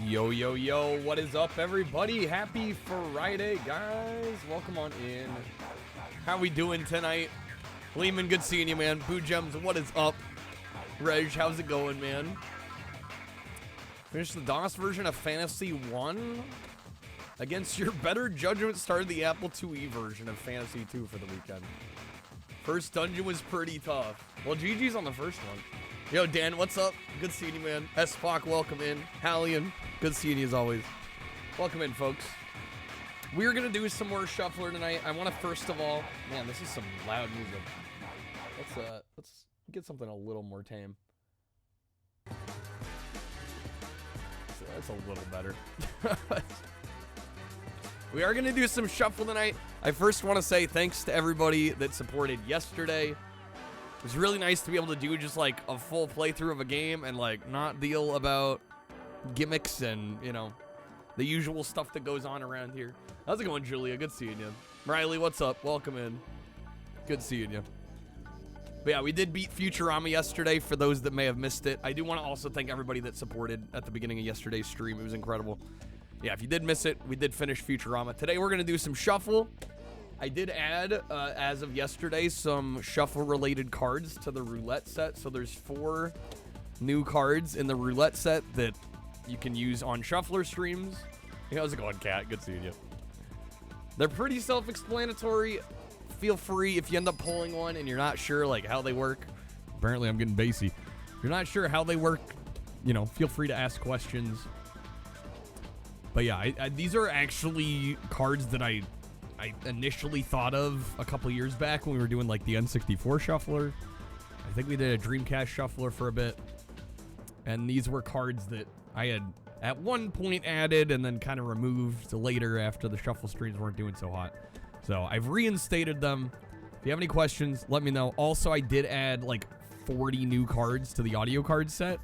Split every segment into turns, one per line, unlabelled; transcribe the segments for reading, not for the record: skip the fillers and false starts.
Yo, yo, yo, what is up, everybody? Happy Friday, guys. Welcome on in. How we doing tonight? Lehman, good seeing you, man. Boo Gems, what is up? Reg, how's it going, man? Finished the DOS version of Fantasy 1 against your better judgment. Started the Apple IIe version of Fantasy 2 for the weekend. First dungeon was pretty tough. Well, GG's on the first one. Yo, Dan, what's up? Good seeing you, man. S-Pock, welcome in. Hallian, good seeing you as always. Welcome in, folks. We're going to do some more Shuffler tonight. I want to, first of all... Man, this is some loud music. Let's get something a little more tame. So that's a little better. We are going to do some Shuffle tonight. I first want to say thanks to everybody that supported yesterday. It was really nice to be able to do just like a full playthrough of a game and like not deal about gimmicks and, you know, the usual stuff that goes on around here. How's it going, Julia? Good seeing you. Riley, what's up? Welcome in. Good seeing you. But yeah, we did beat Futurama yesterday for those that may have missed it. I do want to also thank everybody that supported at the beginning of yesterday's stream. It was incredible. Yeah, if you did miss it, we did finish Futurama. Today we're going to do some Shuffle. I did add, as of yesterday, some Shuffle-related cards to the roulette set. So there's 4 new cards in the roulette set that you can use on Shuffler streams. Hey, how's it going, Kat? Good seeing you. They're pretty self-explanatory. Feel free, if you end up pulling one and you're not sure, like, how they work. Apparently, I'm getting bassy. If you're not sure how they work, you know, feel free to ask questions. But yeah, these are actually cards that I initially thought of a couple years back when we were doing like the N64 Shuffler. I think we did a Dreamcast Shuffler for a bit. And these were cards that I had at one point added and then kind of removed later after the Shuffle streams weren't doing so hot. So I've reinstated them. If you have any questions, let me know. Also, I did add like 40 new cards to the audio card set.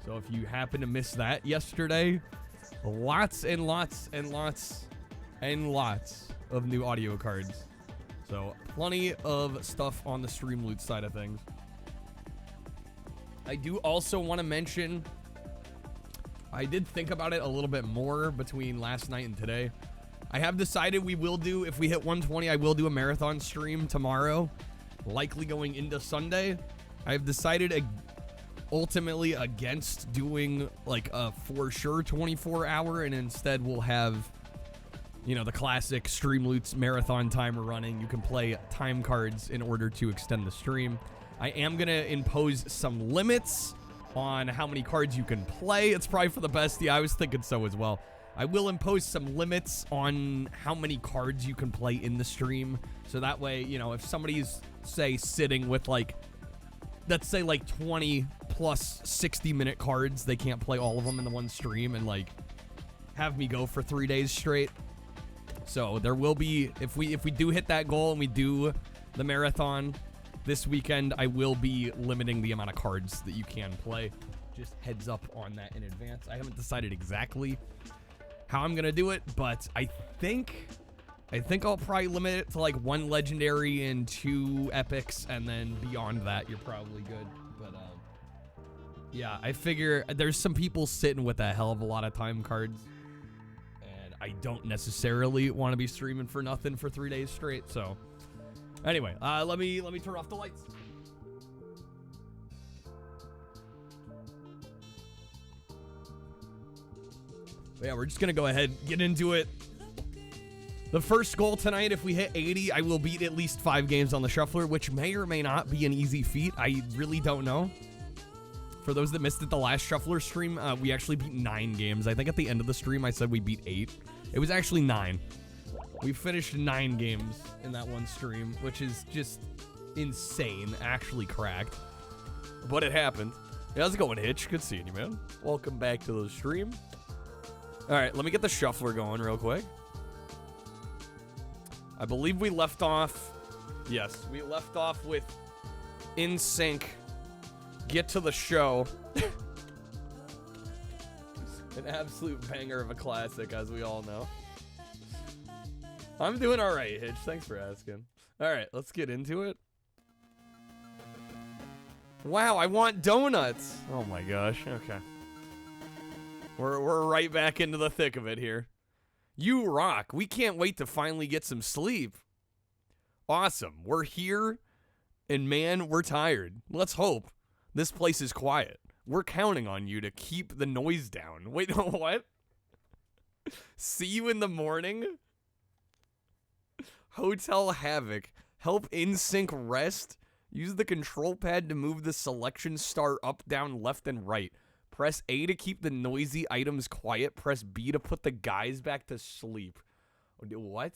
So if you happen to miss that yesterday, lots and lots and lots and lots of new audio cards. So plenty of stuff on the stream loot side of things. I do also want to mention, I did think about it a little bit more between last night and today. I have decided we will do, if we hit 120, I will do a marathon stream tomorrow, likely going into Sunday. I have decided ultimately against doing like a for sure 24 hour, and instead we'll have, you know, the classic stream loots marathon timer running. You can play time cards in order to extend the stream. I am going to impose some limits on how many cards you can play. It's probably for the best. Yeah, I was thinking so as well. I will impose some limits on how many cards you can play in the stream. So that way, you know, if somebody's, say, sitting with like, let's say like 20 plus 60-minute cards, they can't play all of them in the one stream and like have me go for 3 days straight. So there will be, if we do hit that goal and we do the marathon this weekend, I will be limiting the amount of cards that you can play. Just heads up on that in advance. I haven't decided exactly how I'm gonna do it, but I think I'll probably limit it to like 1 legendary and 2 epics, and then beyond that you're probably good. But yeah, I figure there's some people sitting with a hell of a lot of time cards. I don't necessarily want to be streaming for nothing for 3 days straight. So anyway, let me turn off the lights. But yeah, we're just gonna go ahead and get into it. The first goal tonight, if we hit 80, I will beat at least 5 games on the shuffler, which may or may not be an easy feat. I really don't know. For those that missed it, the last shuffler stream, we actually beat 9 games. I think at the end of the stream, I said we beat 8. It was actually 9. We finished 9 games in that one stream, which is just insane. Actually cracked. But it happened. Yeah, how's it going, Hitch? Good seeing you, man. Welcome back to the stream. All right, let me get the shuffler going real quick. I believe we left off. Yes, we left off with In Sync. Get to the show. An absolute banger of a classic, as we all know. I'm doing all right, Hitch. Thanks for asking. All right, let's get into it. Wow, I want donuts. Oh my gosh. Okay. We're right back into the thick of it here. You rock. We can't wait to finally get some sleep. Awesome. We're here, and man, we're tired. Let's hope this place is quiet. We're counting on you to keep the noise down. Wait, what? See you in the morning? Hotel Havoc. Help InSync rest. Use the control pad to move the selection star up, down, left, and right. Press A to keep the noisy items quiet. Press B to put the guys back to sleep. What?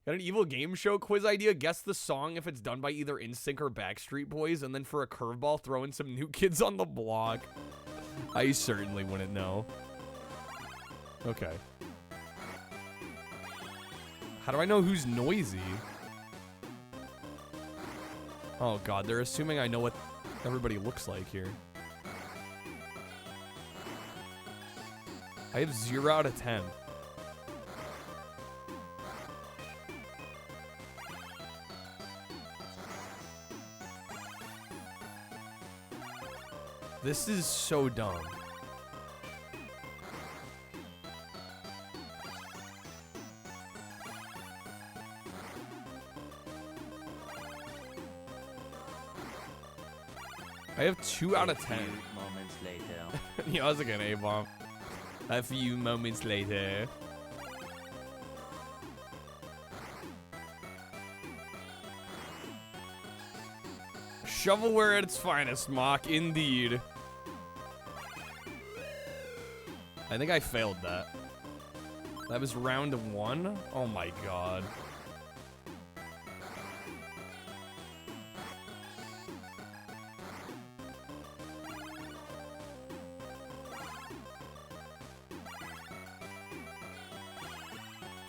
Got an evil game show quiz idea? Guess the song if it's done by either InSync or Backstreet Boys, and then for a curveball, throw in some New Kids on the Block. I certainly wouldn't know. Okay. How do I know who's noisy? Oh god, they're assuming I know what everybody looks like here. I have 0 out of 10. This is so dumb. I have 2 out of 10.
Moments later.
Yeah, I was like an A-bomb. A few moments later. Shovelware at its finest, Mock, indeed. I think I failed that. That was round 1? Oh my god.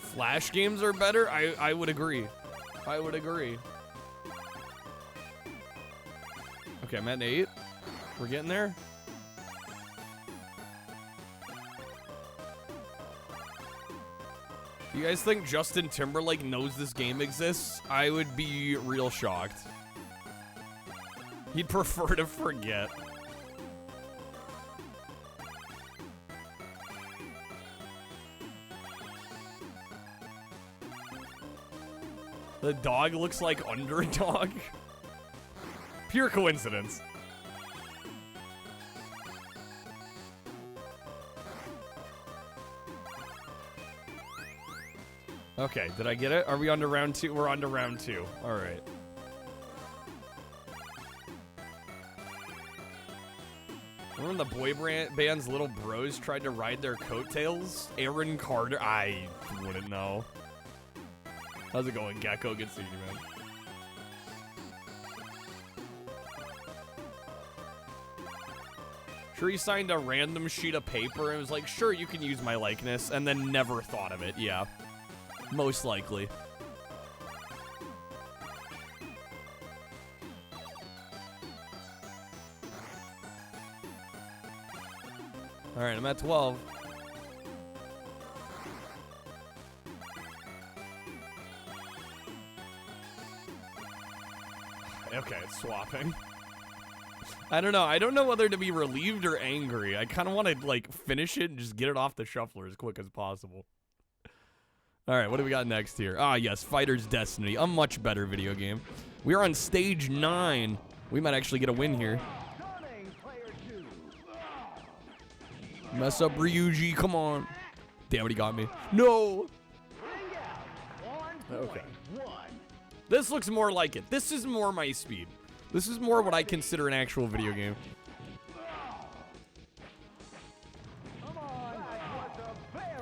Flash games are better? I would agree. I would agree. Okay, I'm at 8. We're getting there. Do you guys think Justin Timberlake knows this game exists? I would be real shocked. He'd prefer to forget. The dog looks like Underdog. Pure coincidence. Okay, did I get it? Are we on to round 2? We're on to round 2. All right. Remember when the boy band's little bros tried to ride their coattails? Aaron Carter. I wouldn't know. How's it going, Gecko? Good seeing you, man. Sure, he signed a random sheet of paper and was like, sure, you can use my likeness, and then never thought of it. Yeah. Most likely. All right, I'm at 12. Okay, it's swapping. I don't know. I don't know whether to be relieved or angry. I kind of want to, like, finish it and just get it off the shuffler as quick as possible. All right, what do we got next here? Ah, yes, Fighter's Destiny, a much better video game. We are on stage 9. We might actually get a win here. Mess up Ryuji, come on. Damn it, he got me. No. Okay. This looks more like it. This is more my speed. This is more what I consider an actual video game.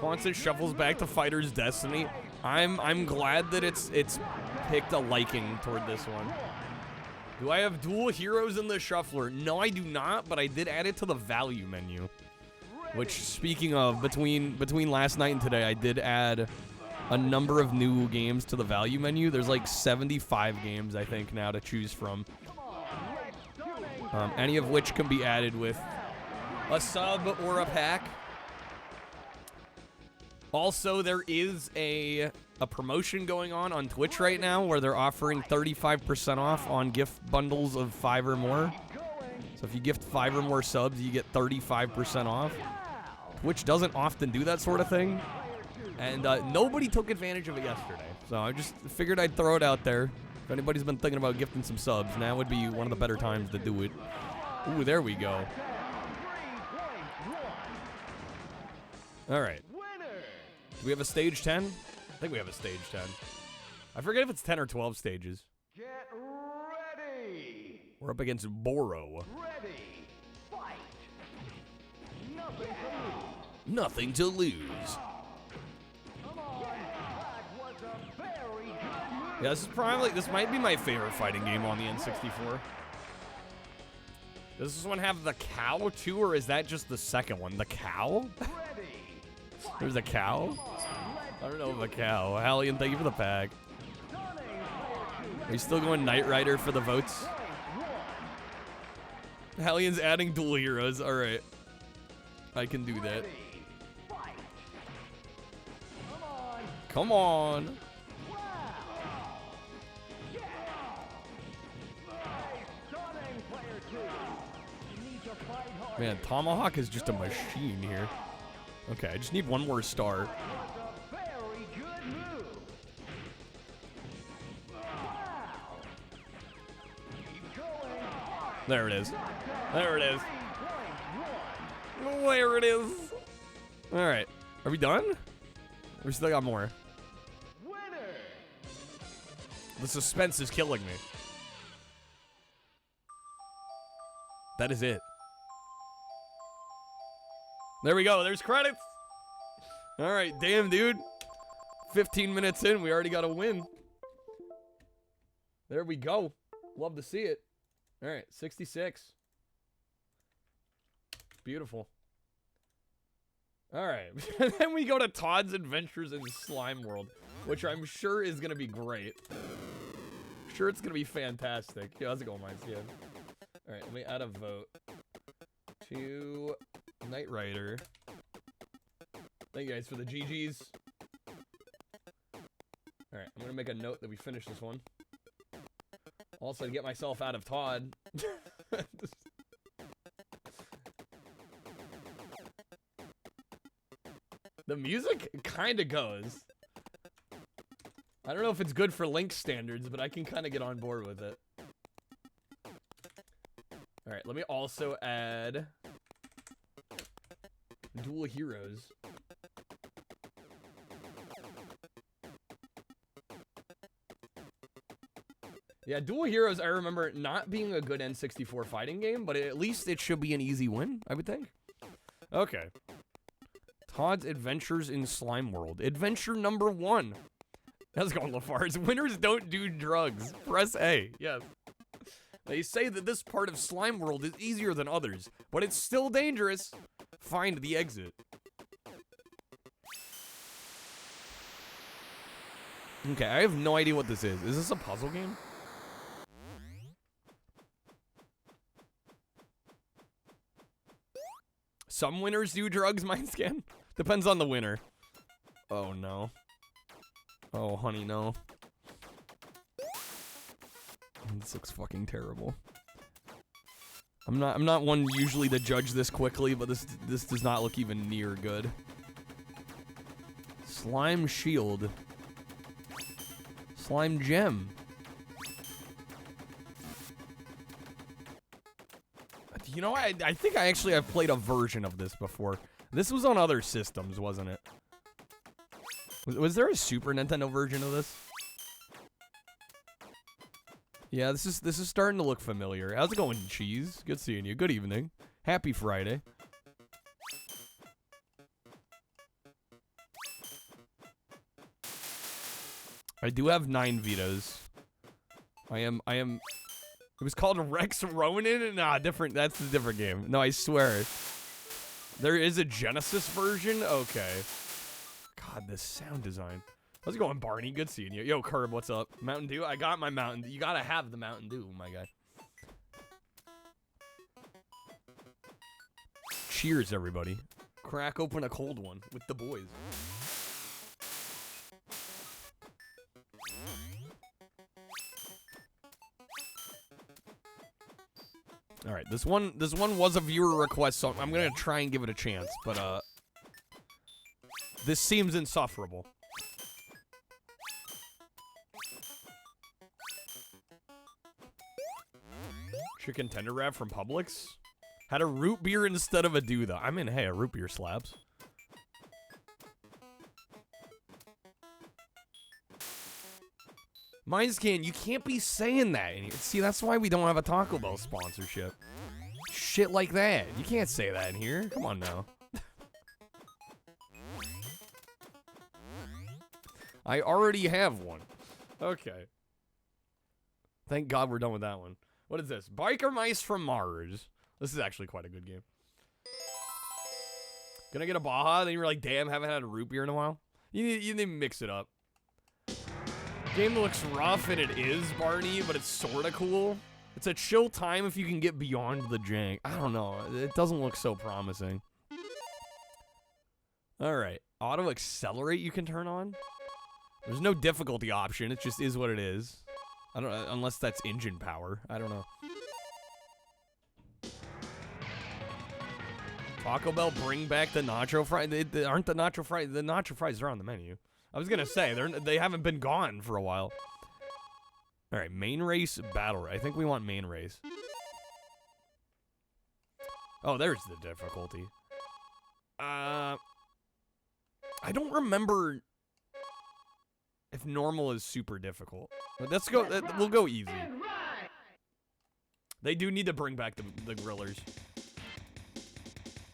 Constant shuffles back to Fighter's Destiny. I'm glad that it's picked a liking toward this one. Do I have dual heroes in the shuffler? No, I do not, but I did add it to the value menu. Which, speaking of, between last night and today, I did add a number of new games to the value menu. There's like 75 games, I think, now to choose from. Any of which can be added with a sub or a pack. Also, there is a promotion going on Twitch right now where they're offering 35% off on gift bundles of 5 or more. So if you gift 5 or more subs, you get 35% off. Twitch doesn't often do that sort of thing. And nobody took advantage of it yesterday. So I just figured I'd throw it out there. If anybody's been thinking about gifting some subs, now would be one of the better times to do it. Ooh, there we go. All right. Do we have a stage 10? I think we have a stage 10. I forget if it's 10 or 12 stages.
Get ready.
We're up against Boro.
Ready. Fight. Nothing to lose.
Nothing to lose.
Come on. That was a very good move.
Yeah, this might be my favorite fighting game on the N64. Does this one have the cow too, or is that just the second one? The cow?
Ready.
There's a cow? I don't know of a cow. Hallian, thank you for the pack. Are you still going Knight Rider for the votes? Hallian's adding dual heroes. All right. I can do that. Come on. Man, Tomahawk is just a machine here. Okay, I just need one more star. There it is. There it is. There it is. All right. Are we done? We still got more. The suspense is killing me. That is it. There we go. There's credits. All right. Damn, dude. 15 minutes in, we already got a win. There we go. Love to see it. All right. 66. Beautiful. All right. And then we go to Todd's Adventures in Slime World, which I'm sure is going to be great. Sure, it's going to be fantastic. Yeah, how's it going, Mindscan? All right. Let me add a vote to Knight Rider. Thank you guys for the GGs. Alright, I'm gonna make a note that we finish this one. Also, to get myself out of Todd. The music kinda goes. I don't know if it's good for Link standards, but I can kinda get on board with it. Alright, let me also add dual heroes. Yeah, dual heroes, I remember not being a good N64 fighting game, but at least it should be an easy win, I would think. Okay. Todd's Adventures in Slime World. Adventure number 1. How's it going, Lafarge? Winners don't do drugs. Press A. Yes. They say that this part of Slime World is easier than others, but it's still dangerous. Find the exit. Okay, I have no idea what this is. Is this a puzzle game? Some winners do drugs, Mindscan. Depends on the winner. Oh, no. Oh, honey, no. This looks fucking terrible. I'm not one usually to judge this quickly, but this does not look even near good. Slime shield. Slime gem. You know, I think I've played a version of this before. This was on other systems, wasn't it? Was there a Super Nintendo version of this? Yeah, this is starting to look familiar. How's it going, Cheese? Good seeing you. Good evening. Happy Friday. I do have 9 Vitas. I am. It was called Rex Ronin? Nah, different. That's a different game. No, I swear. There is a Genesis version? Okay. God, this sound design. How's it going, Barney? Good seeing you. Yo, Curb, what's up? Mountain Dew? I got my Mountain Dew. You gotta have the Mountain Dew, my guy. Cheers, everybody. Crack open a cold one with the boys. All right, this one was a viewer request, so I'm gonna try and give it a chance, but this seems insufferable. Chicken tender wrap from Publix. Had a root beer instead of a Duda. I mean, hey, a root beer slaps. Minescan, you can't be saying that. See, that's why we don't have a Taco Bell sponsorship. Shit like that. You can't say that in here. Come on now. I already have one. Okay. Thank God we're done with that one. What is this? Biker Mice from Mars. This is actually quite a good game. Gonna get a Baja, then you're like, damn, haven't had a root beer in a while. You need to mix it up. Game looks rough, and it is, Barney, but it's sorta cool. It's a chill time if you can get beyond the jank. I don't know. It doesn't look so promising. Alright. Auto accelerate you can turn on? There's no difficulty option. It just is what it is. I don't know, unless that's engine power. I don't know. Taco Bell bring back the nacho fries. Aren't the nacho fries? The nacho fries are on the menu. I was gonna say they haven't been gone for a while. All right, main race, battle. I think we want main race. Oh, there's the difficulty. I don't remember if normal is super difficult. But let's go. We'll go easy. They do need to bring back the grillers.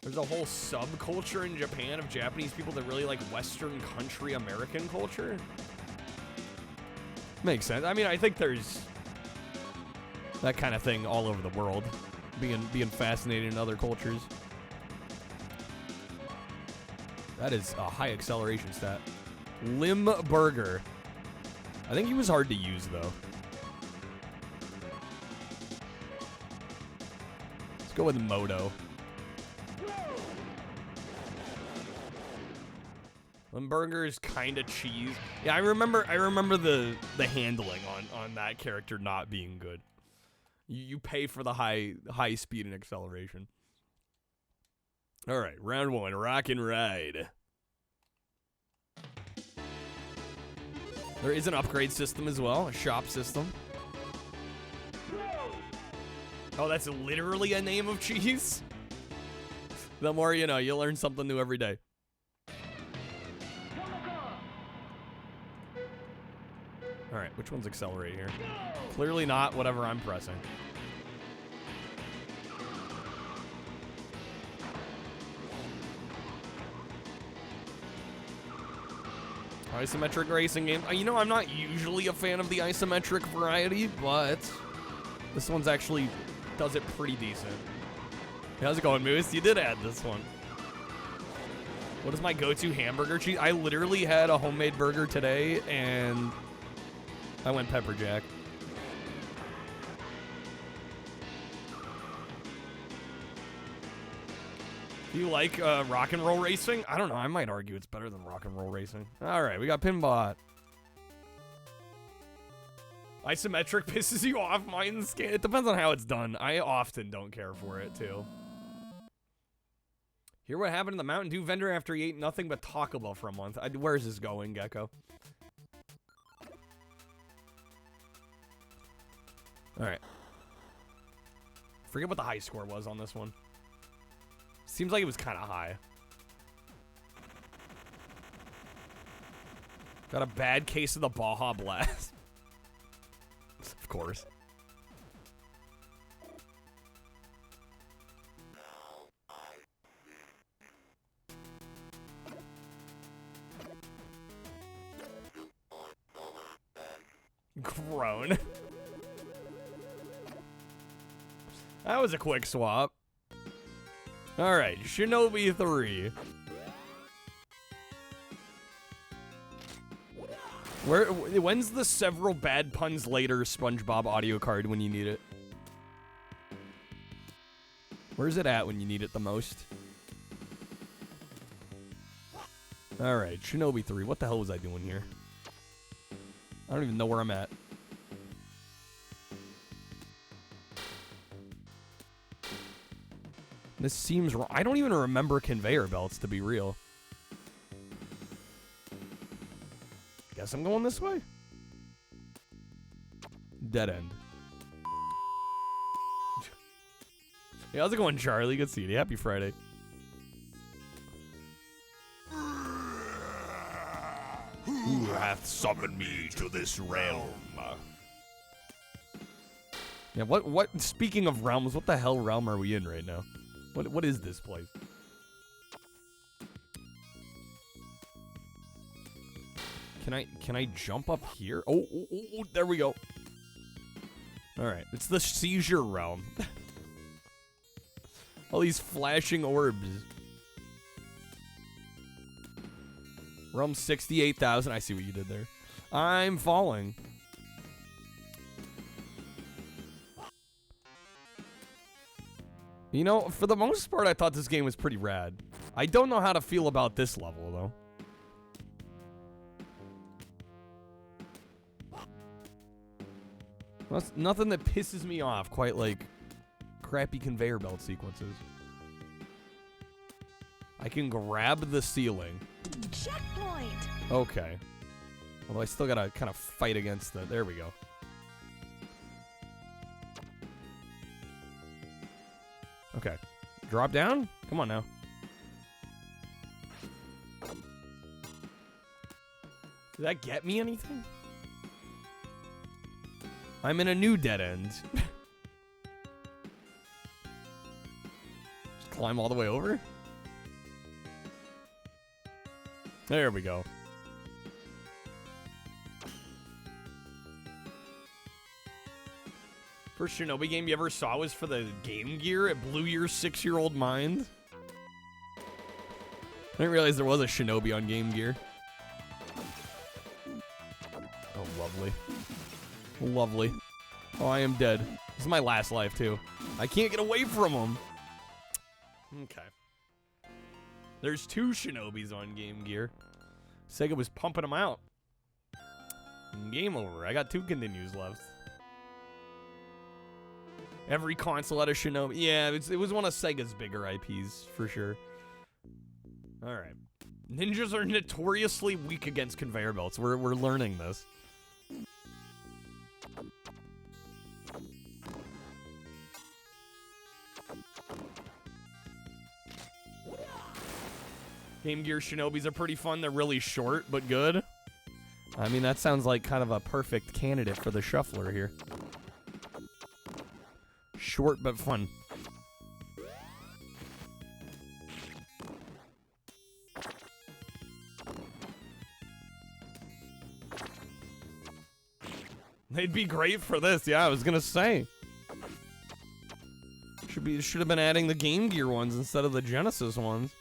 There's a whole subculture in Japan of Japanese people that really like Western country American culture. Makes sense. I mean, I think there's that kind of thing all over the world, being fascinated in other cultures. That is a high acceleration stat. Lim Burger. I think he was hard to use, though. Let's go with Moto. Limburger is kind of cheese. Yeah, I remember the handling on that character not being good. You pay for the high speed and acceleration. All right, round 1, rock and ride. There is an upgrade system as well, a shop system. Oh, that's literally a name of cheese? The more you know, you learn something new every day. All right, which one's accelerate here? Clearly not whatever I'm pressing. Isometric racing game. You know, I'm not usually a fan of the isometric variety, but this one's actually does it pretty decent. How's it going, Moose? You did add this one. What is my go-to hamburger cheese? I literally had a homemade burger today, and I went pepper jack. Do you like rock and roll racing? I don't know. I might argue it's better than rock and roll racing. All right, we got Pinbot. Isometric pisses you off. It depends on how it's done. I often don't care for it, too. Hear what happened to the Mountain Dew vendor after he ate nothing but Taco Bell for a month. Where's this going, Gecko? Alright. Forget what the high score was on this one. Seems like it was kind of high. Got a bad case of the Baja Blast. Of course. Grown. That was a quick swap. Alright, Shinobi 3. When's the several bad puns later SpongeBob audio card when you need it? Where's it at when you need it the most? Alright, Shinobi 3. What the hell was I doing here? I don't even know where I'm at. This seems wrong. I don't even remember conveyor belts, to be real. Guess I'm going this way. Dead end. Yeah, how's it going, Charlie? Good seeing you. Happy Friday. Who hath summoned me to this realm? Yeah, what, speaking of realms, what the hell realm are we in right now? What is this place? Can I jump up here? Oh, there we go. Alright, it's the seizure realm. All these flashing orbs. Realm 68,000. I see what you did there. I'm falling. You know, for the most part, I thought this game was pretty rad. I don't know how to feel about this level, though. That's nothing that pisses me off quite like crappy conveyor belt sequences. I can grab the ceiling.
Checkpoint.
Okay. Although I still gotta kind of fight against the... There we go. Okay. Drop down? Come on now. Did that get me anything? I'm in a new dead end. Just climb all the way over? There we go. First Shinobi game you ever saw was for the Game Gear. It blew your 6-year-old mind. I didn't realize there was a Shinobi on Game Gear. Oh, lovely. Lovely. Oh, I am dead. This is my last life, too. I can't get away from him. Okay. There's 2 Shinobis on Game Gear. Sega was pumping them out. Game over. I got 2 continues left. Every console had a Shinobi. Yeah, it was one of Sega's bigger IPs, for sure. Alright. Ninjas are notoriously weak against conveyor belts. We're learning this. Game Gear Shinobis are pretty fun. They're really short, but good. I mean, that sounds like kind of a perfect candidate for the shuffler here. Short, but fun. They'd be great for this. Yeah, I was gonna say. Should have been adding the Game Gear ones instead of the Genesis ones.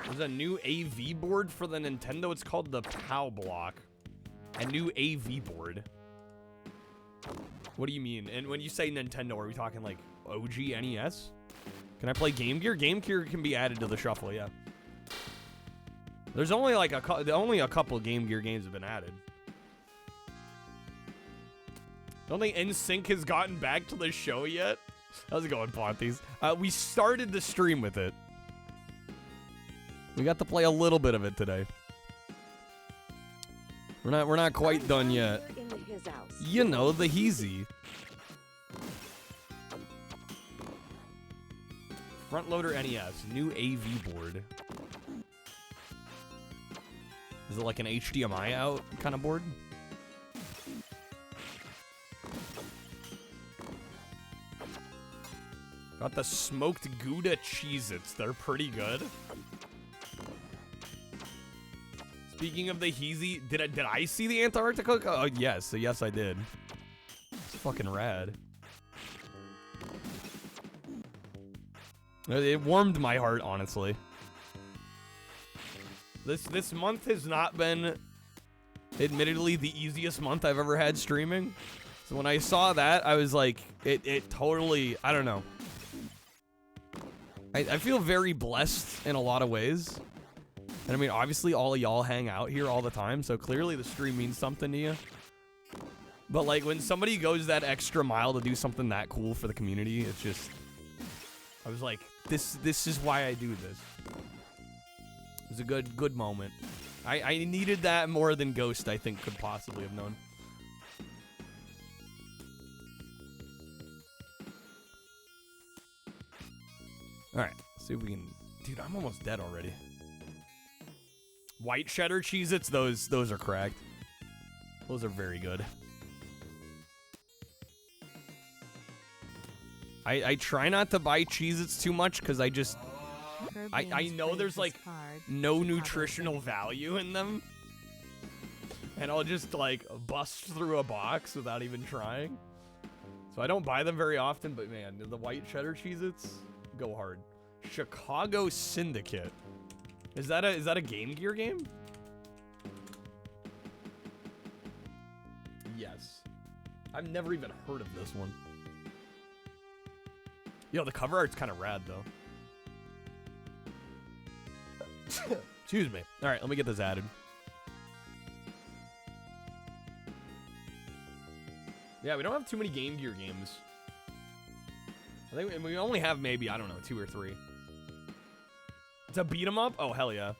There's a new AV board for the Nintendo. It's called the POW Block. A new AV board. What do you mean? And when you say Nintendo, are we talking like OG NES? Can I play Game Gear? Game Gear can be added to the shuffle, yeah. There's only like only a couple Game Gear games have been added. Don't think NSYNC has gotten back to the show yet. How's it going, Ponties? We started the stream with it. We got to play a little bit of it today. We're not quite done yet. You know, the Heezy. Front loader NES, new AV board. Is it like an HDMI out kind of board? Got the smoked Gouda Cheez-Its. They're pretty good. Speaking of the Heezy, did I see the Antarctica? Oh, yes. Yes, I did. It's fucking rad. It warmed my heart, honestly. This month has not been, admittedly, the easiest month I've ever had streaming. So when I saw that, I was like, it totally, I don't know. I feel very blessed in a lot of ways. And I mean, obviously, all of y'all hang out here all the time, so clearly the stream means something to you. But, like, when somebody goes that extra mile to do something that cool for the community, it's just... I was like, this is why I do this. It was a good moment. I needed that more than Ghost, I think, could possibly have known. Alright, see if we can... Dude, I'm almost dead already. White cheddar Cheez-Its, those are cracked. Those are very good. I try not to buy Cheez-Its too much because I just... I know there's like no nutritional value in them. And I'll just like bust through a box without even trying. So I don't buy them very often, but man, the white cheddar Cheez-Its go hard. Chicago Syndicate. Is that a Game Gear game? Yes. I've never even heard of this one. Yo, the cover art's kind of rad though. Excuse me. All right, let me get this added. Yeah, we don't have too many Game Gear games. I think we only have maybe, I don't know, 2 or 3. It's a beat 'em up? Oh, hell yeah.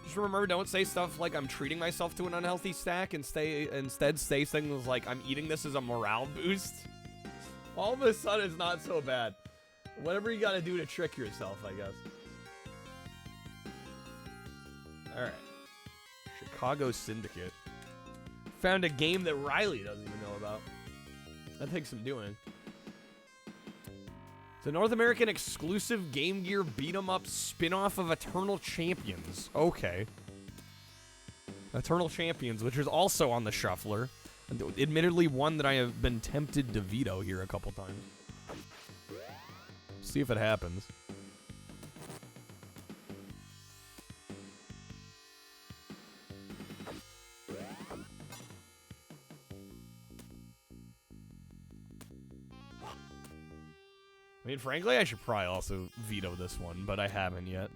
Just remember, don't say stuff like I'm treating myself to an unhealthy snack and instead say things like I'm eating this as a morale boost. All of a sudden, it's not so bad. Whatever you gotta do to trick yourself, I guess. Alright. Chicago Syndicate. Found a game that Riley doesn't even know about. That takes some doing. It's a North American exclusive Game Gear beat-em-up spin-off of Eternal Champions. Okay. Eternal Champions, which is also on the shuffler. Admittedly, one that I have been tempted to veto here a couple times. See if it happens. I mean, frankly, I should probably also veto this one, but I haven't yet.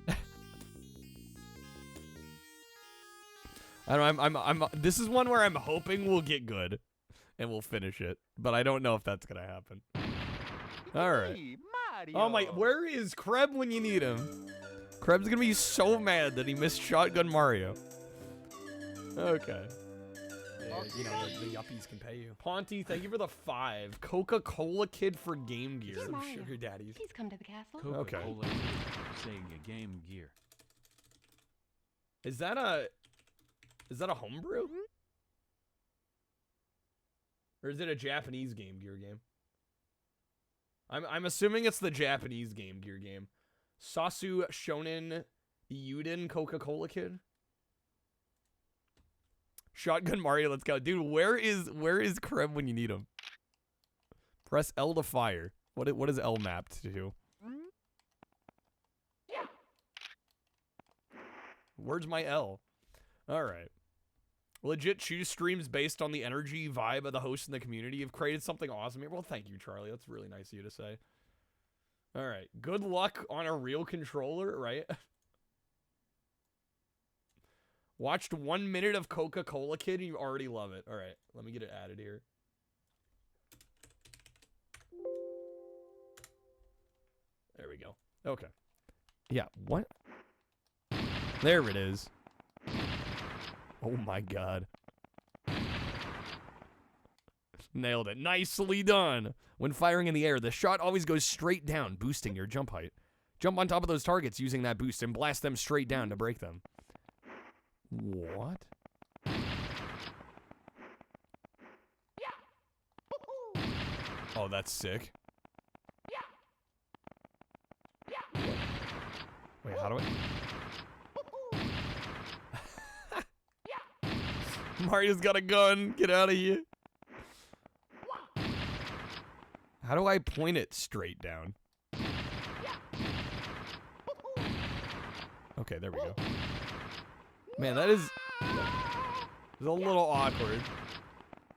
I don't know, this is one where I'm hoping we'll get good, and we'll finish it, but I don't know if that's gonna happen. Alright. Oh my, where is Kreb when you need him? Kreb's gonna be so mad that he missed Shotgun Mario. Okay. Yeah, you know, the yuppies can pay you. Ponty, thank you for the 5. Coca-Cola Kid for Game Gear.
Hey, Mario.
Sugar daddies.
Please come to the castle.
Okay.
Coca-Cola Sega Game Gear.
Is that a homebrew? Or is it a Japanese Game Gear game? I'm assuming it's the Japanese Game Gear game. Sasu Shonen Yuden Coca-Cola Kid. Shotgun Mario, let's go. Dude, where is Krem when you need him? Press L to fire. What is L mapped to? Where's my L? Alright. Legit choose streams based on the energy vibe of the host and the community. You've created something awesome here. Well, thank you, Charlie. That's really nice of you to say. Alright. Good luck on a real controller, right? Watched 1 minute of Coca-Cola Kid and you already love it. All right, let me get it added here. There we go. Okay. Yeah, what? There it is. Oh my god. Nailed it. Nicely done. When firing in the air, the shot always goes straight down, boosting your jump height. Jump on top of those targets using that boost and blast them straight down to break them. What? Oh, that's sick. Wait, how do I... Mario's got a gun. Get out of here. How do I point it straight down? Okay, there we go. Man, that is a little awkward.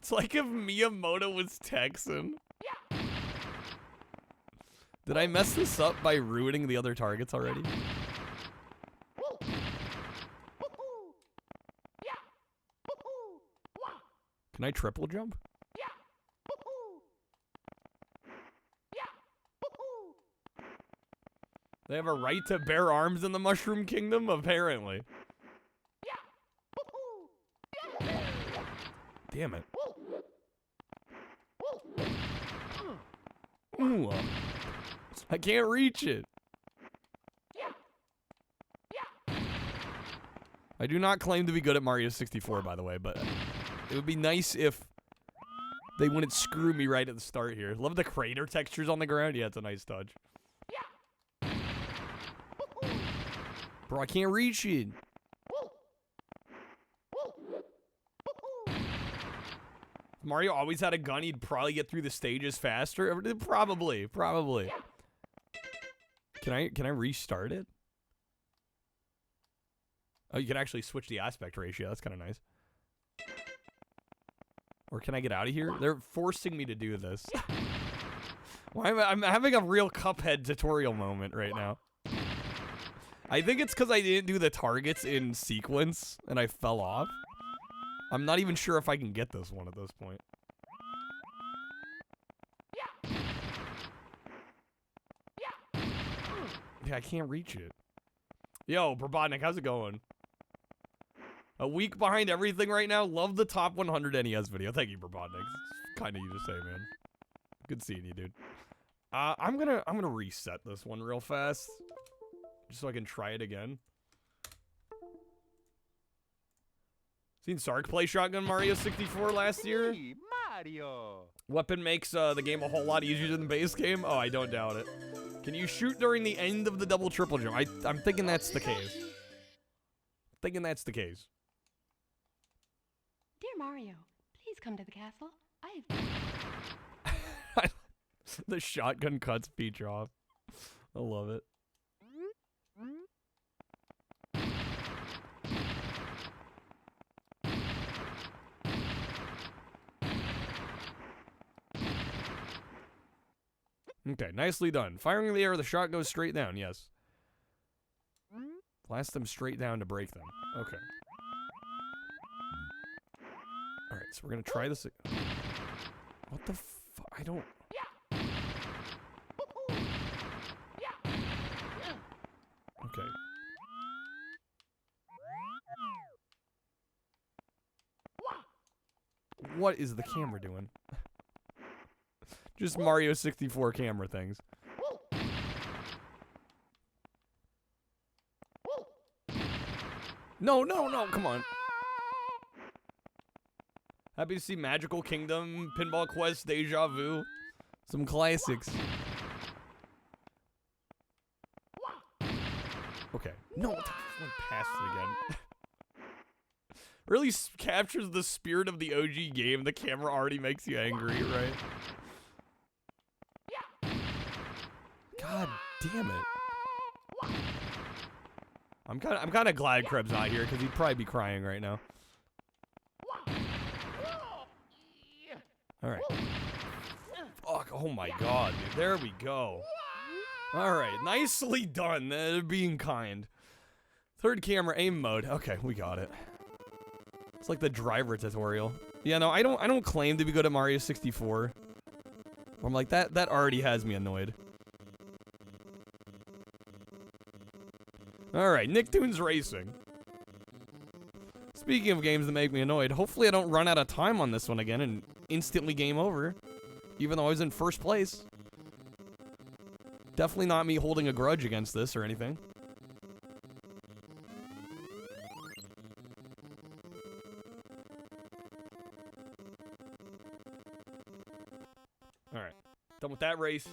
It's like if Miyamoto was Texan. Did I mess this up by ruining the other targets already? Can I triple jump? They have a right to bear arms in the Mushroom Kingdom? Apparently. Damn it. Ooh. I can't reach it. I do not claim to be good at Mario 64, by the way, but it would be nice if they wouldn't screw me right at the start here. Love the crater textures on the ground. Yeah, it's a nice touch. Bro, I can't reach it. If Mario always had a gun, he'd probably get through the stages faster. Probably. Can I restart it? Oh, you can actually switch the aspect ratio. That's kind of nice. Or can I get out of here? They're forcing me to do this. Well, I'm having a real Cuphead tutorial moment right now. I think it's because I didn't do the targets in sequence and I fell off. I'm not even sure if I can get this one at this point. Yeah, I can't reach it. Yo, Probotnik, how's it going? A week behind everything right now. Love the top 100 NES video. Thank you, Probotnik. It's kind of you to say, man. Good seeing you, dude. I'm gonna reset this one real fast, just so I can try it again. Seen Sark play Shotgun Mario 64 last year?
Hey, Mario.
Weapon makes the game a whole lot easier than the base game? Oh, I don't doubt it. Can you shoot during the end of the double triple jump? I'm thinking that's the case. Dear
Mario, please come to the castle.
The shotgun cuts feature off. I love it. Okay, nicely done. Firing in the air, the shot goes straight down, yes. Blast them straight down to break them. Okay. Alright, so we're gonna try this. What the fuck? I don't... Okay. What is the camera doing? Just Mario 64 camera things. No, come on. Happy to see Magical Kingdom, Pinball Quest, Deja Vu. Some classics. Okay. No, went past it again. Really captures the spirit of the OG game. The camera already makes you angry, right? God damn it. I'm kind of glad Krebs not here because he'd probably be crying right now. All right. Fuck. Oh my god, dude. There we go. All right. Nicely done. Being kind. Third camera aim mode. Okay, we got it. It's like the driver tutorial. Yeah, no, I don't claim to be good at Mario 64. I'm like, that already has me annoyed. Alright, Nicktoons Racing. Speaking of games that make me annoyed, hopefully I don't run out of time on this one again and instantly game over. Even though I was in first place. Definitely not me holding a grudge against this or anything. Alright, done with that race.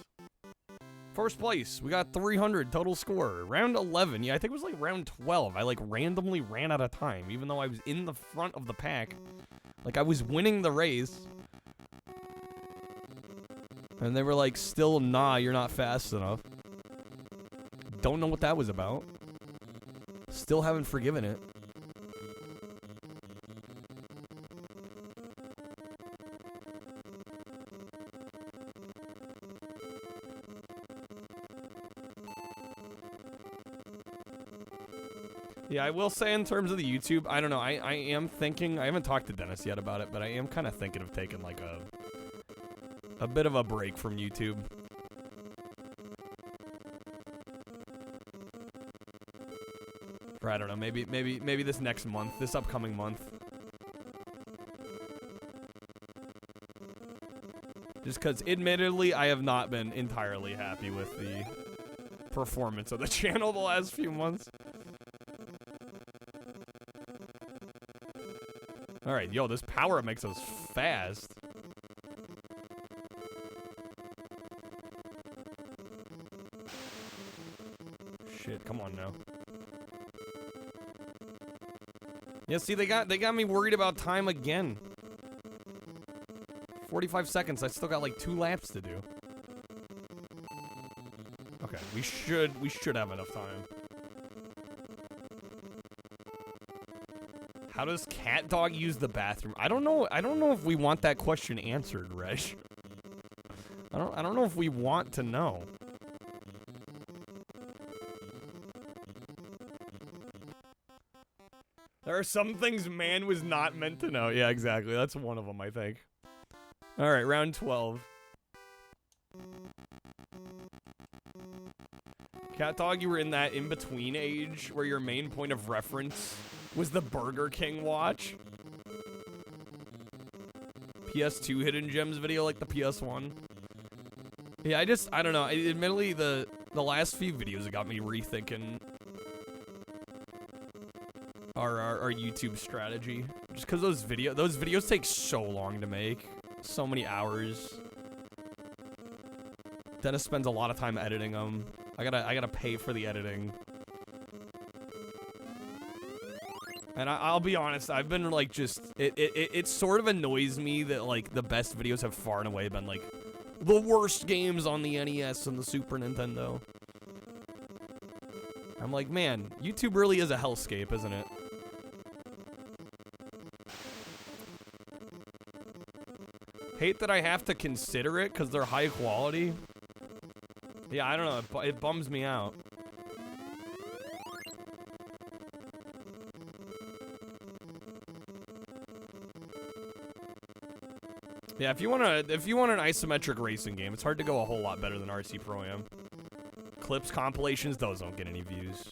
First place, we got 300 total score. Round 11, yeah, I think it was like round 12. I like randomly ran out of time, even though I was in the front of the pack. Like I was winning the race. And they were like, still, nah, you're not fast enough. Don't know what that was about. Still haven't forgiven it. Yeah, I will say in terms of the YouTube, I don't know, I am thinking, I haven't talked to Dennis yet about it, but I am kind of thinking of taking like a bit of a break from YouTube. Or I don't know, maybe this next month, this upcoming month. Just because, admittedly, I have not been entirely happy with the performance of the channel the last few months. Alright, yo, this power makes us fast. Shit, come on now. Yeah, see, they got me worried about time again. 45 seconds, I still got like 2 laps to do. Okay, we should have enough time. How does Cat Dog use the bathroom? I don't know if we want that question answered, Resh. I don't know if we want to know. There are some things man was not meant to know. Yeah, exactly. That's one of them, I think. All right, round 12. Cat Dog, you were in that in-between age where your main point of reference was the Burger King watch. PS2 Hidden Gems video like the PS1. Yeah, I don't know. Admittedly, the last few videos got me rethinking our YouTube strategy. Just because those videos take so long to make. So many hours. Dennis spends a lot of time editing them. I gotta pay for the editing. And I'll be honest, I've been like it sort of annoys me that like the best videos have far and away been like the worst games on the NES and the Super Nintendo. I'm like, man, YouTube really is a hellscape, isn't it? Hate that I have to consider it because they're high quality. Yeah, I don't know, it bums me out. Yeah, if you want an isometric racing game, it's hard to go a whole lot better than RC Pro Am. Clips, compilations, those don't get any views.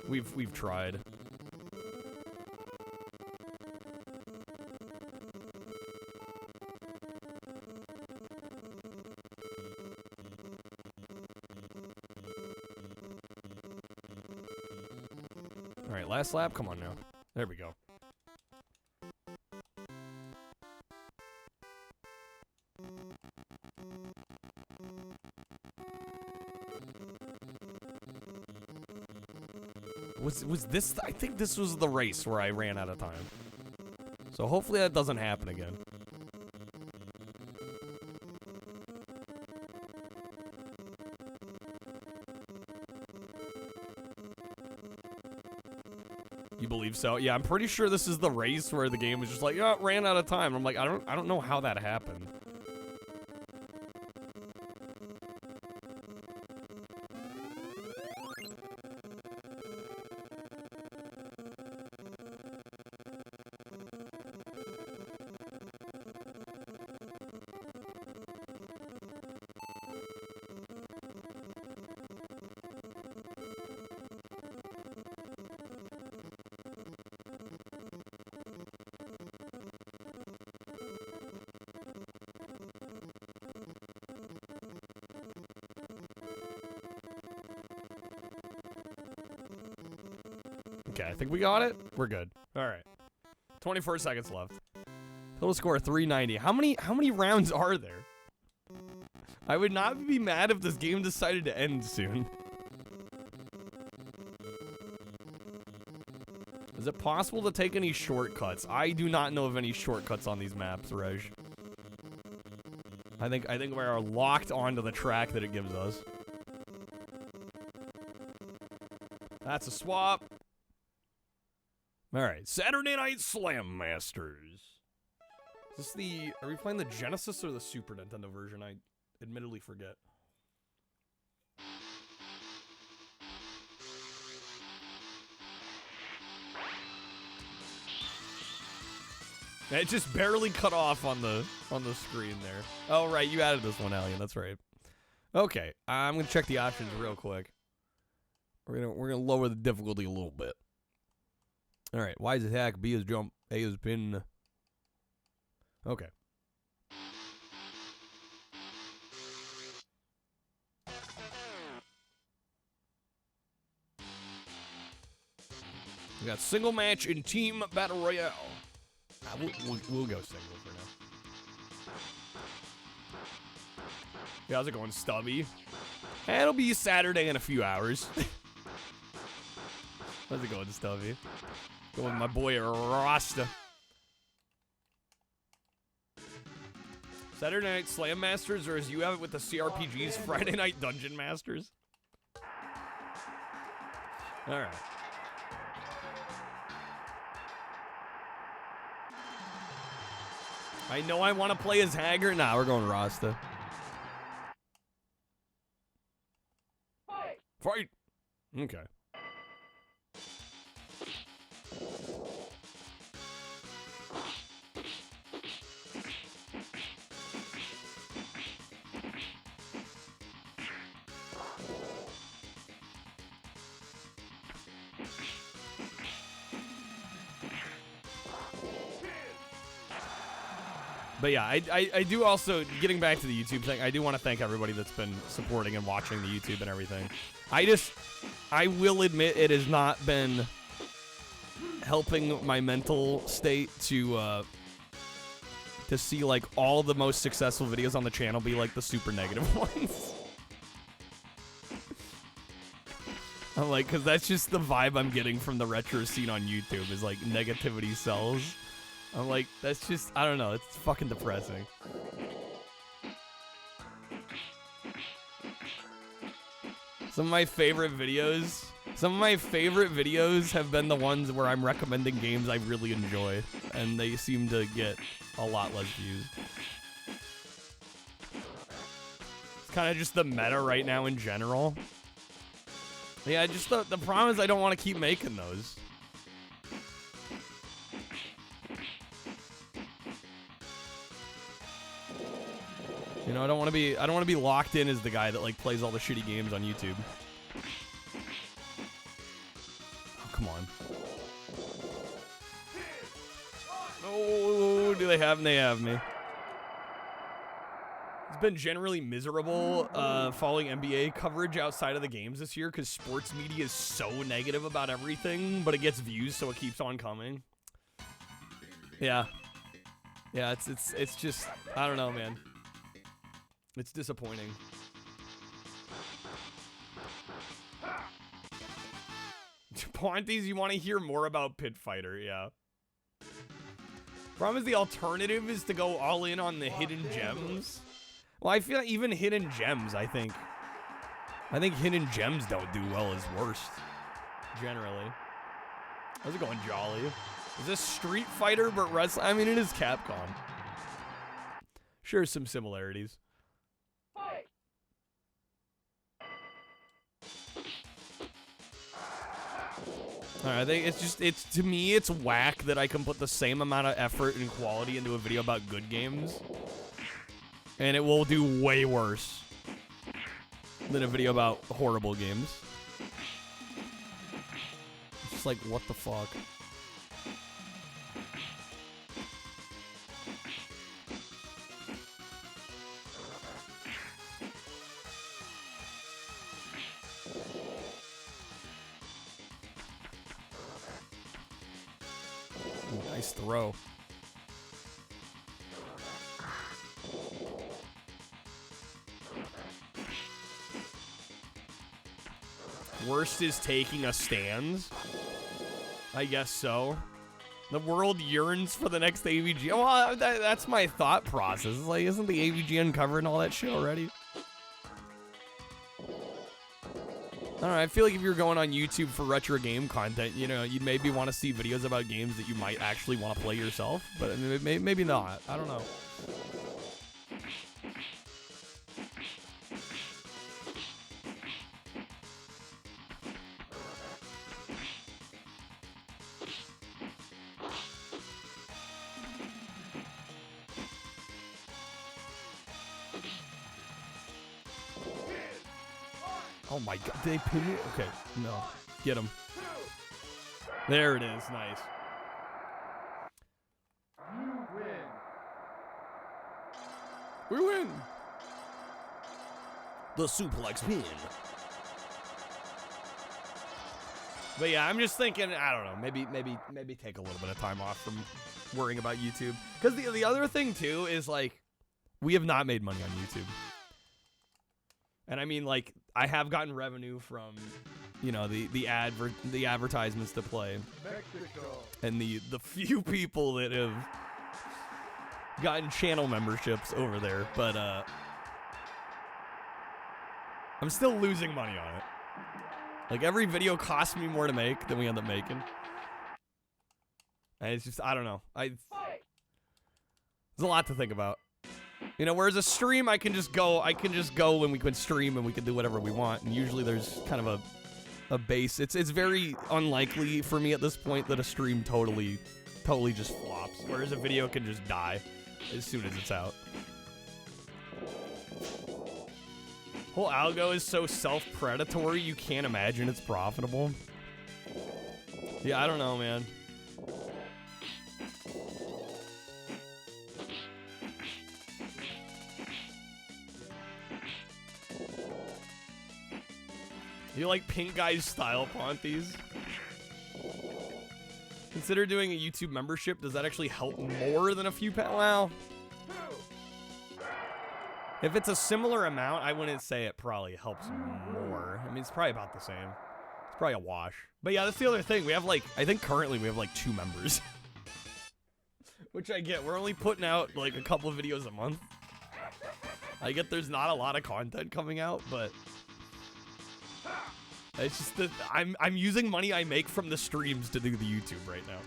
We've tried. All right, last lap. Come on now. There we go. Was this? I think this was the race where I ran out of time. So hopefully that doesn't happen again. You believe so? Yeah, I'm pretty sure this is the race where the game was just like, yeah, it ran out of time. I'm like, I don't know how that happened. Okay, I think we got it. We're good. All right. 24 seconds left. Total score 390. How many rounds are there? I would not be mad if this game decided to end soon. Is it possible to take any shortcuts? I do not know of any shortcuts on these maps, Reg. I think we are locked onto the track that it gives us. That's a swap. All right, Saturday Night Slam Masters. Is this the? Are we playing the Genesis or the Super Nintendo version? I admittedly forget. It just barely cut off on the screen there. Oh right, you added this one, Alien. That's right. Okay, I'm gonna check the options real quick. We're gonna lower the difficulty a little bit. All right, Y is attack, B is jump, A is pin. Okay. We got single match and team battle royale. We'll go single for now. Yeah, how's it going, Stubby? It'll be Saturday in a few hours. How's it going, Stubby? Going with my boy Rasta. Saturday Night Slam Masters, or as you have it with the CRPGs, Friday Night Dungeon Masters? Alright. I know I want to play as Hager. Nah, we're going Rasta. Fight! Okay. But yeah, I do also, getting back to the YouTube thing, I do want to thank everybody that's been supporting and watching the YouTube and everything. I will admit it has not been helping my mental state to see like all the most successful videos on the channel be like the super negative ones. I'm like, cause that's just the vibe I'm getting from the retro scene on YouTube is like negativity sells. I'm like, that's just, I don't know, it's fucking depressing. Some of my favorite videos have been the ones where I'm recommending games I really enjoy, and they seem to get a lot less views. It's kind of just the meta right now in general. Yeah, just the problem is I don't want to keep making those. You know, I don't want to be locked in as the guy that like plays all the shitty games on YouTube. Oh, come on. Oh, do they have me? They have me. It's been generally miserable following NBA coverage outside of the games this year because sports media is so negative about everything, but it gets views, so it keeps on coming. Yeah. Yeah, it's just, I don't know, man. It's disappointing. Pontes, you want to hear more about Pit Fighter, yeah. Problem is the alternative is to go all in on the hidden gems. Well, I feel like even hidden gems, I think hidden gems don't do well as worst, generally. How's it going, Jolly? Is this Street Fighter but wrestling? I mean, it is Capcom. Sure, some similarities. I think it's to me, it's whack that I can put the same amount of effort and quality into a video about good games, and it will do way worse than a video about horrible games. It's just like, what the fuck? Nice throw. Worst is taking a stance. I guess so. The world yearns for the next AVG. Well, that's my thought process. Like, isn't the AVG uncovered and all that shit already? I don't know, I feel like if you're going on YouTube for retro game content, you know, you'd maybe want to see videos about games that you might actually want to play yourself, but maybe not. I don't know. Oh my god, did they pin me? Okay, no. Get him. There it is, nice.
You win.
We win! The suplex pin. But yeah, I'm just thinking, I don't know, maybe take a little bit of time off from worrying about YouTube. Because the other thing too is like, we have not made money on YouTube. And I mean, like, I have gotten revenue from, you know, the advertisements to play,
Mexico.
and the few people that have gotten channel memberships over there. But I'm still losing money on it. Like, every video costs me more to make than we end up making. And it's just, I don't know. There's a lot to think about. You know, whereas a stream, I can just go when we can stream and we can do whatever we want. And usually there's kind of a base. It's very unlikely for me at this point that a stream totally just flops. Whereas a video can just die as soon as it's out. Whole algo is so self-predatory, you can't imagine it's profitable. Yeah, I don't know, man. You like pink guys style Ponties? Consider doing a YouTube membership. Does that actually help more than a few pounds? Well, if it's a similar amount, I wouldn't say it probably helps more. I mean, it's probably about the same. It's probably a wash. But yeah, that's the other thing. We have like, I think currently we have like 2 members. Which I get. We're only putting out like a couple of videos a month. I get there's not a lot of content coming out, but it's just that I'm using money I make from the streams to do the YouTube right now.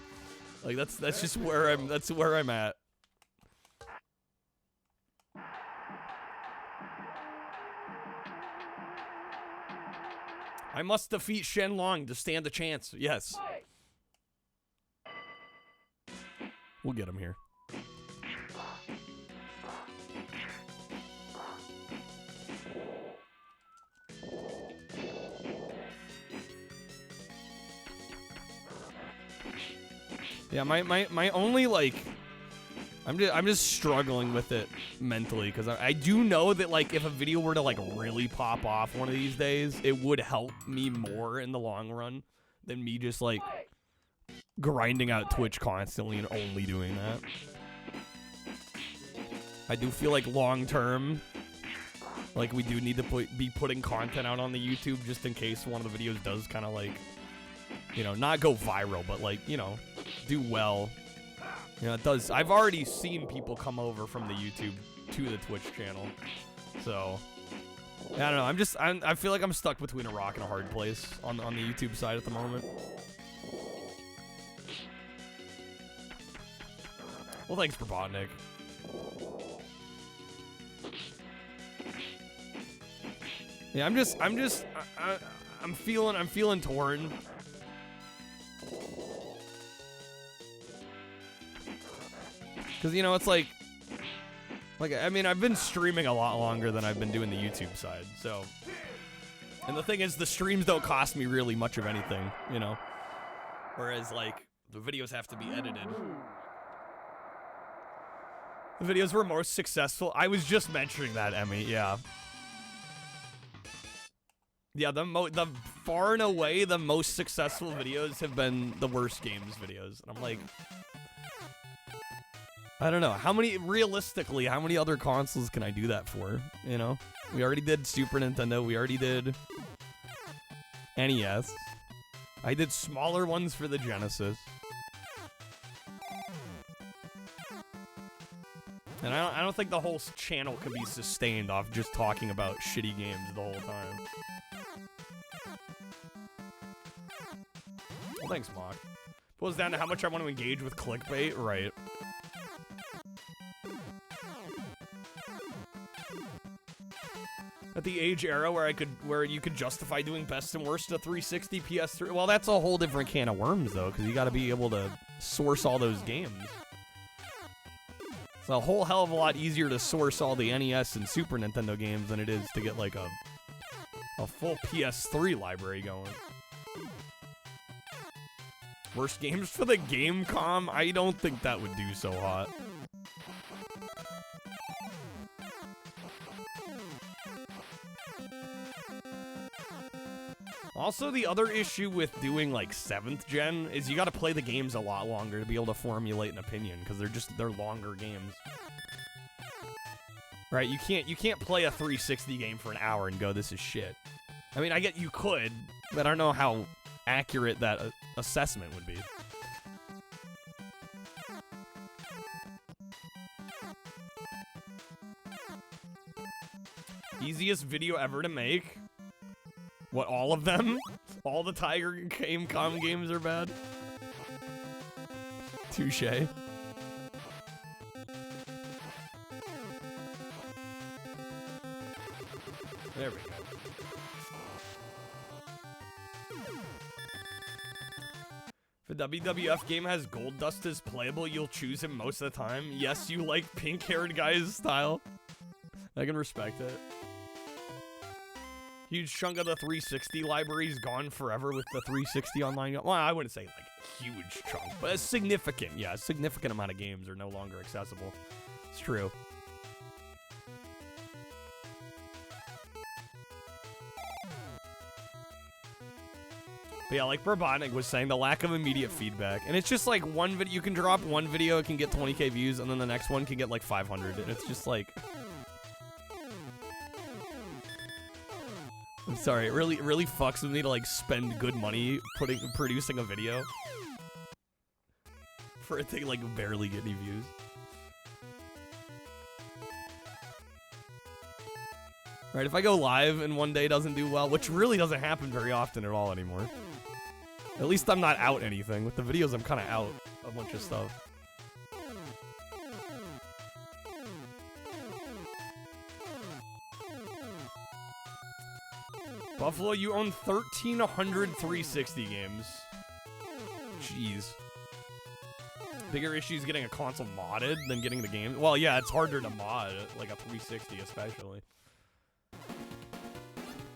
Like that's just where I'm at. I must defeat Shenlong to stand a chance. Yes. We'll get him here. Yeah, my only, like, I'm just struggling with it mentally, because I do know that, like, if a video were to, like, really pop off one of these days, it would help me more in the long run than me just, like, grinding out Twitch constantly and only doing that. I do feel like long term, like, we do need to be putting content out on the YouTube just in case one of the videos does kind of, like, you know, not go viral, but, like, you know, do well. You know, it does. I've already seen people come over from the YouTube to the Twitch channel. So, I don't know. I feel like I'm stuck between a rock and a hard place on the YouTube side at the moment. Well, thanks for Botnik. Yeah, I'm feeling torn. Because, you know, it's like, I mean, I've been streaming a lot longer than I've been doing the YouTube side, so. And the thing is, the streams don't cost me really much of anything, you know. Whereas, like, the videos have to be edited. The videos were most successful. I was just mentioning that, Emmy, yeah. Yeah, the far and away the most successful videos have been the worst games videos. And I'm like, I don't know. Realistically, how many other consoles can I do that for? You know? We already did Super Nintendo. We already did NES. I did smaller ones for the Genesis. And I don't think the whole channel could be sustained off just talking about shitty games the whole time. Well, thanks, Mock. Boils down to how much I want to engage with clickbait, right? At the age era where you could justify doing best and worst of 360 PS3. Well, that's a whole different can of worms, though, because you got to be able to source all those games. It's a whole hell of a lot easier to source all the NES and Super Nintendo games than it is to get like a full PS3 library going. Worst games for the Gamecom? I don't think that would do so hot. Also, the other issue with doing like 7th gen is you gotta play the games a lot longer to be able to formulate an opinion, because they're longer games. Right, you can't play a 360 game for an hour and go, this is shit. I mean, I get you could, but I don't know how accurate that assessment would be. Easiest video ever to make? What, all of them? All the Tiger Gamecom games are bad? Touche. There we go. If a WWF game has Gold Dust as playable, you'll choose him most of the time. Yes, you like pink-haired guys style. I can respect it. Huge chunk of the 360 library's gone forever with the 360 online. Well, I wouldn't say like huge chunk, but a significant, yeah, a significant amount of games are no longer accessible. It's true. But yeah, like Brabonic was saying, the lack of immediate feedback. And it's just like one video, you can drop one video, it can get 20k views, and then the next one can get like 500. And it's just like... I'm sorry, it really fucks with me to like spend good money producing a video for it to like barely get any views. Right, if I go live and one day doesn't do well, which really doesn't happen very often at all anymore. At least I'm not out anything. With the videos, I'm kind of out a bunch of stuff. Buffalo, you own 1,300 360 games. Jeez. Bigger issues getting a console modded than getting the game. Well, yeah, it's harder to mod, like a 360 especially.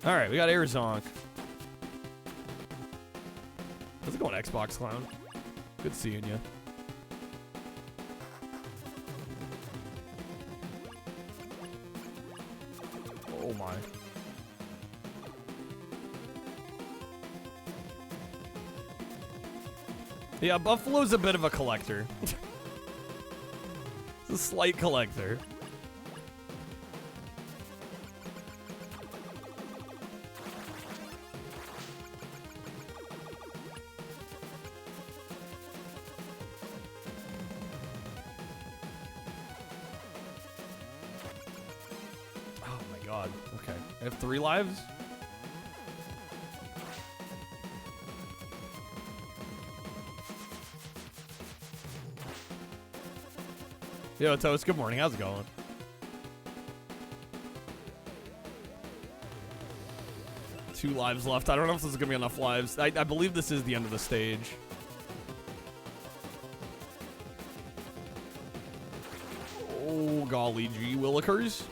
Alright, we got Airzonk. How's it going, Xbox Clown? Good seeing you. Oh my. Yeah, Buffalo's a bit of a collector. It's a slight collector. Oh my god. Okay. I have 3 lives? Yo, Toast, good morning. How's it going? Two lives left. I don't know if this is going to be enough lives. I believe this is the end of the stage. Oh, golly gee willikers.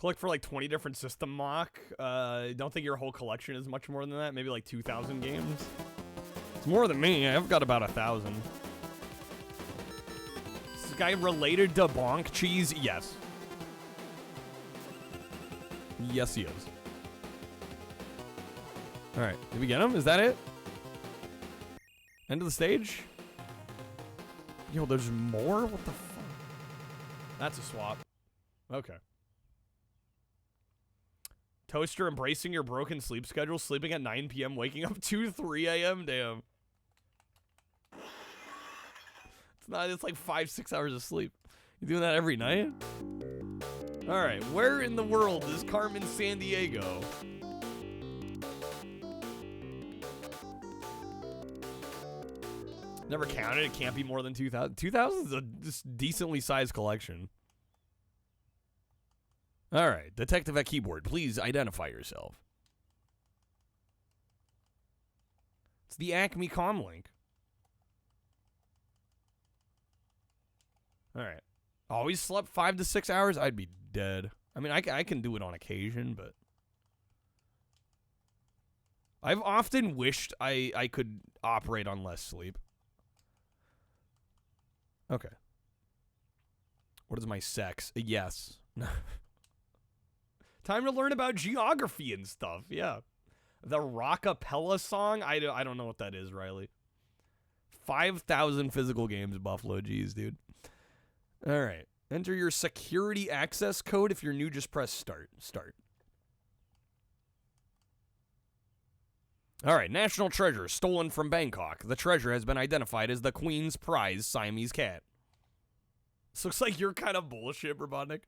Collect for like 20 different system mock. Don't think your whole collection is much more than that. Maybe like 2,000 games. It's more than me. I've got about 1,000. Is this guy related to Bonk Cheese? Yes. Yes, he is. All right. Did we get him? Is that it? End of the stage? Yo, there's more? What the fuck? That's a swap. Okay. Toaster embracing your broken sleep schedule, sleeping at 9 p.m., waking up 3 a.m. Damn. It's like 5-6 hours of sleep. You doing that every night? All right, where in the world is Carmen Sandiego? Never counted. It can't be more than 2,000. 2,000 is a just decently sized collection. All right, detective at keyboard, please identify yourself. It's the Acme Comlink. All right. Always slept 5 to 6 hours? I'd be dead. I mean, I can do it on occasion, but I've often wished I could operate on less sleep. Okay. What is my sex? Yes. Time to learn about geography and stuff. Yeah. The Rockapella song? I don't know what that is, Riley. 5,000 physical games, Buffalo. Jeez, dude. All right. Enter your security access code. If you're new, just press start. Start. All right. National treasure stolen from Bangkok. The treasure has been identified as the Queen's prize Siamese cat. This looks like you're kind of bullshit, Robotnik.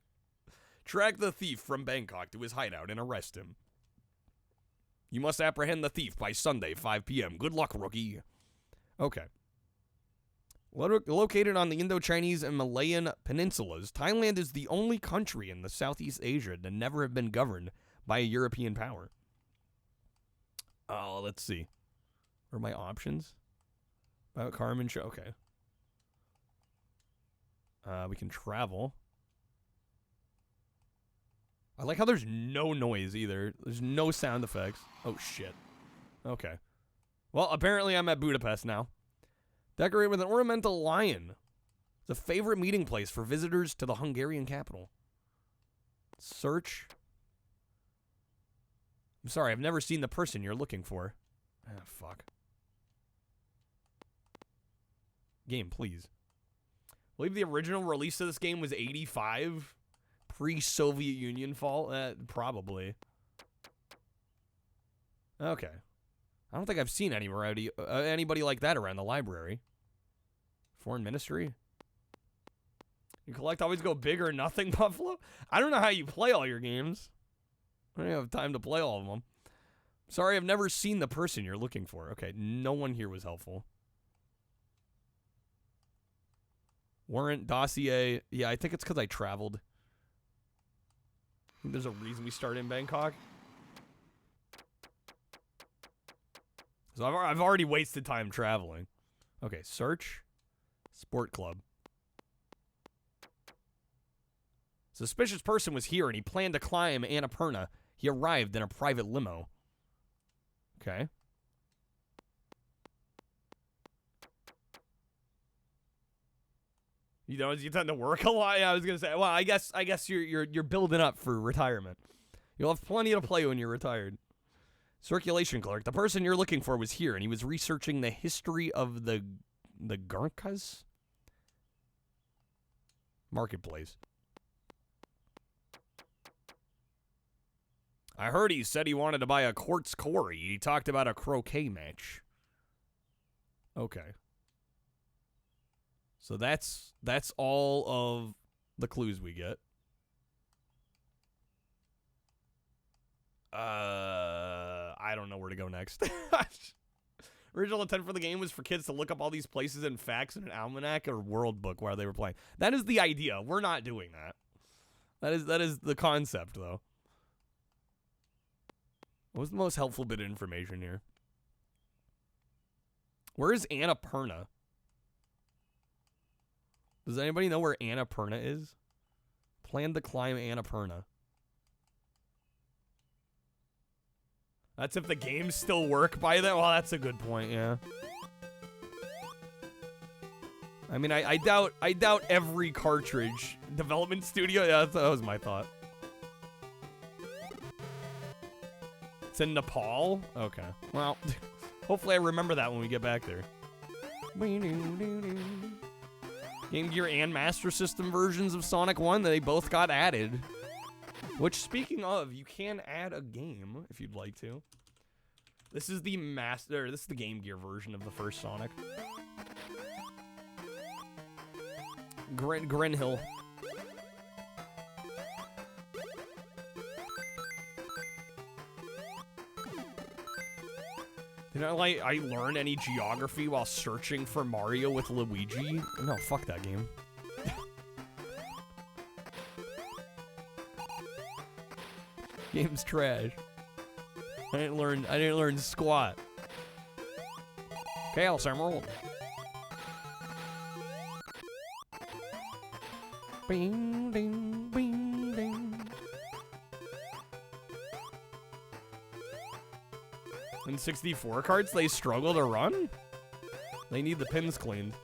Track the thief from Bangkok to his hideout and arrest him. You must apprehend the thief by Sunday, 5 p.m. Good luck, rookie. Okay. Located on the Indo-Chinese and Malayan peninsulas, Thailand is the only country in the Southeast Asia to never have been governed by a European power. Oh, let's see. What are my options? About Carmen show. Okay. We can travel. I like how there's no noise either. There's no sound effects. Oh, shit. Okay. Well, apparently I'm at Budapest now. Decorated with an ornamental lion. It's a favorite meeting place for visitors to the Hungarian capital. Search. I'm sorry, I've never seen the person you're looking for. Ah, fuck. Game, please. I believe the original release of this game was 85. Pre-Soviet Union fall? Probably. Okay. I don't think I've seen anybody like that around the library. Foreign Ministry? You collect always go big or nothing, Buffalo? I don't know how you play all your games. I don't have time to play all of them. Sorry, I've never seen the person you're looking for. Okay, no one here was helpful. Warrant, dossier. Yeah, I think it's because I traveled. I think there's a reason we started in Bangkok. So I've already wasted time traveling. Okay, search. Sport club. Suspicious person was here and he planned to climb Annapurna. He arrived in a private limo. Okay. You know, you tend to work a lot. Yeah, I was gonna say. Well, I guess you're building up for retirement. You'll have plenty to play when you're retired. Circulation clerk. The person you're looking for was here, and he was researching the history of the Gurkhas. Marketplace. I heard he said he wanted to buy a quartz quarry. He talked about a croquet match. Okay. So that's all of the clues we get. I don't know where to go next. Original intent for the game was for kids to look up all these places and facts in an almanac or world book while they were playing. That is the idea. We're not doing that. That is the concept, though. What was the most helpful bit of information here? Where is Annapurna? Does anybody know where Annapurna is? Plan to climb Annapurna. That's if the games still work by then. Well, that's a good point, yeah. I mean, I doubt every cartridge development studio. Yeah, that was my thought. It's in Nepal? Okay. Well, hopefully I remember that when we get back there. Game Gear and Master System versions of Sonic 1, they both got added. Which, speaking of, you can add a game if you'd like to. This is the Game Gear version of the first Sonic. Grin Hill. Did I learn any geography while searching for Mario with Luigi? No, fuck that game. Game's trash. I didn't learn squat. Chaos Emerald. Bing ding bing ding. In 64 carts, they struggle to run? They need the pins cleaned.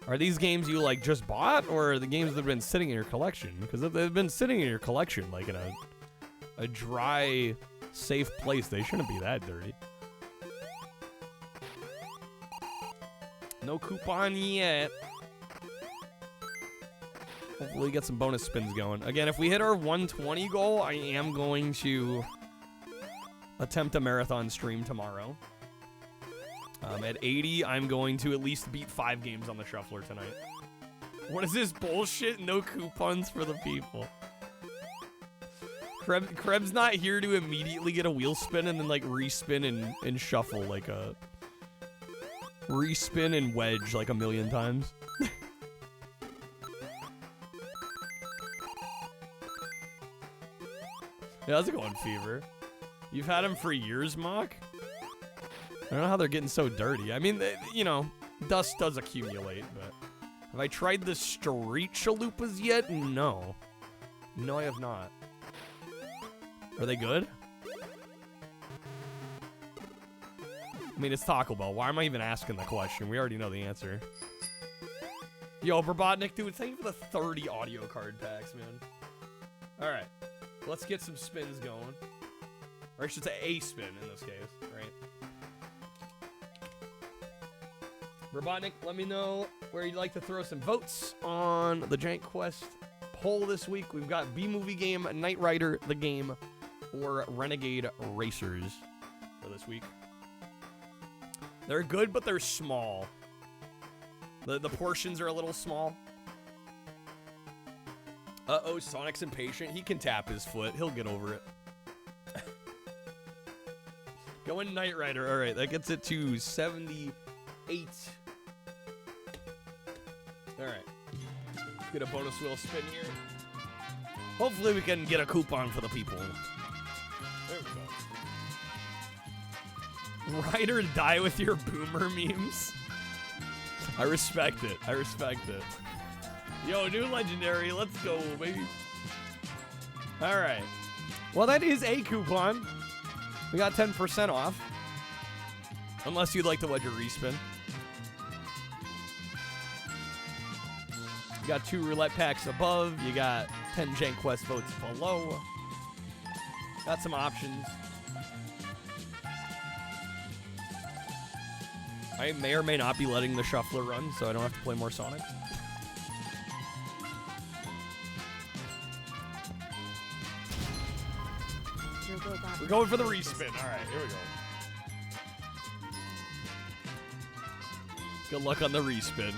Are these games you like just bought, or are the games that have been sitting in your collection? Because if they've been sitting in your collection, like in a dry, safe place, they shouldn't be that dirty. No coupon yet. Hopefully get some bonus spins going. Again, if we hit our 120 goal, I am going to attempt a marathon stream tomorrow. At 80, I'm going to at least beat 5 games on the shuffler tonight. What is this bullshit? No coupons for the people. Krebs not here to immediately get a wheel spin and then like respin and shuffle like a... Respin and wedge like a million times. Yeah, how's it going, Fever? You've had him for years, Mock? I don't know how they're getting so dirty. I mean, you know, dust does accumulate, but... Have I tried the street chalupas yet? No. No, I have not. Are they good? I mean, it's Taco Bell. Why am I even asking the question? We already know the answer. Yo, Brabotnik, dude, thank you for the 30 audio card packs, man. All right. Let's get some spins going. Or I should say a spin in this case, right? Robotnik, let me know where you'd like to throw some votes on the Jank Quest poll this week. We've got B-Movie Game, Knight Rider, The Game, or Renegade Racers for this week. They're good, but they're small. The portions are a little small. Uh-oh, Sonic's impatient. He can tap his foot. He'll get over it. Going Knight Rider. All right, that gets it to 78. All right. Get a bonus wheel spin here. Hopefully we can get a coupon for the people. There we go. Ride or die with your boomer memes. I respect it. I respect it. Yo, new legendary. Let's go, baby. All right. Well, that is a coupon. We got 10% off. Unless you'd like to wedge a respin. You got 2 roulette packs above. You got 10 Jank Quest votes below. Got some options. I may or may not be letting the shuffler run, so I don't have to play more Sonic. We're going for the respin. All right, here we go. Good luck on the respin.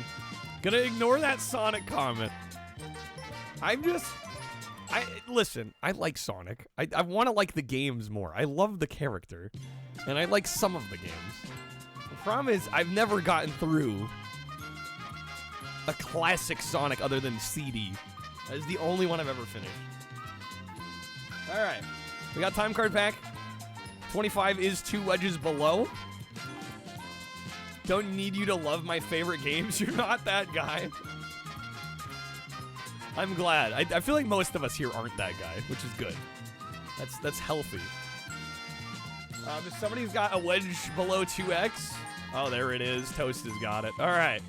Gonna ignore that Sonic comment. Listen, I like Sonic. I want to like the games more. I love the character. And I like some of the games. The problem is, I've never gotten through a classic Sonic other than CD. That is the only one I've ever finished. All right. We got time card pack. 25 is 2 wedges below. Don't need you to love my favorite games. You're not that guy. I'm glad. I feel like most of us here aren't that guy, which is good. That's healthy. If somebody's got a wedge below 2x, oh, there it is. Toast has got it. All right.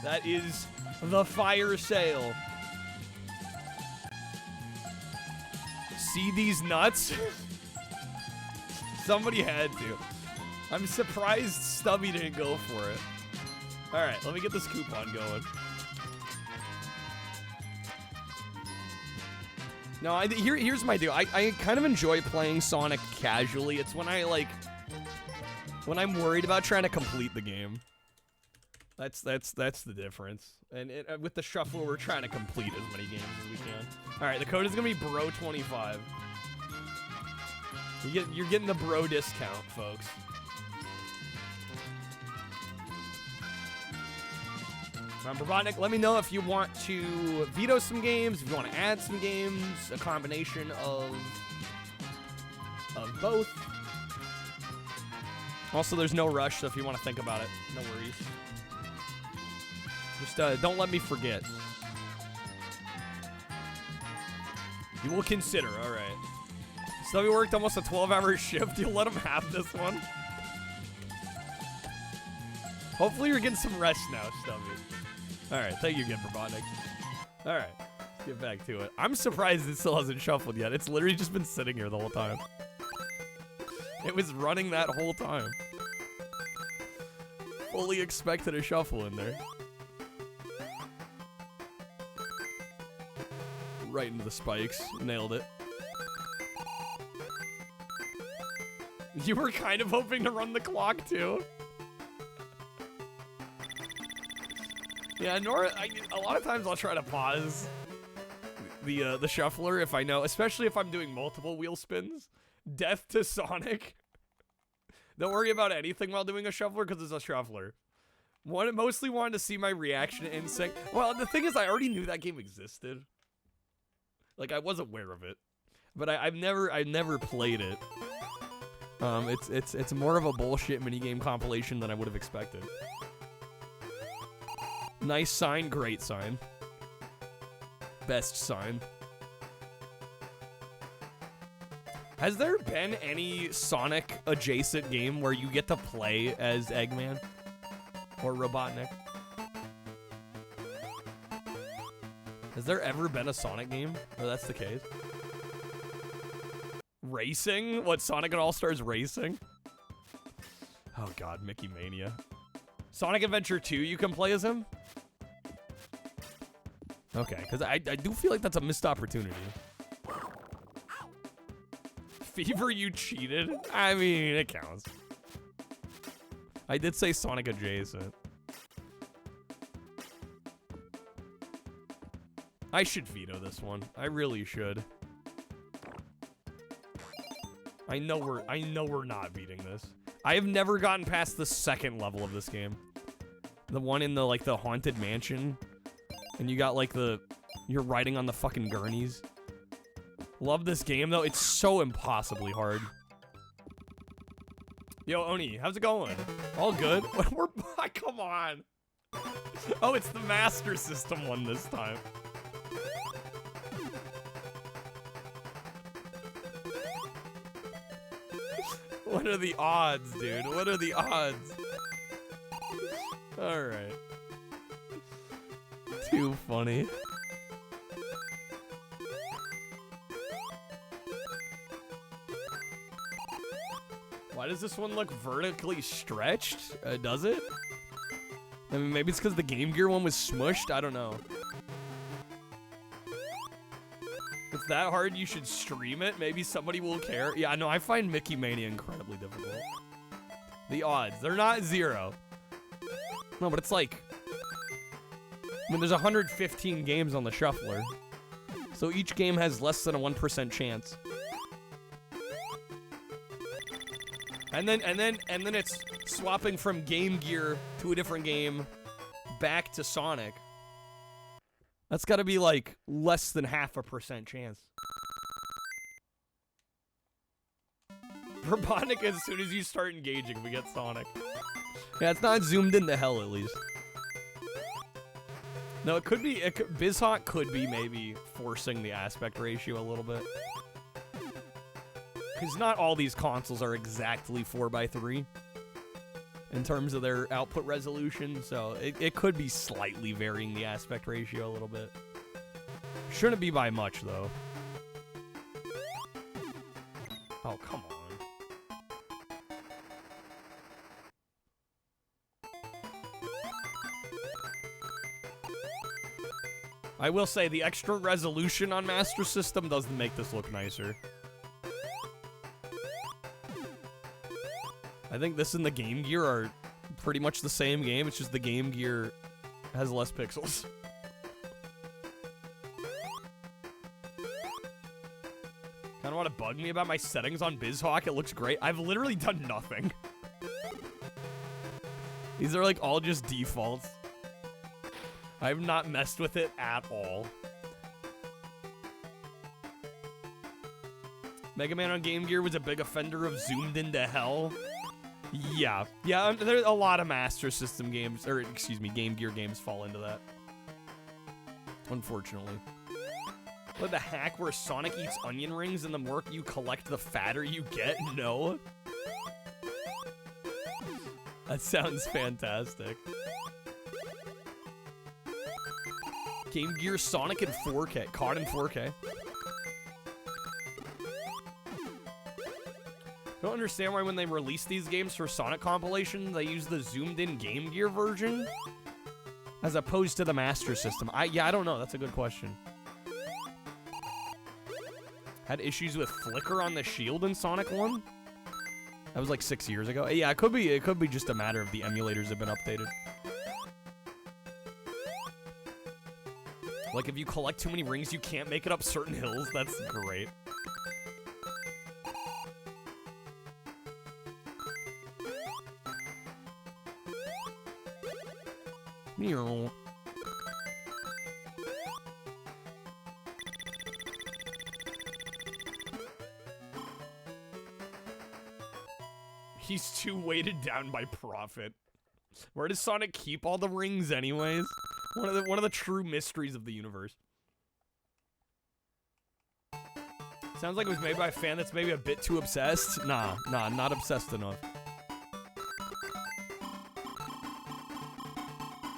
That is the fire sale. See these nuts? Somebody had to. I'm surprised Stubby didn't go for it. All right, let me get this coupon going. No, here's my deal. I kind of enjoy playing Sonic casually. It's when when I'm worried about trying to complete the game. That's the difference. And with the shuffle, we're trying to complete as many games as we can. All right, the code is gonna be bro25. You're getting the bro discount, folks. Robotnik, let me know if you want to veto some games, if you want to add some games, a combination of both. Also, there's no rush, so if you want to think about it, no worries. Just don't let me forget. You will consider, all right. Stubby worked almost a 12-hour shift. You'll let him have this one. Hopefully you're getting some rest now, Stubby. All right, thank you again, Robotnik. All right, let's get back to it. I'm surprised it still hasn't shuffled yet. It's literally just been sitting here the whole time. It was running that whole time. Fully expected a shuffle in there. Right into the spikes. Nailed it. You were kind of hoping to run the clock, too. Yeah, Nora, a lot of times I'll try to pause the shuffler if I know, especially if I'm doing multiple wheel spins. Death to Sonic. Don't worry about anything while doing a shuffler because it's a shuffler. Mostly wanted to see my reaction to NSYNC. Well, the thing is, I already knew that game existed. Like, I was aware of it, but I've never played it. It's more of a bullshit minigame compilation than I would have expected. Nice sign, great sign. Best sign. Has there been any Sonic adjacent game where you get to play as Eggman or Robotnik? Has there ever been a Sonic game where that's the case? Racing? What, Sonic and All-Stars Racing? Oh god, Mickey Mania. Sonic Adventure 2, you can play as him? Okay, because I do feel like that's a missed opportunity. Fever, you cheated? I mean, it counts. I did say Sonic adjacent. I should veto this one. I really should. I know we're not beating this. I have never gotten past the second level of this game. The one in the the haunted mansion. And you got you're riding on the fucking gurneys. Love this game though. It's so impossibly hard. Yo, Oni, how's it going? All good? We're come on. Oh, it's the Master System one this time. What are the odds, dude? What are the odds? All right. Too funny. Why does this one look vertically stretched? Does it? I mean, maybe it's because the Game Gear one was smushed? I don't know. If it's that hard, you should stream it. Maybe somebody will care. Yeah, no, I find Mickey Mania incredibly difficult. The odds, they're not 0. No, but it's like... I mean, there's 115 games on the shuffler. So each game has less than a 1% chance. And then it's swapping from Game Gear to a different game back to Sonic. That's got to be like less than 0.5% chance. Robotnik, as soon as you start engaging, we get Sonic. Yeah, it's not zoomed into hell at least. No, it could be. BizHawk could be maybe forcing the aspect ratio a little bit. Because not all these consoles are exactly 4:3 in terms of their output resolution, so it could be slightly varying the aspect ratio a little bit. Shouldn't be by much, though. Oh, come on. I will say the extra resolution on Master System does make this look nicer. I think this and the Game Gear are pretty much the same game. It's just the Game Gear has less pixels. Kind of want to bug me about my settings on BizHawk. It looks great. I've literally done nothing. These are like all just defaults. I've not messed with it at all. Mega Man on Game Gear was a big offender of zoomed into hell. Yeah, there's a lot of Master System games, or excuse me, Game Gear games fall into that. Unfortunately. But the hack where Sonic eats onion rings and the more you collect, the fatter you get? No. That sounds fantastic. Game Gear Sonic in 4K. Caught in 4K. Don't understand why when they release these games for Sonic compilation, they use the zoomed-in Game Gear version as opposed to the Master System. I don't know. That's a good question. Had issues with flicker on the shield in Sonic 1? That was like 6 years ago. Yeah, it could be just a matter of the emulators have been updated. Like, if you collect too many rings, you can't make it up certain hills. That's great. Meow. He's too weighted down by profit. Where does Sonic keep all the rings anyways? One of the true mysteries of the universe. Sounds like it was made by a fan that's maybe a bit too obsessed. Nah, not obsessed enough.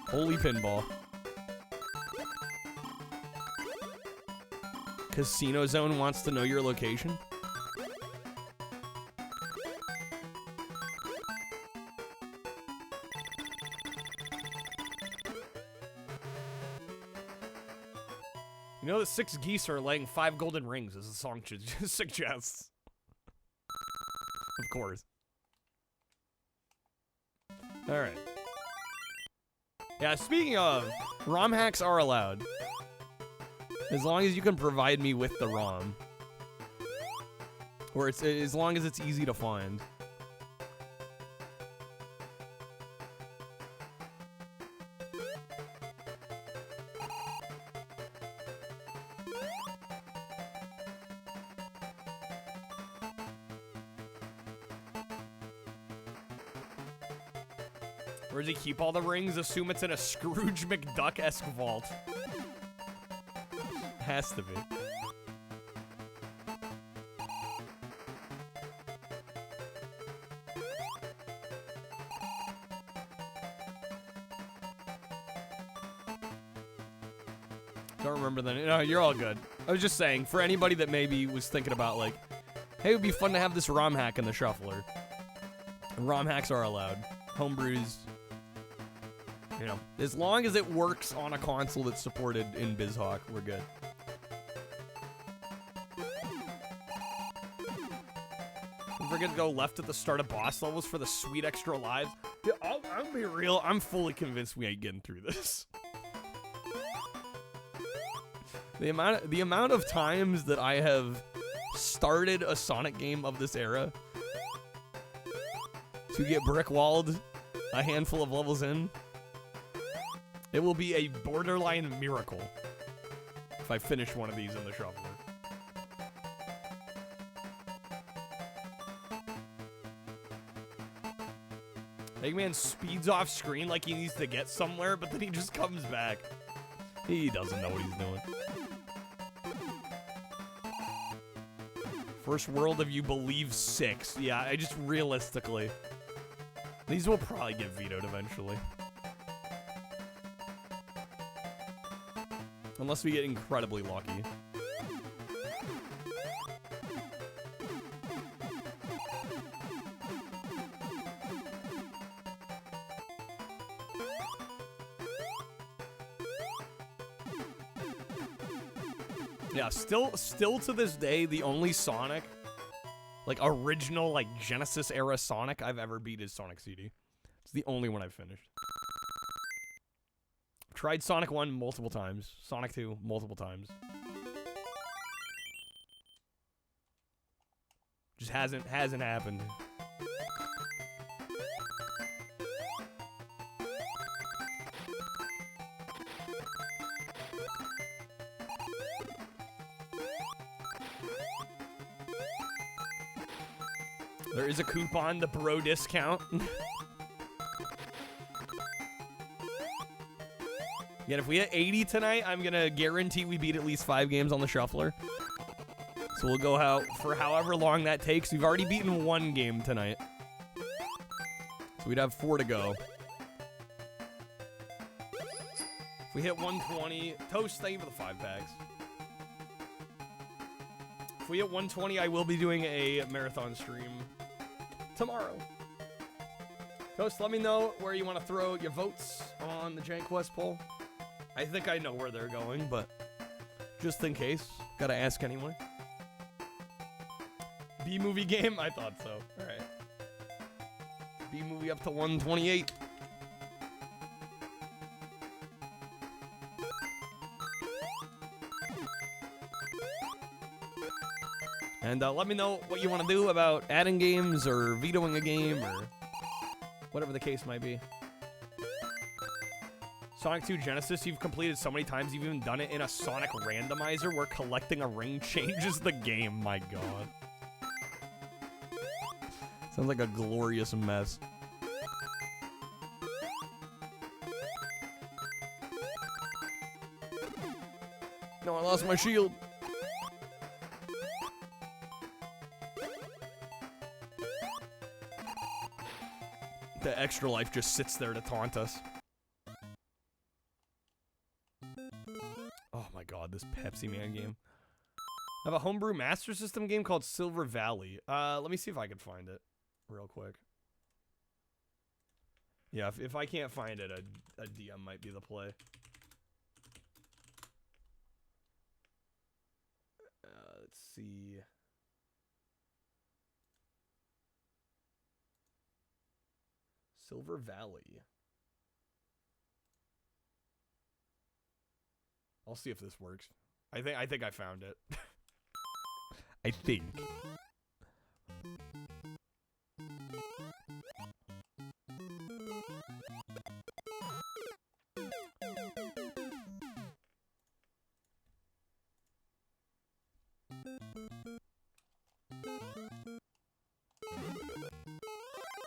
Holy pinball. Casino Zone wants to know your location. You know that 6 geese are laying 5 golden rings, as the song suggests. Of course. Alright. Yeah, speaking of, ROM hacks are allowed. As long as you can provide me with the ROM. Or as long as it's easy to find. Where does he keep all the rings? Assume it's in a Scrooge McDuck-esque vault. Has to be. Don't remember the name. No, you're all good. I was just saying, for anybody that maybe was thinking about, like, hey, it would be fun to have this ROM hack in the shuffler. ROM hacks are allowed. Homebrews. You know, as long as it works on a console that's supported in BizHawk, we're good. Don't forget to go left at the start of boss levels for the sweet extra lives. Dude, I'll be real, I'm fully convinced we ain't getting through this. The amount of times that I have started a Sonic game of this era to get brick-walled a handful of levels in, it will be a borderline miracle if I finish one of these in the shuffler. Eggman speeds off screen like he needs to get somewhere, but then he just comes back. He doesn't know what he's doing. First world of you believe 6. Yeah, I just realistically. These will probably get vetoed eventually. Unless we get incredibly lucky. Yeah, still to this day, the only Sonic, like original, like Genesis era Sonic I've ever beat is Sonic CD. It's the only one I've finished. Tried Sonic 1 multiple times, Sonic 2 multiple times. Just hasn't happened. There is a coupon, the bro discount. Again, if we hit 80 tonight, I'm gonna guarantee we beat at least 5 games on the shuffler. So we'll go out for however long that takes. We've already beaten 1 game tonight. So we'd have 4 to go. If we hit 120, Toast, thank you for the 5 packs. If we hit 120, I will be doing a marathon stream tomorrow. Toast, let me know where you want to throw your votes on the Jank Quest poll. I think I know where they're going, but just in case, gotta ask anyway. B-movie game? I thought so. Alright. B-movie up to 128. And let me know what you want to do about adding games or vetoing a game or whatever the case might be. Sonic 2 Genesis, you've completed so many times, you've even done it in a Sonic randomizer where collecting a ring changes the game. My god. Sounds like a glorious mess. No, I lost my shield. The extra life just sits there to taunt us. Oh my god, this Pepsi Man game. I have a homebrew Master System game called Silver Valley. Let me see if I can find it real quick. Yeah, if I can't find it, a DM might be the play. Let's see. Silver Valley. I'll see if this works. I think I found it. I think.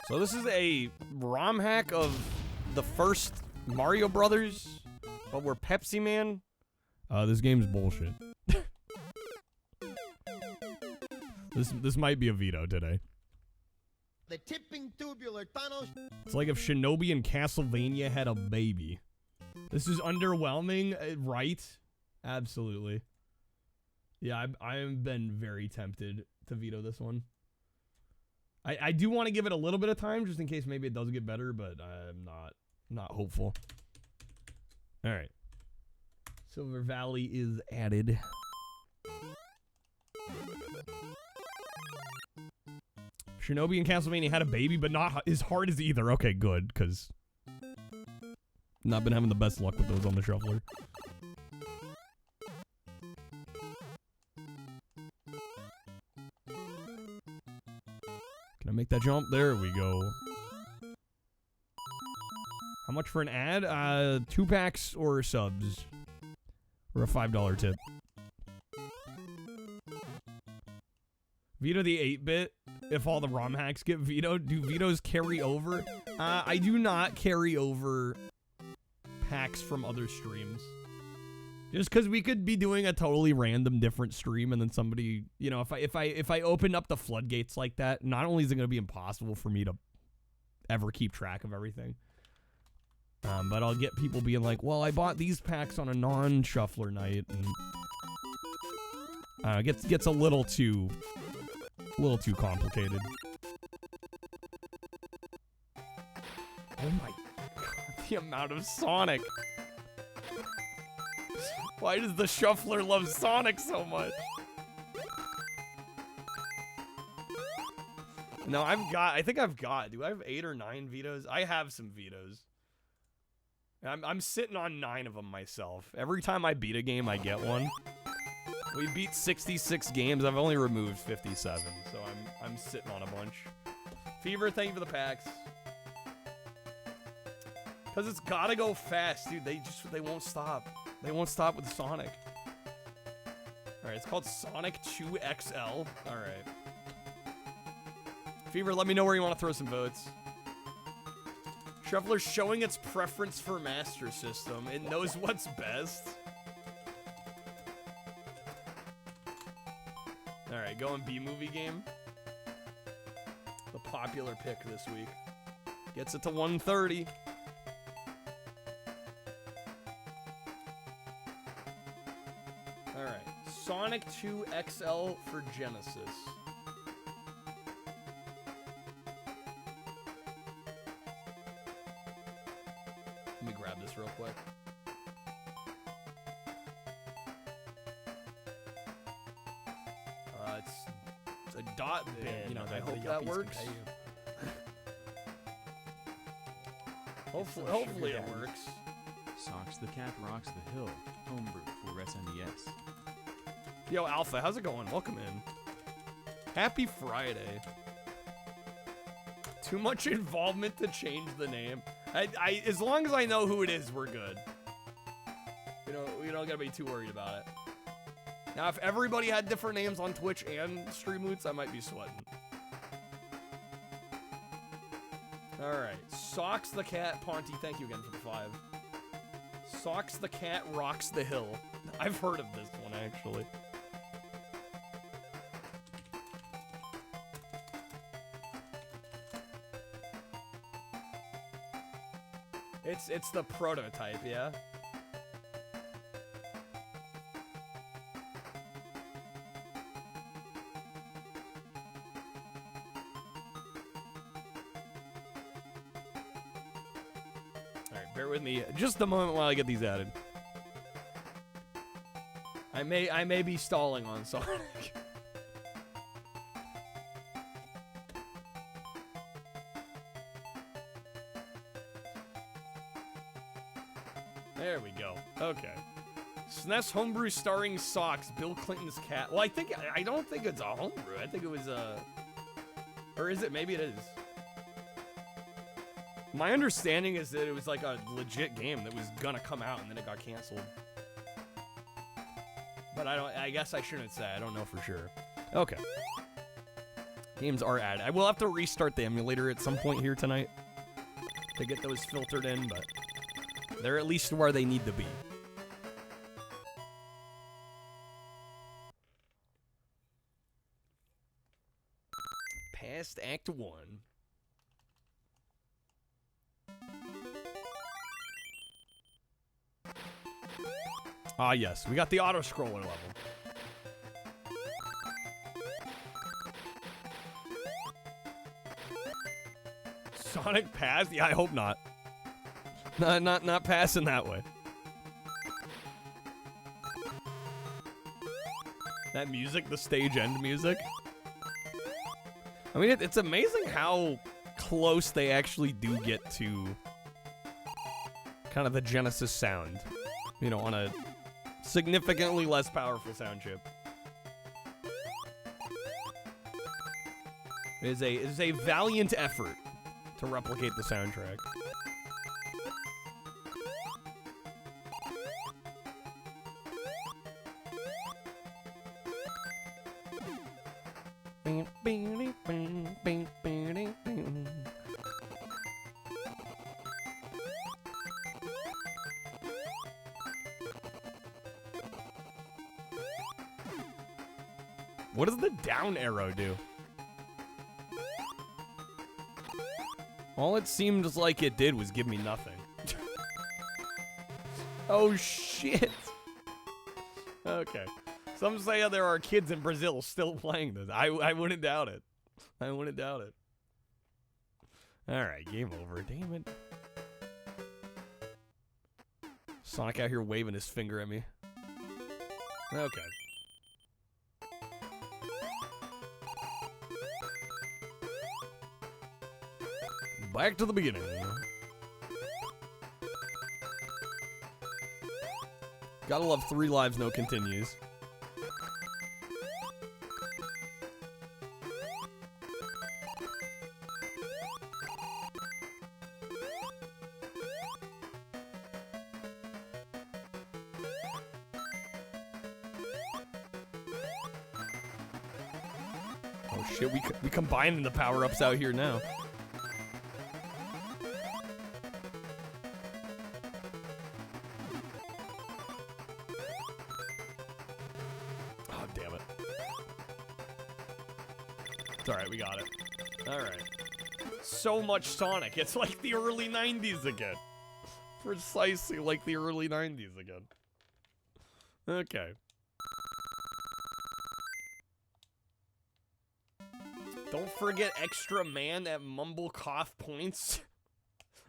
So this is a ROM hack of the first Mario Brothers, but we're Pepsi Man. This game's bullshit. This might be a veto today.
The tipping tubular tunnel.
It's like if Shinobi and Castlevania had a baby. This is underwhelming, right? Absolutely. Yeah, I've been very tempted to veto this one. I do want to give it a little bit of time just in case maybe it does get better, but I'm not hopeful. All right. Silver Valley is added. Shinobi and Castlevania had a baby, but not as hard as either. Okay, good, because not been having the best luck with those on the shuffler. Can I make that jump? There we go. How much for an ad? 2 packs or subs. Or a $5 tip. Veto the 8-bit if all the ROM hacks get vetoed. Do vetoes carry over? I do not carry over packs from other streams. Just because we could be doing a totally random different stream, and then somebody, you know, if I open up the floodgates like that, not only is it going to be impossible for me to ever keep track of everything, but I'll get people being like, well, I bought these packs on a non-shuffler night, and gets a little too complicated. Oh my god, the amount of Sonic. Why does the shuffler love Sonic so much? No, I think I've got, do I have 8 or 9 vetoes? I have some vetoes. I'm sitting on 9 of them myself. Every time I beat a game, I get one. We beat 66 games. I've only removed 57, so I'm sitting on a bunch. Fever, thank you for the packs. Cause it's gotta go fast, dude. They won't stop. They won't stop with Sonic. All right, it's called Sonic 2 XL. All right. Fever, let me know where you want to throw some votes. Shuffler's showing its preference for Master System. It knows what's best. All right, going B-movie game. The popular pick this week. Gets it to 130. All right, Sonic 2 XL for Genesis. Let me grab this real quick. It's a dot bit, you know, I hope that works. Hopefully it works.
Socks the Cat Rocks the Hill. Homebrew for SNES.
Yo, Alpha, how's it going? Welcome in. Happy Friday. Too much involvement to change the name. As long as I know who it is, we're good. We don't gotta be too worried about it. Now, if everybody had different names on Twitch and Streamloots, I might be sweating. All right, Socks the Cat, Ponty, thank you again for the 5. Socks the Cat Rocks the Hill. I've heard of this one, actually. It's the prototype, yeah? Alright, bear with me just a moment while I get these added. I may be stalling on Sonic. There we go. Okay. SNES homebrew starring Socks, Bill Clinton's cat. Well, I don't think it's a homebrew. I think it was a... Or is it? Maybe it is. My understanding is that it was like a legit game that was gonna come out and then it got canceled. But I guess I shouldn't say. I don't know for sure. Okay. Games are added. I will have to restart the emulator at some point here tonight to get those filtered in, but they're at least where they need to be. Past Act 1. Ah, yes. We got the auto-scroller level. Sonic passed? Yeah, I hope not. Not passing that way. That music, the stage end music. I mean, it's amazing how close they actually do get to kind of the Genesis sound. You know, on a significantly less powerful sound chip. It is a valiant effort to replicate the soundtrack. What does the down arrow do? All it seemed like it did was give me nothing. Oh, shit. Okay. Some say there are kids in Brazil still playing this. I wouldn't doubt it. I wouldn't doubt it. All right, game over. Damn it. Sonic out here waving his finger at me. Okay. Back to the beginning. Gotta love 3 lives, no continues. Oh shit, we combining the power-ups out here now. Oh, damn it. It's alright, we got it. Alright. So much Sonic, it's like the early 90s again. Precisely like the early 90s again. Okay. Don't forget extra man at Mumble Cough points.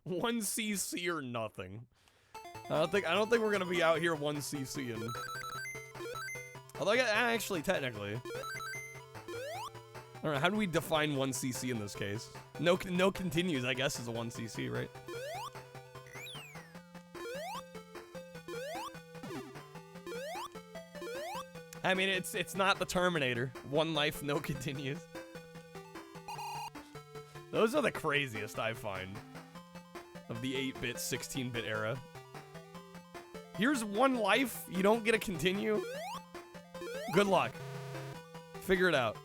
1 CC or nothing. I don't think we're gonna be out here 1 CC and. Although actually technically. I don't know, how do we define 1 CC in this case? No continues, I guess, is a 1 CC, right? I mean, it's not the Terminator. 1 life, no continues. Those are the craziest I find of the 8-bit, 16-bit era. Here's 1 life, you don't get a continue. Good luck. Figure it out.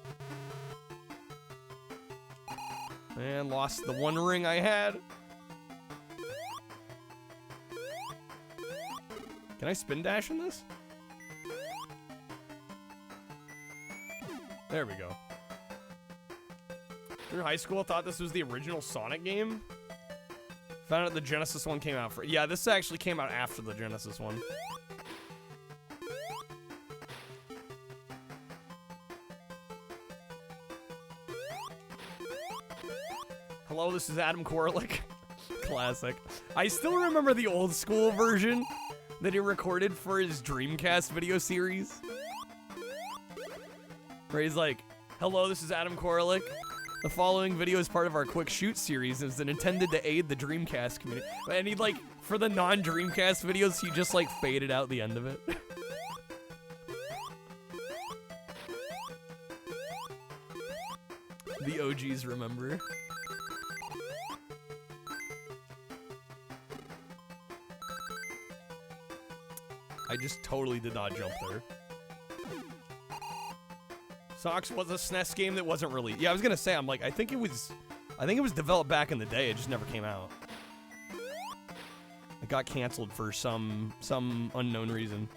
And lost the 1 ring I had. Can I spin dash in this? There we go. Through high school, I thought this was the original Sonic game. Found out the Genesis one came out for. Yeah, this actually came out after the Genesis one. Hello, this is Adam Korlick. Classic. I still remember the old school version that he recorded for his Dreamcast video series. Where he's like, hello, this is Adam Korlick. The following video is part of our quick shoot series and is intended to aid the Dreamcast community. And he'd like, for the non-Dreamcast videos, he just like faded out the end of it. The OGs remember. I just totally did not jump there. Sox was a SNES game that wasn't really. Yeah, I was gonna say. I'm like, I think it was developed back in the day. It just never came out. It got canceled for some unknown reason.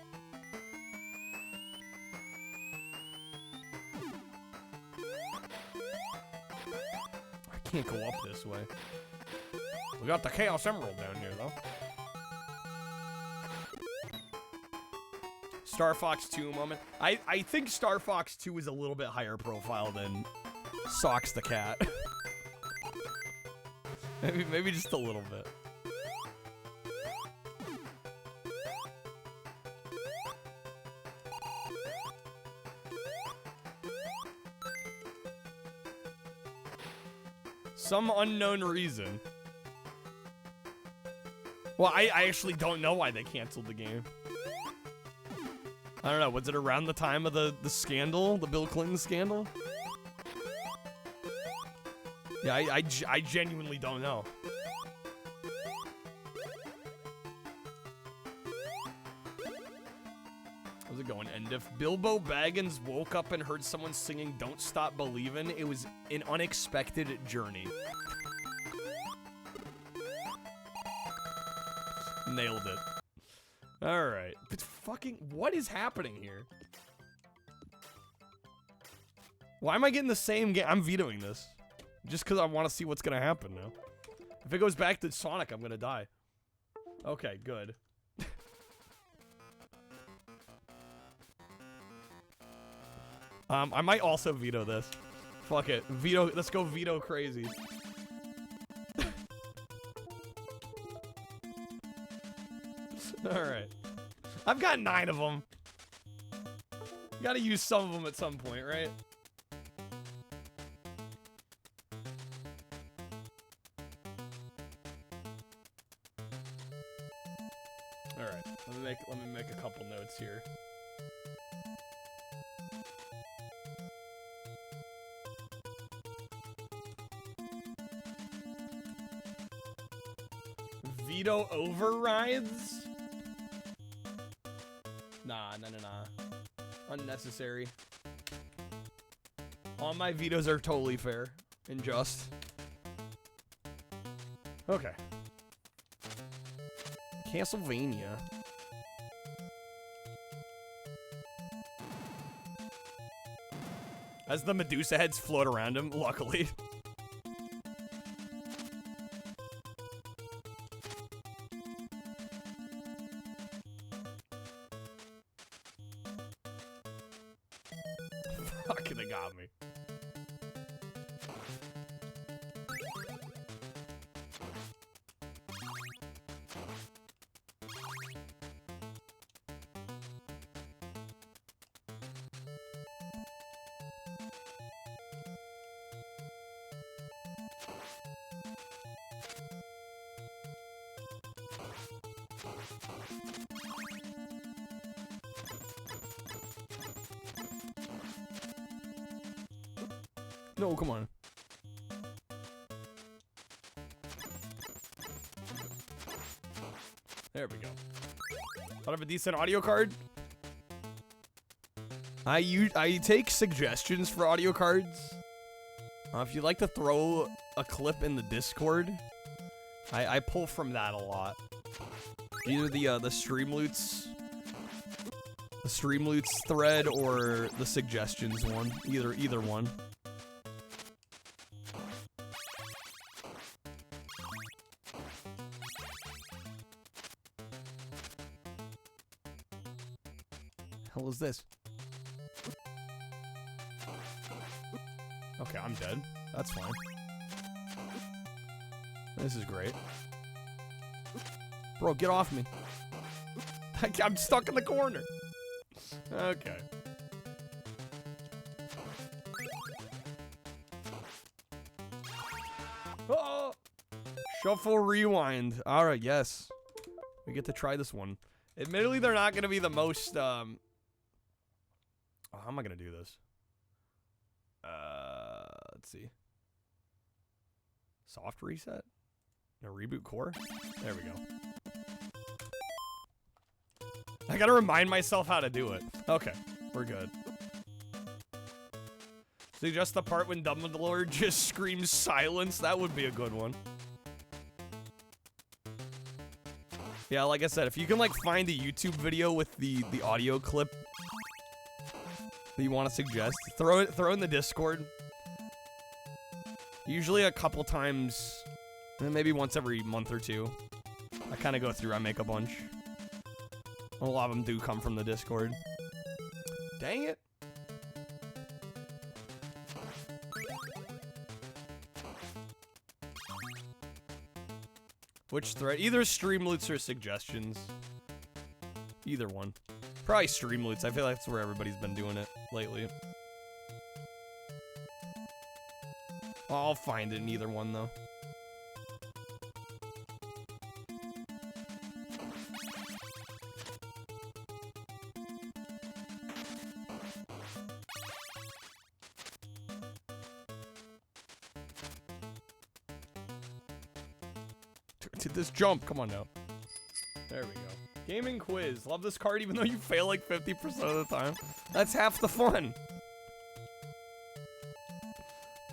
I can't go up this way. We got the Chaos Emerald down here, though. Star Fox 2 moment. I think Star Fox 2 is a little bit higher profile than Socks the Cat. maybe just a little bit. Some unknown reason. Well, I actually don't know why they canceled the game. I don't know, was it around the time of the scandal? The Bill Clinton scandal? Yeah, I genuinely don't know. How's it going? And if Bilbo Baggins woke up and heard someone singing Don't Stop Believin', it was an unexpected journey. Nailed it. Alright. But fucking, what is happening here? Why am I getting the same game? I'm vetoing this. Just because I want to see what's going to happen now. If it goes back to Sonic, I'm going to die. Okay, good. I might also veto this. Fuck it. Veto. Let's go veto crazy. Alright. I've got 9 of them. Gotta use some of them at some point, right? Alright. Let me make a couple notes here. Veto overrides? Nah. Unnecessary. All my vetoes are totally fair and just. Okay. Castlevania. As the Medusa heads float around him, luckily. Fuck, they got me. No, come on. There we go. Thought of a decent audio card. I take suggestions for audio cards. If you'd like to throw a clip in the Discord, I pull from that a lot. Either the Streamloots thread or the suggestions one. Either one. Hell is this? Okay, I'm dead. That's fine. This is great. Bro, get off me. I'm stuck in the corner. Okay. Oh! Shuffle rewind. Alright, yes. We get to try this one. Admittedly, they're not going to be the most, Oh, how am I going to do this? Let's see. Soft reset? No, reboot core? There we go. I gotta remind myself how to do it. Okay, we're good. See, just the part when Dumbledore just screams silence, that would be a good one. Yeah, like I said, if you can like find a YouTube video with the audio clip that you want to suggest, throw in the Discord. Usually a couple times, maybe once every month or two. I kind of go through, I make a bunch. A lot of them do come from the Discord. Dang it. Which thread? Either Streamloots or suggestions. Either one. Probably Streamloots. I feel like that's where everybody's been doing it lately. I'll find it in either one, though. Did this jump? Come on now. There we go. Gaming quiz. Love this card even though you fail like 50% of the time. That's half the fun.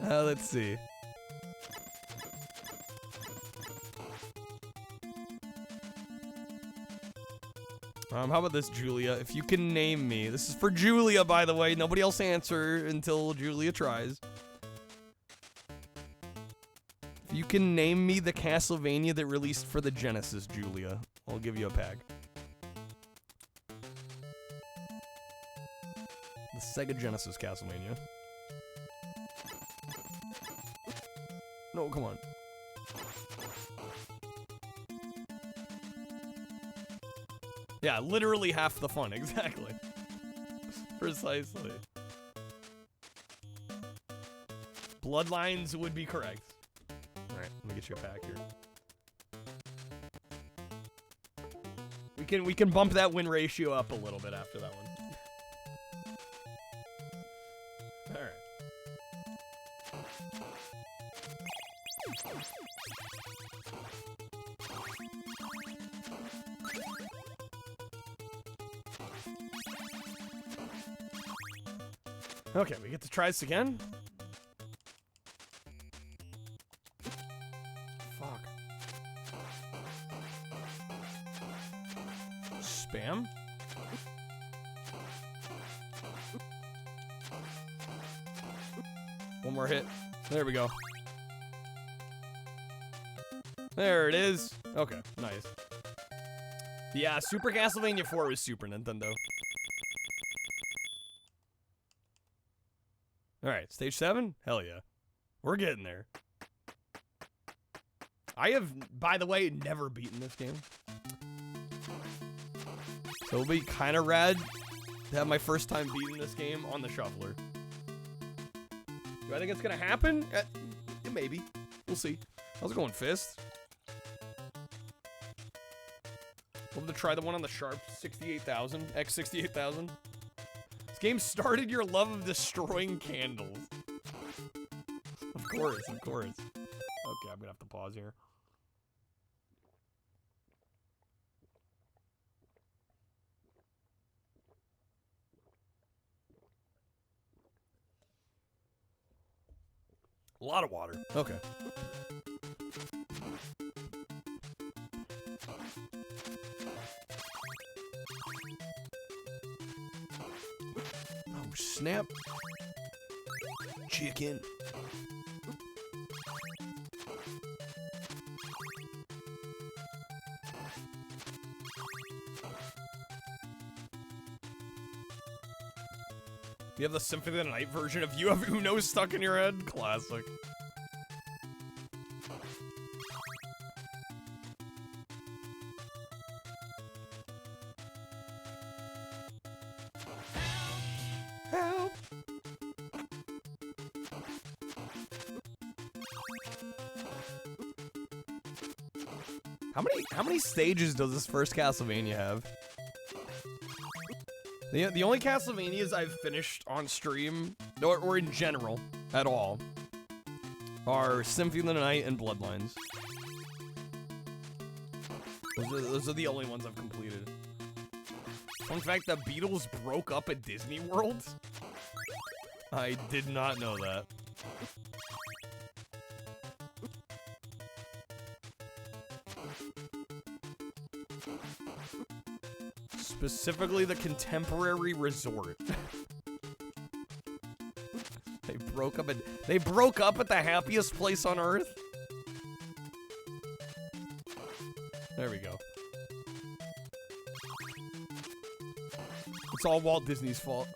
Let's see. How about this, Julia? If you can name me. This is for Julia, by the way. Nobody else answer until Julia tries. If you can name me the Castlevania that released for the Genesis, Julia, I'll give you a pack. The Sega Genesis Castlevania. No, come on. Yeah, literally half the fun, exactly. Precisely. Bloodlines would be correct. Alright, let me get you a pack here. We can bump that win ratio up a little bit after that one. Alright. Okay, we get to try this again. Fuck. Spam? One more hit. There we go. There it is. Okay, nice. Yeah, Super Castlevania 4 was Super Nintendo. Alright, stage 7? Hell yeah. We're getting there. I have, by the way, never beaten this game. So it'll be kind of rad to have my first time beating this game on the shuffler. Do I think it's going to happen? Maybe. We'll see. How's it going, Fist? Love to try the one on the Sharp 68,000, X68,000. This game started your love of destroying candles. Of course, of course. Okay, I'm gonna have to pause here. A lot of water. Okay. Oh, snap. Chicken. You have the Symphony of the Night version of You Have Uno stuck in your head? Classic. Help! How many stages does this first Castlevania have? The only Castlevanias I've finished on stream, or in general, at all, are Symphony of the Night and Bloodlines. Those are the only ones I've completed. Fun fact, the Beatles broke up at Disney World? I did not know that. Specifically the Contemporary Resort. They broke up at the happiest place on Earth? There we go. It's all Walt Disney's fault.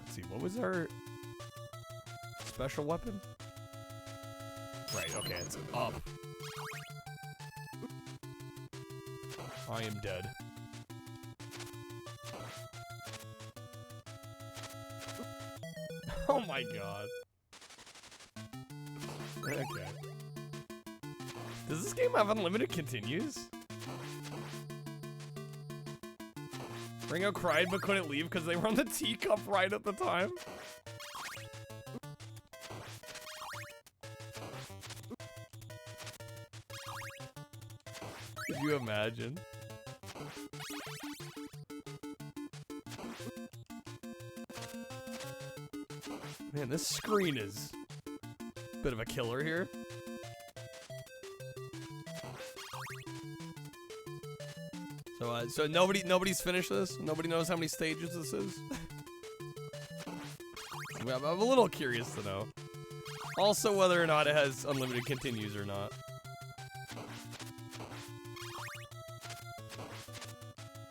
Let's see, what was our special weapon? Right, okay, it's up. I am dead. Oh my god. Okay. Does this game have unlimited continues? Ringo cried but couldn't leave because they were on the teacup ride at the time. Could you imagine? Man, this screen is a bit of a killer here. So nobody's finished this? Nobody knows how many stages this is? I'm a little curious to know. Also, whether or not it has unlimited continues or not.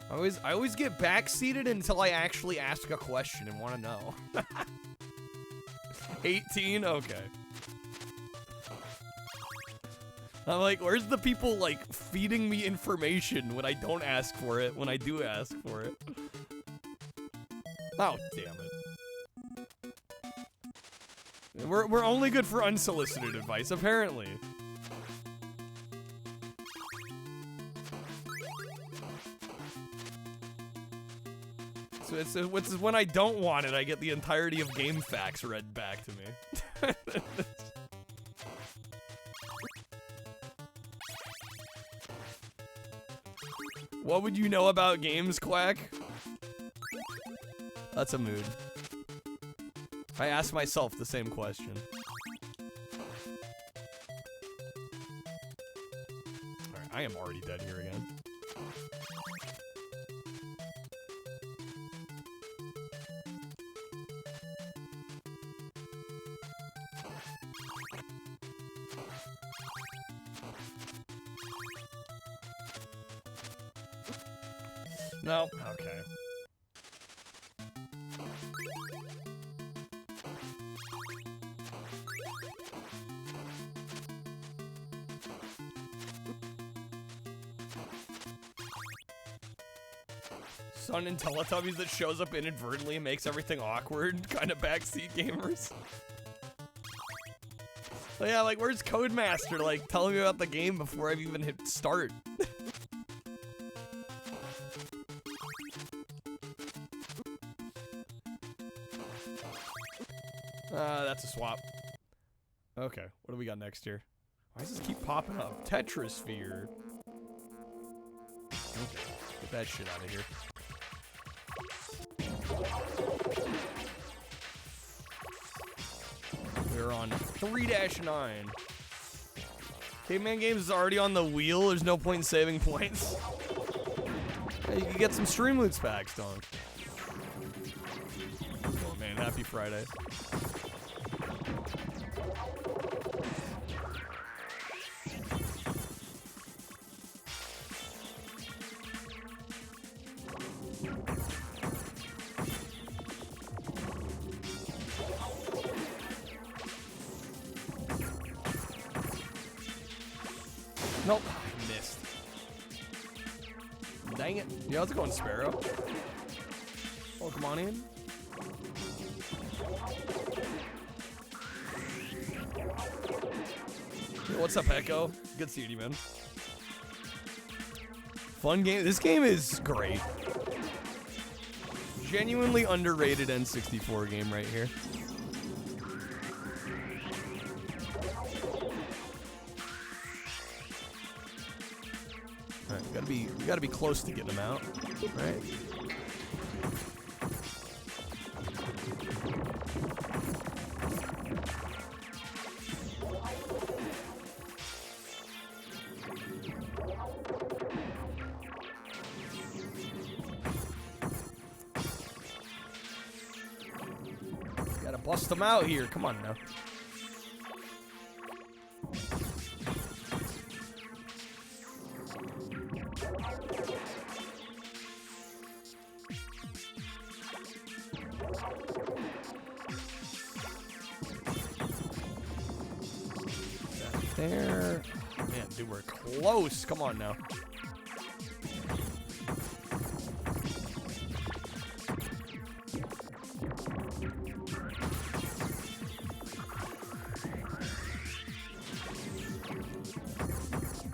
I always get backseated until I actually ask a question and want to know. 18? Okay. I'm like, where's the people, like, feeding me information when I don't ask for it, when I do ask for it? Oh, damn it. We're only good for unsolicited advice, apparently. So it's when I don't want it, I get the entirety of game facts read back to me. What would you know about games, Quack? That's a mood. I ask myself the same question. Alright, I am already dead here again. No. Okay. Son and Teletubbies that shows up inadvertently and makes everything awkward. Kind of backseat gamers. But yeah, like, where's Codemaster? Like, telling me about the game before I've even hit start. That's a swap. Okay, what do we got next here? Why does this keep popping up? Tetrasphere. Okay, get that shit out of here. We're on 3-9. Caveman Games is already on the wheel. There's no point in saving points. Hey, you can get some Streamloots packs, dog. Oh man, happy Friday. Nope, I missed. Dang it. Yeah, how's it going, Sparrow? Oh, come on in. Yo, what's up, Echo? Good seeing you, man. Fun game. This game is great. Genuinely underrated N64 game right here. Alright, we gotta be close to getting them out, right? Gotta bust them out here. Come on now. There. Man, dude, we're close. Come on now.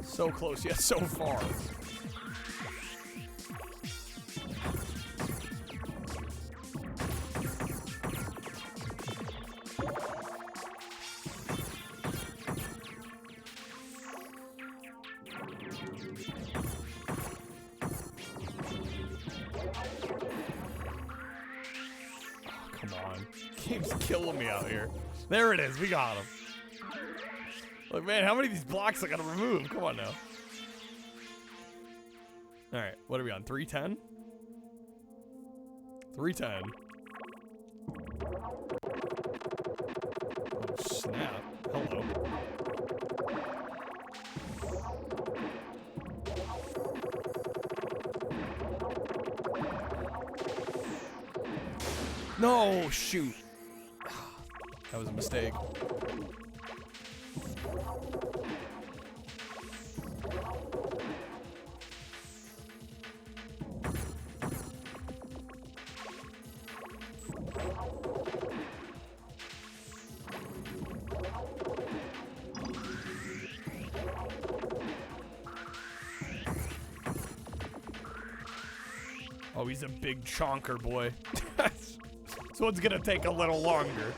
So close, yet so far. Killing me out here. There it is. We got him. Look, man, how many of these blocks I gotta remove? Come on now. All right, what are we on? 310? 310. Oh, snap. Hello. No, shoot. That was a mistake. Oh, he's a big chonker, boy. So it's gonna take a little longer.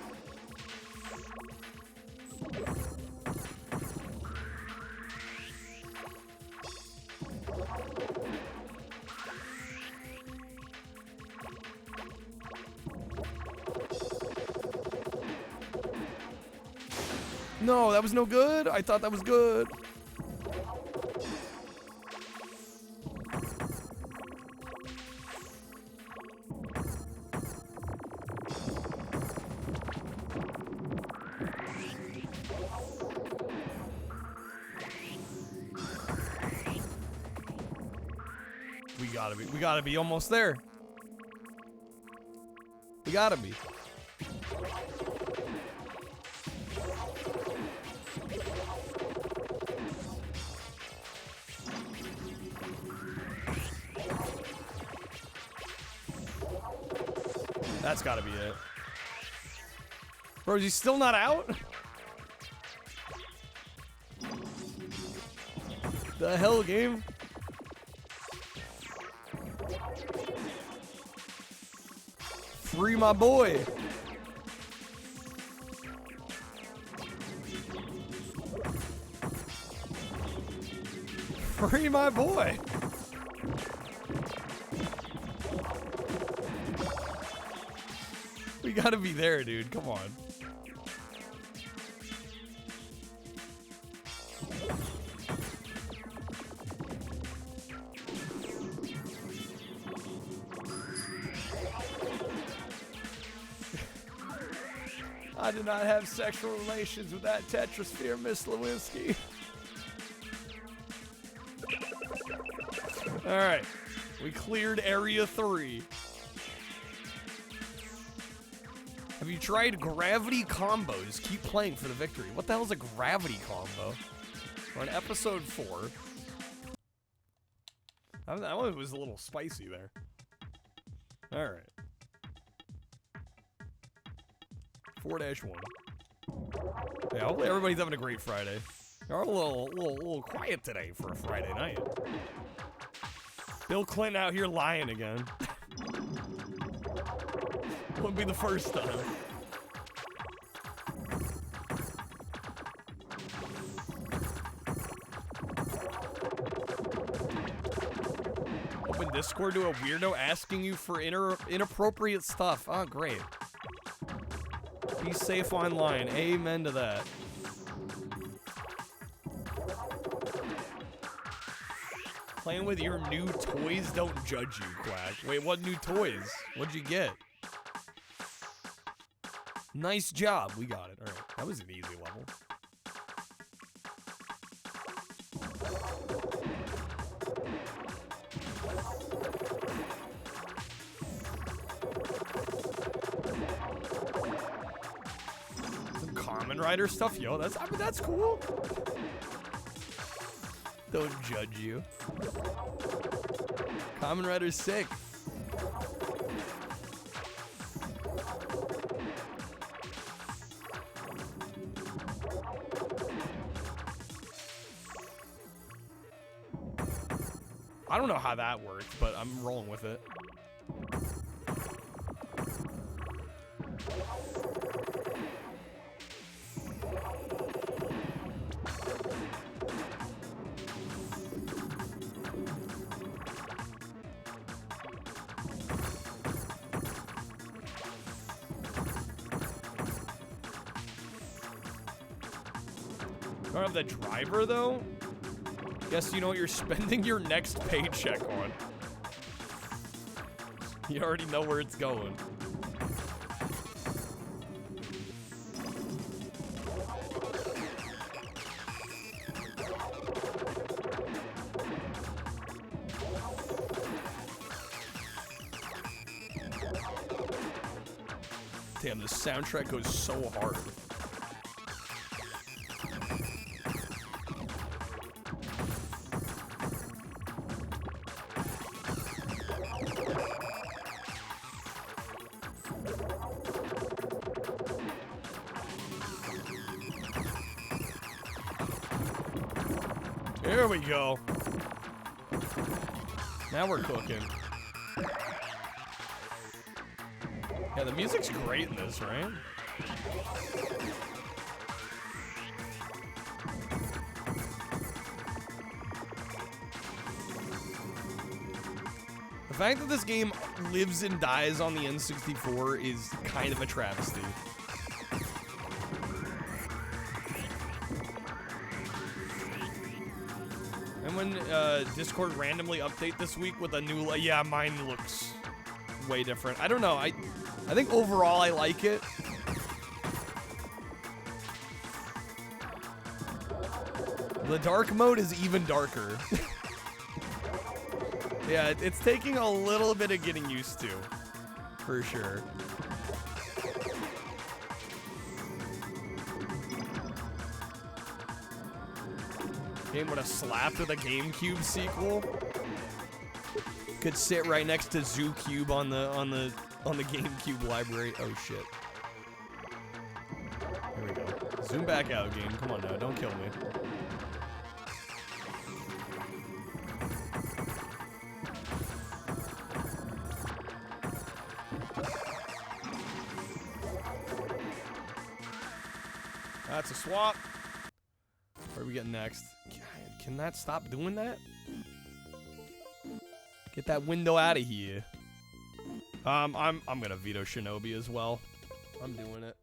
No, that was no good. I thought that was good. We gotta be almost there. We gotta be. That's gotta be it. Bro, is he still not out? The hell, game? Free my boy. Free my boy. We gotta be there, dude. Come on. I did not have sexual relations with that Tetrasphere, Miss Lewinsky. All right, we cleared Area 3. Have you tried gravity combos? Keep playing for the victory. What the hell is a gravity combo? We're on episode 4. That one was a little spicy there. All right. 4-1. Yeah, hopefully everybody's having a great Friday. They're a little quiet today for a Friday night. Bill Clinton out here lying again. Wouldn't be the first time. Open Discord to a weirdo asking you for inappropriate stuff. Oh, great. Be safe online. Amen to that. Playing with your new toys don't judge you, Quack. Wait, what new toys? What'd you get? Nice job. We got it. All right. That was an easy level. Kamen Rider stuff, yo. That's cool. Don't judge you. Kamen Rider's sick. I don't know how that worked, but I'm rolling with it. I don't have the driver, though. Guess you know what you're spending your next paycheck on. You already know where it's going. Damn, the soundtrack goes so hard. There we go. Now we're cooking. Yeah, the music's great in this, right? The fact that this game lives and dies on the N64 is kind of a travesty. And when Discord randomly update this week with a new, yeah, mine looks way different. I don't know. I think overall I like it. The dark mode is even darker. Yeah, it's taking a little bit of getting used to, for sure. Game would have slapped with a GameCube sequel. Could sit right next to Zoo Cube on the GameCube library. Oh shit. Here we go. Zoom back out, game. Come on now, don't kill me. That's a swap. Where are we getting next? Can that stop doing that? Get that window out of here. I'm gonna veto Shinobi as well. I'm doing it.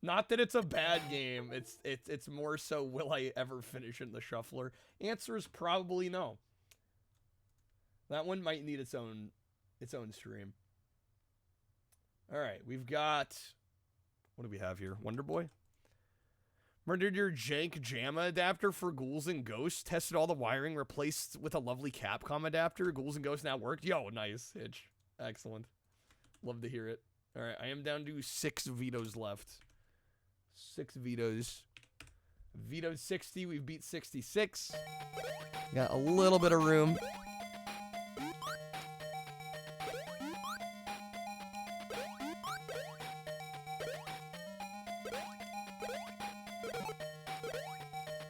Not that it's a bad game. It's more so, will I ever finish in the shuffler? Answer is probably no. That one might need its own stream. All right, we've got, what do we have here? Wonder Boy. Murdered your jank JAMA adapter for Ghouls and Ghosts. Tested all the wiring, replaced with a lovely Capcom adapter. Ghouls and Ghosts now worked. Yo, nice. Hitch. Excellent. Love to hear it. All right, I am down to 6 vetoes left. 6 vetoes. Vetoed 60. We've beat 66. Got a little bit of room.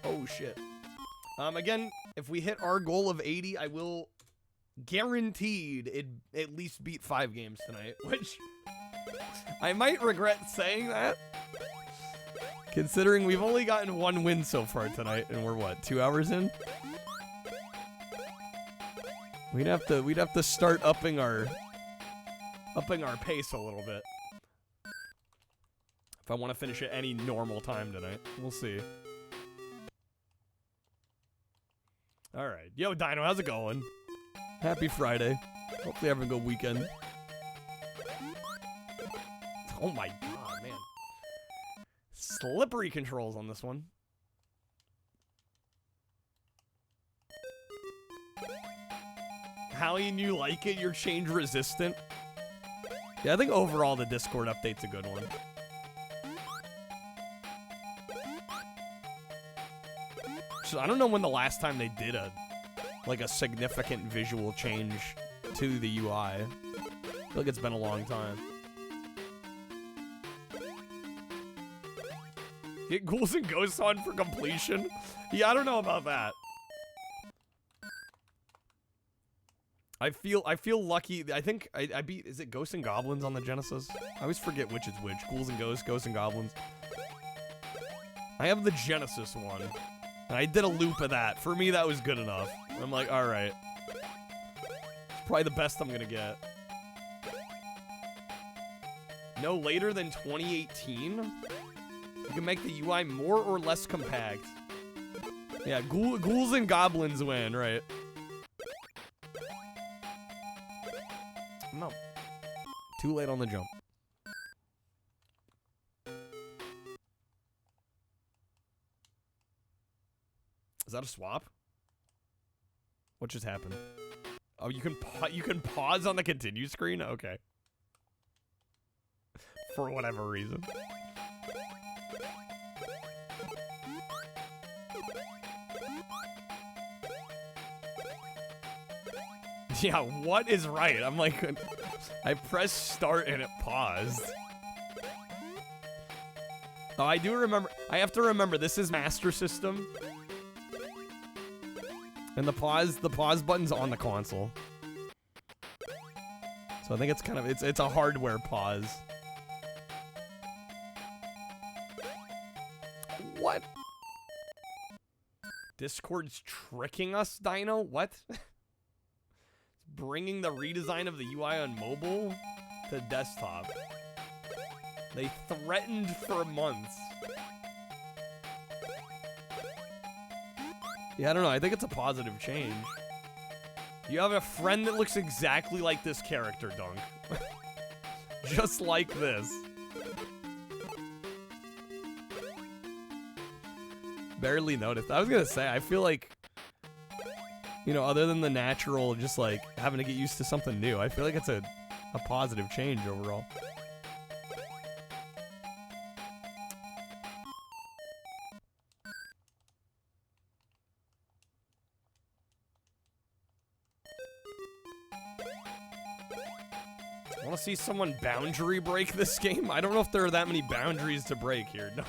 Oh, shit. Again, if we hit our goal of 80, I will guaranteed at least beat 5 games tonight, which I might regret saying that, considering we've only gotten 1 win so far tonight, and we're what, 2 hours in? We'd have to start upping our pace a little bit if I want to finish at any normal time tonight. We'll see. All right. Yo, Dino, how's it going? Happy Friday. Hopefully having a good weekend. Oh my god, man. Slippery controls on this one. How you like it? You're change resistant. Yeah, I think overall the Discord update's a good one. So I don't know when the last time they did a significant visual change to the UI. I feel like it's been a long time. Get Ghouls and Ghosts on for completion? Yeah, I don't know about that. I feel lucky. I think I beat, is it Ghosts and Goblins on the Genesis? I always forget which is which. Ghouls and Ghosts, Ghosts and Goblins. I have the Genesis one. And I did a loop of that. For me, that was good enough. I'm like, alright. It's probably the best I'm gonna get. No later than 2018? You can make the UI more or less compact. Yeah, ghouls and goblins win, right? No. Too late on the jump. Is that a swap? What just happened? Oh, you can pause on the continue screen? Okay. For whatever reason. Yeah, what is right? I'm like, I pressed start and it paused. Oh, I do remember. I have to remember this is Master System. And the pause button's on the console. So I think it's kind of, it's a hardware pause. What? Discord's tricking us, Dino? What? It's bringing the redesign of the UI on mobile to desktop. They threatened for months. Yeah, I don't know. I think it's a positive change. You have a friend that looks exactly like this character, Dunk. Just like this. Barely noticed. I was gonna say, I feel like, you know, other than the natural, just like having to get used to something new, I feel like it's a positive change overall. I want to see someone boundary break this game. I don't know if there are that many boundaries to break here. No.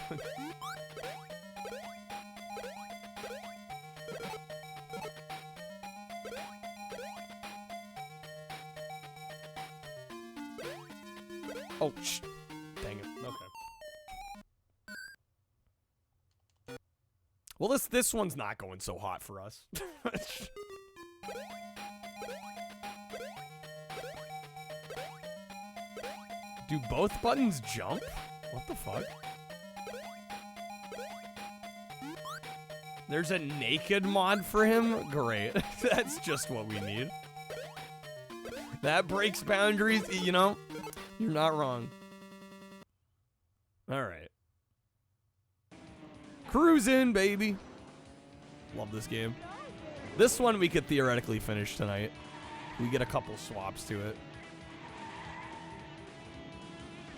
Oh, dang it. Okay. Well, this one's not going so hot for us. Do both buttons jump? What the fuck? There's a naked mod for him? Great. That's just what we need. That breaks boundaries, you know? You're not wrong. Alright. Cruising, baby. Love this game. This one we could theoretically finish tonight. We get a couple swaps to it.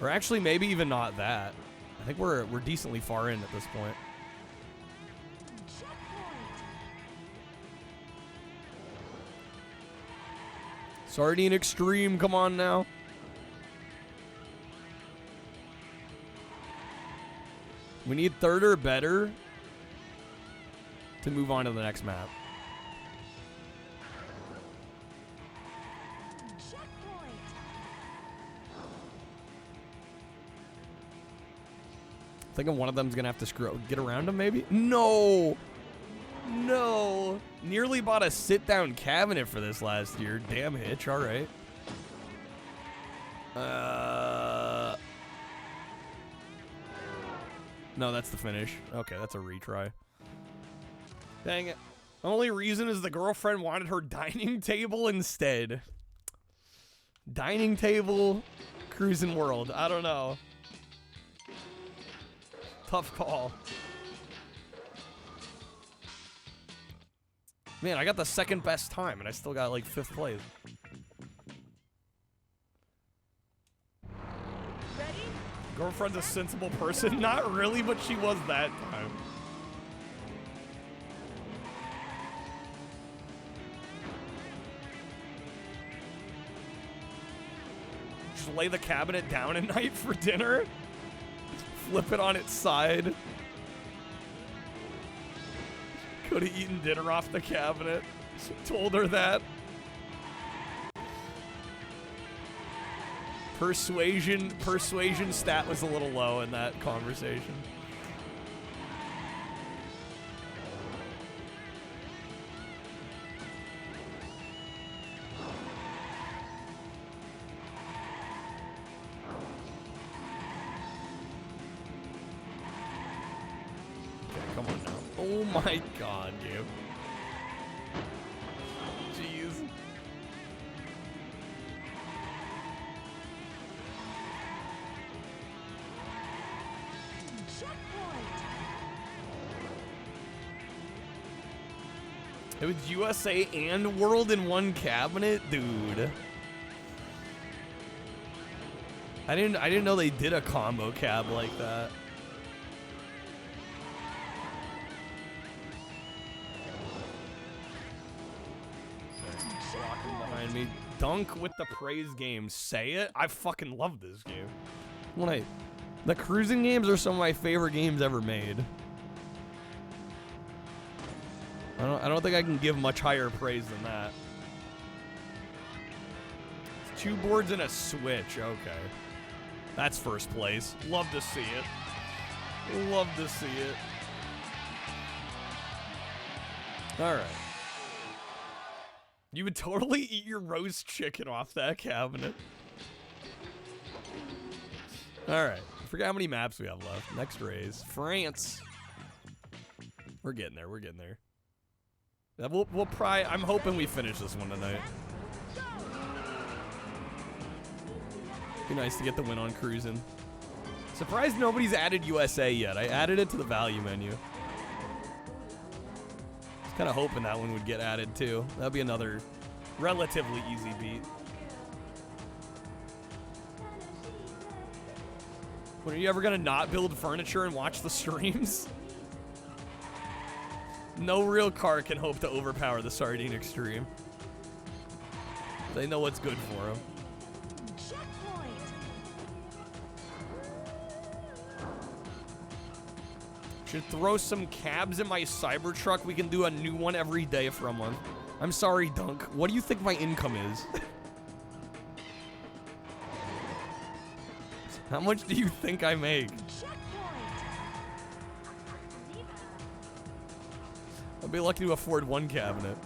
Or actually, maybe even not that. I think we're decently far in at this point. Sardine Extreme, come on now. We need third or better to move on to the next map. Thinking one of them's gonna have to get around him, maybe? No! No! Nearly bought a sit-down cabinet for this last year. Damn hitch, alright. No, that's the finish. Okay, that's a retry. Dang it. The only reason is the girlfriend wanted her dining table instead. Dining table, cruising world. I don't know. Tough call. Man, I got the second best time, and I still got, like, 5th place.
Ready?
Girlfriend's a sensible person. Not really, but she was that time. Just lay the cabinet down at night for dinner. Flip it on its side. Could have eaten dinner off the cabinet. Told her that. Persuasion stat was a little low in that conversation. Oh my god, dude. Jeez. It was USA and World in one cabinet, dude. I didn't know they did a combo cab like that. Walking behind me. Dunk with the praise game. Say it. I fucking love this game. The cruising games are some of my favorite games ever made. I don't think I can give much higher praise than that. It's 2 boards and a switch. Okay. That's first place. Love to see it. Love to see it. All right. You would totally eat your roast chicken off that cabinet. All right. I forgot how many maps we have left. Next race. France. We're getting there. We're getting there. We'll probably, I'm hoping we finish this one tonight. Be nice to get the win on cruising. Surprised nobody's added USA yet. I added it to the value menu. Just kind of hoping that one would get added too. That'd be another relatively easy beat. When are you ever gonna not build furniture and watch the streams? No real car can hope to overpower the Sardine Extreme. They know what's good for them. Should throw some cabs in my Cybertruck. We can do a new one every day for a month. I'm sorry, Dunk. What do you think my income is? How much do you think I make? I'll be lucky to afford one cabinet.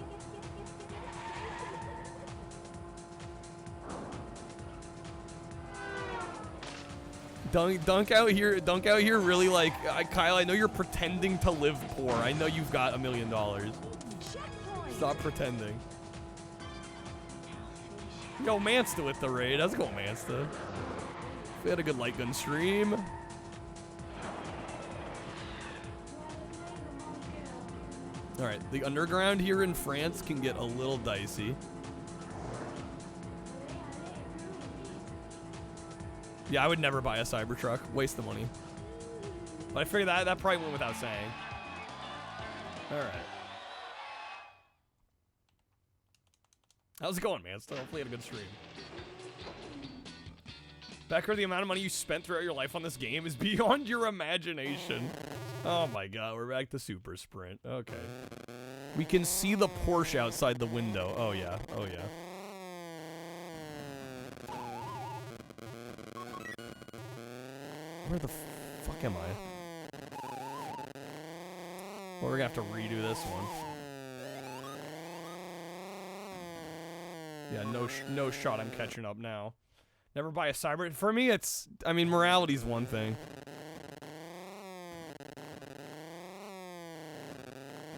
Dunk out here really like, Kyle, I know you're pretending to live poor. I know you've got $1 million. Stop pretending. Yo, Mansta with the raid. Let's go, Mansta. We had a good light gun stream. All right, the underground here in France can get a little dicey. Yeah, I would never buy a Cybertruck. Waste the money. But I figured that probably went without saying. All right. How's it going, man? Still, hopefully you had a good stream. Becker, the amount of money you spent throughout your life on this game is beyond your imagination. Oh my god, we're back to Super Sprint. Okay. We can see the Porsche outside the window. Oh yeah, oh yeah. Where the fuck am I? Well, we're gonna have to redo this one. Yeah, no shot I'm catching up now. Never buy a Cyber. For me, it's, I mean, morality's one thing.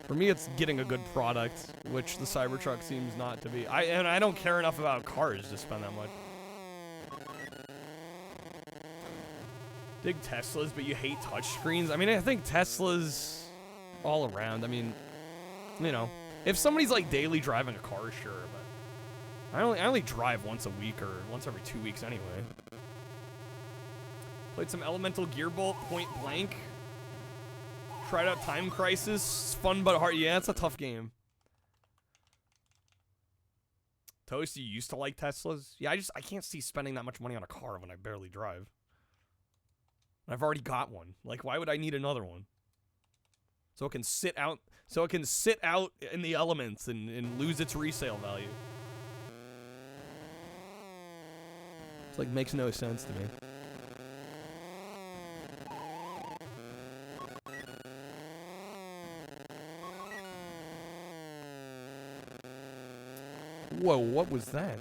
For me, it's getting a good product, which the Cybertruck seems not to be. And I don't care enough about cars to spend that much. Big Teslas, but you hate touchscreens. I mean, I think Teslas all around. I mean, you know, if somebody's like daily driving a car, sure, but I only drive once a week or once every 2 weeks anyway. Played some Elemental Gearbolt Point Blank. Tried out Time Crisis. It's fun but hard. Yeah, it's a tough game. Toast, you used to like Teslas? Yeah, I can't see spending that much money on a car when I barely drive. I've already got one. Like, why would I need another one? So it can sit out in the elements and lose its resale value. It's like, makes no sense to me. Whoa, what was that?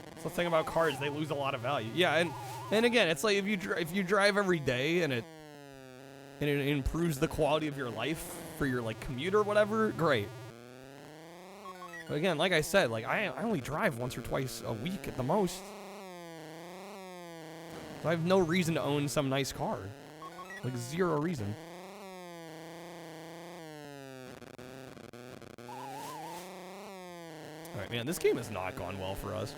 That's the thing about cars, they lose a lot of value. Yeah, and again, it's like if you drive every day and and it improves the quality of your life for your like commute or whatever, great. But again, like I said, like I only drive once or twice a week at the most. So I have no reason to own some nice car. Like zero reason. Alright, man, this game has not gone well for us.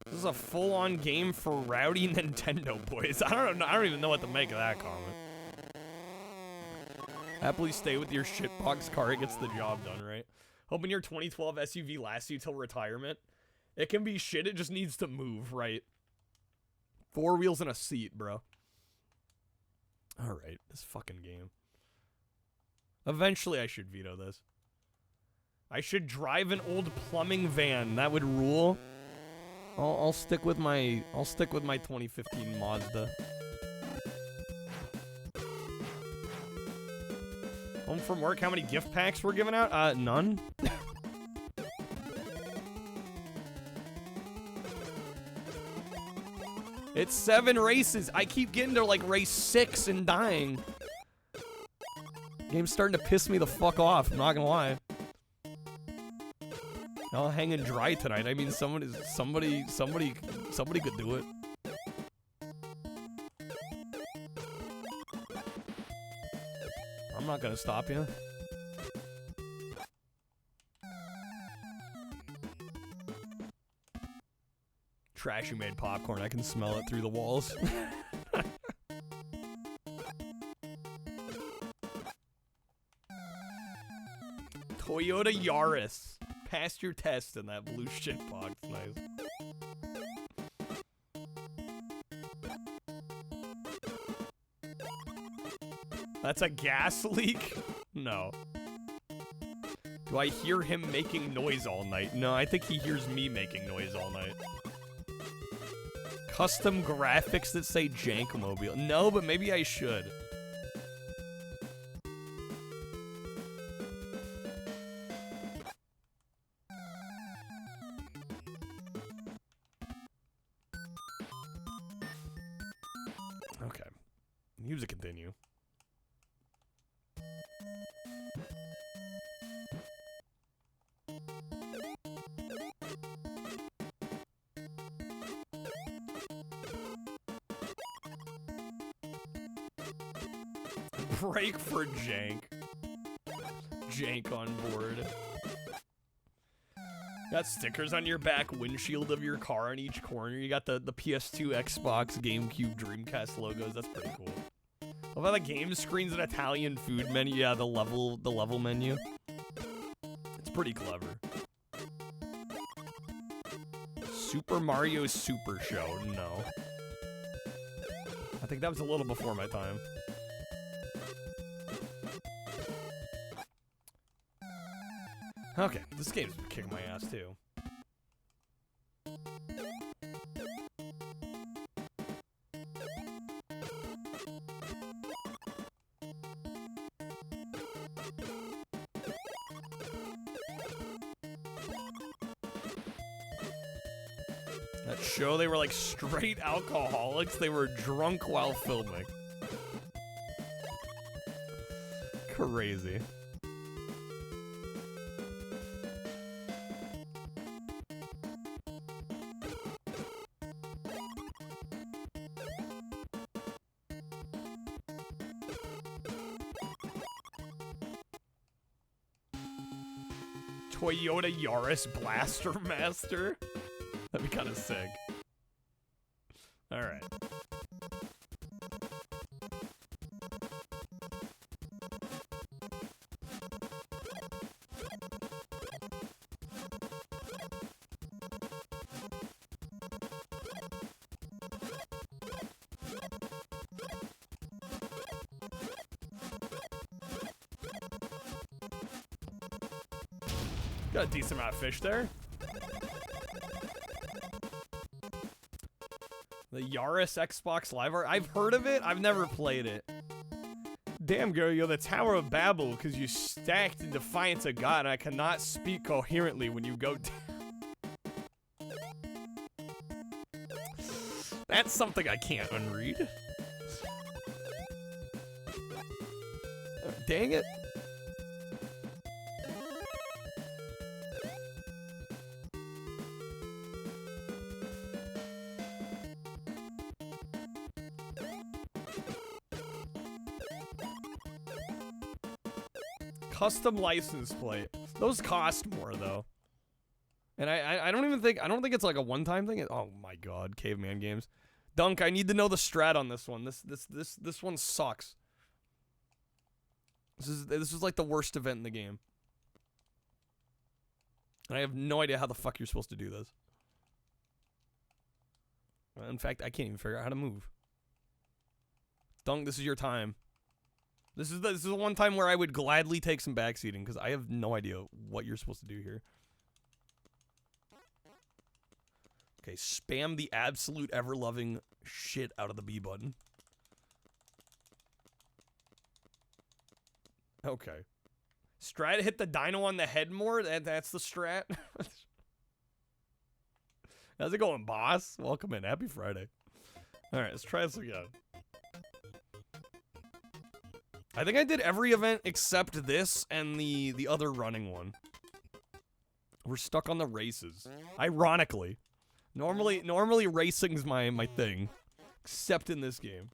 This is a full-on game for rowdy Nintendo boys. I don't know. I don't even know what to make of that comment. Happily stay with your shitbox car. It gets the job done, right? Hoping your 2012 SUV lasts you till retirement. It can be shit. It just needs to move, right? 4 wheels and a seat, bro. All right, this fucking game. Eventually, I should veto this. I should drive an old plumbing van. That would rule. I'll stick with my 2015 Mazda. Home from work. How many gift packs we're giving out? None. It's 7 races. I keep getting to like race 6 and dying. Game's starting to piss me the fuck off. I'm not gonna lie. I'll hang and dry tonight. I mean, somebody could do it. I'm not gonna stop you. Trashy made popcorn. I can smell it through the walls. Toyota Yaris. Passed your test in that blue shitbox. Nice. That's a gas leak? No. Do I hear him making noise all night? No, I think he hears me making noise all night. Custom graphics that say Jankmobile. No, but maybe I should. Okay. Music continue. Break for Jank. Jank on board. Got stickers on your back windshield of your car in each corner. You got the PS2, Xbox, GameCube, Dreamcast logos. That's pretty cool. What about the game screens and Italian food menu? Yeah, the level menu. It's pretty clever. Super Mario Super Show. No. I think that was a little before my time. Okay, this game's kicking my ass too. That show, they were like straight alcoholics. They were drunk while filming. Crazy. Toyota Yaris Blaster Master? That'd be kind of sick. Alright. Got a decent amount of fish there. The Yaris Xbox Live Art. I've heard of it. I've never played it. Damn, girl, you're the Tower of Babel because you stacked in defiance of God, and I cannot speak coherently when you go down. That's something I can't unread. Dang it. Custom license plate. Those cost more though. And I don't think it's like a one-time thing. Oh my god, caveman games. Dunk, I need to know the strat on this one. This one sucks. This is like the worst event in the game. And I have no idea how the fuck you're supposed to do this. In fact, I can't even figure out how to move. Dunk, this is your time. This is the one time where I would gladly take some backseating because I have no idea what you're supposed to do here. Okay, spam the absolute ever-loving shit out of the B button. Okay. Strat hit the dino on the head more? That's the strat? How's it going, boss? Welcome in. Happy Friday. Alright, let's try this again. I think I did every event except this and the other running one. We're stuck on the races. Ironically. Normally racing's my thing. Except in this game.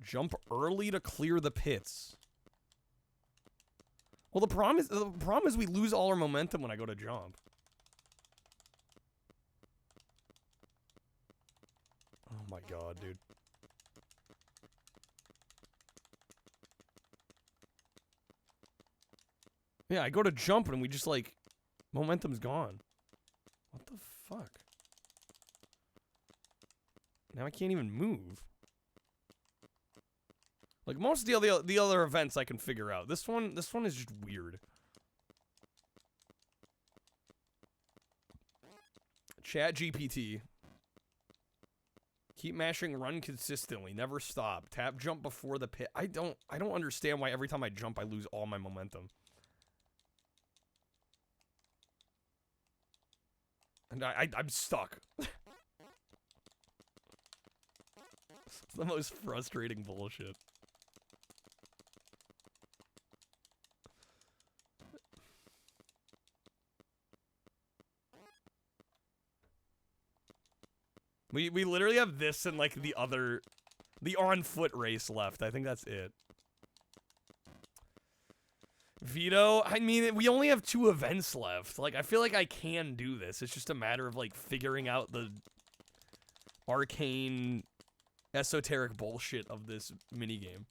Jump early to clear the pits. Well, the problem is we lose all our momentum when I go to jump. Oh my god, dude. Yeah, I go to jump and we just like momentum's gone. What the fuck? Now I can't even move. Like most of the other events I can figure out. This one is just weird. Chat GPT. Keep mashing run consistently. Never stop. Tap jump before the pit. I don't understand why every time I jump I lose all my momentum. And I'm stuck. It's the most frustrating bullshit. We literally have this and like the on foot race left. I think that's it. Veto, I mean, we only have 2 events left. Like, I feel like I can do this. It's just a matter of, like, figuring out the arcane, esoteric bullshit of this minigame.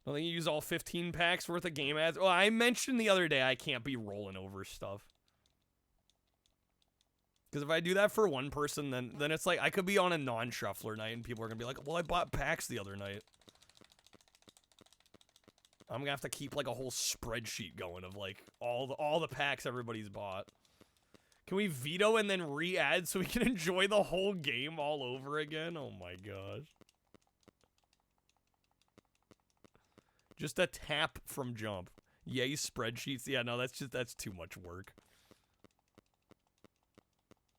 Don't think you use all 15 packs worth of game ads. Well, I mentioned the other day I can't be rolling over stuff. Because if I do that for one person, then it's like, I could be on a non-shuffler night and people are going to be like, well, I bought packs the other night. I'm gonna have to keep like a whole spreadsheet going of like all the packs everybody's bought. Can we veto and then re-add so we can enjoy the whole game all over again? Oh my gosh. Just a tap from jump. Yay, spreadsheets. Yeah, no, that's too much work.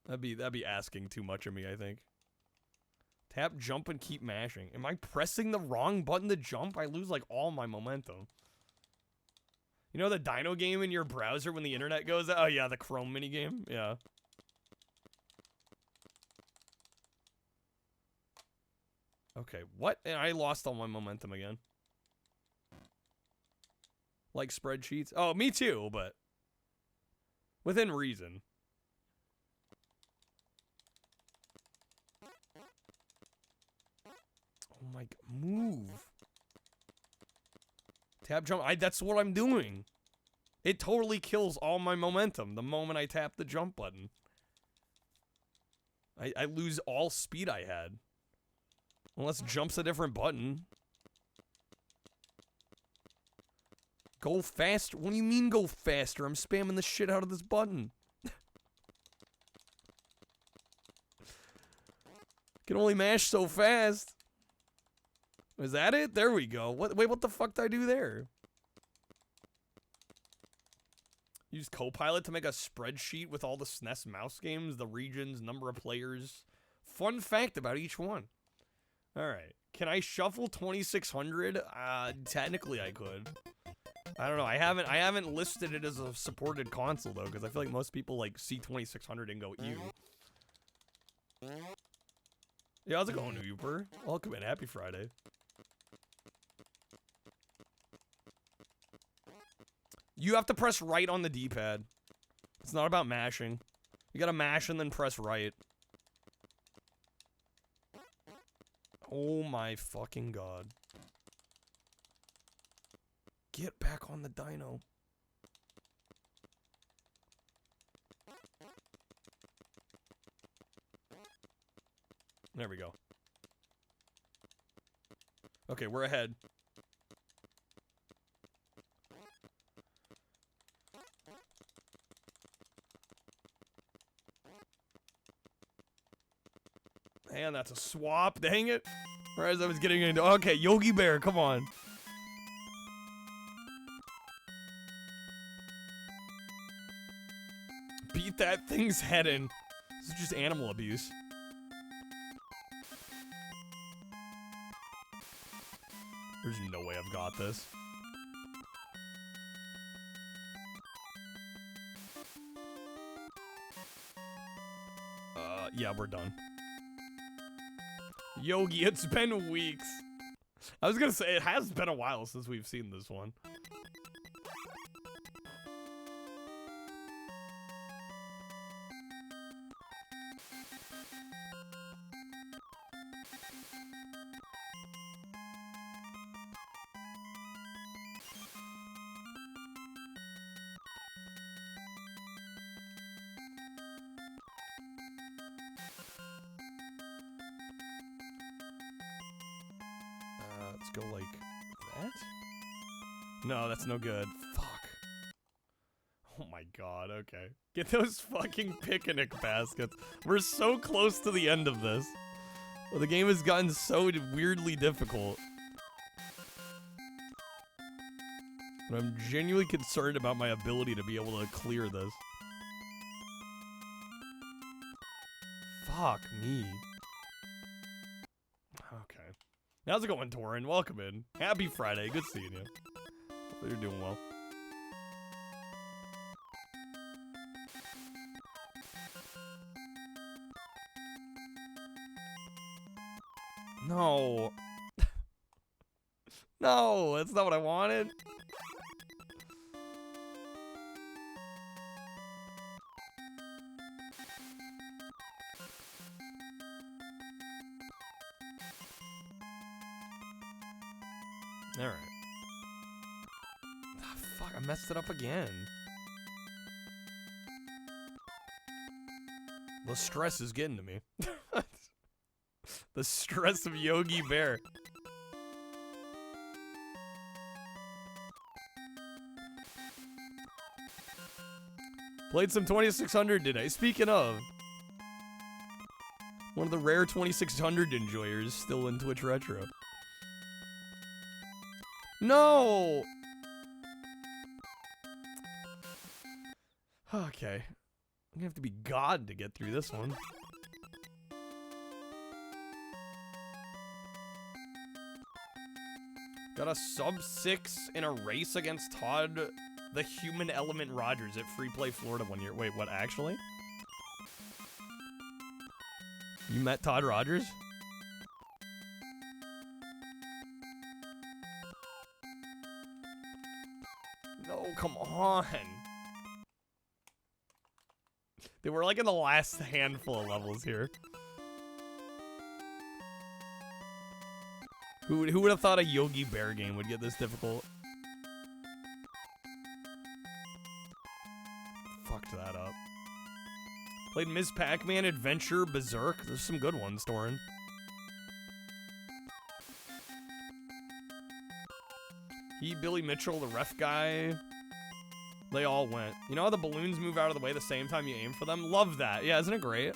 That'd be asking too much of me, I think. Tap, jump, and keep mashing. Am I pressing the wrong button to jump? I lose, like, all my momentum. You know the dino game in your browser when the internet goes out? Oh, yeah, the Chrome minigame? Yeah. Okay, what? And I lost all my momentum again. Like spreadsheets? Oh, me too, but within reason. Oh my god, move. Tap jump, that's what I'm doing. It totally kills all my momentum the moment I tap the jump button. I lose all speed I had. Unless jump's a different button. Go faster? What do you mean go faster? I'm spamming the shit out of this button. Can only mash so fast. Is that it? There we go. Wait, what the fuck did I do there? Use Copilot to make a spreadsheet with all the SNES mouse games, the regions, number of players, fun fact about each one. All right. Can I shuffle 2600? Technically I could. I don't know. I haven't listed it as a supported console though, because I feel like most people like see 2600 and go, ew. Yeah, how's it going, Uber? Welcome in. Happy Friday. You have to press right on the D-pad. It's not about mashing. You gotta mash and then press right. Oh my fucking god. Get back on the dyno. There we go. Okay, we're ahead. Man, that's a swap. Dang it. Or as I was getting into... Okay, Yogi Bear, come on. Beat that thing's head in. This is just animal abuse. There's no way I've got this. Yeah, we're done. Yogi, it's been weeks. I was gonna say, it has been a while since we've seen this one. Let's go like that? No, that's no good. Fuck. Oh my god, okay. Get those fucking picnic baskets. We're so close to the end of this. Well, the game has gotten so weirdly difficult. And I'm genuinely concerned about my ability to be able to clear this. Fuck me. Okay. How's it going, Torin? Welcome in. Happy Friday. Good seeing you. Hope you're doing well. No. No, that's not what I wanted. Alright. Ah, fuck, I messed it up again. The stress is getting to me. The stress of Yogi Bear. Played some 2600 today. Speaking of, one of the rare 2600 enjoyers still in Twitch Retro. No! Okay. I'm gonna have to be God to get through this one. Got a sub-6 in a race against Todd, the Human Element Rogers at Free Play Florida one year. Wait, what, actually? You met Todd Rogers? No, come on. They were like in the last handful of levels here. Who would have thought a Yogi Bear game would get this difficult? Fucked that up. Played Ms. Pac-Man, Adventure, Berserk. There's some good ones, Torin. He, Billy Mitchell, the ref guy. They all went. You know how the balloons move out of the way the same time you aim for them? Love that. Yeah, isn't it great?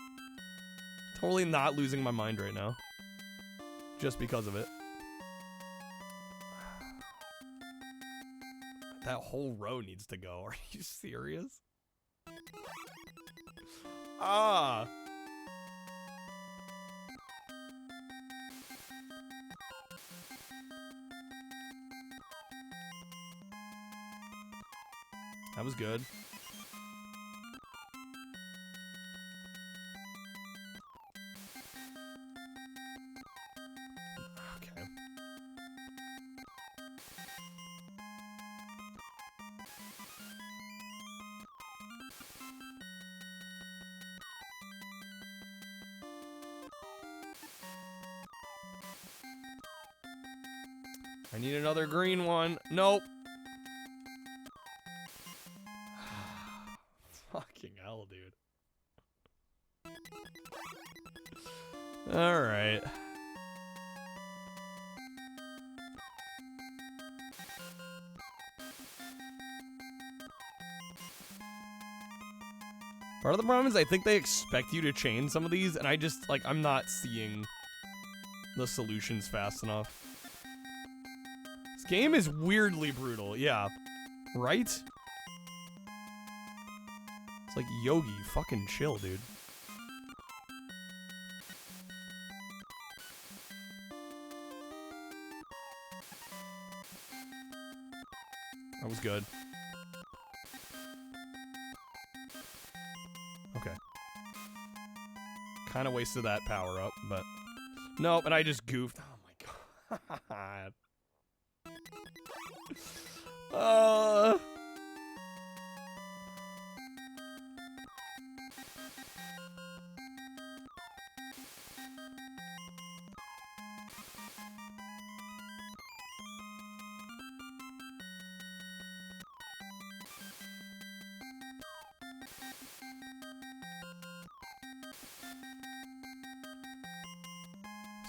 Totally not losing my mind right now. Just because of it. That whole row needs to go. Are you serious? Ah. That was good. Okay. I need another green one. Nope. Fucking hell, dude. All right. Part of the problem is I think they expect you to chain some of these, and I just, like, I'm not seeing the solutions fast enough. This game is weirdly brutal, yeah. Right? It's like Yogi, fucking chill, dude. That was good. Okay. Kind of wasted that power up, but nope, and I just goofed. Oh my god.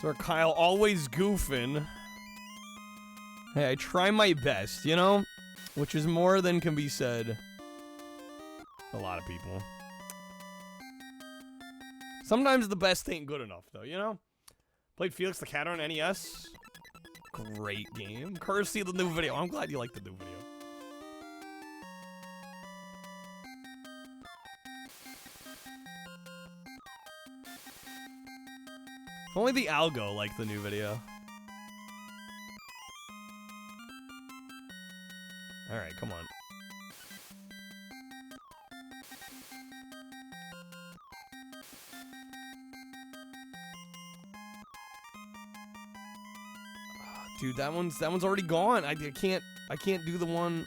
So Kyle always goofing. Hey, I try my best, you know? Which is more than can be said for a lot of people. Sometimes the best ain't good enough, though, you know? Played Felix the Cat on NES. Great game. Courtesy of the new video. I'm glad you liked the new video. If only the algo liked the new video. Alright, come on. Dude, that one's already gone. I can't do the one.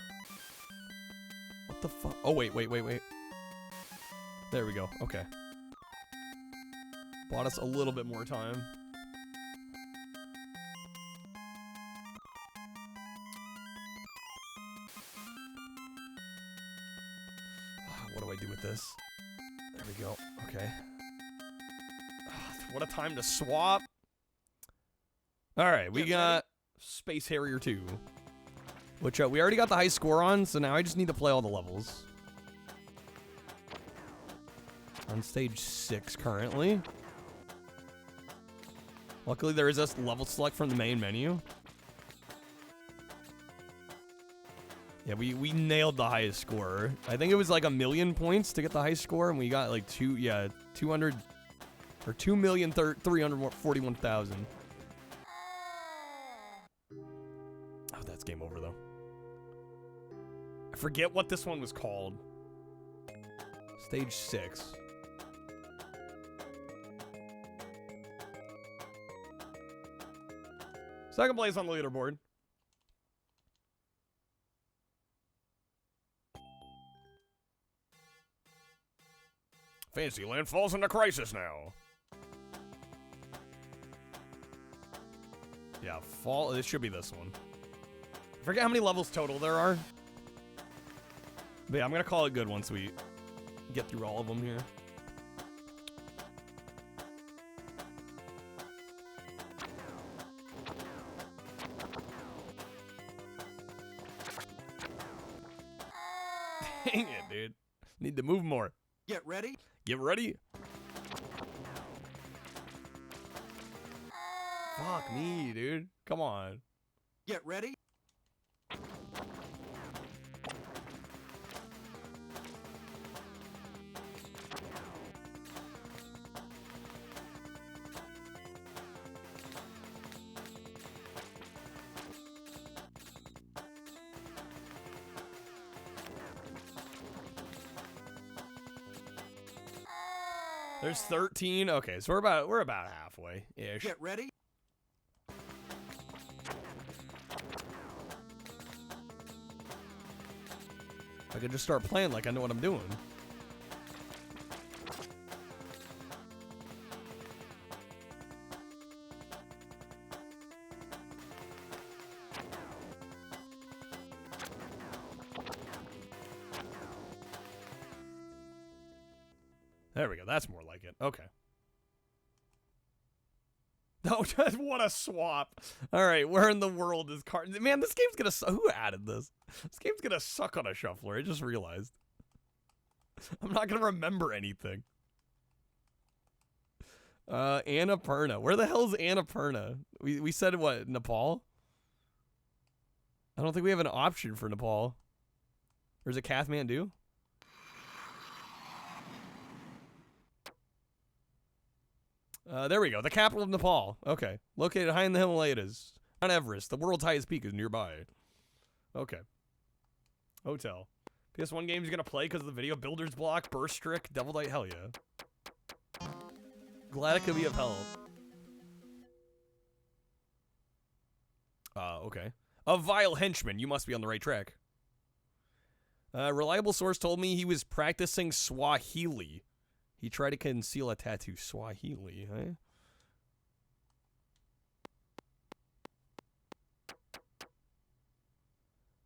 What the fuck? Oh wait. There we go. Okay. Bought us a little bit more time. What do I do with this? There we go. Okay. What a time to swap. Alright, we got Space Harrier 2. Which we already got the high score on, so now I just need to play all the levels. On stage 6 currently. Luckily there is a level select from the main menu. Yeah, we nailed the highest score. I think it was like 1,000,000 points to get the high score, and we got like 200 or 2,341,000. Oh, that's game over though. I forget what this one was called. Stage 6. Second place on the leaderboard. Fantasyland falls into crisis now. Yeah, this should be this one. I forget how many levels total there are. But yeah, I'm gonna call it good once we get through all of them here. Dang it, dude. Need to move more.
Get ready.
Get ready. Fuck me, dude. Come on.
Get ready.
There's 13. Okay, so we're about halfway ish.
Get ready.
I could just start playing like I know what I'm doing. There we go. That's more like it. Okay. Oh, what a swap. All right, where in the world is card? Man, this game's gonna who added this? This game's gonna suck on a shuffler. I just realized. I'm not gonna remember anything. Annapurna. Where the hell is Annapurna? We said what, Nepal? I don't think we have an option for Nepal. Or is it Kathmandu? There we go. The capital of Nepal. Okay. Located high in the Himalayas. Mount Everest. The world's highest peak is nearby. Okay. Hotel. PS1 games you're going to play because of the video. Builder's Block, Burst Trick, Devil Knight. Hell yeah. Glad it could be of help. Okay. A vile henchman. You must be on the right track. Reliable source told me he was practicing Swahili. He tried to conceal a tattoo. Swahili, eh?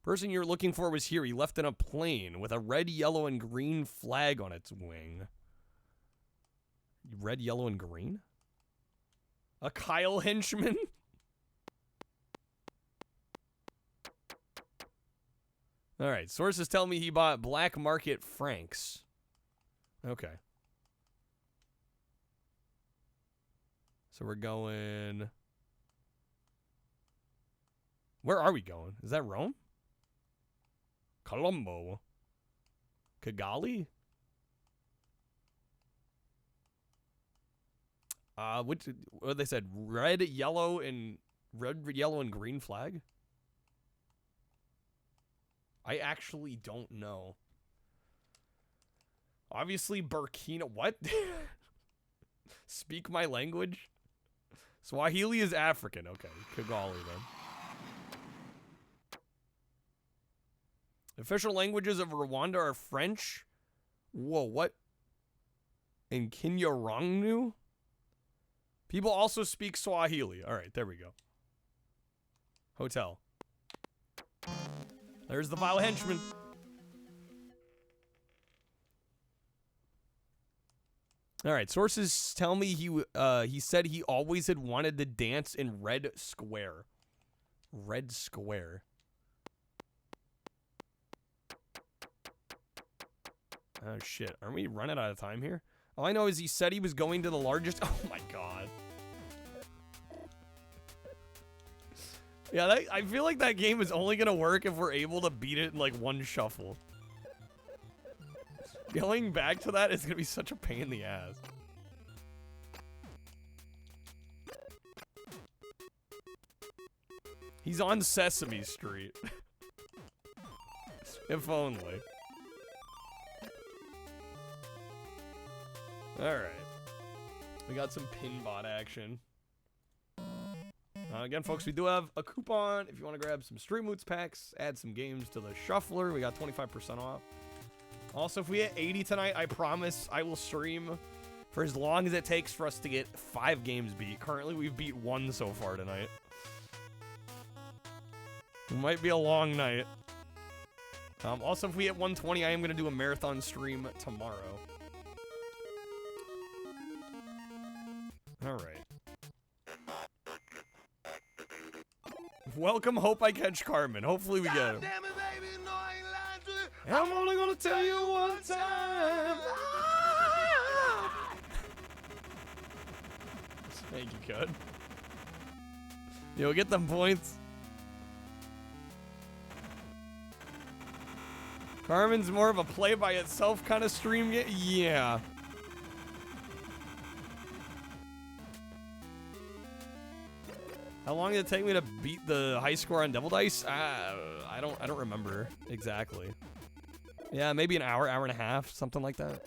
Person you're looking for was here. He left in a plane with a red, yellow, and green flag on its wing. Red, yellow, and green? A Kyle henchman? Alright, sources tell me he bought black market francs. Okay. So we're going... Where are we going? Is that Rome? Colombo. Kigali? What they said? Red, yellow, and green flag? I actually don't know. Obviously, Burkina... What? Speak my language? Swahili is African. Okay, Kigali then. Official languages of Rwanda are French. Whoa, what? And Kinyarwanda? People also speak Swahili. All right, there we go. Hotel. There's the vile henchman. All right, sources tell me he said he always had wanted to dance in Red Square. Red Square. Oh shit, aren't we running out of time here? All I know is he said he was going to the largest... Oh my god. Yeah, I feel like that game is only gonna work if we're able to beat it in like one shuffle. Going back to that is gonna be such a pain in the ass. He's on Sesame Street. If only. Alright. We got some pinbot action. Again, folks, we do have a coupon if you want to grab some Stream Moots packs, add some games to the shuffler. We got 25% off. Also, if we hit 80 tonight, I promise I will stream for as long as it takes for us to get 5 games beat. Currently, we've beat 1 so far tonight. It might be a long night. Also, if we hit 120, I am going to do a marathon stream tomorrow. All right. Welcome, hope I catch Carmen. Hopefully we get him.
Damn it, baby, no, I ain't lying to you.
I'm only gonna tell you one time. Thank you, Cud. Yo, get them points. Carmen's more of a play by itself kind of stream. Yeah. How long did it take me to beat the high score on Devil Dice? I don't remember exactly. Yeah, maybe an hour, hour and a half, something like that.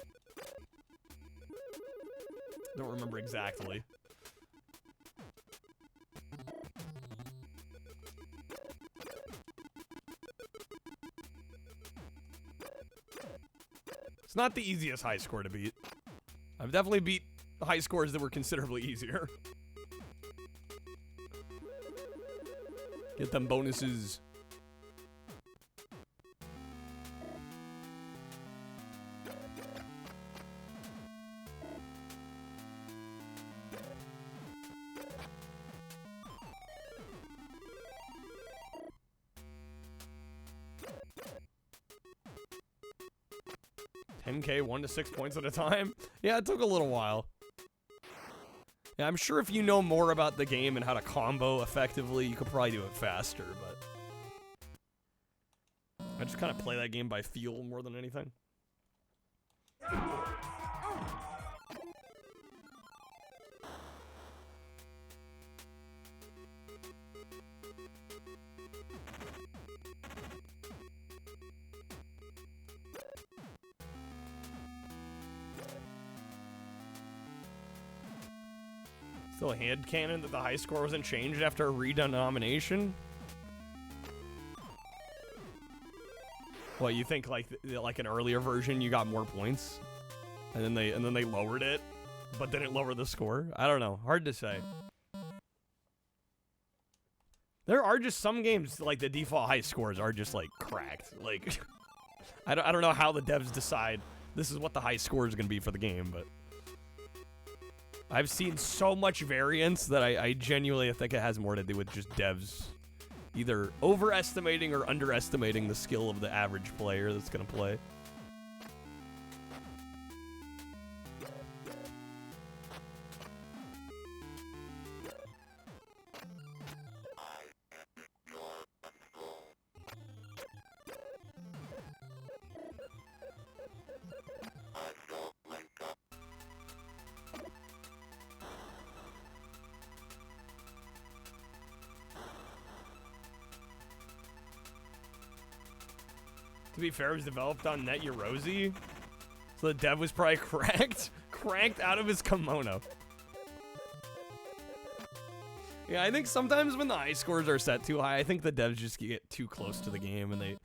Don't remember exactly. It's not the easiest high score to beat. I've definitely beat high scores that were considerably easier. Get them bonuses. $10K, 1 to 6 points at a time. Yeah, it took a little while. Yeah, I'm sure if you know more about the game and how to combo effectively, you could probably do it faster, but I just kind of play that game by feel more than anything. Still a hand cannon that the high score wasn't changed after a redenomination? What, you think like an earlier version you got more points? And then they lowered it, but didn't lower the score? I don't know. Hard to say. There are just some games like the default high scores are just like cracked. Like I don't know how the devs decide this is what the high score is going to be for the game, but I've seen so much variance that I genuinely think it has more to do with just devs either overestimating or underestimating the skill of the average player that's going to play. To be fair, it was developed on Net Eurosi, so the dev was probably cranked out of his kimono. Yeah, I think sometimes when the high scores are set too high, I think the devs just get too close to the game, and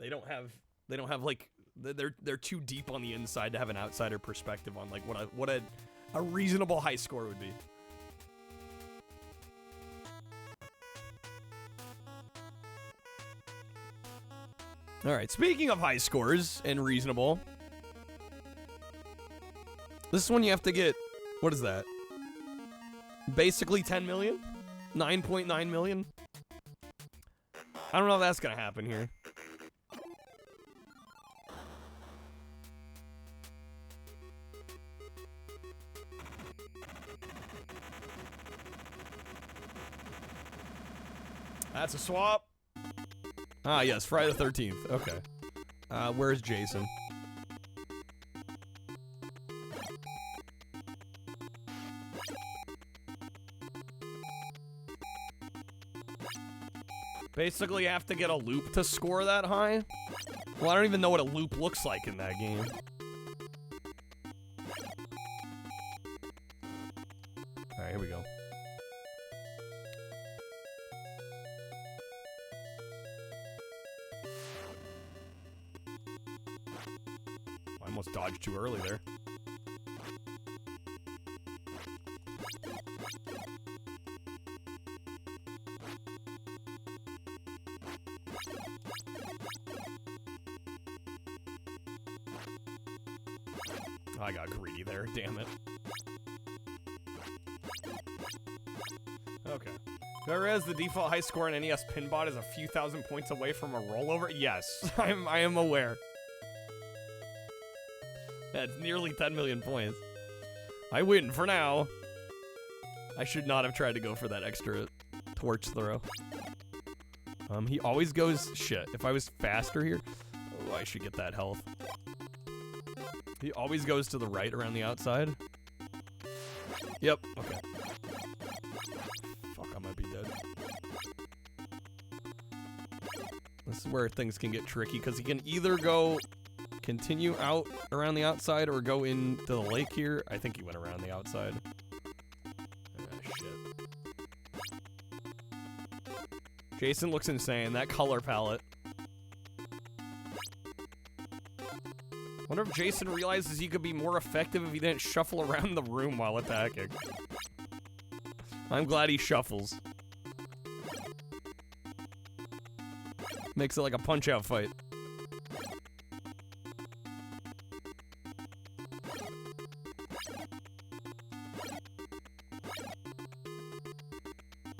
they don't have like they're too deep on the inside to have an outsider perspective on like what a reasonable high score would be. All right, speaking of high scores and reasonable, this one you have to get, what is that? Basically 10 million? 9.9 million? I don't know if that's gonna happen here. That's a swap. Ah, yes, Friday the 13th. Okay. Where's Jason? Basically, you have to get a loop to score that high. Well, I don't even know what a loop looks like in that game. Alright, here we go. I almost dodged too early there. I got greedy there, damn it. Okay. Whoever has the default high score in NES Pinbot is a few thousand points away from a rollover? Yes, I am aware. That's nearly 10 million points. I win for now. I should not have tried to go for that extra torch throw. He always goes... Shit, if I was faster here... Oh, I should get that health. He always goes to the right around the outside. Yep, okay. Fuck, I might be dead. This is where things can get tricky, because he can either go continue out around the outside or go into the lake here? I think he went around the outside. Ah, shit. Jason looks insane. That color palette. Wonder if Jason realizes he could be more effective if he didn't shuffle around the room while attacking. I'm glad he shuffles. Makes it like a punch-out fight.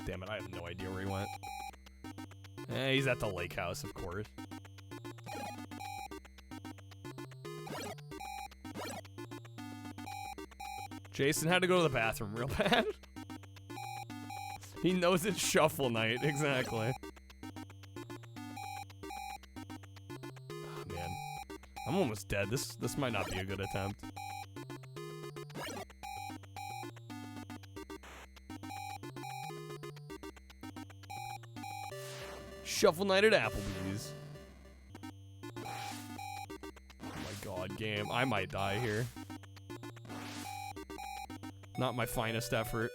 Damn it, I have no idea where he went. He's at the lake house, of course. Jason had to go to the bathroom real bad. He knows it's shuffle night, exactly. Oh, man. I'm almost dead. This might not be a good attempt. Shuffle night at Applebee's. Oh my god, game. I might die here. Not my finest effort.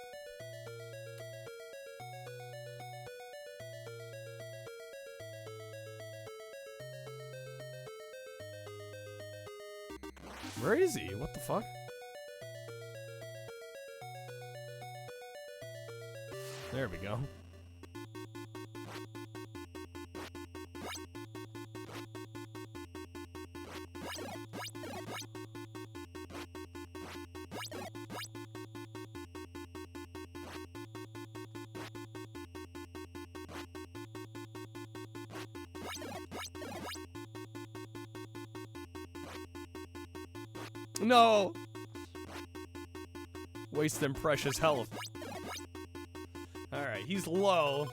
Where is he? What the fuck? There we go. No! Wasting precious health. Alright, he's low.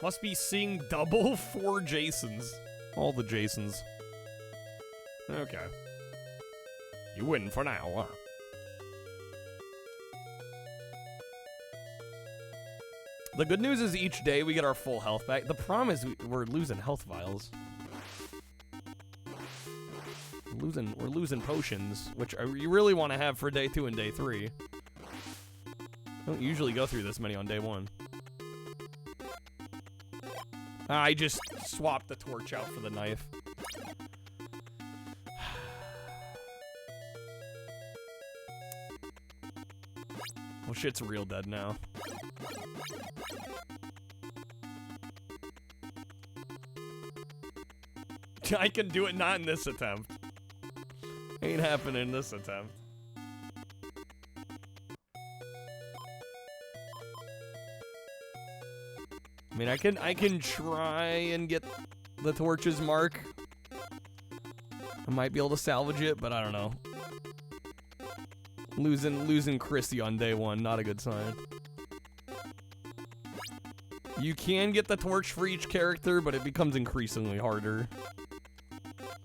Must be seeing double for Jasons. All the Jasons. Okay. You win for now, huh? The good news is each day we get our full health back. The problem is we're losing health vials. We're losing potions, which you really want to have for day 2 and day 3. Don't usually go through this many on day 1. I just swapped the torch out for the knife. Well, shit's real dead now. I can do it not in this attempt. Ain't happening this attempt. I mean, I can try and get the torch's mark. I might be able to salvage it, but I don't know. Losing Chrissy on day 1, not a good sign. You can get the torch for each character, but it becomes increasingly harder.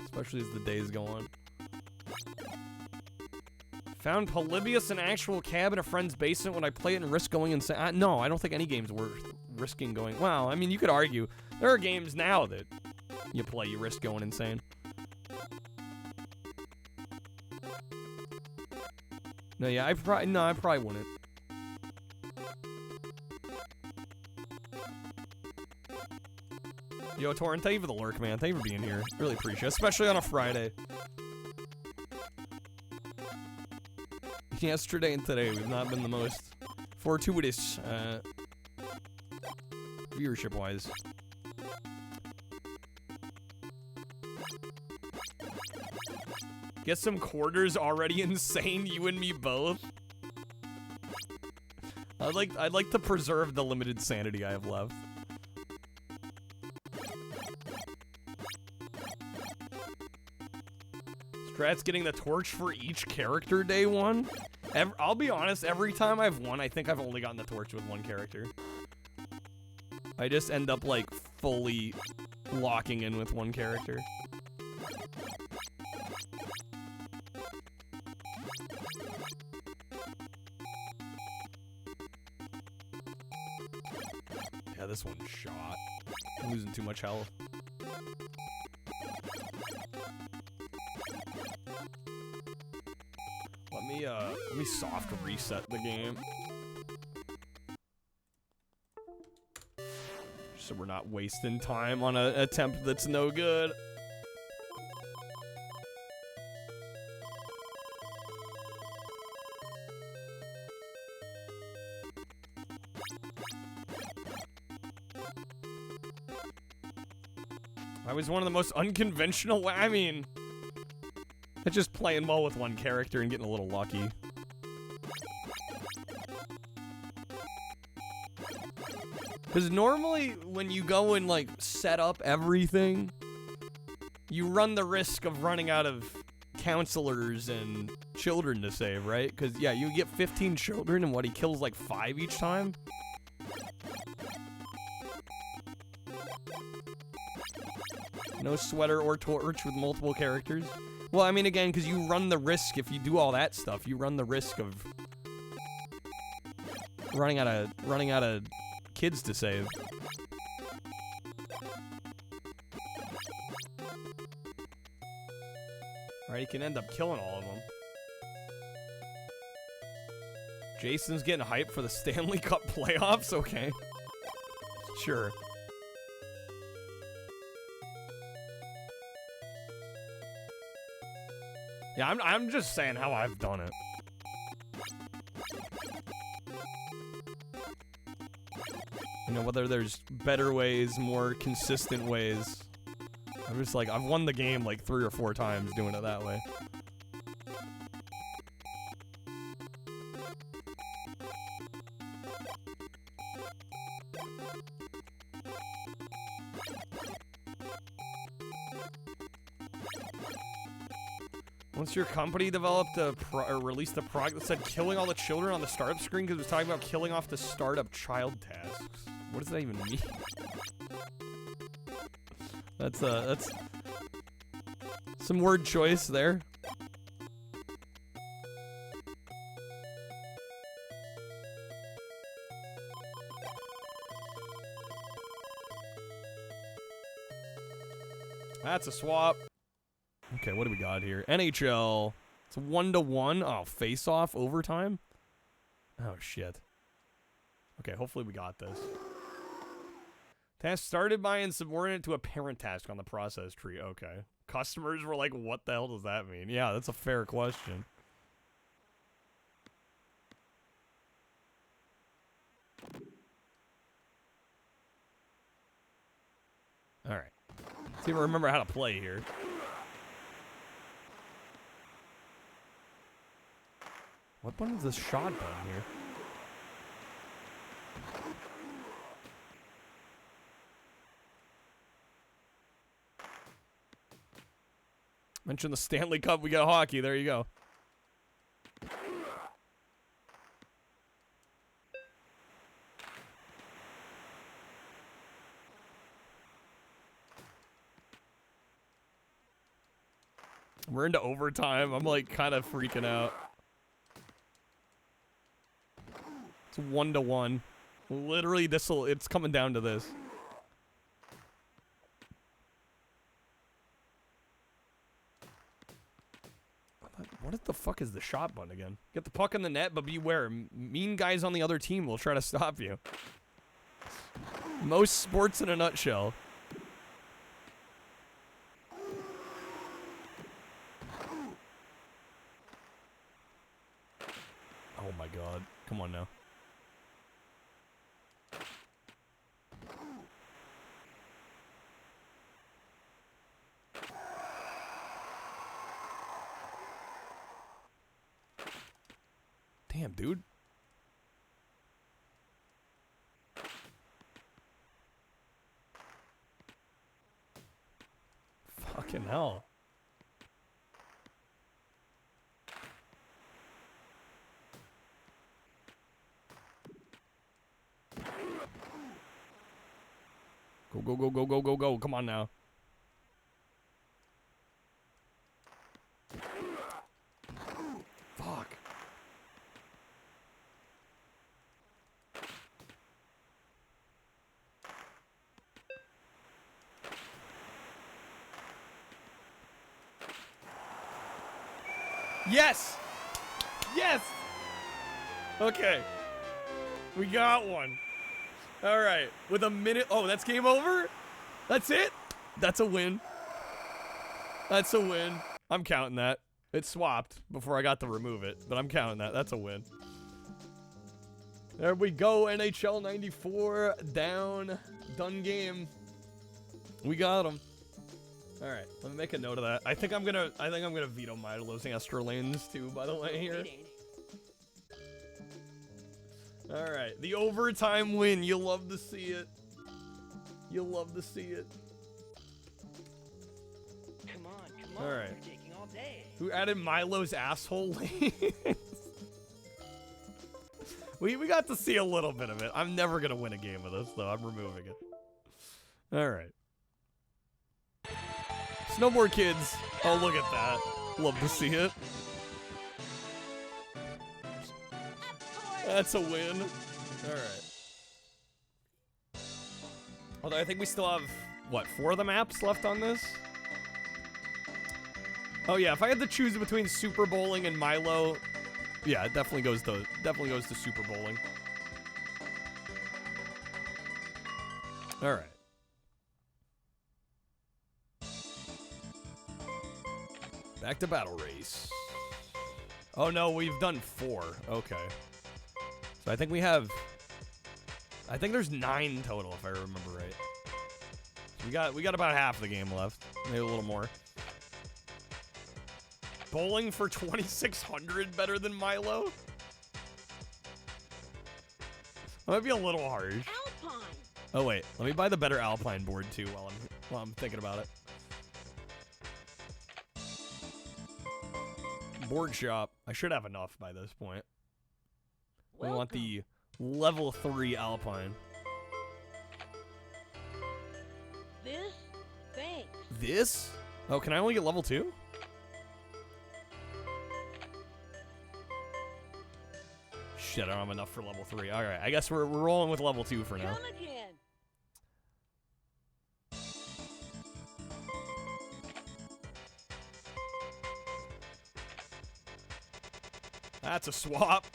Especially as the days go on. Found Polybius an actual cab in a friend's basement. When I play it and risk going insane? No, I don't think any game's worth risking going. Well, I mean, you could argue. There are games now that you play, you risk going insane. No, yeah, I probably wouldn't. Yo, Torrent, thank you for the lurk, man. Thank you for being here. Really appreciate it, especially on a Friday. Yesterday and today, we've not been the most fortuitous, viewership-wise. Get some quarters already insane, you and me both. I'd like to preserve the limited sanity I have left. Strat's getting the torch for each character day 1. I'll be honest, every time I've won, I think I've only gotten the torch with 1 character. I just end up, like, fully locking in with 1 character. Yeah, this one's shot. I'm losing too much health. Let me soft reset the game. So we're not wasting time on an attempt that's no good. I was one of the most unconventional I mean, it's just playing well with one character and getting a little lucky. Because normally, when you go and, like, set up everything, you run the risk of running out of counselors and children to save, right? Because, yeah, you get 15 children, and what, he kills, like, 5 each time? No sweater or torch with multiple characters? Well, I mean, again, because you run the risk, if you do all that stuff, you run the risk of running out of kids to save. Alright, you can end up killing all of them. Jason's getting hyped for the Stanley Cup playoffs? Okay. Sure. Yeah, I'm just saying how I've done it. You know, whether there's better ways, more consistent ways. I'm just like, I've won the game like 3 or 4 times doing it that way. Once your company developed or released a product that said killing all the children on the startup screen because it was talking about killing off the startup child tasks. What does that even mean? That's some word choice there. That's a swap. Okay, what do we got here? NHL. It's 1-1. Oh, face-off overtime? Oh, shit. Okay, hopefully we got this. Task started by and subordinate to a parent task on the process tree. Okay. Customers were like, what the hell does that mean? Yeah, that's a fair question. Alright. Let's see if I remember how to play here. What button is this shot button here? Mention the Stanley Cup, we got hockey, there you go. We're into overtime, I'm like kind of freaking out. It's 1-1. Literally, it's coming down to this. What the fuck is the shot button again? Get the puck in the net, but beware. Mean guys on the other team will try to stop you. Most sports in a nutshell. Oh my god. Come on now. Damn, dude. Fucking hell. Go, go, go, go, go, go, go. Come on now. Fuck. Yes! Yes! Okay. We got one. All right. With a minute. Oh, that's game over? That's it? That's a win. That's a win. I'm counting that. It swapped before I got to remove it, but I'm counting that. That's a win. There we go. NHL 94 down. Done game. We got him. All right. Let me make a note of that. I think I'm gonna veto my losing extra lanes too, by the way, here. All right. The overtime win. You'll love to see it. You'll love to see it.
Come on.
All right.
You're taking all day.
Who added Milo's asshole lanes? We got to see a little bit of it. I'm never gonna win a game of this though. I'm removing it. All right. Snowboard kids. Oh, look at that. Love to see it. That's a win. All right. Although I think we still have, what, 4 of the maps left on this? Oh yeah, if I had to choose between Super Bowling and Milo, yeah, it definitely goes to Super Bowling. All right. Back to battle race. Oh no, we've done 4. Okay. So I think there's 9 total if I remember right. So we got about half the game left. Maybe a little more. Bowling for 2,600 better than Milo? That might be a little harsh.
Alpine.
Oh wait, let me buy the better Alpine board too while I'm thinking about it. Board shop. I should have enough by this point. We want the level 3 Alpine.
This? Thanks.
This? Oh, can I only get level 2? Shit, I don't have enough for level 3. All right, I guess we're rolling with level 2 for now.
Come again.
That's a swap.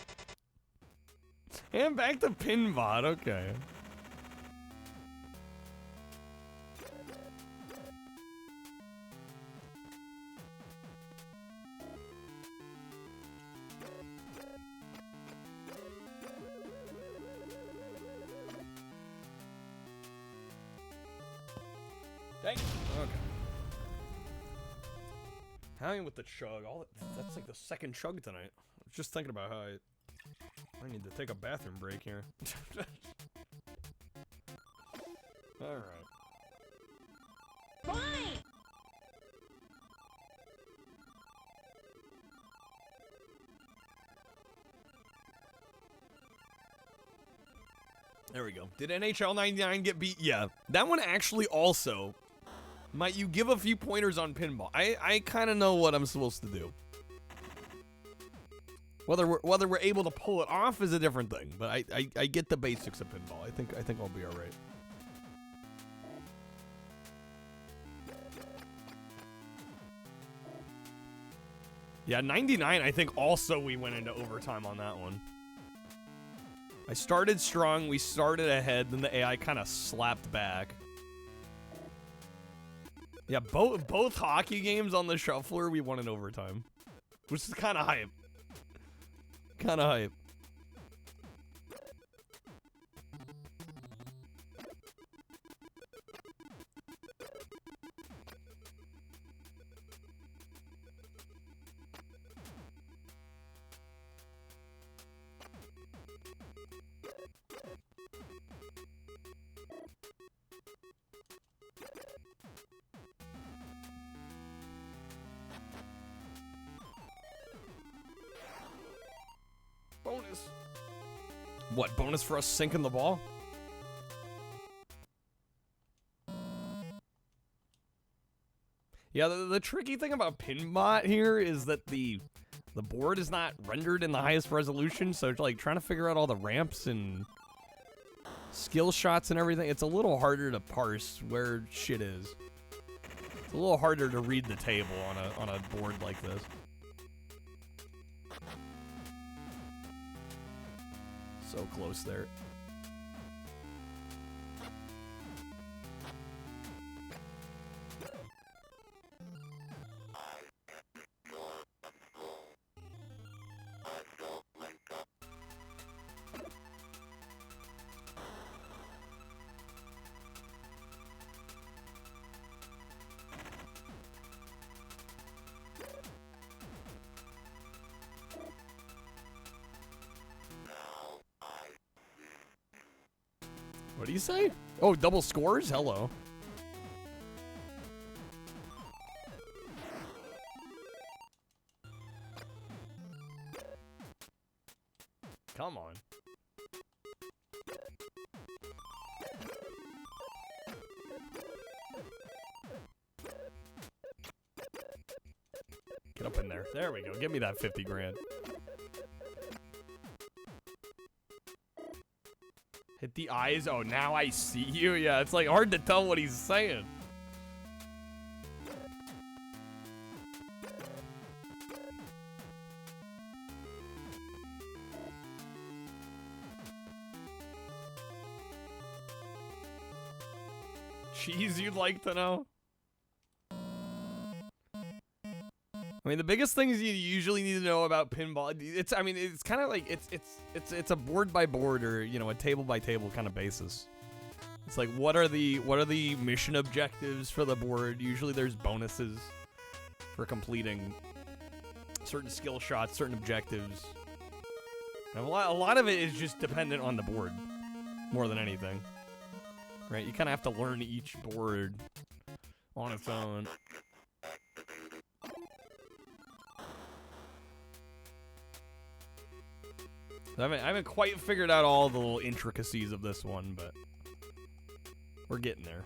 And back to Pinbot, okay. Dang. Okay. Hanging with the chug. That's like the second chug tonight. I was just thinking about how I need to take a bathroom break here. Alright.
Fine.
There we go. Did NHL 99 get beat? Yeah. That one actually also might you give a few pointers on pinball. I kind of know what I'm supposed to do. Whether we're able to pull it off is a different thing, but I get the basics of pinball. I think I'll be all right. Yeah, 99, I think also we went into overtime on that one. I started strong, we started ahead, then the AI kind of slapped back. Yeah, both hockey games on the shuffler, we won in overtime. Which is kind of hype. Kind of hype. Bonus. What, bonus for us sinking the ball? Yeah, the tricky thing about Pinbot here is that the board is not rendered in the highest resolution, so it's like trying to figure out all the ramps and skill shots and everything. It's a little harder to parse where shit is. It's a little harder to read the table on a board like this. So close there. What do you say? Oh, double scores? Hello. Come on. Get up in there. There we go. Give me that 50 grand. Hit the eyes. Oh, now I see you. Yeah, it's like hard to tell what he's saying. Cheese you'd like to know? I mean, the biggest things you usually need to know about pinball, it's kind of like it's a board by board or, you know, a table by table kind of basis. It's like what are the mission objectives for the board? Usually there's bonuses for completing certain skill shots, certain objectives. And a lot of it is just dependent on the board more than anything. Right? You kind of have to learn each board on its own. I haven't quite figured out all the little intricacies of this one, but we're getting there.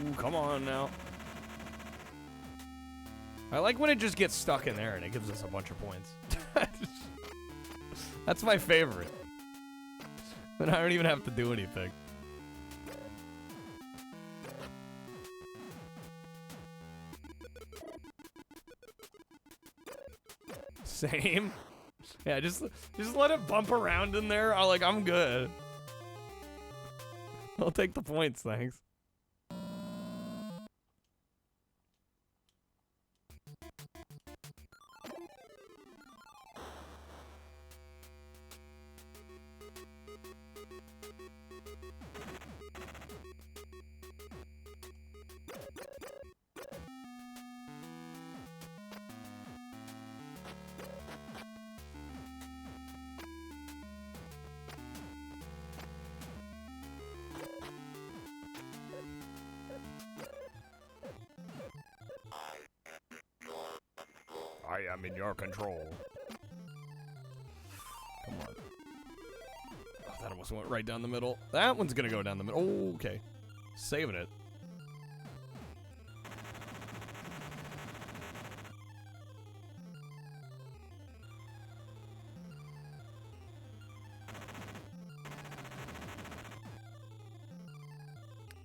Ooh, come on now. I like when it just gets stuck in there and it gives us a bunch of points. That's my favorite. But I don't even have to do anything. Same. Yeah, just let it bump around in there. I'm good. I'll take the points, thanks. I am in your control. Come on. Oh, that almost went right down the middle. That one's gonna go down the middle. Oh, okay. Saving it.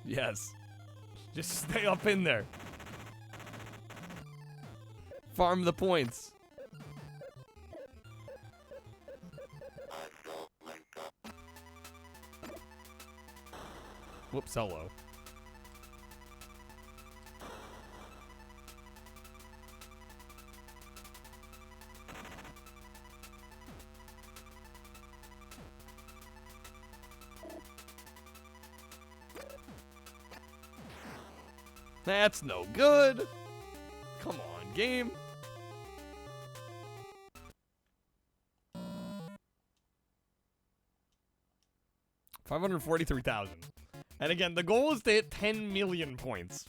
Yes. Just stay up in there. Farm the points. Whoops, hello. That's no good. Come on, game. $543,000. And again, the goal is to hit 10 million points.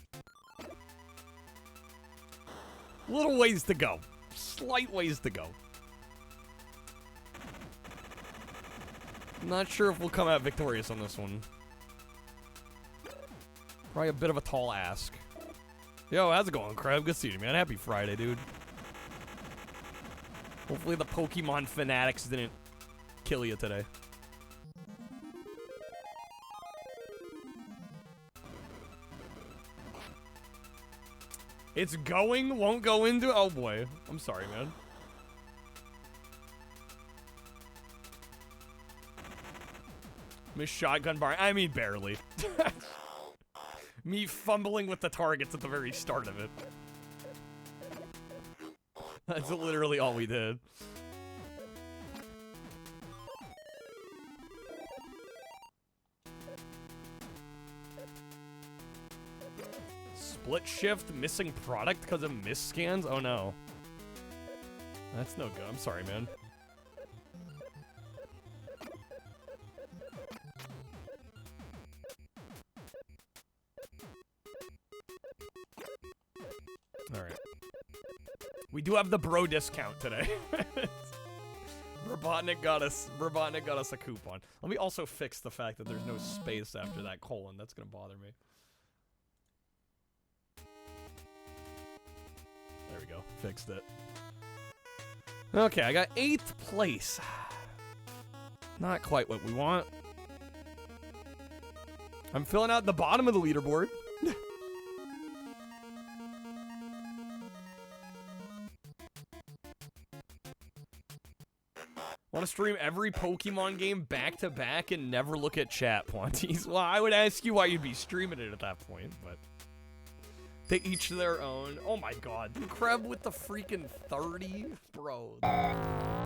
Little ways to go. Slight ways to go. Not sure if we'll come out victorious on this one. Probably a bit of a tall ask. Yo, how's it going, Crab? Good seeing you, man. Happy Friday, dude. Hopefully the Pokemon fanatics didn't kill you today. It's going, won't go into. Oh boy. I'm sorry, man. Miss Shotgun Bar. I mean, barely. Me fumbling with the targets at the very start of it. That's literally all we did. Split shift, missing product because of misscans? Oh no. That's no good. I'm sorry, man. Alright. We do have the bro discount today. Robotnik got us a coupon. Let me also fix the fact that there's no space after that colon. That's gonna bother me. There we go. Fixed it. Okay, I got 8th place. Not quite what we want. I'm filling out the bottom of the leaderboard. Want to stream every Pokemon game back to back and never look at chat, Ponties? Well, I would ask you why you'd be streaming it at that point, but they each their own. Oh my god, Kreb with the freaking 30, bro.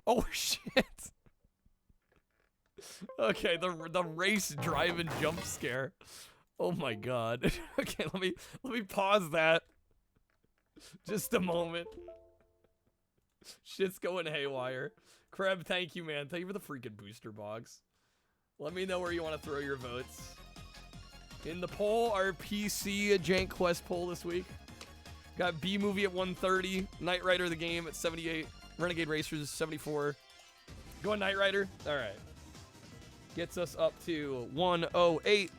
Oh shit. Okay, the race drive and jump scare. Oh my god. Okay, let me pause that. Just a moment. Shit's going haywire. Kreb, thank you, man. Thank you for the freaking booster box. Let me know where you want to throw your votes. In the poll, our PC Jank Quest poll this week. Got B-Movie at 130, Knight Rider the game at 78, Renegade Racers 74. Going Knight Rider? Alright. Gets us up to 108.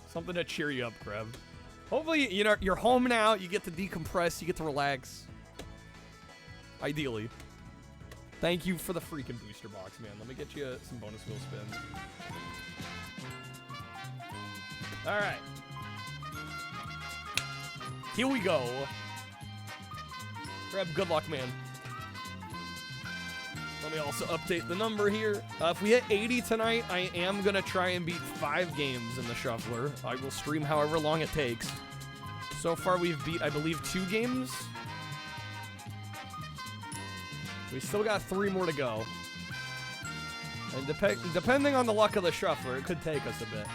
Something to cheer you up, Kreb. Hopefully, you know, you're home now, you get to decompress, you get to relax. Ideally. Thank you for the freaking booster box, man. Let me get you some bonus wheel spins. Alright. Here we go. Grab good luck, man. Let me also update the number here. If we hit 80 tonight, I am going to try and beat 5 games in the Shuffler. I will stream however long it takes. So far, we've beat, I believe, 2 games. We still got 3 more to go. And depending on the luck of the Shuffler, it could take us a bit.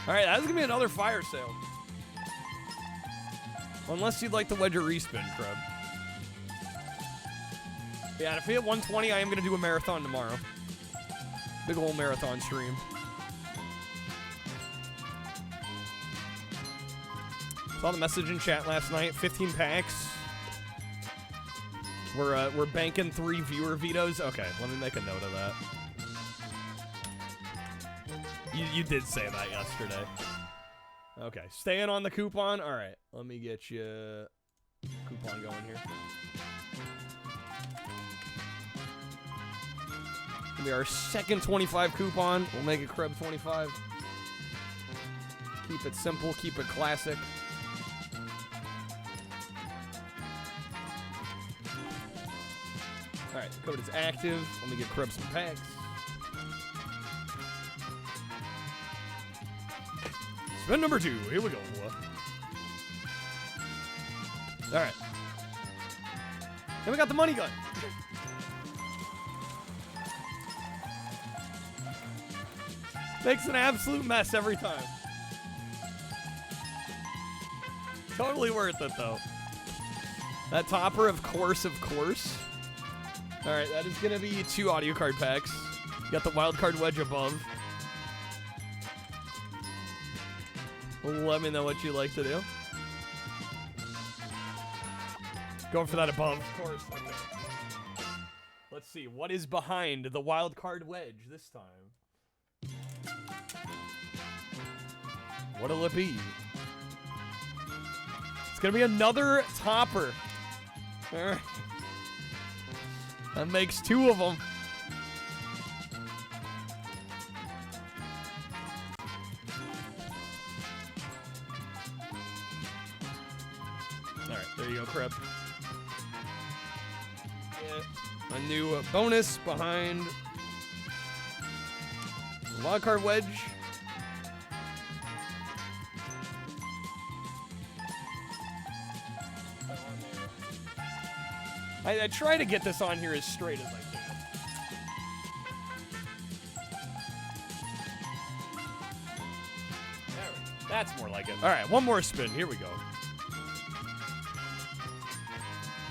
Alright, that's going to be another fire sale. Unless you'd like the Wedger respin, Kreb. Yeah, and if we hit 120, I am going to do a marathon tomorrow. Big ol' marathon stream. Saw the message in chat last night. 15 packs. We're banking 3 viewer vetoes. Okay, let me make a note of that. You did say that yesterday. Okay, staying on the coupon. All right, let me get you coupon going here. Gonna be our second 25 coupon. We'll make it Kreb 25. Keep it simple. Keep it classic. All right, the code is active. Let me get Kreb some packs. Spin number 2. Here we go. All right. Then we got the money gun. Makes an absolute mess every time. Totally worth it, though. That topper, of course, of course. All right, that is going to be 2 audio card packs. You got the wild card wedge above. Let me know what you'd like to do. Going for that above, of course. Okay. Let's see. What is behind the wild card wedge this time? What'll it be? It's going to be another topper. That makes 2 of them. Alright, there you go, Creb. Yeah. A new bonus behind the wildcard wedge. I try to get this on here as straight as I can. There we go. That's more like it. All right, one more spin. Here we go.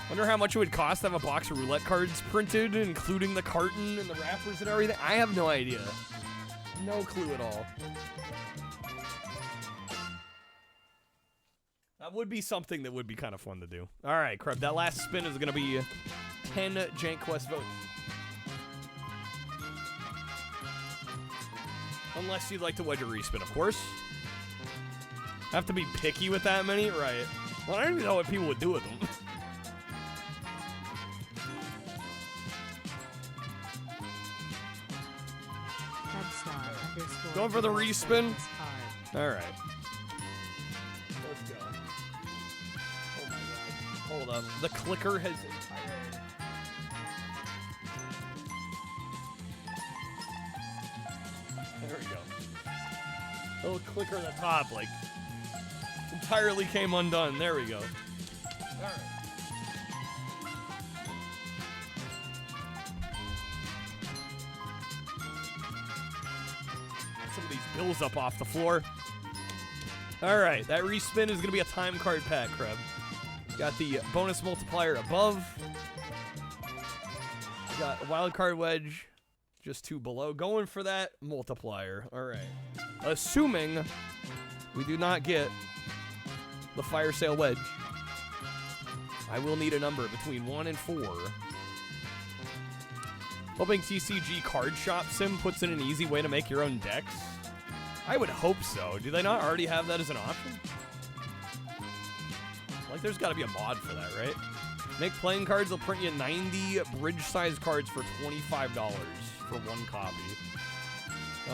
Wonder how much it would cost to have a box of roulette cards printed, including the carton and the wrappers and everything. I have no idea. No clue at all. That would be something that would be kind of fun to do. All right, Creb, that last spin is going to be 10 Jank Quest votes. Unless you'd like to wedge a respin, of course. Have to be picky with that many? Right. Well, I don't even know what people would do with them. Going for the respin. All right. Let's go. Oh my god. Hold up. The clicker has entirely... There we go. The little clicker at the top, like, entirely came undone. There we go. All right. Some of these bills up off the floor. All right, that respin is going to be a time card pack, Creb. Got the bonus multiplier above. Got a wild card wedge, just 2 below. Going for that multiplier. All right. Assuming we do not get the fire sale wedge, I will need a number between 1 and 4. Hoping TCG Card Shop Sim puts in an easy way to make your own decks. I would hope so. Do they not already have that as an option? Like, there's got to be a mod for that, right? Make playing cards. They'll print you 90 bridge-sized cards for $25 for 1 copy.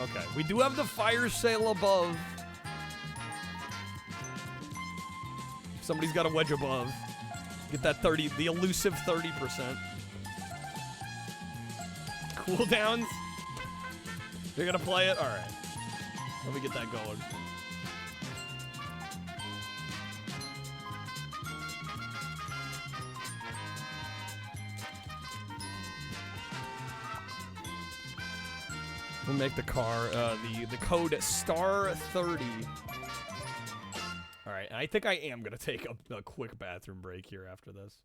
Okay. We do have the fire sale above. Somebody's got a wedge above. Get that 30, the elusive 30%. Cooldowns? You're gonna play it? Alright. Let me get that going. We'll make the car, the code *30. Alright, and I think I am gonna take a quick bathroom break here after this.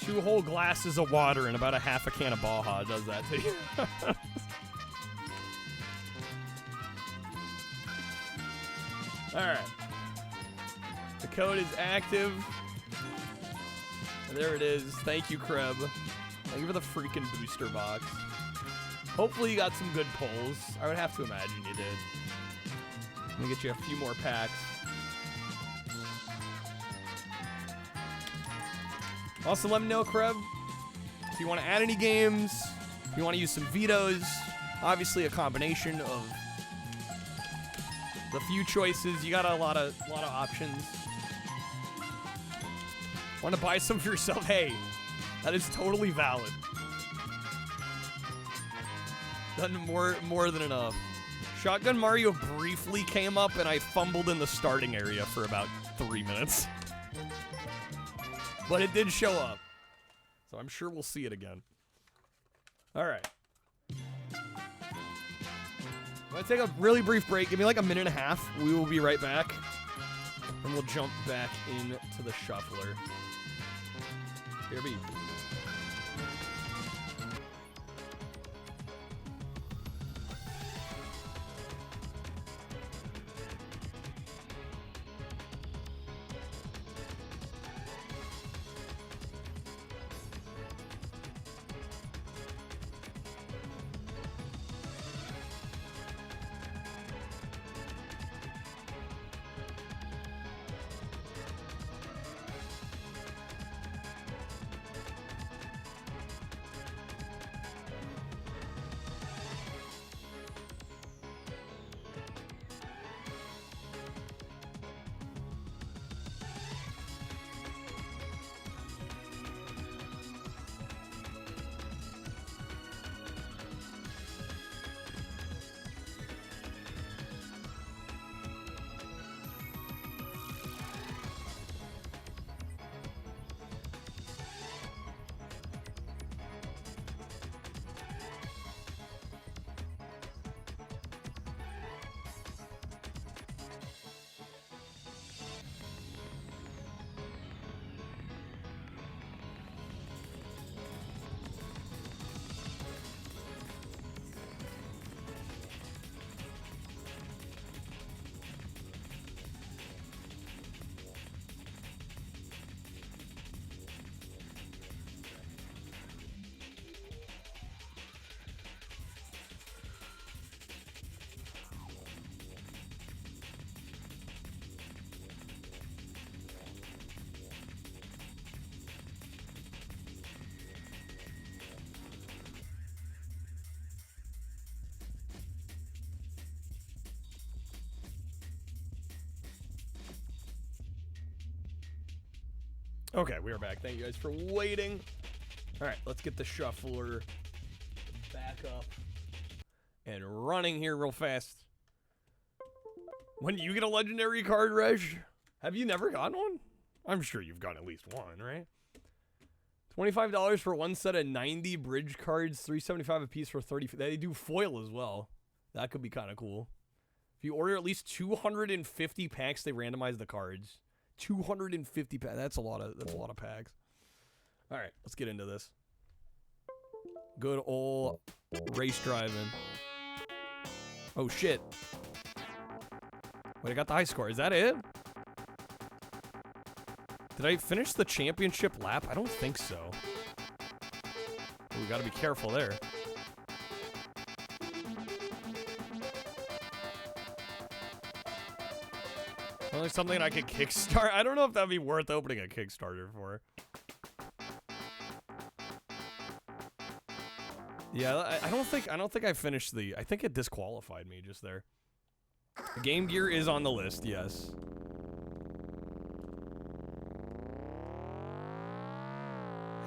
2 whole glasses of water and about a half a can of Baja does that to you. Alright. The code is active. And there it is. Thank you, Creb. Thank you for the freaking booster box. Hopefully you got some good pulls. I would have to imagine you did. Let me get you a few more packs. Also, let me know, Creb, if you want to add any games, if you want to use some vetoes. Obviously, a combination of the few choices. You got a lot of options. Want to buy some for yourself? Hey, that is totally valid. Done more than enough. Shotgun Mario briefly came up, and I fumbled in the starting area for about 3 minutes. But it did show up. So I'm sure we'll see it again. All right. I'm going to take a really brief break. Give me like a minute and a half. We will be right back. And we'll jump back into the shuffler. Here be. Okay, we are back. Thank you guys for waiting. All right, let's get the shuffler back up and running here real fast. When do you get a legendary card, Reg? Have you never gotten one? I'm sure you've gotten at least one, right? $25 for one set of 90 bridge cards, $3.75 a piece for 30. They do foil as well. That could be kind of cool. If you order at least 250 packs, they randomize the cards. 250 packs. That's a lot of packs. All right, let's get into this. Good old race driving. Oh shit. Wait, I got the high score. Is that it? Did I finish the championship lap? I don't think so. We gotta be careful there. Only something I could kickstart. I don't know if that'd be worth opening a Kickstarter for. Yeah, I don't think I finished the. I think it disqualified me just there. Game Gear is on the list, yes.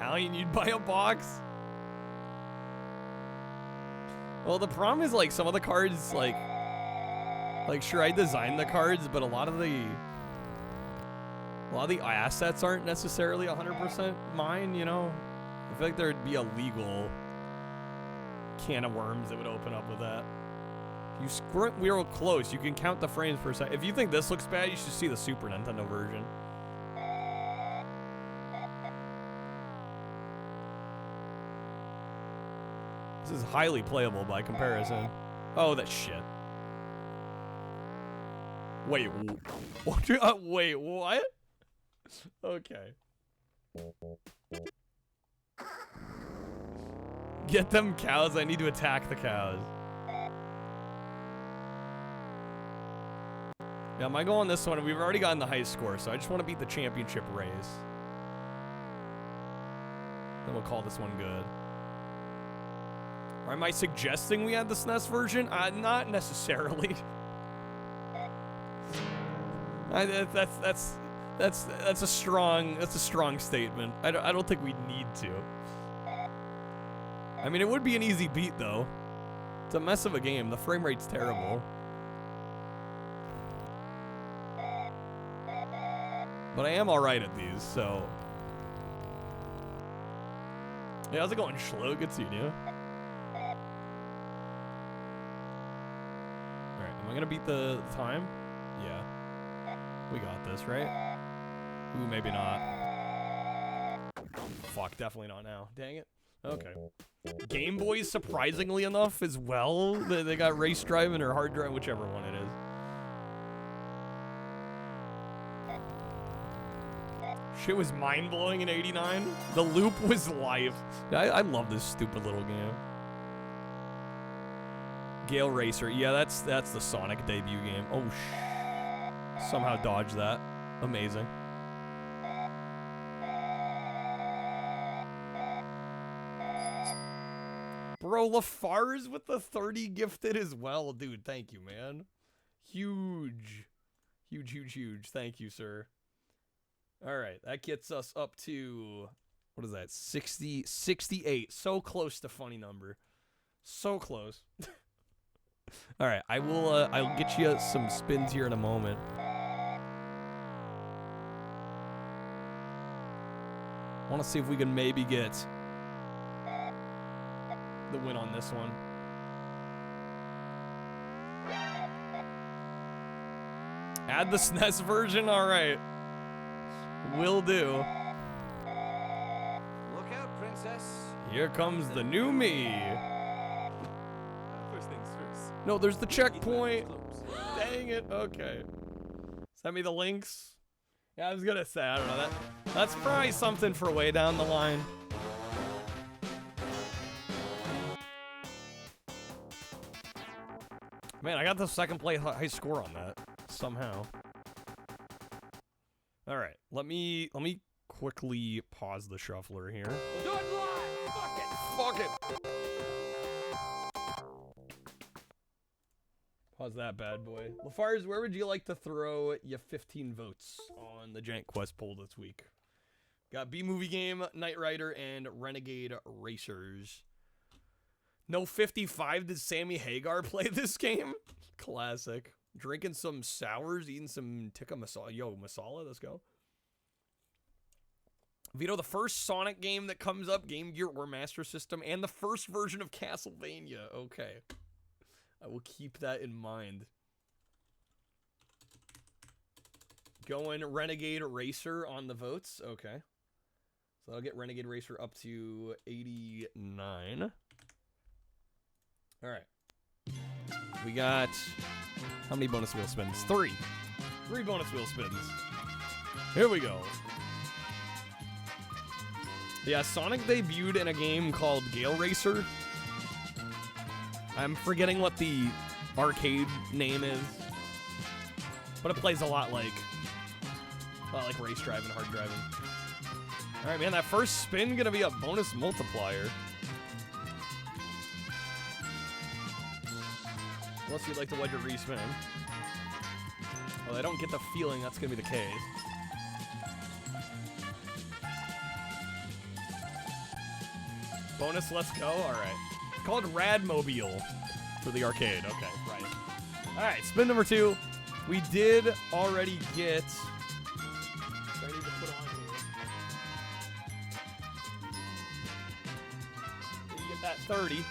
Hallian, you'd buy a box? Well, the problem is, like, some of the cards, like, sure, I designed the cards, but a lot of the assets aren't necessarily 100% mine, you know? I feel like there'd be a legal can of worms that would open up with that. If you squirt real close, you can count the frames per second. If you think this looks bad, you should see the Super Nintendo version. This is highly playable by comparison. Oh, that shit. Wait, what? Wait, what? Okay. Get them cows. I need to attack the cows. Yeah, am I going this one? We've already gotten the high score, so I just want to beat the championship race. Then we'll call this one good. Or am I suggesting we had the SNES version? Not necessarily. That's a strong statement. I don't think we need to. I mean, it would be an easy beat though. It's a mess of a game. The frame rate's terrible. But I am alright at these, so. Hey, how's it going, Schlo? Good seeing you. Alright, am I gonna beat the time? Yeah. We got this, right? Ooh, maybe not. Fuck, definitely not now. Dang it. Okay. Game Boys, surprisingly enough, as well. They got race driving or hard drive, whichever one it is. Shit was mind-blowing in '89. The loop was life. I love this stupid little game. Gale Racer. Yeah, that's the Sonic debut game. Oh, somehow dodged that. Amazing. Bro, LaFar's with the 30 gifted as well. Dude, thank you, man. Huge. Huge, huge, huge. Thank you, sir. All right, that gets us up to, what is that, 68. So close to funny number. So close. All right, I'll get you some spins here in a moment. I want to see if we can maybe get the win on this one. Add the SNES version? All right. Will do.
Look out, princess.
Here comes the new me.
First things first.
No, there's the checkpoint. Dang it. Okay. Send me the links. Yeah, I was gonna say, I don't know. That's probably something for way down the line. Man, I got the second place high score on that somehow. All right, let me quickly pause the shuffler here.
Do it live! Fuck it!
Fuck it. Pause that bad boy. LaFars, where would you like to throw your 15 votes on the Jank Quest poll this week? Got B-Movie Game, Knight Rider, and Renegade Racers. No 55. Did Sammy Hagar play this game? Classic. Drinking some sours, eating some tikka masala. Yo, masala, let's go. Vito, the first Sonic game that comes up, Game Gear or Master System, and the first version of Castlevania. Okay. I will keep that in mind. Going Renegade Racer on the votes. Okay. So I'll get Renegade Racer up to 89. All right. We got... How many bonus wheel spins? 3. 3 bonus wheel spins. Here we go. Yeah, Sonic debuted in a game called Gale Racer. I'm forgetting what the arcade name is. But it plays a lot like race driving, hard driving. All right, man, that first spin gonna be a bonus multiplier. Unless you'd like to wedge a respin. Well, I don't get the feeling that's gonna be the case. Bonus, let's go. All right. It's called Radmobile for the arcade. Okay, right. All right, spin number 2. We did already get... I need to put on here. Did you get that 30?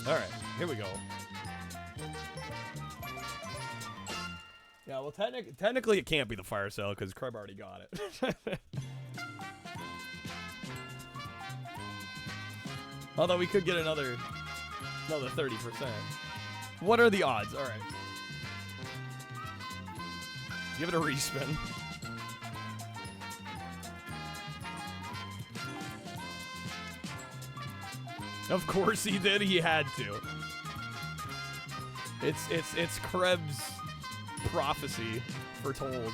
All right, here we go. Yeah, well, technically it can't be the fire sale because Kreb already got it. Although we could get another 30%. What are the odds? All right. Give it a respin. Of course he did. He had to. It's Krebs' prophecy foretold.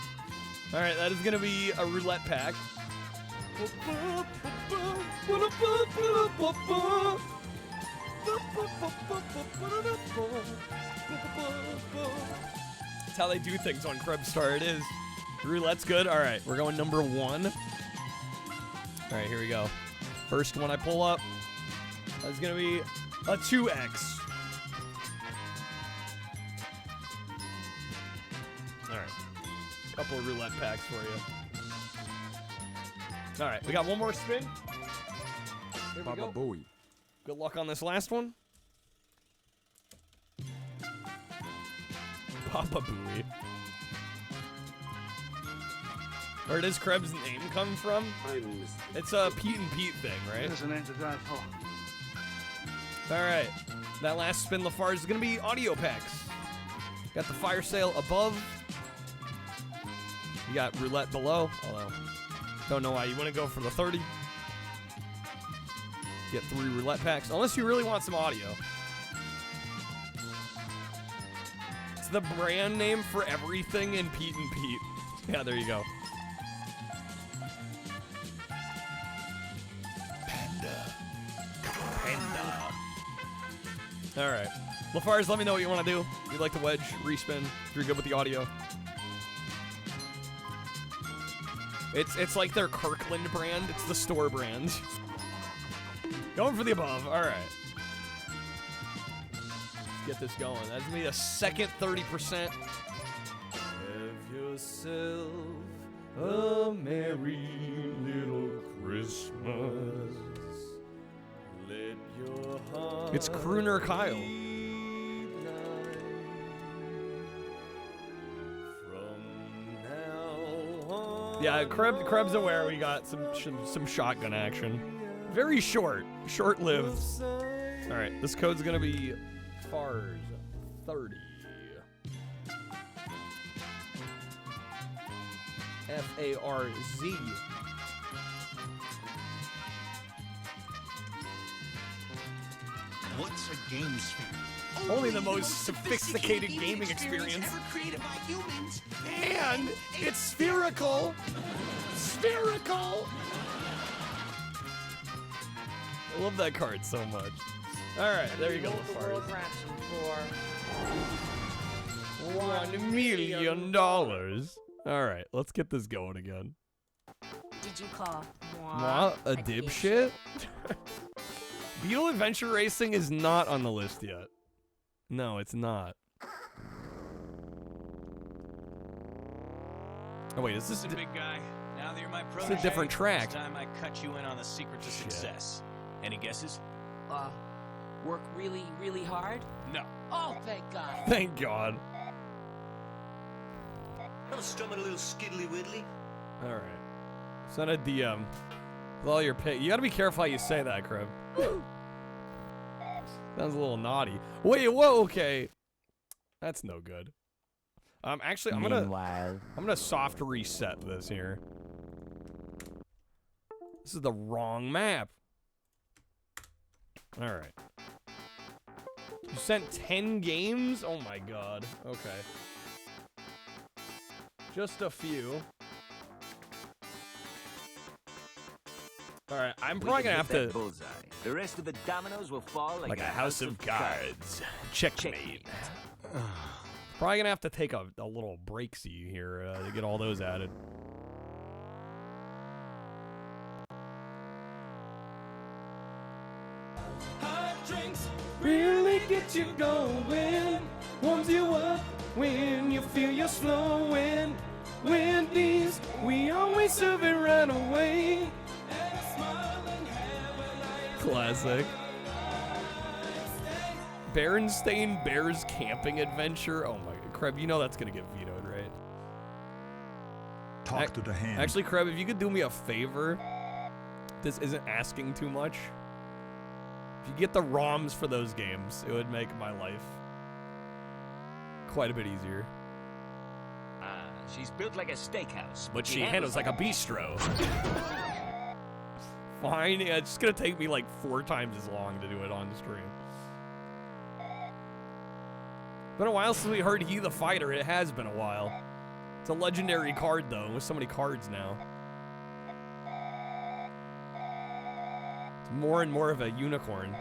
All right, that is gonna be a roulette pack. That's how they do things on Krebs Star. It is. Roulette's good. All right, we're going number 1. All right, here we go. First one I pull up. That's gonna be a 2X. All right, couple of roulette packs for you. All right, we got one more spin. Here we go.
Booey.
Good luck on this last one. Papa Booey. Where does Krebs' name come from? It's a Pete and Pete thing, right?
There's an end to die for.
All right. That last spin, LaFarge, is going to be audio packs. Got the fire sale above. You got roulette below. Although, don't know why you wouldn't go for the 30. Get 3 roulette packs, unless you really want some audio. It's the brand name for everything in Pete and Pete. Yeah, there you go. Panda. All right. LaFarge, let me know what you want to do. If you'd like to wedge, respin, if you're good with the audio. It's like their Kirkland brand. It's the store brand. Going for the above. All right. Let's get this going. That's going to be a second 30%. Have yourself a merry little Christmas. Let your heart... It's Crooner Kyle. Yeah, Krebs aware we got some shotgun action. Very short-lived. All right, this code's gonna be FARZ 30. FARZ.
What's a game sphere?
Only the most sophisticated gaming experience.
Ever created by humans.
And it's spherical. Spherical. I love that card so much. All right, there you go.
World ransom for
$1 million. All right, let's get this going again.
Do
did you call
What? A dipshit? Beetle Adventure Racing is not on the list yet. No, it's not. Oh wait, is this
Listen, big guy. Now that you're my
it's
protege,
a different track?
It's time I cut you in on the secret to success. Any guesses?
Work really, really hard?
No.
Oh, thank God.
Thank God.
I'll strum it a little skiddly widdly.
All right. Send a DM with all your pick. You gotta be careful how you say that, Crib. Sounds a little naughty. Wait, whoa, okay. That's no good. Actually, I'm gonna soft reset this here. This is the wrong map. All right. You sent 10 games? Oh my God. Okay. Just a few. All right, I'm probably gonna have to.
Bullseye. The rest of the dominoes will fall like
a house of cards. Checkmate. Probably gonna have to take a little breaksy here to get all those added. Hot drinks really get you going, warms you up when you feel you're slowing. Wendy's, we always serve it right away. Classic. Berenstain Bears Camping Adventure. Oh my God, Kreb, you know that's gonna get vetoed, right?
Talk to the hand.
Actually, Kreb, if you could do me a favor, this isn't asking too much. If you get the ROMs for those games, it would make my life quite a bit easier.
She's built like a steakhouse,
But she handles like a bistro. Fine, yeah, it's just gonna take me like 4 times as long to do it on the stream. Been a while since we heard He the Fighter. It has been a while. It's a legendary card though, with so many cards now. It's more and more of a unicorn.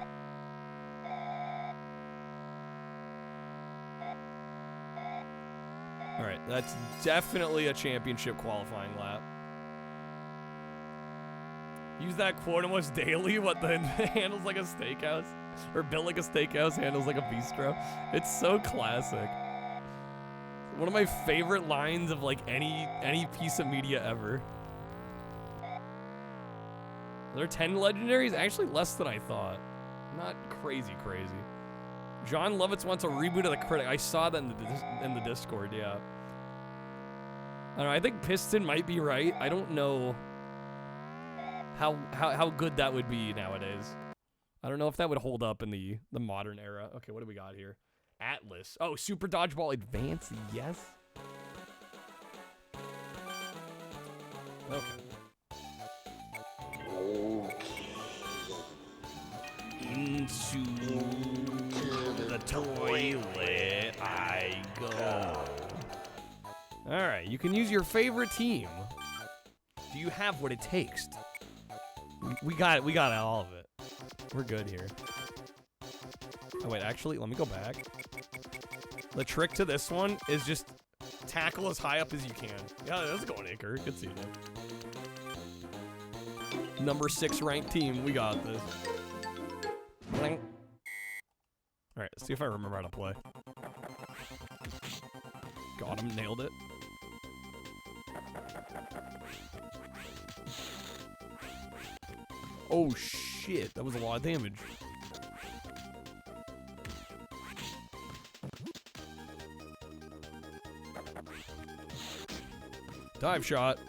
Alright, that's definitely a championship qualifying lap. Use that quote almost daily, what the handles like a steakhouse? Or built like a steakhouse, handles like a bistro. It's so classic. One of my favorite lines of like any piece of media ever. Are there 10 legendaries? Actually less than I thought. Not crazy. John Lovitz wants a reboot of the Critic. I saw that in the Discord, yeah. I don't know, I think Piston might be right. I don't know how good that would be nowadays. I don't know if that would hold up in the modern era. Okay, what do we got here? Atlas. Oh, Super Dodgeball Advance, yes. Okay. Into the toilet I go. Alright, you can use your favorite team. Do you have what it takes? We got all of it. We're good here. Oh wait, actually, let me go back. The trick to this one is just tackle as high up as you can. Yeah, that's going Iker. Good seeing you. Number 6 ranked team. We got this. Alright, let's see if I remember how to play. Got him, nailed it. Oh shit, that was a lot of damage. Dive shot.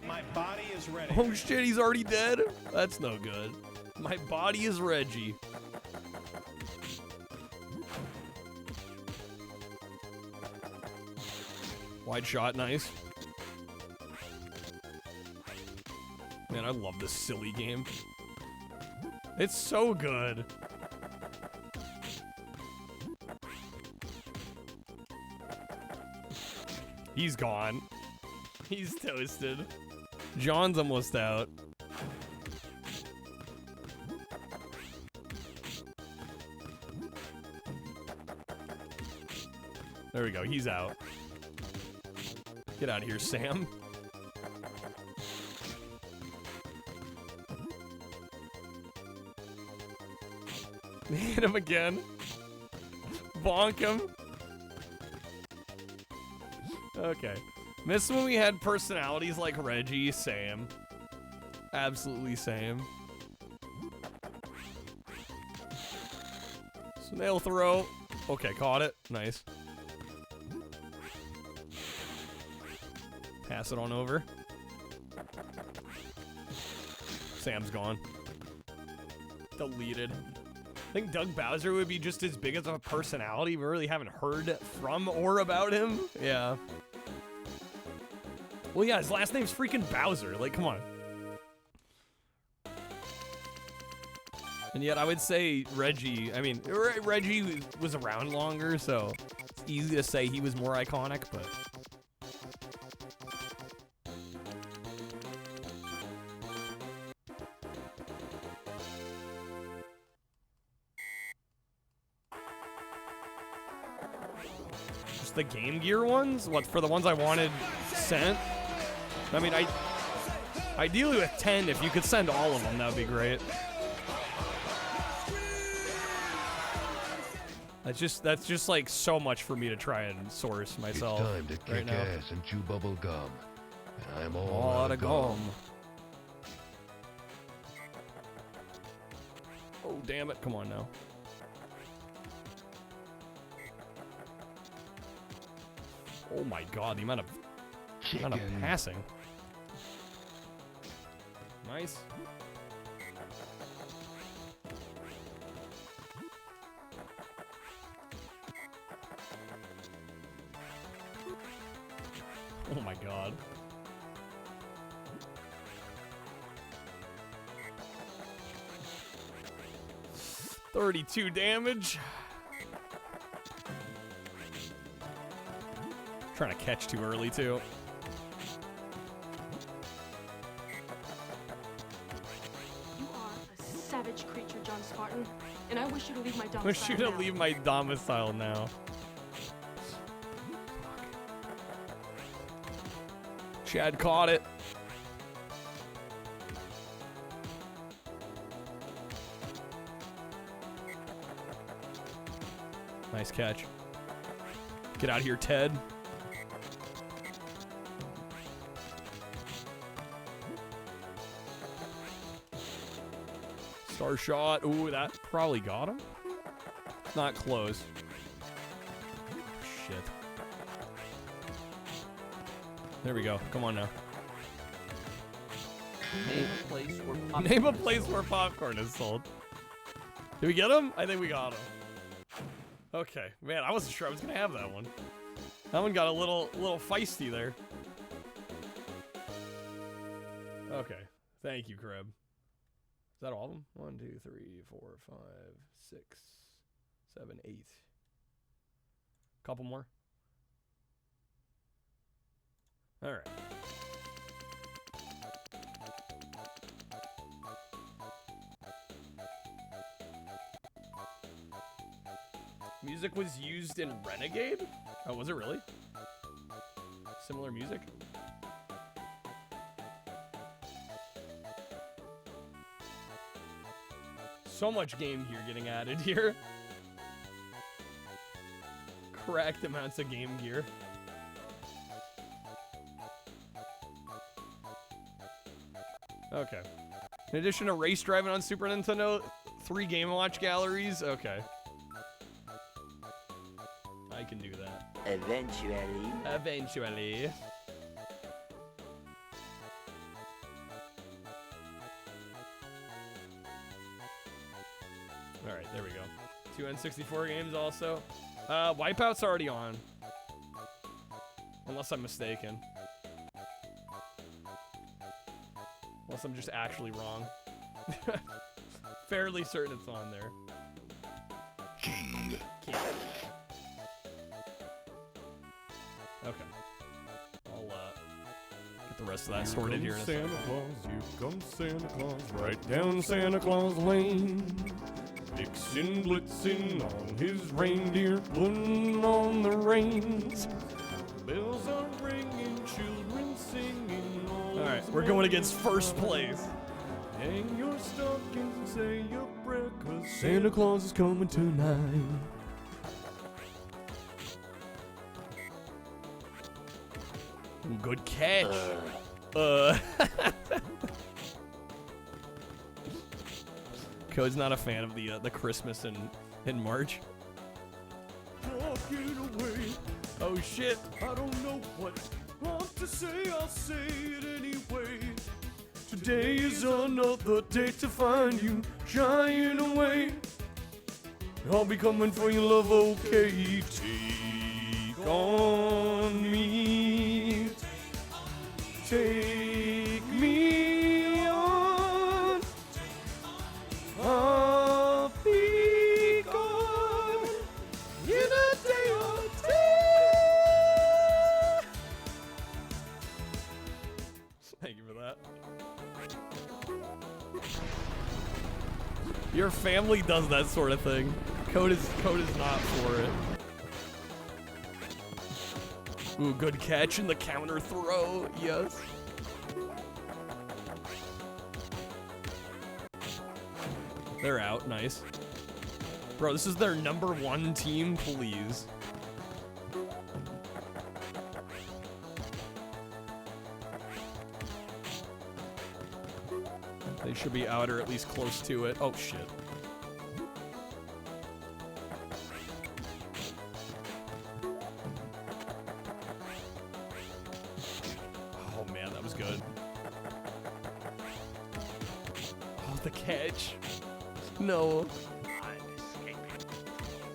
My body is ready.
Oh shit, he's already dead? That's no good. My body is Reggie. Wide shot, nice. Man, I love this silly game. It's so good. He's gone. He's toasted. John's almost out. There we go. He's out. Get out of here, Sam. Hit him again. Bonk him. Okay. This when we had personalities like Reggie, Sam. Absolutely Sam. Snail throw. Okay, caught it. Nice. Pass it on over. Sam's gone. Deleted. I think Doug Bowser would be just as big as a personality. We really haven't heard from or about him. Yeah. Well, yeah, his last name's freaking Bowser. Like, come on. And yet I would say Reggie, I mean, Reggie was around longer, so it's easy to say he was more iconic, but... Just the Game Gear ones? What, for the ones I wanted sent? I mean, ideally with 10, if you could send all of them, that would be great. That's just like so much for me to try and source myself.
It's time to kick
right now.
ass and chew bubble gum. And I'm
All out of gum. Oh, damn it. Come on now. Oh my god, the amount of passing. Nice. Oh my god. $32 damage. Trying to catch too early too.
You are a savage creature, John Spartan, and I wish you to leave my domicile.
Wish you to leave my domicile now. Chad caught it. Nice catch. Get out of here, Ted. Star shot. Ooh, that probably got him. Not close. Shit. There we go. Come on now. Name a place where popcorn is sold. Did we get him? I think we got him. Okay. Man, I wasn't sure I was going to have that one. That one got a little feisty there. Okay. Thank you, Crib. Is that all of them? 1, 2, 3, 4, 5, 6, 7, 8. Couple more. All right. Music was used in Renegade? Oh, was it really? Similar music? So much Game Gear getting added here. Correct amounts of Game Gear. Okay. In addition to race driving on Super Nintendo, 3 Game & Watch galleries? Okay. I can do that.
Eventually.
Eventually. Alright, there we go. 2 N64 games also. Wipeout's already on. Unless I'm mistaken. Unless I'm just actually wrong. Fairly certain it's on there. King. Okay. I'll get the rest of that sorted here in a second.
Santa Claus, here comes Santa Claus, right down Santa Claus Lane.
Vixen blitzing on his reindeer, pulling on the reins. Bells are ringing, children singing. All right, we're going against first place. Hang your stockings and say your prayer, 'cause Santa Claus is coming tonight. Good catch. Code's not a fan of the Christmas in March. Talking away. Oh shit! I don't know what to say. I'll say it anyway. Today is another day to find you shying away. I'll be coming for your love, okay? Take on me. Take me on. I'll be gone in a day or two. Thank you for that. Your family does that sort of thing. Code is not for it. Ooh, good catch in the counter throw. Yes. They're out. Nice. Bro, this is their #1 team, please. They should be out or at least close to it. Oh, shit. Oh, man, that was good. Oh, the catch. No.
I'm escaping.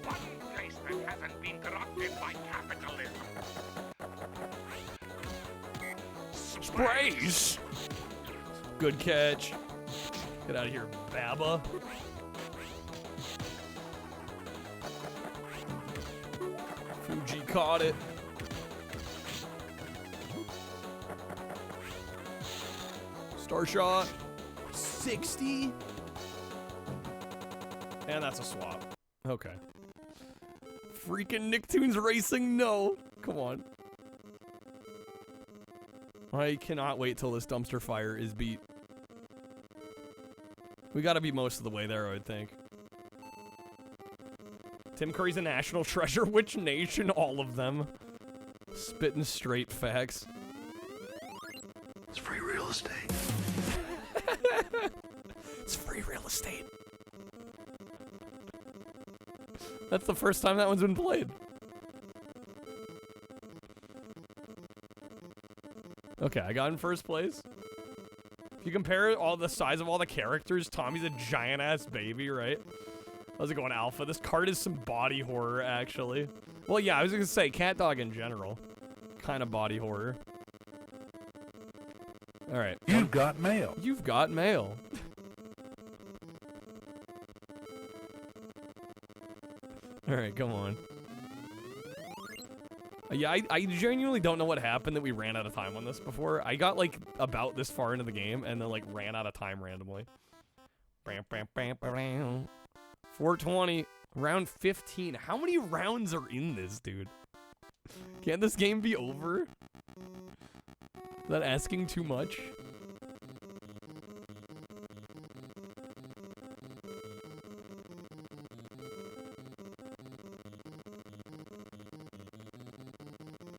One place that hasn't been corrupted by capitalism.
Sprays! Good catch. Get out of here, Baba. Fuji caught it. Star shot. 60. And that's a swap. Okay. Freaking Nicktoons Racing, no. Come on. I cannot wait till this dumpster fire is beat. We gotta be most of the way there, I would think. Tim Curry's a national treasure. Which nation? All of them. Spitting straight facts.
It's free real estate.
It's free real estate. That's the first time that one's been played. Okay, I got in first place. If you compare all the size of all the characters, Tommy's a giant-ass baby, right? How's it going, Alpha? This card is some body horror, actually. Well, yeah, I was gonna say, Cat Dog in general. Kind of body horror. Alright.
You've got mail.
You've got mail. Alright, come on. Yeah, I genuinely don't know what happened that we ran out of time on this before. I got, like, about this far into the game and then, like, ran out of time randomly. 420. Round 15. How many rounds are in this, dude? Can't this game be over? Is that asking too much?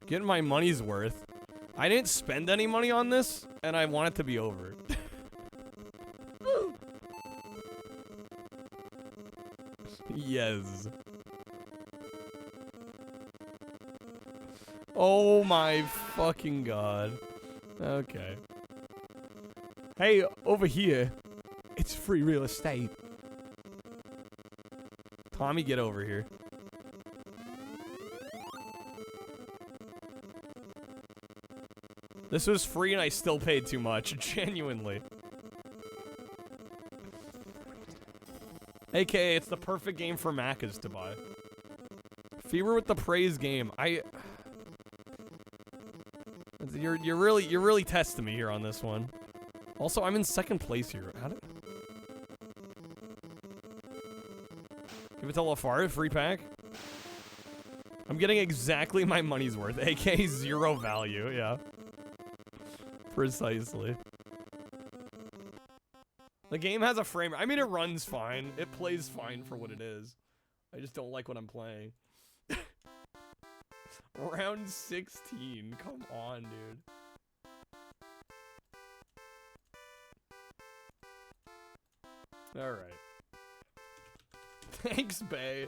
Getting my money's worth. I didn't spend any money on this, and I want it to be over. Yes. Oh my fucking god. Okay. Hey, over here. It's free real estate. Tommy, get over here. This was free and I still paid too much, genuinely. AKA, it's the perfect game for Macca's to buy. Fever with the praise game. You're really testing me here on this one. Also, I'm in second place here. Give it to LaFar, free pack. I'm getting exactly my money's worth, aka 0 value, yeah. Precisely. The game has a frame. I mean, it runs fine. It plays fine for what it is. I just don't like what I'm playing. Round 16. Come on, dude. Alright. Thanks, Bay.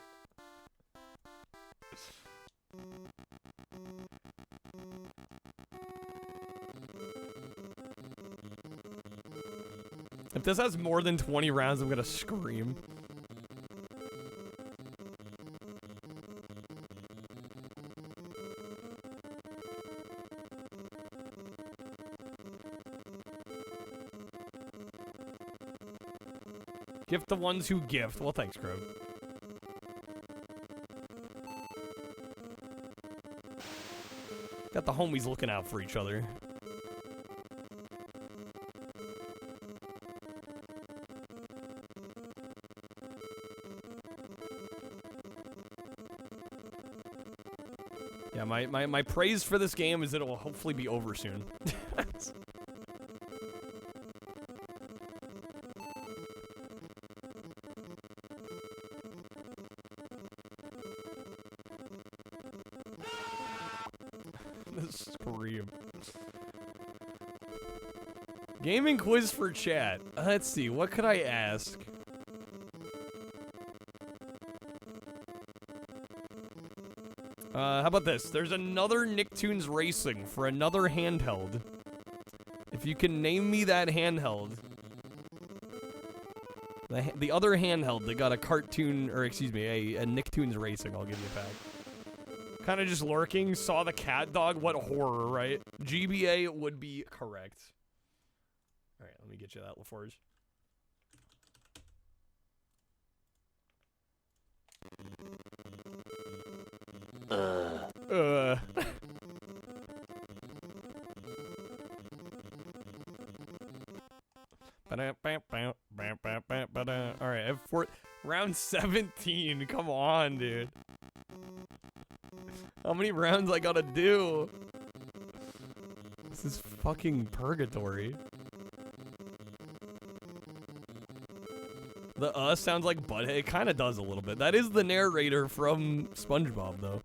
If this has more than 20 rounds, I'm gonna scream. Gift the ones who gift. Well, thanks, Crib. Got the homies looking out for each other. Yeah, my praise for this game is that it will hopefully be over soon. The scream. Gaming quiz for chat. Let's see, what could I ask? How about this? There's another Nicktoons Racing for another handheld. If you can name me that handheld. The other handheld that got a cartoon, or excuse me, a Nicktoons Racing, I'll give you a pack. Kind of just lurking, saw the cat dog, what horror, right? GBA would be correct. Alright, let me get you that, LaForge. Alright, round 17. Come on, dude. How many rounds I gotta do? This is fucking purgatory. The sounds like Butthead. It kind of does a little bit. That is the narrator from SpongeBob, though.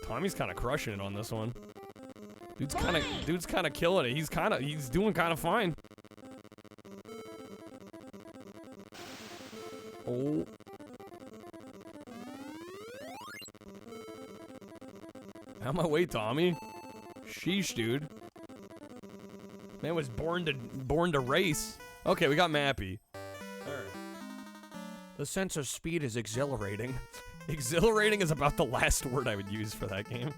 Tommy's kind of crushing it on this one. Dude's kind of killing it. He's doing kind of fine. Oh. Out my way, Tommy. Sheesh, dude. Man was born to race. Okay, we got Mappy. Alright. The sense of speed is exhilarating. Exhilarating is about the last word I would use for that game.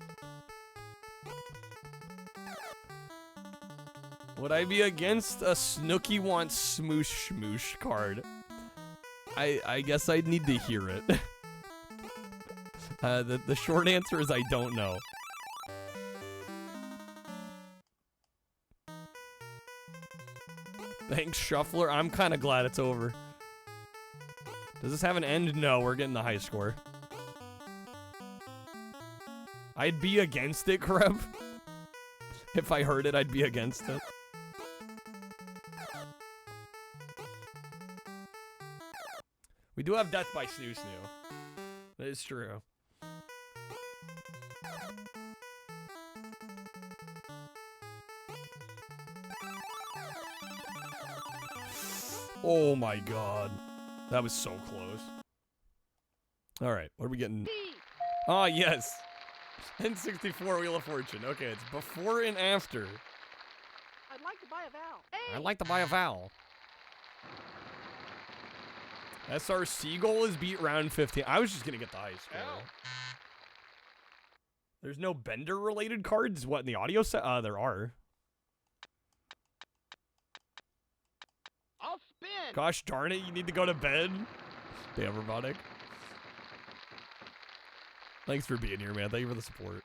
Would I be against a Snooky Wants Smoosh Schmoosh card? I guess I'd need to hear it. The short answer is I don't know. Thanks, Shuffler. I'm kind of glad it's over. Does this have an end? No, we're getting the high score. I'd be against it, Kreb. If I heard it, I'd be against it. We do have Death by Snoo Snoo. That is true. Oh my god. That was so close. Alright, what are we getting? Ah, yes. N64 Wheel of Fortune. Okay, it's before and after.
I'd like to buy a vowel. Hey.
I'd like to buy a vowel. SRC goal is beat round 15. I was just gonna get the high score. Ow. There's no Bender-related cards? What, in the audio set? There are.
I'll spin.
Gosh darn it, you need to go to bed? Damn, robotic. Thanks for being here, man. Thank you for the support.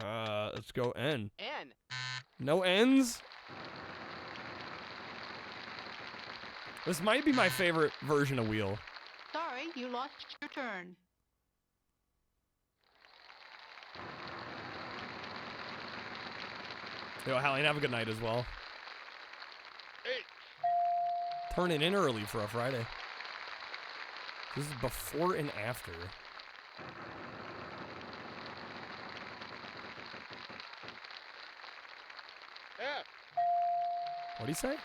Let's go N.
N.
No N's? This might be my favorite version of Wheel.
Sorry, you lost your turn.
Yo, Hallie, have a good night as well.
H.
Turning in early for a Friday. This is before and after.
F.
What do you say?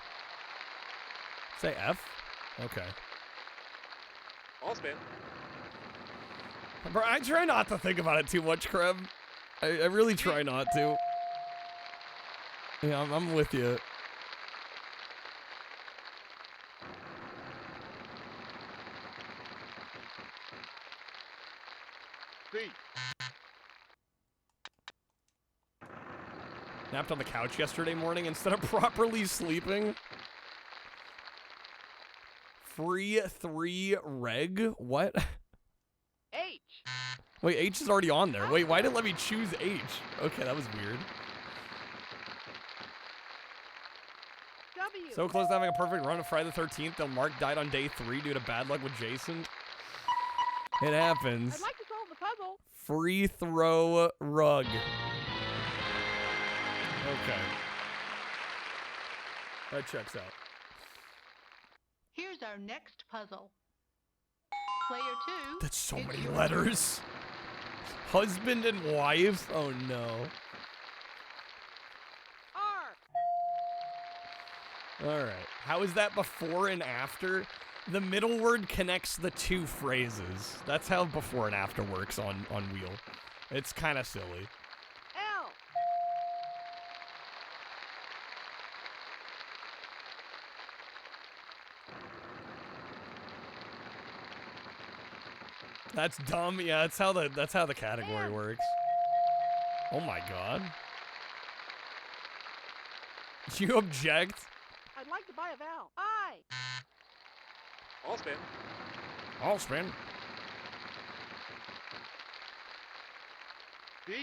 Say F? Okay.
All spin.
Bro, I try not to think about it too much, Kreb. I really try not to. Yeah, I'm with you.
C.
Napped on the couch yesterday morning instead of properly sleeping. Free 3 reg? What?
H.
Wait, H is already on there. Wait, why didn't it let me choose H? Okay, that was weird.
W.
So close to having a perfect run of Friday the 13th, though Mark died on day 3 due to bad luck with Jason. It happens.
I'd like to solve the puzzle.
Free throw rug. Okay. That checks out.
Here's our next puzzle. Player 2.
That's so
it's
many
your
letters. Husband and wife? Oh no.
R.
Alright. How is that before and after? The middle word connects the two phrases. That's how before and after works on Wheel. It's kind of silly.
L.
That's dumb. Yeah, that's how the category works. Oh my god. You object?
I'd like to buy a vowel. I.
All spin.
I'll spin.
D.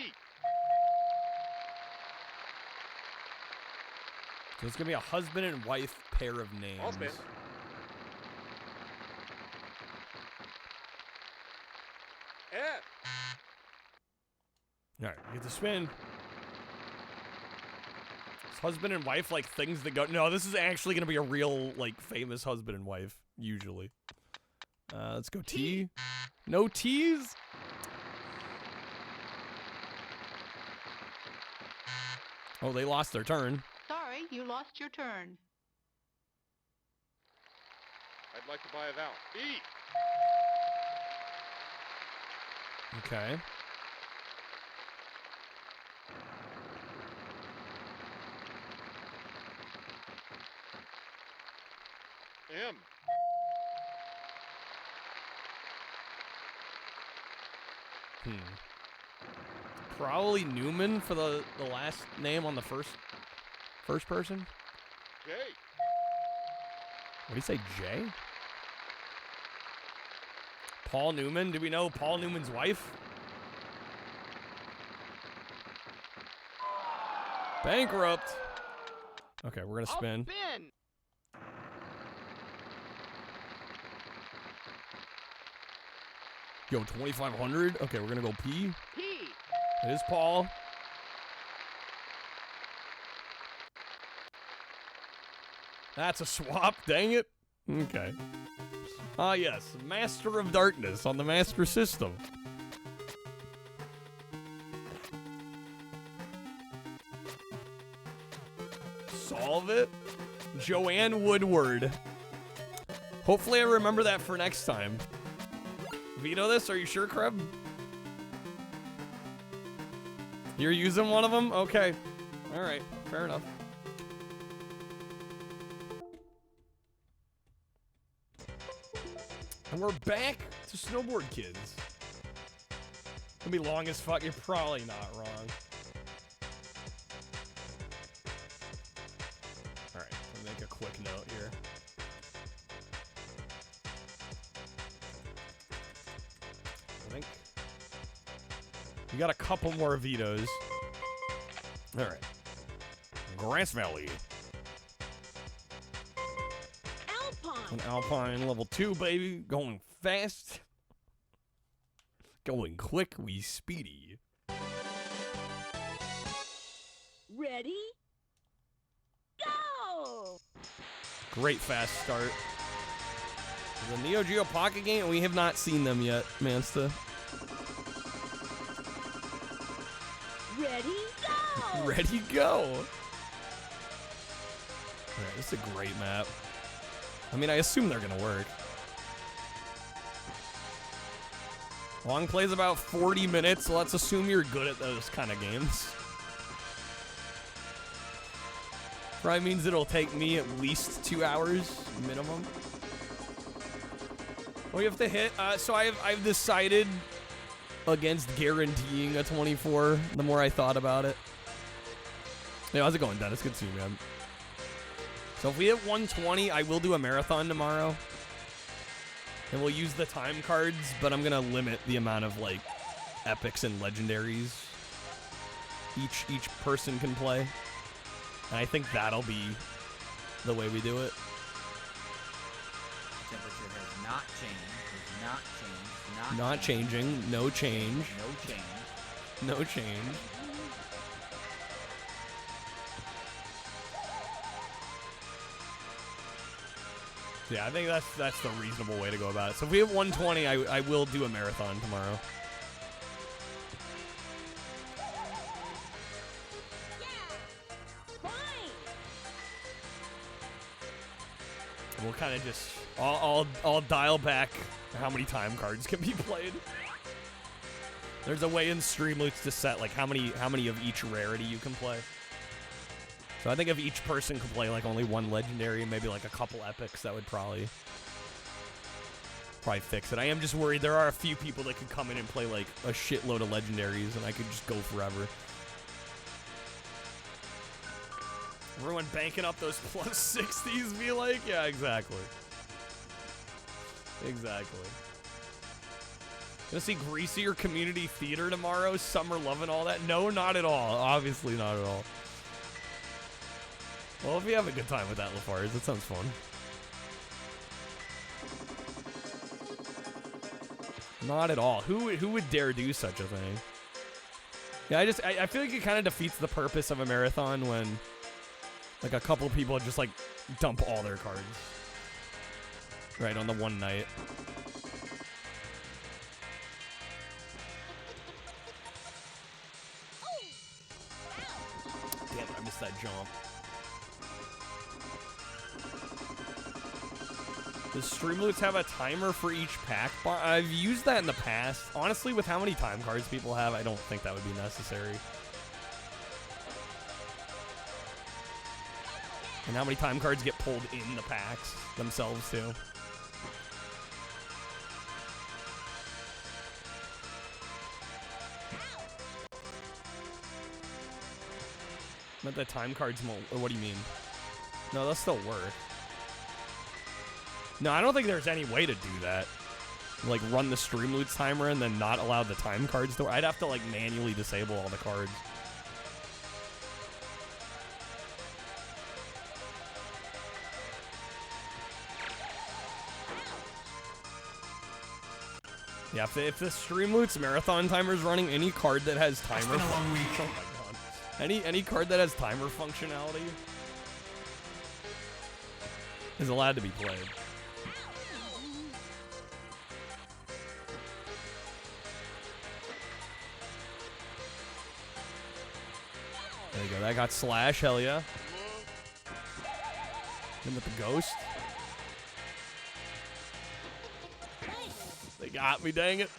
So it's gonna be a husband and wife pair of names.
All spin. F.
Alright, you get to spin. Is husband and wife like things that go... No, this is actually gonna be a real, like, famous husband and wife, usually. Let's go T. No T's? Oh, they lost their turn.
Sorry, you lost your turn.
I'd like to buy a vowel. E.
Okay.
M.
Probably Newman for the last name on the first person.
J.
What do you say, J? Paul Newman? Do we know Paul Newman's wife? Bankrupt. Okay, we're gonna spin.
Spin.
Yo, 2,500? Okay, we're gonna go P.
P.
It is Paul. That's a swap, dang it. Okay. Ah, yes, Master of Darkness on the Master System. Solve it? Joanne Woodward. Hopefully I remember that for next time. Veto this? Are you sure, Kreb? You're using one of them? Okay. Alright, fair enough. And we're back to Snowboard Kids. It'll be long as fuck. You're probably not wrong. Alright, I'll make a quick note here. We got a couple more vetoes. All right. Grass Valley. An Alpine level 2, baby. Going fast. Going quick, we speedy.
Ready? Go!
Great fast start. The Neo Geo Pocket game, we have not seen them yet, Mansta.
Ready? Go!
Ready, go! Alright, this is a great map. I mean, I assume they're gonna work. Long play's about 40 minutes, so let's assume you're good at those kind of games. Probably means it'll take me at least 2 hours minimum. Well, you have to hit. So I've decided against guaranteeing a 24. The more I thought about it. Hey, how's it going, Dennis? Good to see you, man. So if we hit 120, I will do a marathon tomorrow. And we'll use the time cards, but I'm gonna limit the amount of like epics and legendaries each person can play. And I think that'll be the way we do it.
Temperature has not changed.
Not changing. No change.
No change.
No change. Yeah, I think that's the reasonable way to go about it. So if we have 120, I will do a marathon tomorrow. We'll kind of just, I'll dial back how many time cards can be played. There's a way in Streamloots to set like how many of each rarity you can play. So I think if each person could play like only one legendary and maybe like a couple epics, that would probably fix it. I am just worried there are a few people that could come in and play like a shitload of legendaries and I could just go forever. Everyone banking up those plus 60s, be like? Yeah, exactly. Exactly. Gonna see Greasier Community Theater tomorrow? Summer Love and all that? No, not at all. Obviously not at all. Well, if you have a good time with that, LaFarge, that sounds fun. Not at all. Who would dare do such a thing? Yeah, I feel like it kind of defeats the purpose of a marathon when like a couple people just like dump all their cards right on the one night. Damn it, I missed that jump. Does Streamloots have a timer for each pack? I've used that in the past. Honestly, with how many time cards people have, I don't think that would be necessary. And how many time cards get pulled in the packs themselves, too. But the time cards won't, or what do you mean? No, they'll still work. No, I don't think there's any way to do that. Like, run the Streamloots timer and then not allow the time cards to work. I'd have to, like, manually disable all the cards. Yeah, if the Streamloots marathon timer's running, any card that has timer... It's been a long week. Oh my god. Any card that has timer functionality is allowed to be played. There you go. That got slash. Hell yeah. In with the ghost. They got me, dang it.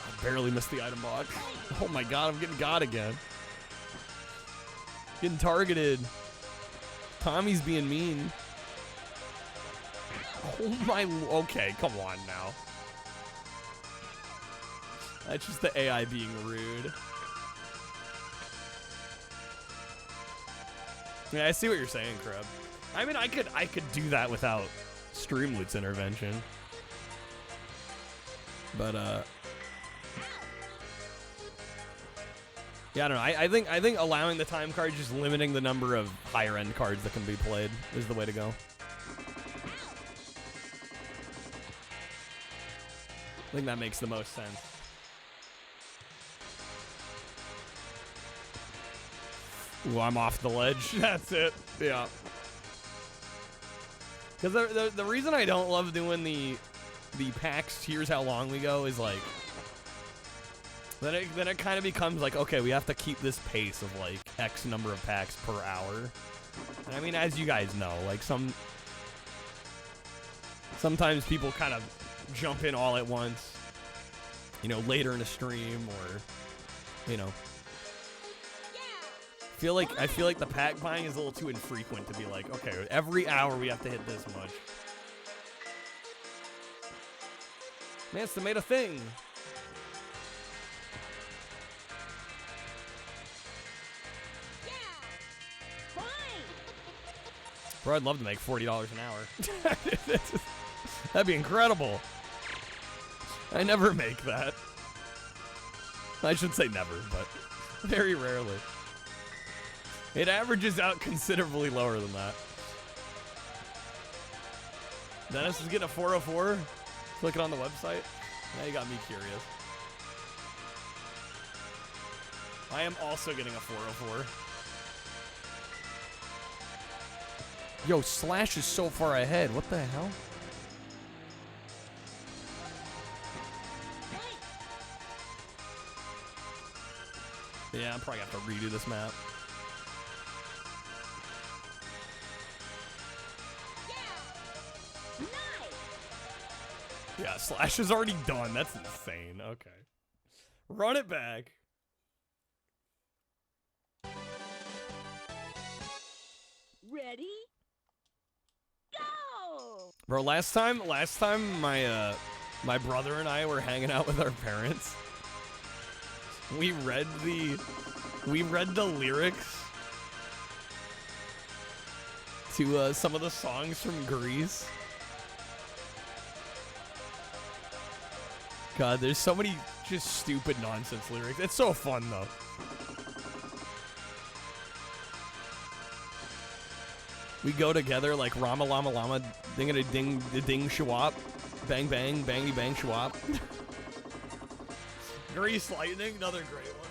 I barely missed the item box. Oh my god, I'm getting got again. Getting targeted. Tommy's being mean. Oh my, okay, come on now. That's just the AI being rude. Yeah, I see what you're saying, Crab. I mean, I could do that without Streamloots intervention. But yeah, I don't know. I think allowing the time card, just limiting the number of higher end cards that can be played, is the way to go. I think that makes the most sense. Ooh, I'm off the ledge. That's it. Yeah. Because the reason I don't love doing the packs, here's how long we go, is like, then it kind of becomes like, okay, we have to keep this pace of like X number of packs per hour. And I mean, as you guys know, like sometimes people kind of jump in all at once, you know, later in a stream, or, you know. I feel like the pack buying is a little too infrequent to be like, okay, every hour we have to hit this much. Man, they made a thing. Bro, I'd love to make $40 an hour. That'd be incredible. I never make that. I should say never, but very rarely. It averages out considerably lower than that. Dennis is getting a 404. Click it on the website. Now you got me curious. I am also getting a 404. Yo, Slash is so far ahead. What the hell? Yeah, I'm probably gonna have to redo this map. Yeah, Slash is already done. That's insane. Okay. Run it back.
Ready? Go!
Bro, last time my brother and I were hanging out with our parents. We read the lyrics to some of the songs from Grease. God, there's so many just stupid nonsense lyrics. It's so fun, though. We go together like Rama Lama Lama, ding ding ding shawap, bang bang bangy bang shawap. Grease Lightning, another great one.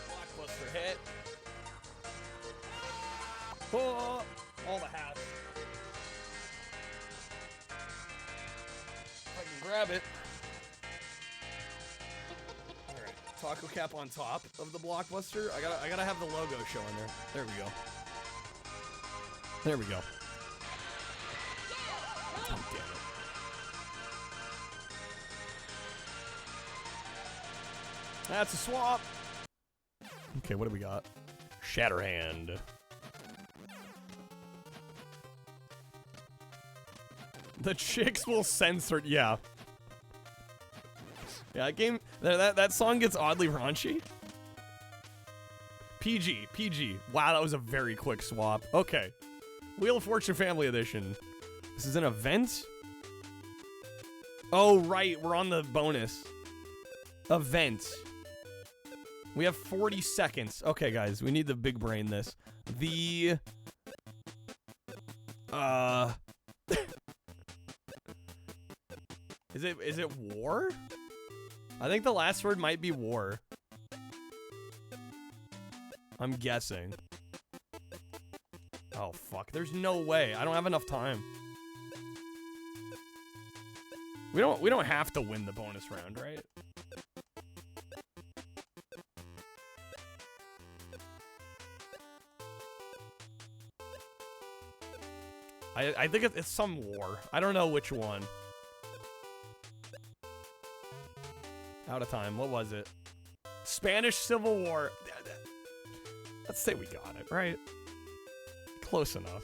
Blockbuster hit. Oh, all the hats. If I can grab it. All right, taco cap on top of the Blockbuster. I gotta have the logo showing there. There we go. There we go. Oh, damn it. That's a swap. Okay, what do we got? Shatterhand. The chicks will censor. Yeah. Yeah, that song gets oddly raunchy. PG. Wow, that was a very quick swap. Okay. Wheel of Fortune Family Edition. This is an event? Oh, right. We're on the bonus. Event. We have 40 seconds. Okay, guys. We need to big brain this. The... Is it war? I think the last word might be war. I'm guessing. Oh, fuck. There's no way. I don't have enough time. We don't have to win the bonus round, right? I think it's some war. I don't know which one. Out of time. What was it? Spanish Civil War. Let's say we got it, right? Close enough.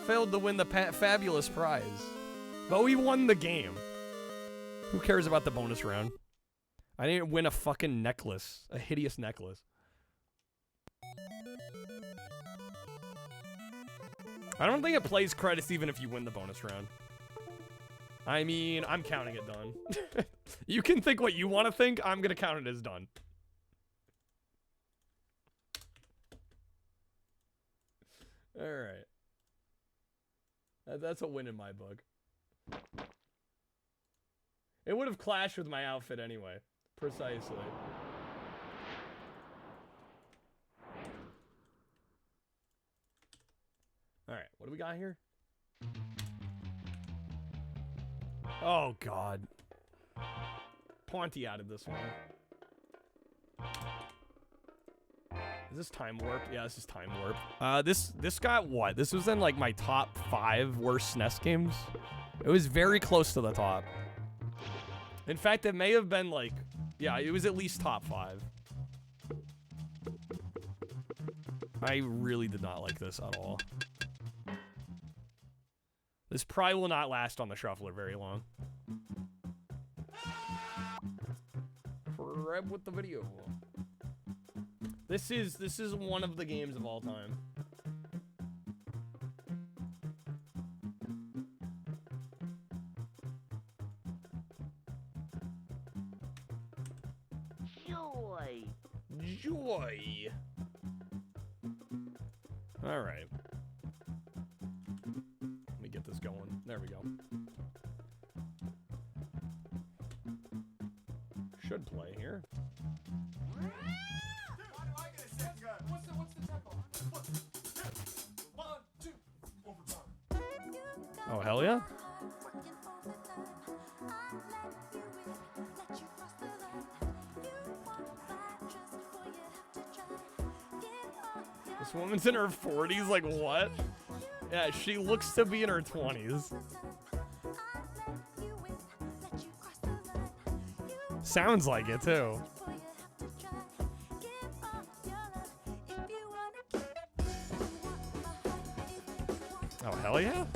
Failed to win the fabulous prize. But we won the game. Who cares about the bonus round? I didn't win a fucking necklace. A hideous necklace. I don't think it plays credits even if you win the bonus round. I mean, I'm counting it done. You can think what you want to think. I'm going to count it as done. All right. That's a win in my book. It would have clashed with my outfit anyway. Precisely. Alright, what do we got here? Oh, God. Ponty added this one. Is this Time Warp? Yeah, this is Time Warp. This got what? This was in, like, my top 5 worst SNES games. It was very close to the top. In fact, it may have been, like... Yeah, it was at least top 5. I really did not like this at all. This probably will not last on the shuffler very long. Grab with the video. This is one of the games of all time.
Joy.
Joy. All right. Let me get this going. There we go. Should play here. Oh, hell yeah. This woman's in her 40s, like what? Yeah, she looks to be in her 20s. Sounds like it too. Oh, hell yeah.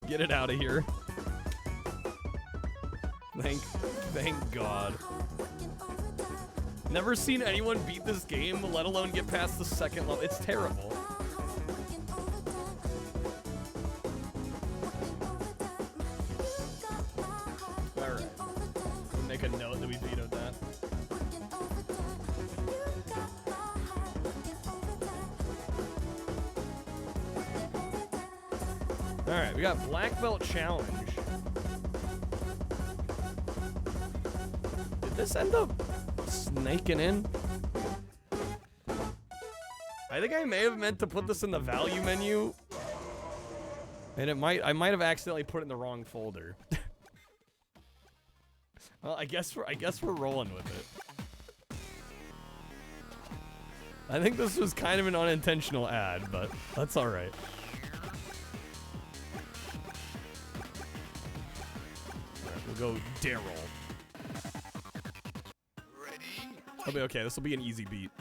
Get it out of here. Thank God. Never seen anyone beat this game, let alone get past the second level. It's terrible. Alright. Make a note that we vetoed that. Alright, we got Black Belt Challenge. Did this end up snaking in? I think I may have meant to put this in the value menu. And I might have accidentally put it in the wrong folder. Well, I guess we're rolling with it. I think this was kind of an unintentional ad, but that's all right. We'll go Daryl. I'll be okay. This will be an easy beat.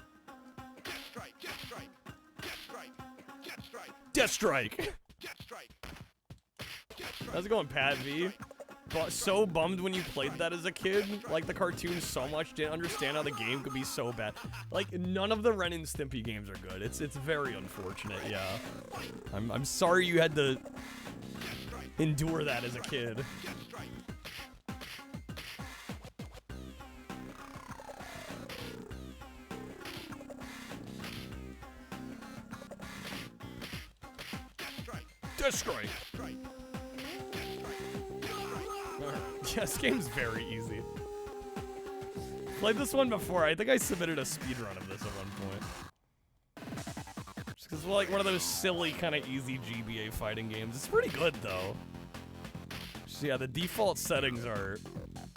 Death Strike. How's it going, Pat V? But so bummed when you played that as a kid. Like the cartoon so much, didn't understand how the game could be so bad. Like none of the Ren and Stimpy games are good. It's very unfortunate. Yeah. I'm sorry you had to endure that as a kid. Death Strike. Yeah, this game's very easy. Played this one before. I think I submitted a speedrun of this at one point. Just because it's like one of those silly, kind of easy GBA fighting games. It's pretty good, though. So yeah, the default settings are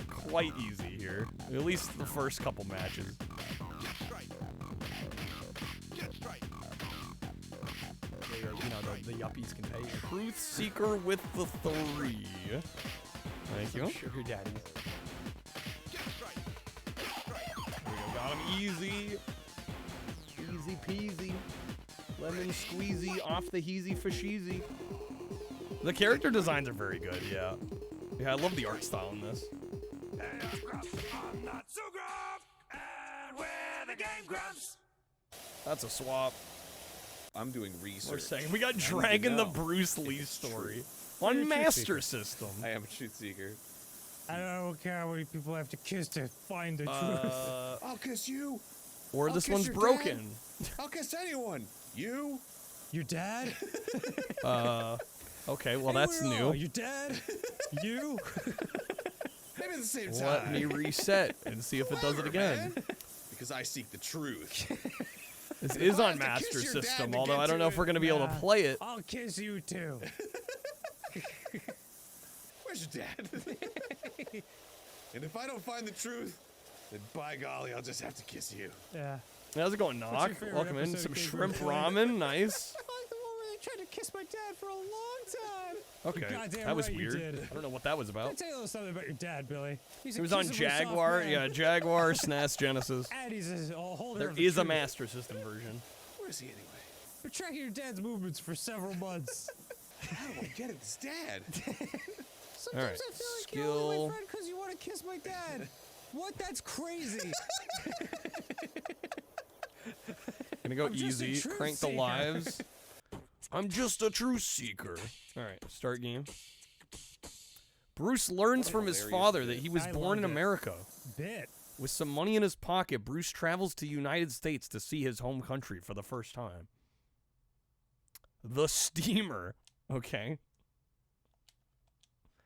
quite easy here. At least the first couple matches. You know, the yuppies can pay. Truth Seeker with the 3. Thank you. Sugar daddies. There we go. Got him easy. Easy peasy. Lemon squeezy off the heezy fasheezy. The character designs are very good, yeah. Yeah, I love the art style in this. That's a swap.
I'm doing research.
We're saying we got Dragon the Bruce Lee story on Master System.
I am a truth seeker.
I don't care how many people have to kiss to find the truth.
I'll kiss you.
Or this one's broken.
I'll kiss anyone. You?
Your dad?
Okay, well that's new.
Your dad? You?
Maybe at the same time.
Let me reset and see if it does it again.
Man. Because I seek the truth.
This is on Master System, although I don't know if we're going to be able to play it.
I'll kiss you too.
Where's your dad? And if I don't find the truth, then by golly, I'll just have to kiss you.
Yeah.
How's it going, Knock? Welcome in. Some shrimp ramen. Nice.
I like the one where they tried to kiss my dad for a long time.
Okay, that was weird. I don't know what that was about.
I'll tell you a little something about your dad, Billy.
He was on Jaguar. Yeah, Jaguar, SNES, Genesis.
And he's a holder
There
of the
is a
truth.
Master System version.
Where is he anyway?
We're tracking your dad's movements for several months.
How do I get at this dad?
Sometimes
All right,
I feel like
skill.
you're only my friend because you want to kiss my dad. What? That's crazy.
Gonna go
I'm just a
easy.
truth
Crank the
seeker.
lives. I'm just a truth seeker. All right, start game. Bruce learns from his father that he was born in America.
Bit.
With some money in his pocket, Bruce travels to the United States to see his home country for the first time. The Steamer. Okay.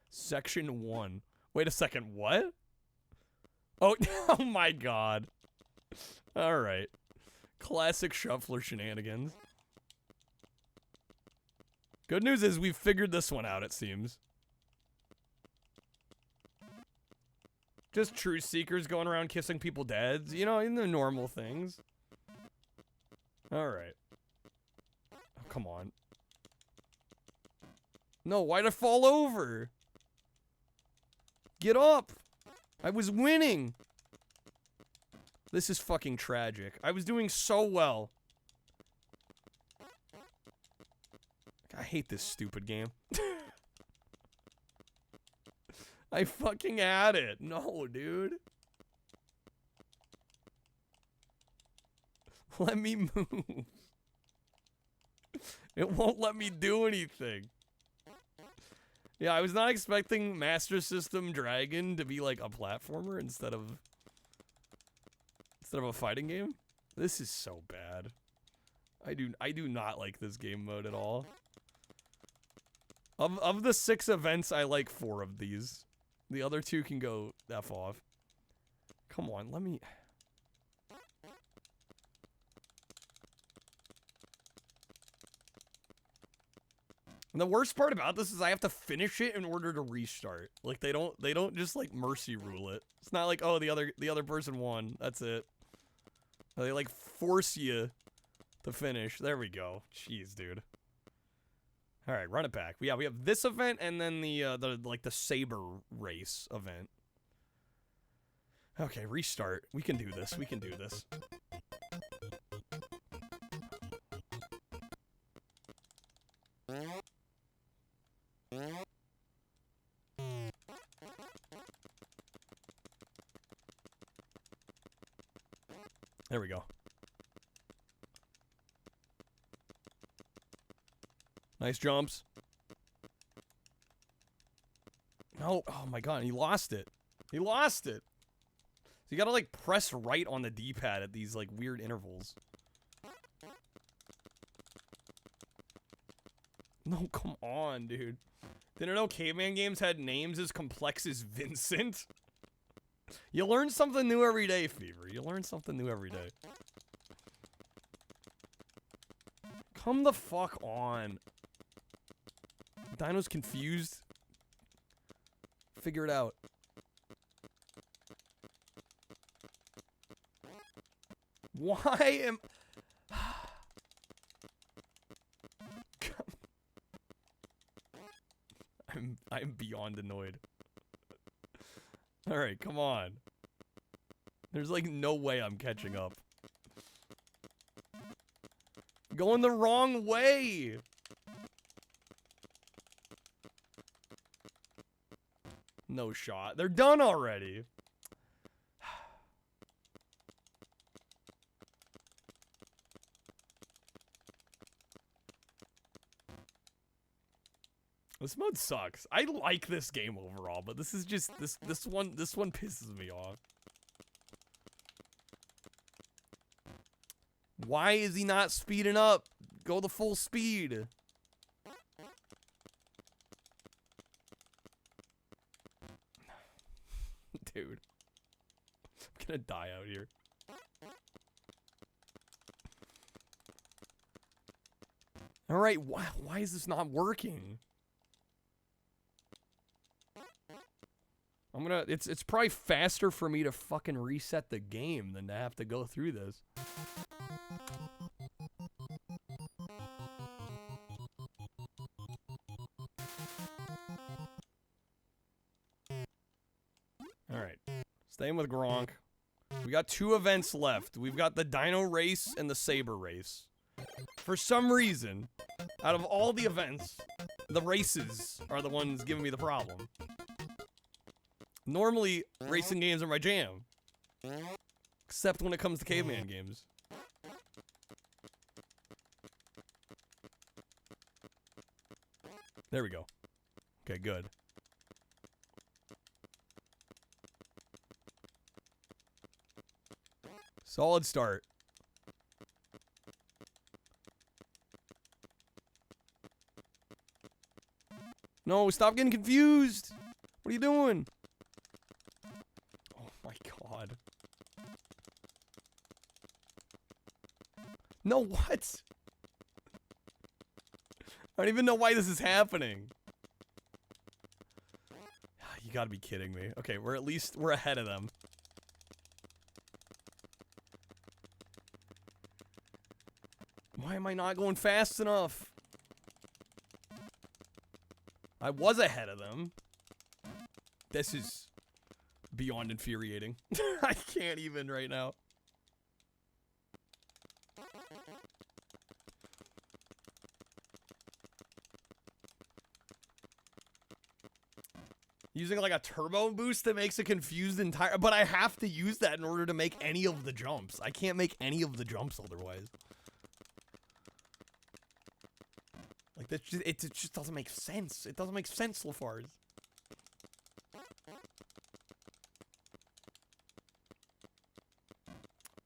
Section 1. Wait a second, what? Oh, oh my god. All right. Classic shuffler shenanigans. Good news is we've figured this one out, it seems. Just truth seekers going around kissing people dads, you know, in the normal things. All right. Oh, come on. No, why'd I fall over? Get up. I was winning. This is fucking tragic. I was doing so well. I hate this stupid game. I fucking had it. No, dude. Let me move. It won't let me do anything. Yeah, I was not expecting Master System Dragon to be like a platformer instead of a fighting game. This is so bad. I do not like this game mode at all. Of the 6 events, I like 4 of these. The other 2 can go F off. Come on, let me... And the worst part about this is I have to finish it in order to restart. Like they don't just like mercy rule it. It's not like, oh, the other person won. That's it. They like force you to finish. There we go. Jeez, dude. All right, run it back. Yeah, we have this event and then the saber race event. Okay, restart. We can do this. We can do this. There we go. Nice jumps. No, oh my god, he lost it. He lost it. So you gotta like press right on the D-pad at these like weird intervals. No, come on, dude. Didn't know caveman games had names as complex as Vincent? You learn something new every day, Fever. You learn something new every day. Come the fuck on. Dino's confused. Figure it out. Why am... I'm beyond annoyed. Alright, come on. There's like no way I'm catching up. Going the wrong way! No shot. They're done already. This mode sucks. I like this game overall, but this is just this one pisses me off. Why is he not speeding up? Go the full speed. Dude. I'm gonna die out here. Alright, why is this not working? I'm gonna, it's probably faster for me to fucking reset the game than to have to go through this. Alright. Staying with Gronk. We got 2 events left. We've got the Dino Race and the Saber Race. For some reason, out of all the events, the races are the ones giving me the problem. Normally, racing games are my jam. Except when it comes to caveman games. There we go. Okay, good. Solid start. No, stop getting confused. What are you doing? Oh my god. No, what? I don't even know why this is happening. You gotta be kidding me. Okay, we're ahead of them. Why am I not going fast enough? I was ahead of them. This is beyond infuriating. I can't even right now. Using like a turbo boost that makes it confused entire, but I have to use that in order to make any of the jumps. I can't make any of the jumps otherwise. Like that, it just doesn't make sense. It doesn't make sense, Lafarge.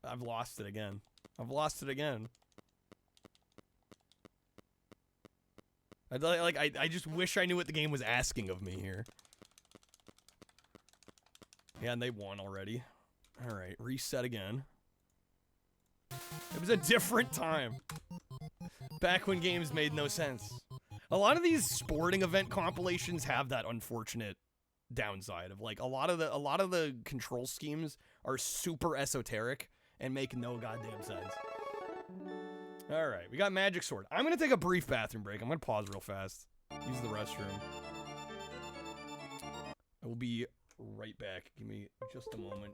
I've lost it again. I've lost it again. I just wish I knew what the game was asking of me here. Yeah, and they won already. All right, reset again. It was a different time. Back when games made no sense. A lot of these sporting event compilations have that unfortunate downside of like a lot of the control schemes are super esoteric and make no goddamn sense. All right, we got Magic Sword. I'm gonna take a brief bathroom break. I'm gonna pause real fast. Use the restroom. I will be right back. Give me just a moment.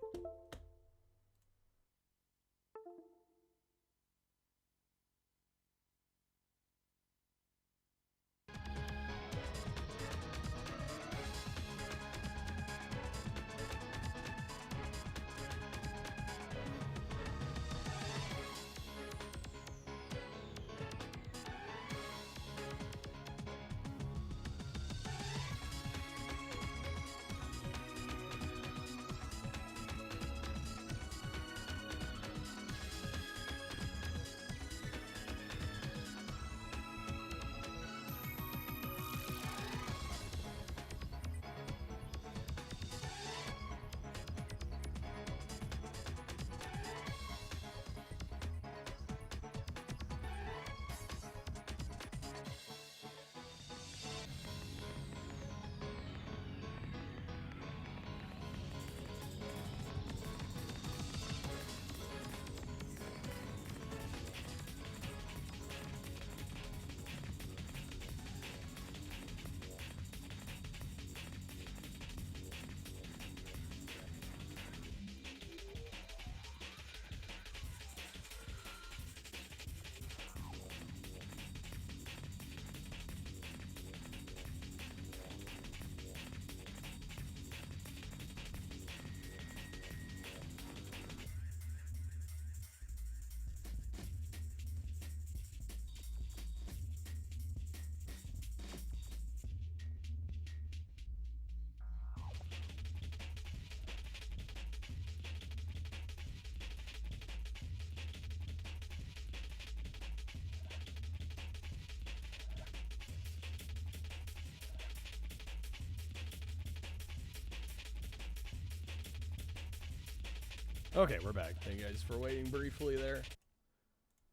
Okay, we're back. Thank you guys for waiting briefly there.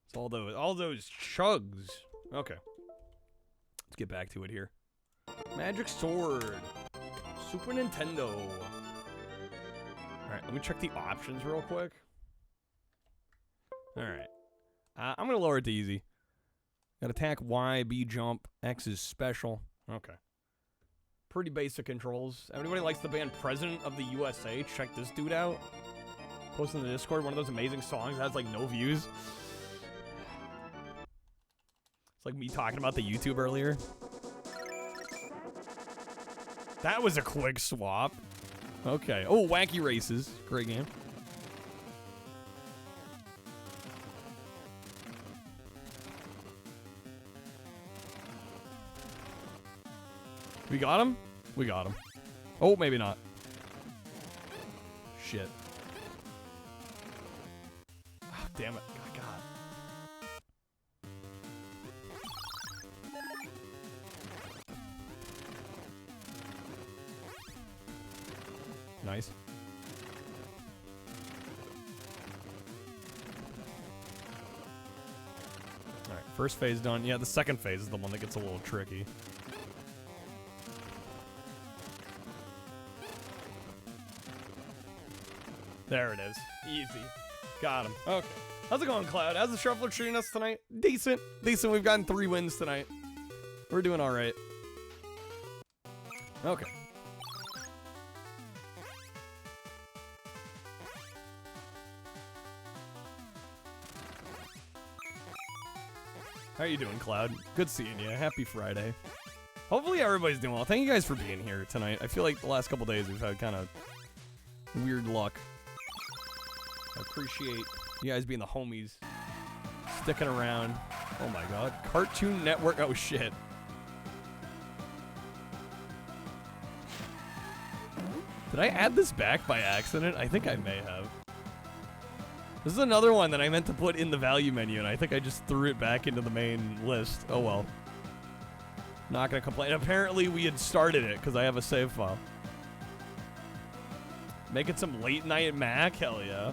It's all those chugs. Okay. Let's get back to it here. Magic Sword. Super Nintendo. Alright, let me check the options real quick. Alright. I'm going to lower it to easy. Got attack Y, B jump, X is special. Okay. Pretty basic controls. Everybody likes the band President of the USA. Check this dude out. Post in the Discord, one of those amazing songs that has like no views. It's like me talking about the YouTube earlier. That was a quick swap. Okay. Oh, Wacky Races. Great game. We got him? We got him. Oh, maybe not. Shit. Damn it. Oh, God. Nice. Alright, first phase done. Yeah, the second phase is the one that gets a little tricky. There it is. Easy. Got him. Okay. How's it going, Cloud? How's the Shuffler treating us tonight? Decent. Decent. We've gotten 3 wins tonight. We're doing all right. Okay. How you doing, Cloud? Good seeing you. Happy Friday. Hopefully everybody's doing well. Thank you guys for being here tonight. I feel like the last couple days we've had kind of weird luck. I appreciate you guys being the homies. Sticking around. Oh my god. Cartoon Network. Oh shit. Did I add this back by accident? I think I may have. This is another one that I meant to put in the value menu, and I think I just threw it back into the main list. Oh well. Not gonna complain. Apparently we had started it because I have a save file. Making some late night Mac? Hell yeah.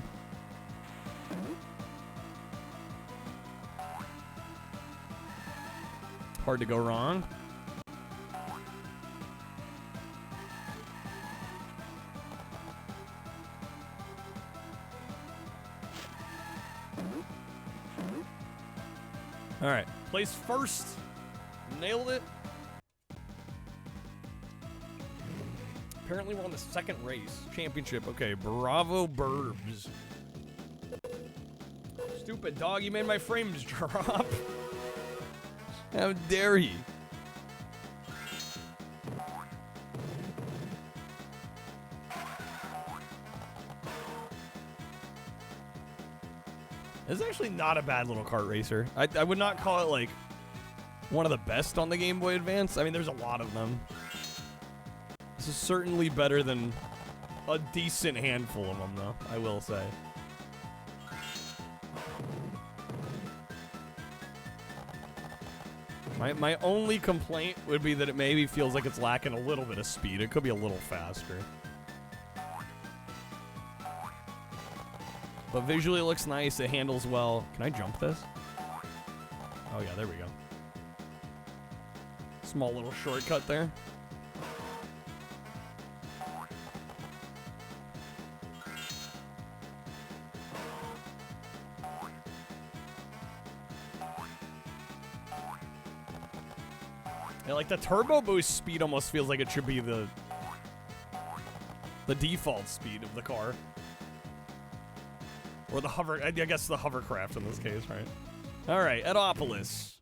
Hard to go wrong. All right, place first. Nailed it. Apparently we're on the second race. Championship. Okay, bravo burbs. Stupid dog, you made my frames drop. How dare he? This is actually not a bad little kart racer. I would not call it like one of the best on the Game Boy Advance. I mean, there's a lot of them. This is certainly better than a decent handful of them, though, I will say. My only complaint would be that it maybe feels like it's lacking a little bit of speed. It could be a little faster. But visually it looks nice. It handles well. Can I jump this? Oh yeah, there we go. Small little shortcut there. Yeah, like the turbo boost speed almost feels like it should be the default speed of the car. Or the hover, I guess the hovercraft in this case, right? All right, Edopolis.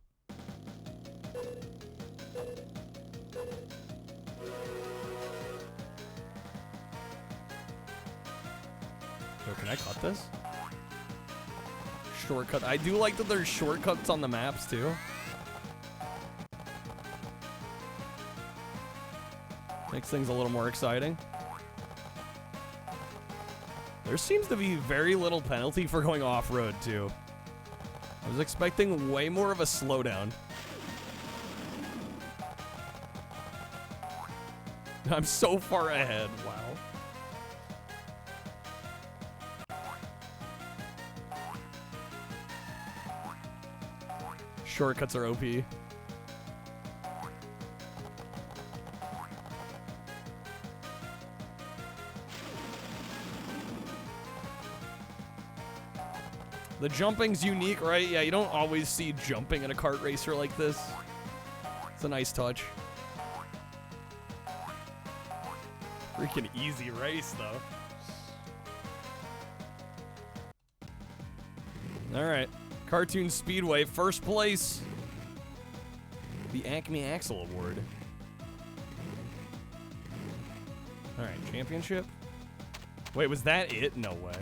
Yo, can I cut this? Shortcut. I do like that there's shortcuts on the maps too. Makes things a little more exciting. There seems to be very little penalty for going off-road, too. I was expecting way more of a slowdown. I'm so far ahead. Wow. Shortcuts are OP. The jumping's unique, right? Yeah, you don't always see jumping in a kart racer like this. It's a nice touch. Freaking easy race, though. All right. Cartoon Speedway, first place. The Acme Axle Award. All right, championship. Wait, was that it? No way.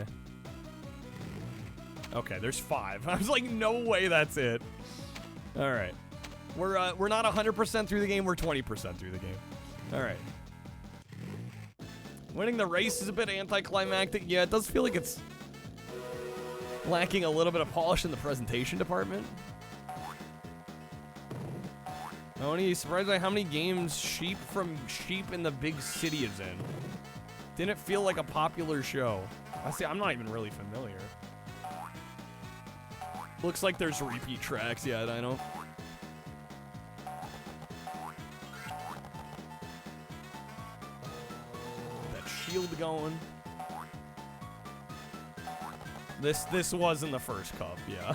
Okay, there's 5. I was like, no way that's it. All right. We're not 100% through the game. We're 20% through the game. All right. Winning the race is a bit anticlimactic. Yeah, it does feel like it's lacking a little bit of polish in the presentation department. Only surprised by how many games Sheep from Sheep in the Big City is in. Didn't feel like a popular show. I'm not even really familiar. Looks like there's repeat tracks. Yeah, I know. That shield going. This was in the first cup, yeah.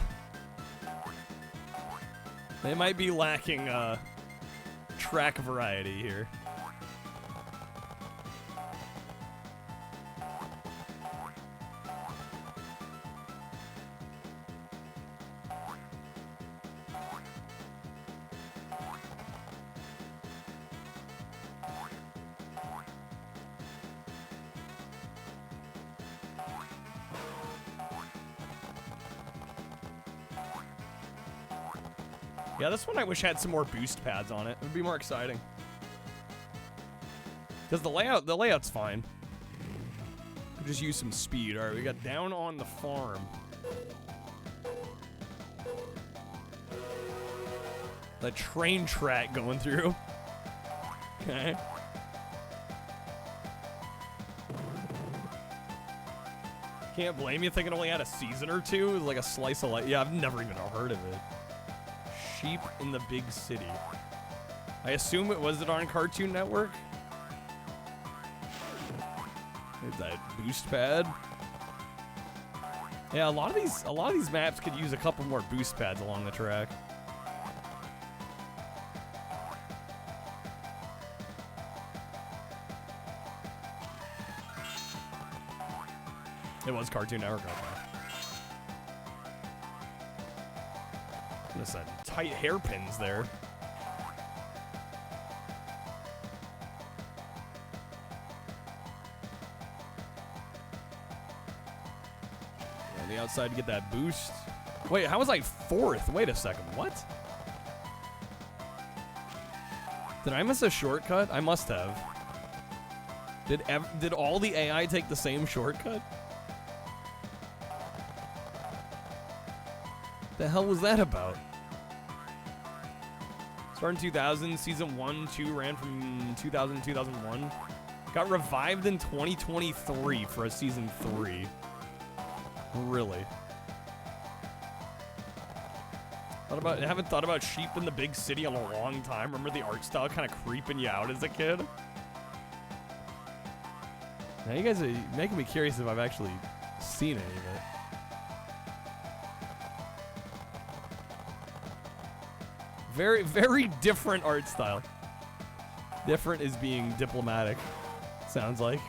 They might be lacking track variety here. Yeah, this one I wish had some more boost pads on it. It would be more exciting. Because the layout's fine. Could just use some speed. All right, we got down on the farm. The train track going through. Okay. Can't blame you thinking it only had a season or two. It was like a slice of life. Yeah, I've never even heard of it. Sheep in the Big City. I assume it was on Cartoon Network. There's that boost pad. Yeah, a lot of these maps could use a couple more boost pads along the track. It was Cartoon Network. There's some tight hairpins there. On the outside to get that boost. Wait, how was I fourth? Wait a second. What? Did I miss a shortcut? I must have. Did all the AI take the same shortcut? The hell was that about? Started in 2000, season 1, 2 ran from 2000 to 2001. Got revived in 2023 for a season 3. Really? I haven't thought about Sheep in the Big City in a long time. Remember the art style kind of creeping you out as a kid? Now you guys are making me curious if I've actually seen any of it. Very, very different art style. Different is being diplomatic, sounds like.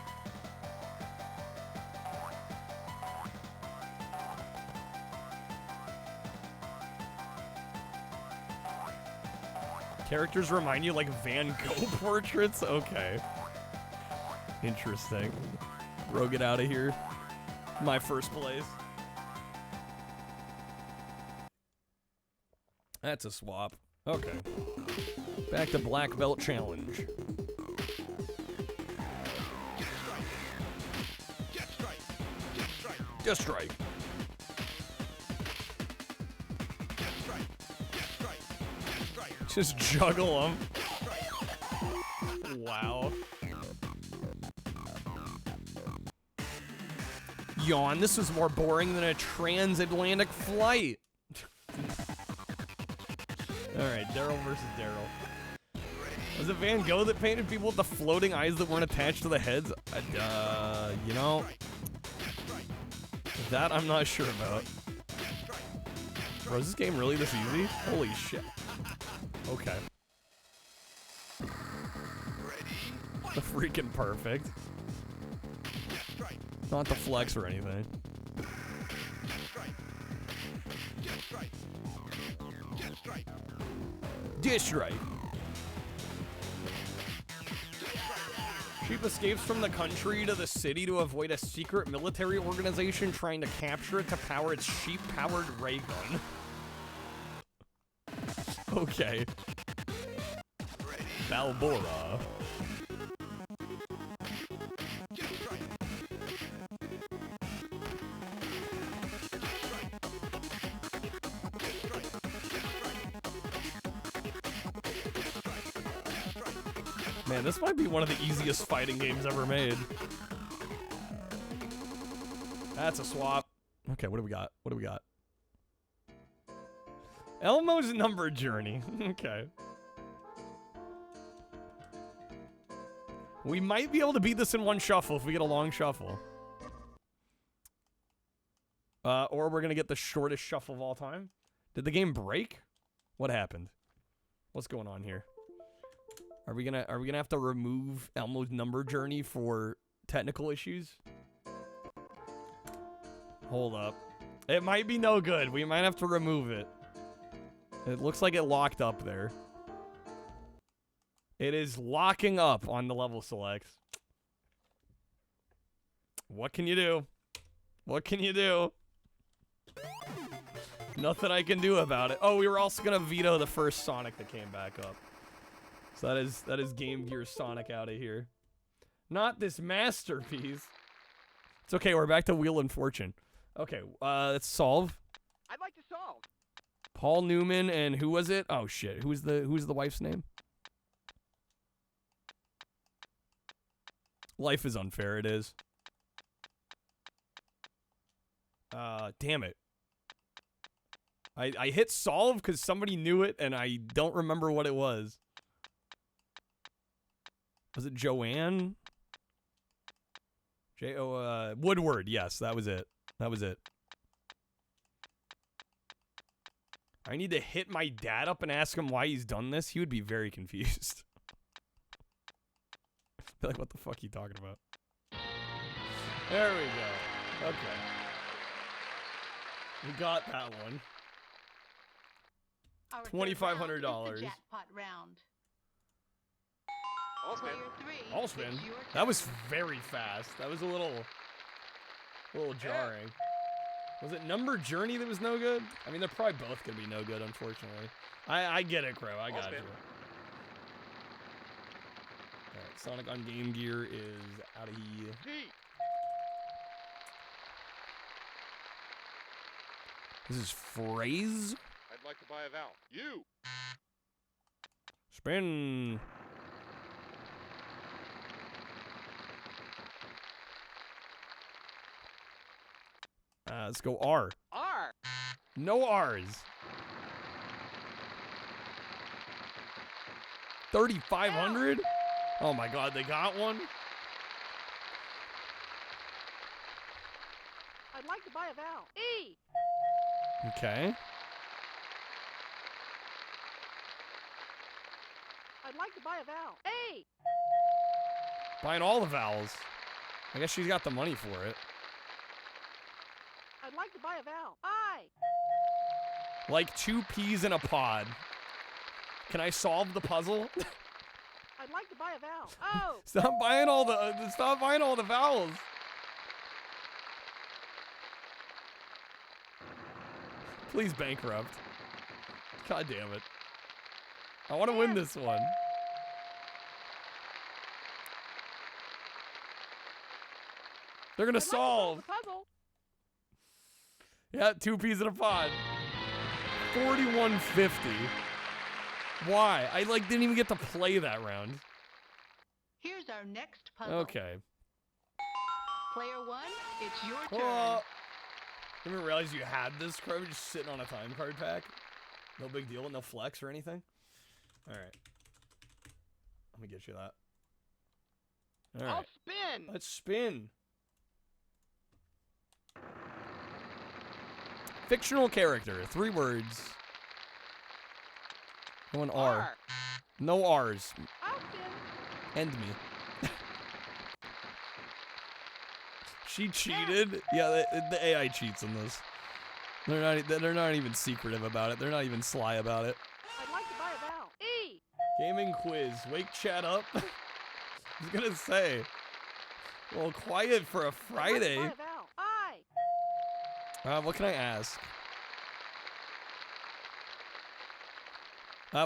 Characters remind you like Van Gogh portraits? Okay. Interesting. Bro, get out of here. My first place. That's a swap. Okay. Back to Black Belt Challenge. Just strike. Just juggle them. Wow. Yawn, this was more boring than a transatlantic flight. Alright, Daryl versus Daryl. Was it Van Gogh that painted people with the floating eyes that weren't attached to the heads? You know, that I'm not sure about. Bro, is this game really this easy? Holy shit. Okay. The freaking perfect. Not the flex or anything. Dish right. Sheep escapes from the country to the city to avoid a secret military organization trying to capture it to power its sheep-powered ray gun. Okay. Balbora. Man, this might be one of the easiest fighting games ever made. That's a swap. Okay, what do we got? What do we got? Elmo's Number Journey. Okay. We might be able to beat this in one shuffle if we get a long shuffle. Or we're gonna get the shortest shuffle of all time. Did the game break? What happened? What's going on here? Are we gonna have to remove Elmo's Number Journey for technical issues? Hold up. It might be no good. We might have to remove it. It looks like it locked up there. It is locking up on the level selects. What can you do? What can you do? Nothing I can do about it. Oh, we were also gonna veto the first Sonic that came back up. So that is Game Gear Sonic out of here. Not this masterpiece. It's okay, we're back to Wheel and Fortune. Okay, let's solve.
I'd like to solve.
Paul Newman and who was it? Oh shit, who's the wife's name? Life is unfair, it is. Damn it. I hit solve because somebody knew it and I don't remember what it was. Was it Joanne? Woodward, yes, that was it. That was it. I need to hit my dad up and ask him why he's done this. He would be very confused. Be like, what the fuck are you talking about? There we go. Okay. We got that one. $2,500.
Jackpot round.
All spin.
All spin. That was very fast. That was a little jarring. Was it Number Journey that was no good? I mean, they're probably both gonna be no good, unfortunately. I get it, Crow. I got it. Alright, Sonic on Game Gear is out of here. This is Phrase.
I'd like to buy a vowel. You.
Spin. Let's go R.
R.
No R's. 3,500? Oh my god, they got one?
I'd like to buy a vowel. E.
Okay.
I'd like to buy a vowel. A.
Buying all the vowels. I guess she's got the money for it.
I'd like to buy a vowel. I.
Like 2 peas in a pod. Can I solve the puzzle?
I'd like to buy a vowel. Oh.
Stop buying all the vowels. Please bankrupt. God damn it. I want to win this one. They're gonna solve. Yeah, 2 peas in a pod. 41.50. Why? I didn't even get to play that round.
Here's our next puzzle.
Okay.
Player 1, it's your turn.
I didn't realize you had this, Crow. Just sitting on a time card pack. No big deal. No flex or anything. All right. Let me get you that. All right.
I'll spin.
Let's spin. Fictional character. 3 words. No an R. No R's.
I'll spin.
End me. She cheated. Yeah, the AI cheats in this. They're not even secretive about it. They're not even sly about it.
I'd like to buy a vowel. E.
Gaming quiz. Wake chat up. I was gonna say. Well, quiet for a Friday.
I'd like to buy a vowel. I.
What can I ask?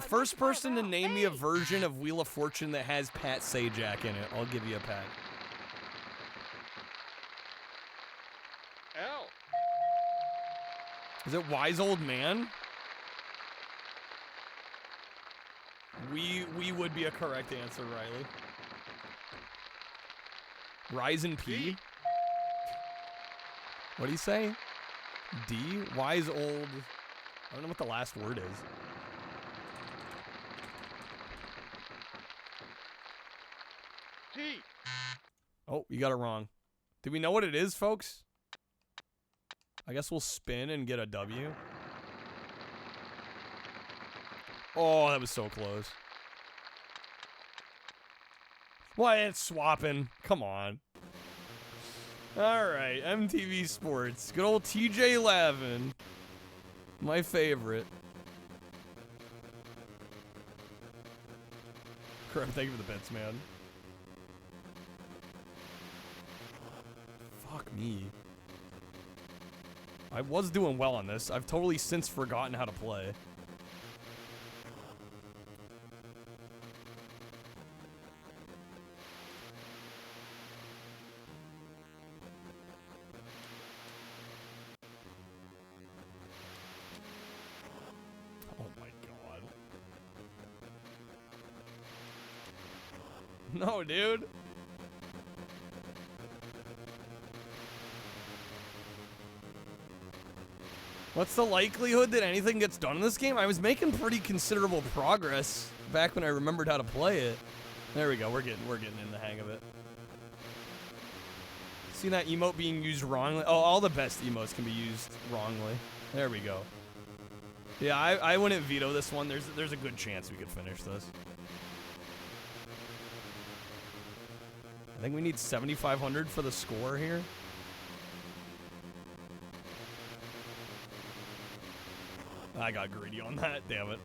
First person to name me a version of Wheel of Fortune that has Pat Sajak in it. I'll give you a pack.
L.
Is it Wise Old Man? We would be a correct answer, Riley. Ryzen P? What do you say? D? Wise Old... I don't know what the last word is.
T.
Oh, you got it wrong. Do we know what it is, folks? I guess we'll spin and get a W. Oh, that was so close. Why, it's swapping. Come on. Alright, MTV Sports. Good old TJ Lavin. My favorite. Crap, thank you for the bits, man. Fuck me. I was doing well on this. I've totally since forgotten how to play. Oh my god. No, dude. What's the likelihood that anything gets done in this game? I was making pretty considerable progress back when I remembered how to play it. There we go. We're getting in the hang of it. See that emote being used wrongly? Oh, all the best emotes can be used wrongly. There we go. Yeah, I wouldn't veto this one. There's a good chance we could finish this. I think we need 7,500 for the score here. I got greedy on that, damn it.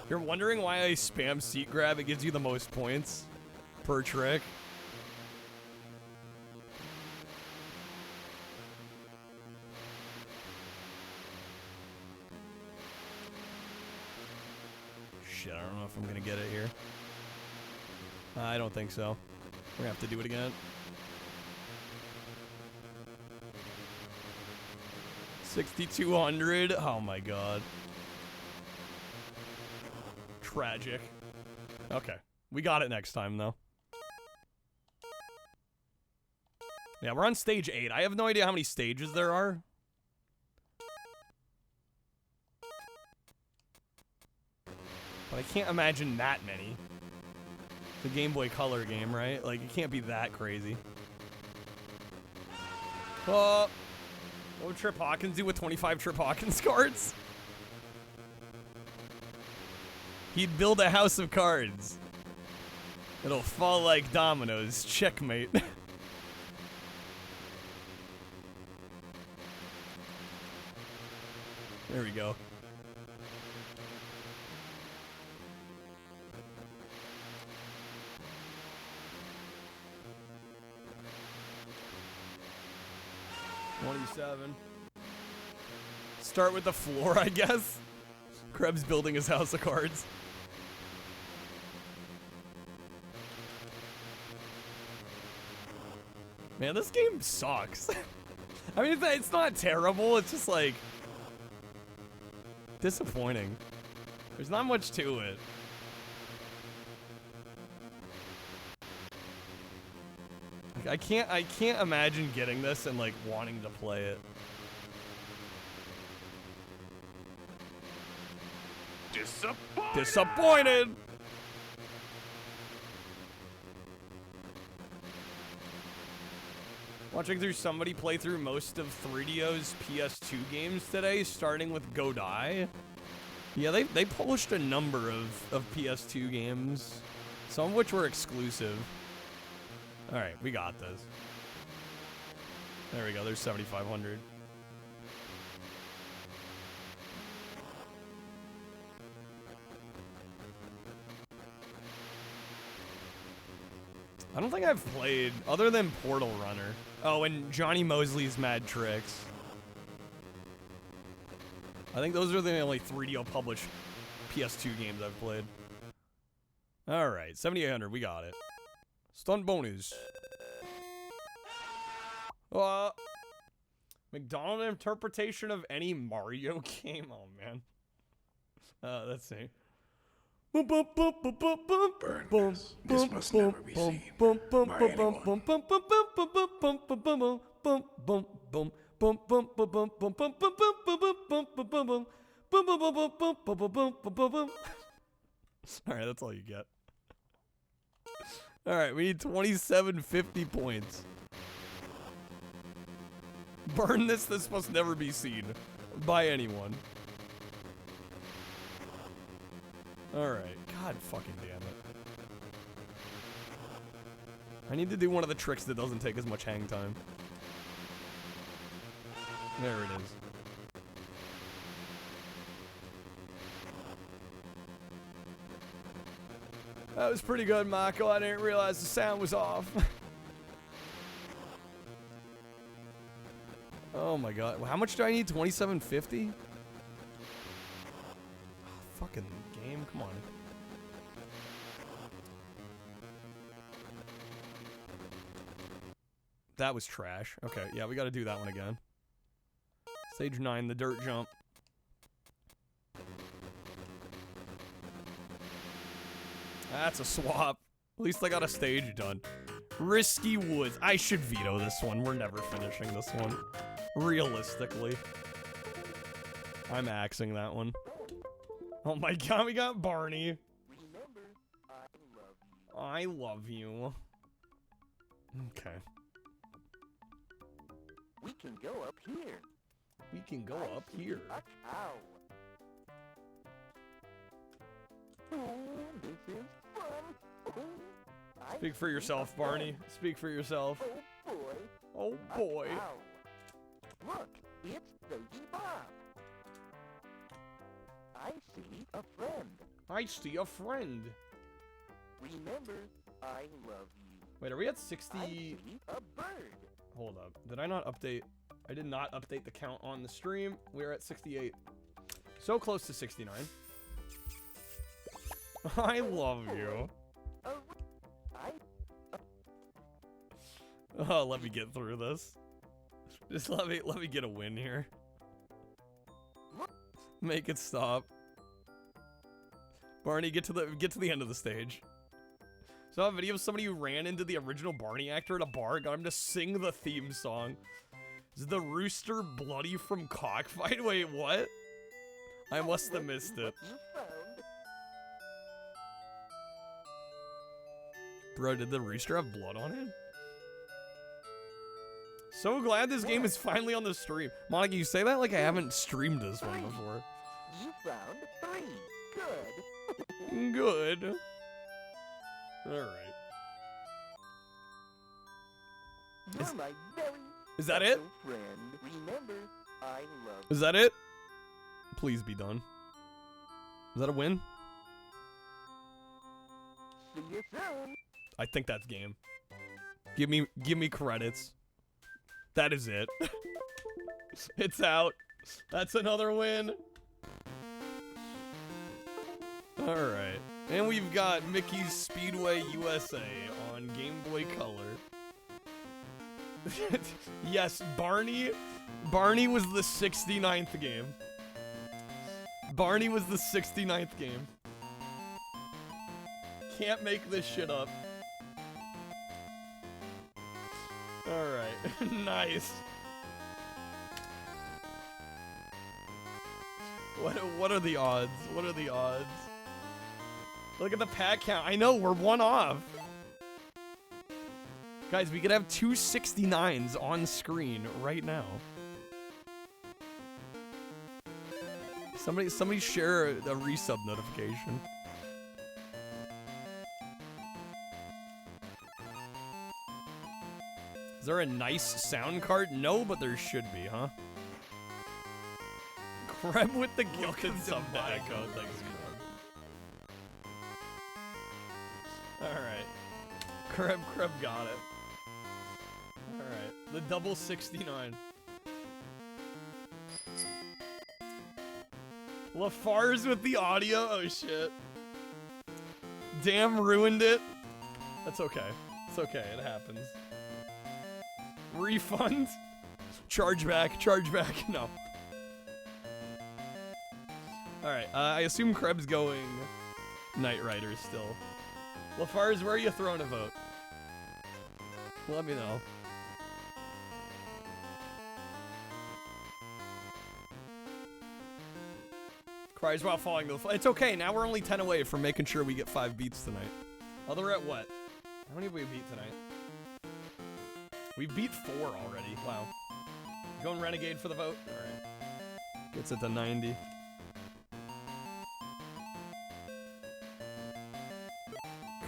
You're wondering why I spam seat grab? It gives you the most points per trick. Shit, I don't know if I'm gonna get it here. I don't think so. We're gonna have to do it again. 6,200. Oh my god. Tragic. Okay. We got it next time, though. Yeah, we're on stage 8. I have no idea how many stages there are. But I can't imagine that many. The Game Boy Color game, right? Like, it can't be that crazy. Oh. What would Trip Hawkins do with 25 Trip Hawkins cards? He'd build a house of cards. It'll fall like dominoes. Checkmate. There we go. $27. Start with the floor, I guess. Krebs building his house of cards. Man, this game sucks. I mean, it's not terrible. It's just like disappointing. There's not much to it. I can't imagine getting this and like wanting to play it. Disappointed. Watching through somebody play through most of 3DO's PS2 games today, starting with Go Die. Yeah, they published a number of PS2 games, some of which were exclusive. All right, we got this. There we go. There's 7,500. I don't think I've played other than Portal Runner. Oh, and Johnny Mosley's Mad Tricks. I think those are the only 3DO published PS2 games I've played. All right, 7,800. We got it. Stunt bonus. McDonald interpretation of any Mario game. Oh man. Let's see.
Burn this. This must never be seen by anyone.
Alright, that's all you get. Alright, we need 2,750 points. Burn this. This must never be seen by anyone. Alright. God fucking damn it. I need to do one of the tricks that doesn't take as much hang time. There it is. That was pretty good, Marco. I didn't realize the sound was off. Oh my god. How much do I need? 2750? Fucking game, come on. That was trash. Okay, yeah, we gotta do that one again. Stage 9, the dirt jump. That's a swap. At least I got a stage done. Risky Woods. I should veto this one. We're never finishing this one. Realistically. I'm axing that one. Oh my god, we got Barney. I love you. Okay.
We can go up here.
We can go up here.
Oh, this is fun.
Speak for yourself, Barney. Speak for yourself.
Oh boy.
Oh boy.
Look, it's Baby Bob. I see a friend.
I see a friend.
Remember, I love you.
Wait, are we at 60?
I see a bird.
Hold up. Did I not update? I did not update the count on the stream. We're at 68. So close to 69. I love you. Oh, let me get through this. Just let me get a win here. Make it stop. Barney, get to the end of the stage. Saw a video of somebody who ran into the original Barney actor at a bar, got him to sing the theme song. Is the rooster bloody from Cockfight? Wait, what? I must have missed it. Bro, did the rooster have blood on it? So glad this game is finally on the stream. Monica, you say that like I haven't streamed this one before.
You found 3. Good.
Good. Alright.
You're my very
Is that it?
friend. Remember, I love
Is that it? Please be done. Is that a win?
See you soon.
I think that's game. Give me credits. That is it. It's out. That's another win. Alright. And we've got Mickey's Speedway USA on Game Boy Color. Yes, Barney was the 69th game. Barney was the 69th game. Can't make this shit up. Alright, nice. What are the odds? What are the odds? Look at the pack count. I know, we're one off. Guys, we could have 2 69s on screen right now. Somebody share a resub notification. Is there a nice sound card? No, but there should be, huh? Creb with the gilted sub to Echo. Thanks, Creb. Alright. Creb got it. Alright. The double 69. LaFar's with the audio? Oh shit. Damn, ruined it. That's okay. It's okay, it happens. Refund? Charge back, no. Alright, I assume Krebs going Knight Rider still. LaFar's, where are you throwing a vote? Let me know. Cries while falling to the floor. It's okay, now we're only 10 away from making sure we get 5 beats tonight. Other at what? How many have we beat tonight? We beat 4 already. Wow. Going Renegade for the vote? Alright. Gets it to 90.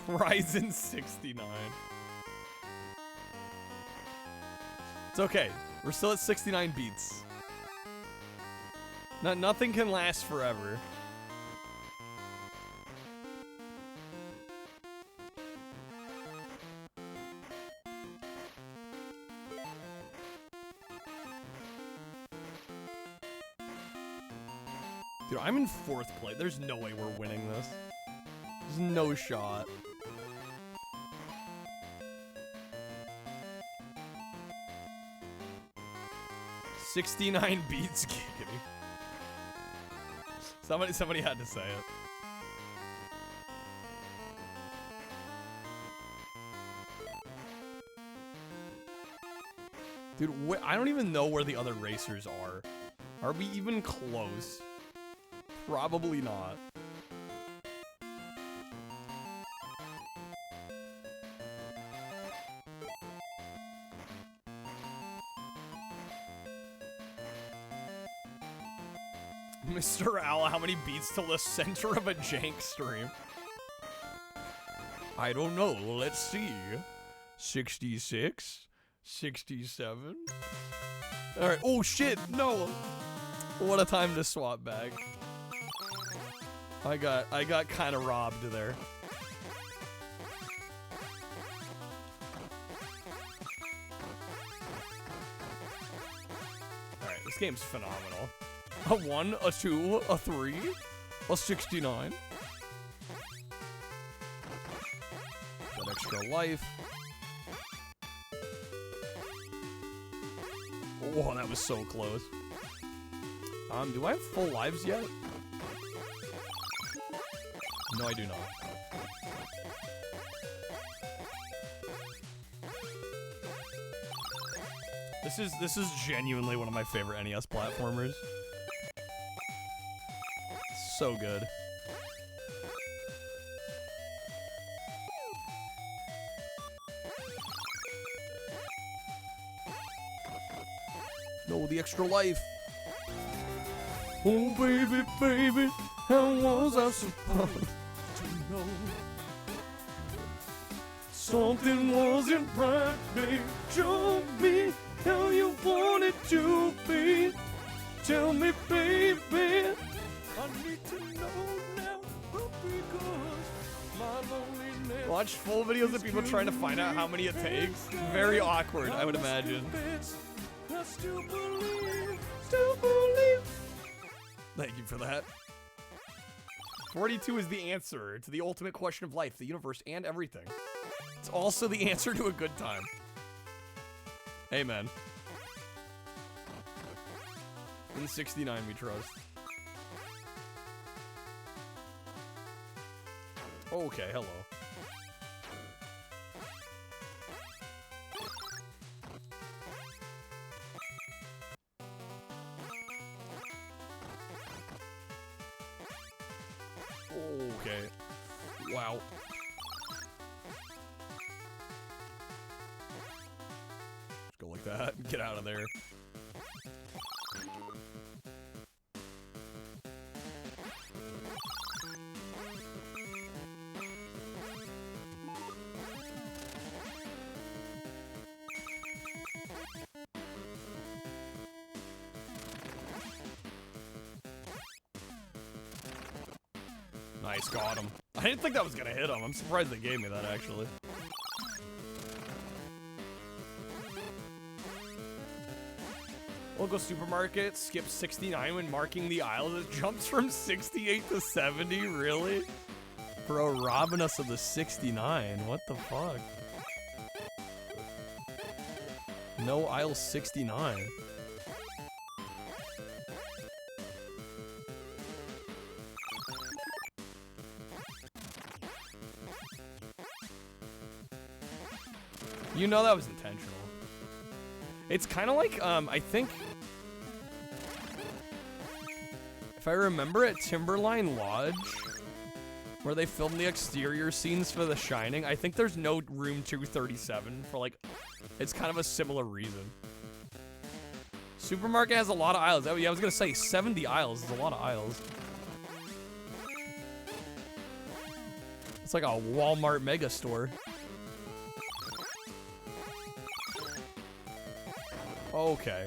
Ryzen 69. It's okay. We're still at 69 beats. Nothing can last forever. Dude, I'm in 4th place. There's no way we're winning this. There's no shot. $69 beats giggity. Somebody had to say it. Dude, I don't even know where the other racers are. Are we even close? Probably not. Mr. Owl, how many beats till the center of a jank stream? I don't know. Let's see. 66? 67? Alright. Oh, shit. No. What a time to swap back. I got kind of robbed there. Alright, this game's phenomenal. A 1, a 2, a 3, a 69. Got extra life. Oh, that was so close. Do I have full lives yet? No, I do not. This is genuinely one of my favorite NES platformers. So good. No, the extra life. Oh, baby, baby, how was I supposed to know? Something wasn't right, babe. Show me how you want it to be. Tell me, baby. I need to know now because my loneliness. Watch full videos of people trying to find out how many it takes. Very awkward, I would imagine. I still believe. Thank you for that. 42 is the answer to the ultimate question of life, the universe, and everything. It's also the answer to a good time. Amen. In 69 we trust. Okay, hello. Okay. Wow. Just go like that. Get out of there. Nice, got him. I didn't think that was gonna hit him. I'm surprised they gave me that, actually. Local supermarket skips 69 when marking the aisles. It jumps from 68 to 70, really? Bro, robbing us of the 69. What the fuck? No aisle 69. You know that was intentional. It's kind of like, I think, if I remember at Timberline Lodge, where they filmed the exterior scenes for The Shining, I think there's no room 237 for, like, it's kind of a similar reason. Supermarket has a lot of aisles. Oh, yeah, I was gonna say 70 aisles is a lot of aisles. It's like a Walmart mega store. Okay.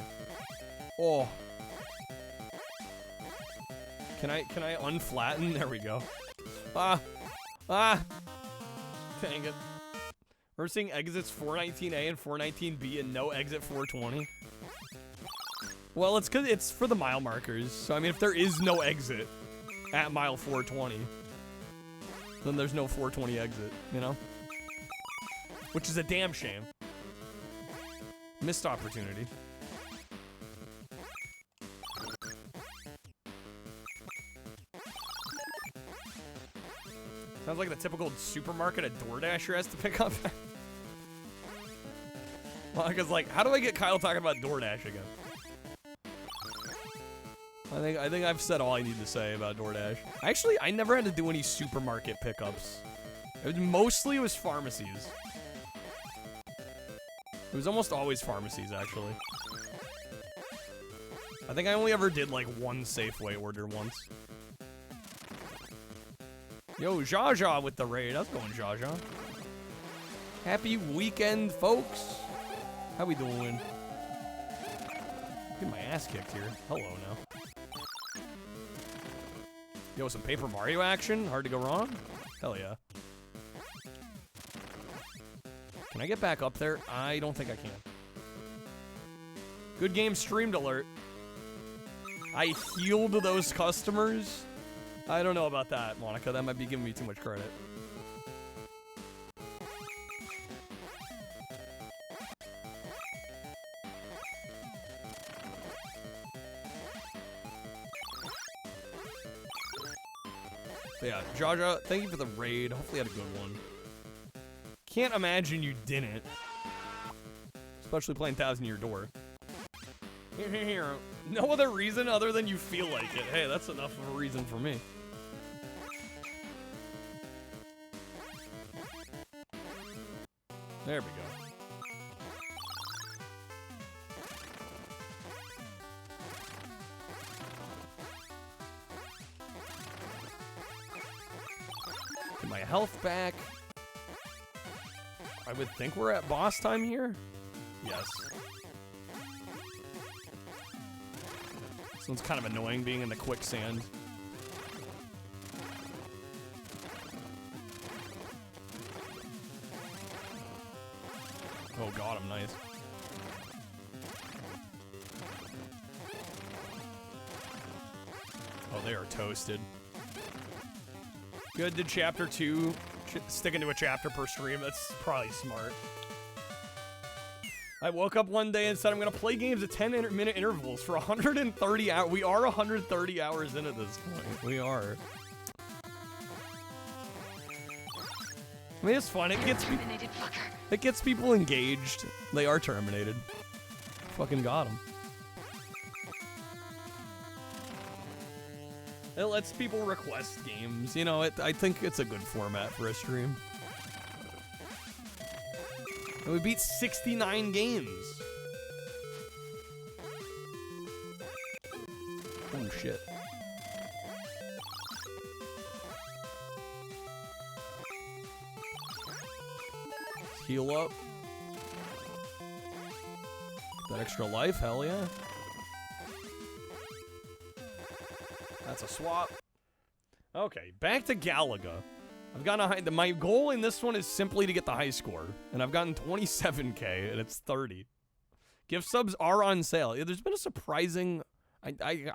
Oh. Can I unflatten? There we go. Ah. Dang it. We're seeing exits 419A and 419B and no exit 420. Well, it's because it's for the mile markers. So, I mean, if there is no exit at mile 420, then there's no 420 exit, you know? Which is a damn shame. Missed opportunity. Sounds like the typical supermarket a DoorDasher has to pick up. Well, because, like, how do I get Kyle talking about DoorDash again? I think I've said all I need to say about DoorDash. Actually, I never had to do any supermarket pickups. It was pharmacies. It was almost always pharmacies, actually. I think I only ever did, like, one Safeway order once. Yo, Jaja with the raid. How's it going, Jaja? Happy weekend, folks. How we doing? Getting my ass kicked here. Hello now. Yo, some Paper Mario action. Hard to go wrong. Hell yeah. Can I get back up there? I don't think I can. Good game streamed alert. I healed those customers. I don't know about that, Monica. That might be giving me too much credit. But yeah, Jaja, thank you for the raid. Hopefully you had a good one. Can't imagine you didn't. Especially playing 1,000 Year Door. Here. No other reason other than you feel like it. Hey, that's enough of a reason for me. There we go. Get my health back. I would think we're at boss time here. Yes. This one's kind of annoying being in the quicksand. Oh god, I'm nice. Oh, they are toasted. Good to chapter 2. Sticking to a chapter per stream, that's probably smart. I woke up one day and said I'm going to play games at 10-minute intervals for 130 hours. We are 130 hours in at this point. We are. I mean, it's fun. It gets people engaged. They are terminated. Fucking got them. It lets people request games. You know, I think it's a good format for a stream. And we beat 69 games. Oh, shit. Let's heal up. Get that extra life, hell yeah. That's a swap. Okay, back to Galaga. I've gotten my goal in this one is simply to get the high score, and I've gotten 27k, and it's 30. Gift subs are on sale. Yeah, there's been a surprising. I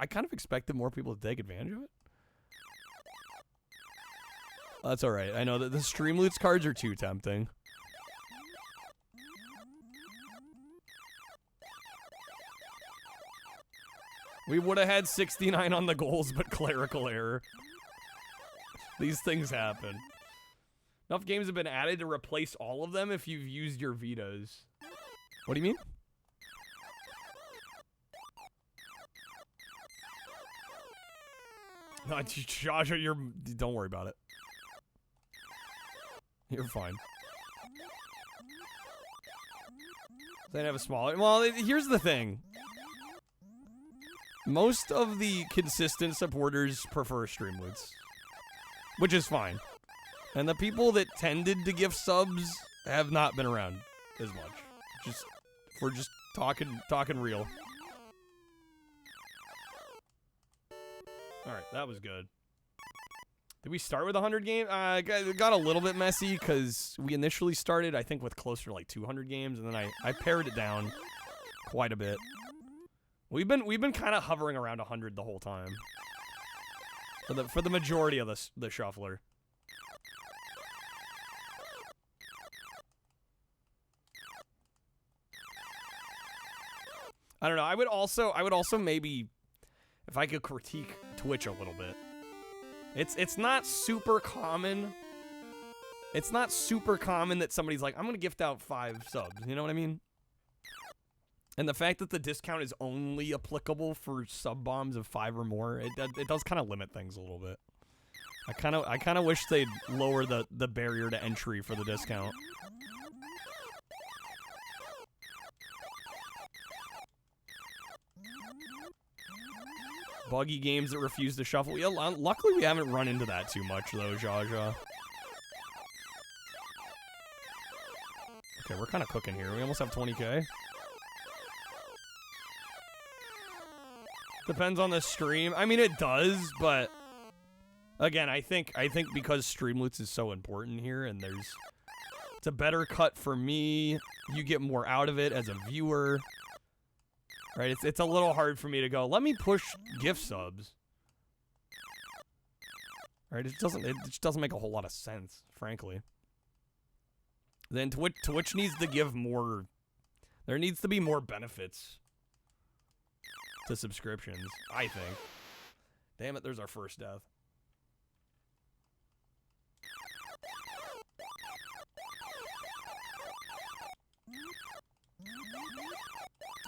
kind of expected more people to take advantage of it. That's all right. I know that the stream loots cards are too tempting. We would have had 69 on the goals, but clerical error. These things happen. Enough games have been added to replace all of them if you've used your vetoes. What do you mean? No, Jaja, don't worry about it. You're fine. They have a smaller. Well, here's the thing. Most of the consistent supporters prefer stream loots, which is fine. And the people that tended to gift subs have not been around as much. We're just talking real. All right, that was good. Did we start with 100 games? It got a little bit messy because we initially started, I think, with closer to like 200 games, and then I pared it down quite a bit. We've been kind of hovering around 100 the whole time. For the majority of the shuffler. I don't know. I would also maybe, if I could critique Twitch a little bit. It's not super common. It's not super common that somebody's like, I'm gonna gift out 5 subs. You know what I mean? And the fact that the discount is only applicable for sub bombs of 5 or more, it does kind of limit things a little bit. I kind of wish they'd lower the barrier to entry for the discount. Buggy games that refuse to shuffle. Yeah, luckily we haven't run into that too much though, Jaja. Okay, we're kind of cooking here. We almost have 20K. Depends on the stream. I mean, it does, but again, I think because Streamloots is so important here, and it's a better cut for me. You get more out of it as a viewer, right? It's a little hard for me to go, let me push gift subs, right? It just doesn't make a whole lot of sense, frankly. Then Twitch needs to give more. There needs to be more benefits to subscriptions, I think. Damn it, there's our first death.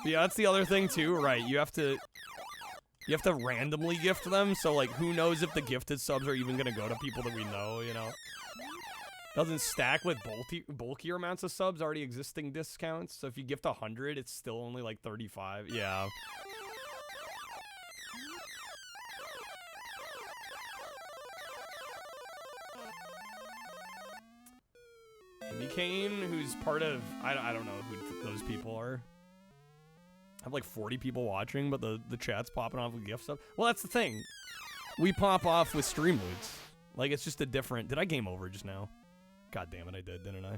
Yeah, that's the other thing too, right? You have to randomly gift them, so like who knows if the gifted subs are even gonna go to people that we know, you know? Doesn't stack with bulkier amounts of subs, already existing discounts. So if you gift 100, it's still only like 35. Yeah. Amy Kane, who's part of, I don't know who those people are. I have like 40 people watching, but the chat's popping off with gift stuff. Well, that's the thing. We pop off with Streamloots. Like, it's just a different... Did I game over just now? God damn it, I did, didn't I?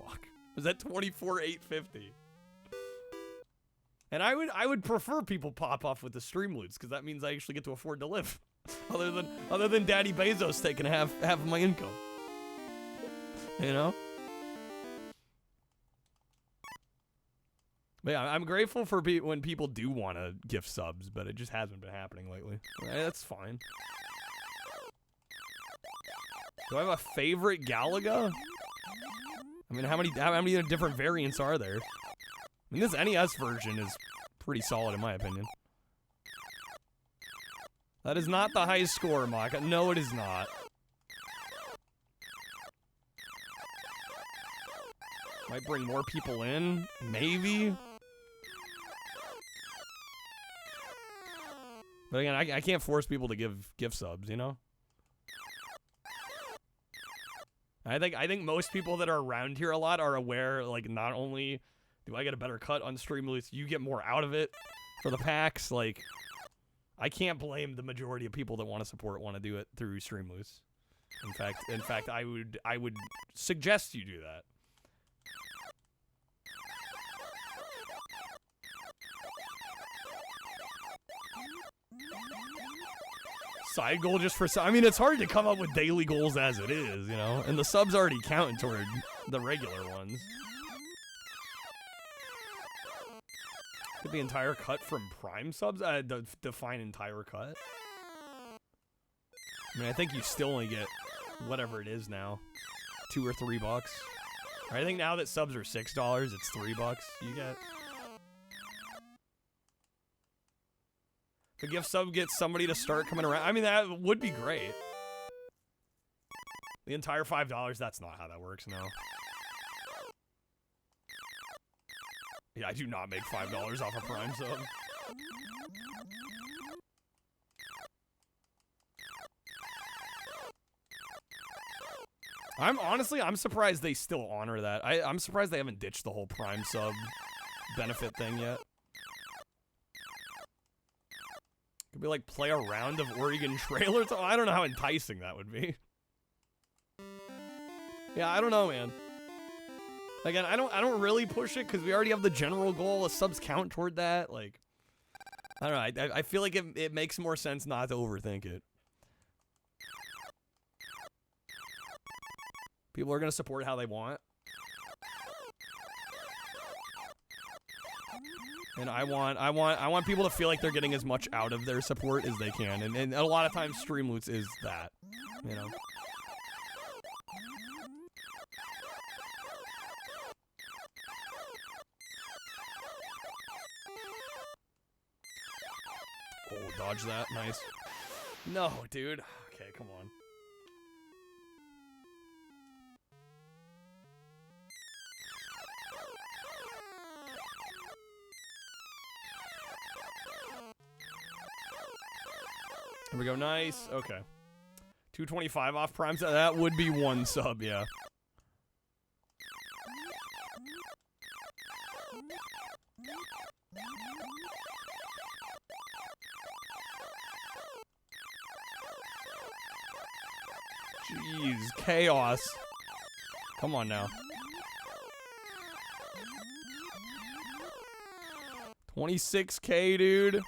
Fuck. Was that 24,850? And I would prefer people pop off with the Streamloots, because that means I actually get to afford to live. other than Daddy Bezos taking half of my income. You know? But yeah, I'm grateful for when people do want to gift subs, but it just hasn't been happening lately. That's fine. Do I have a favorite Galaga? I mean, how many different variants are there? I mean, this NES version is pretty solid in my opinion. That is not the highest score, Maka. No, it is not. Might bring more people in, maybe. But again, I can't force people to give gift subs, you know? I think most people that are around here a lot are aware, like, not only do I get a better cut on Streamloots, you get more out of it for the packs. Like, I can't blame the majority of people that want to do it through Streamloots. In fact, I would suggest you do that. Side goal just for... I mean, it's hard to come up with daily goals as it is, you know? And the subs already count toward the regular ones. Get the entire cut from Prime subs? Define entire cut? I mean, I think you still only get whatever it is now. $2 or $3. I think now that subs are $6, it's $3 you get. The gift sub gets somebody to start coming around. I mean, that would be great. The entire $5, that's not how that works, no. Yeah, I do not make $5 off a Prime sub. I'm surprised they still honor that. I'm surprised they haven't ditched the whole Prime sub benefit thing yet. Could we, like, play a round of Oregon Trail? I don't know how enticing that would be. Yeah, I don't know, man. Again, I don't really push it because we already have the general goal of subs count toward that. Like, I don't know. I feel like it makes more sense not to overthink it. People are gonna support how they want. And I want people to feel like they're getting as much out of their support as they can. And a lot of times stream loots is that, you know. Oh, dodge that. Nice. No, dude. Okay, come on. Here we go. Nice. Okay. 225 off primes. That would be one sub, yeah. Jeez, chaos. Come on now. 26K, dude.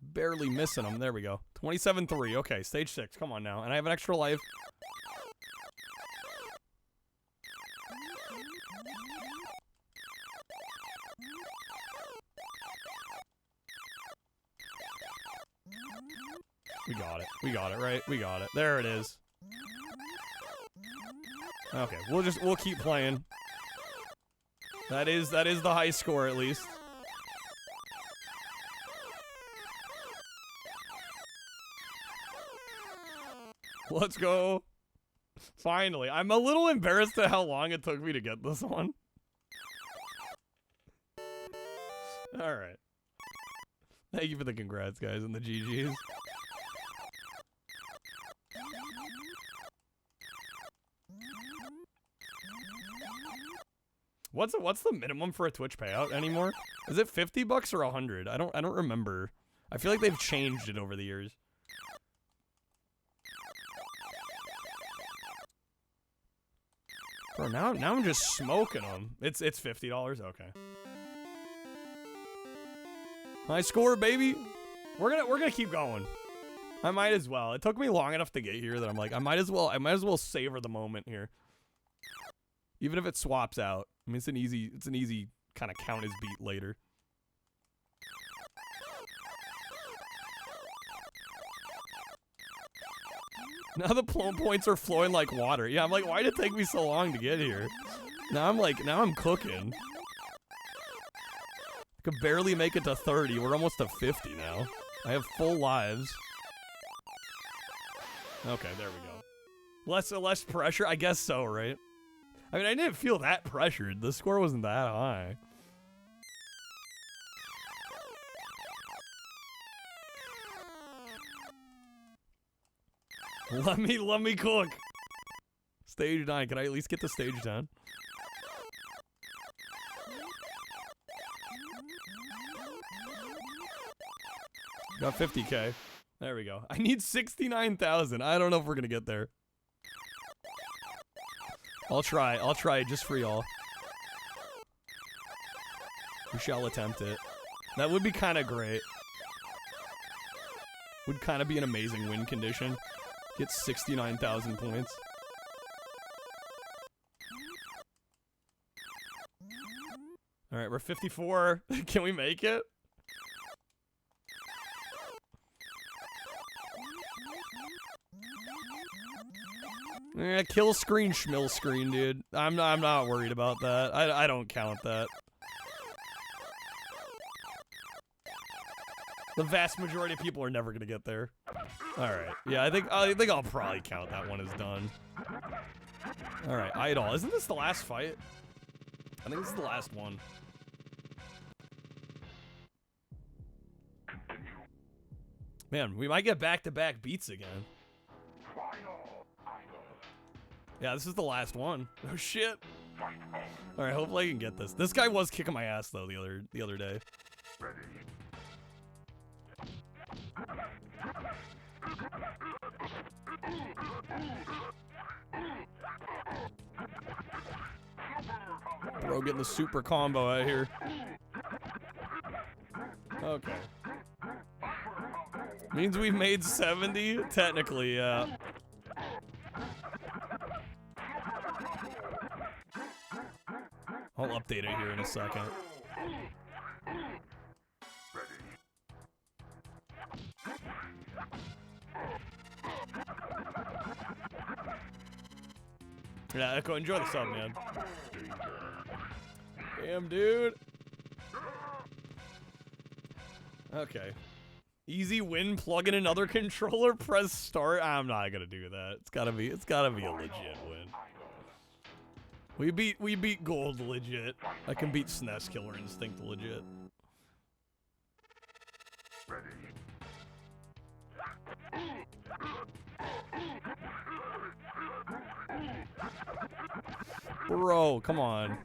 Barely missing him. There we go. 27-3. Okay, stage 6. Come on now. And I have an extra life. We got it. We got it, right? We got it. There it is. Okay, we'll keep playing. That is the high score at least. Let's go. Finally. I'm a little embarrassed at how long it took me to get this one. Alright. Thank you for the congrats, guys, and the GGs. What's the minimum for a Twitch payout anymore? Is it 50 bucks or 100? I don't remember. I feel like they've changed it over the years. Bro, now I'm just smoking them. It's $50. Okay. High score, baby. We're gonna keep going. I might as well. It took me long enough to get here that I'm like, I might as well savor the moment here. Even if it swaps out. I mean, it's an easy kind of count as beat later. Now the plum points are flowing like water. Yeah, I'm like, why did it take me so long to get here? Now I'm cooking. I could barely make it to 30. We're almost to 50 now. I have full lives. Okay, there we go. Less pressure? I guess so, right? I mean, I didn't feel that pressured. The score wasn't that high. Let me cook. Stage 9. Can I at least get to stage 10? Got 50K. There we go. I need 69,000. I don't know if we're gonna get there. I'll try just for y'all. We shall attempt it. That would be kind of great. Would kind of be an amazing win condition. Get 69,000 points. All right, we're 54. Can we make it? Kill screen, schmill screen, dude. I'm not worried about that. I don't count that. The vast majority of people are never gonna get there. All right. Yeah, I think I'll probably count that one as done. All right, Idol. Isn't this the last fight? I think this is the last one. Man, we might get back-to-back beats again. Yeah, this is the last one. Oh shit. All right, hopefully I can get this. This guy was kicking my ass though the other day. Bro, getting the super combo out here. Okay. Means we've made 70? Technically, yeah. I'll update it here in a second. Yeah, Echo, enjoy the sub, man. Damn, dude. Okay. Easy win, plug in another controller, press start. I'm not gonna do that. It's gotta be a legit win. We beat gold legit. I can beat SNES Killer Instinct legit. Bro, come on.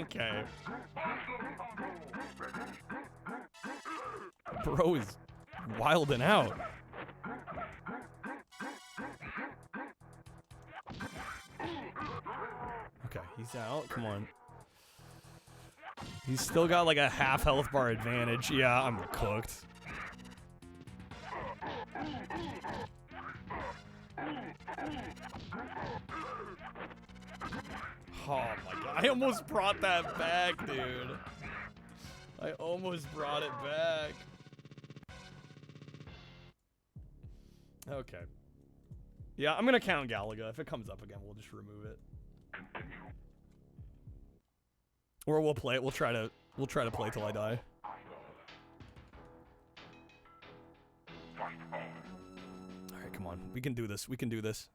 Okay. Bro is wilding out. Okay, he's out. Come on. He's still got like a half health bar advantage. Yeah, I'm cooked. Oh my god, I almost brought that back, dude. I almost brought it back. Okay. Yeah, I'm gonna count Galaga. If it comes up again, we'll just remove it. Or we'll play it. We'll try to play till I die. Alright, come on. We can do this. We can do this.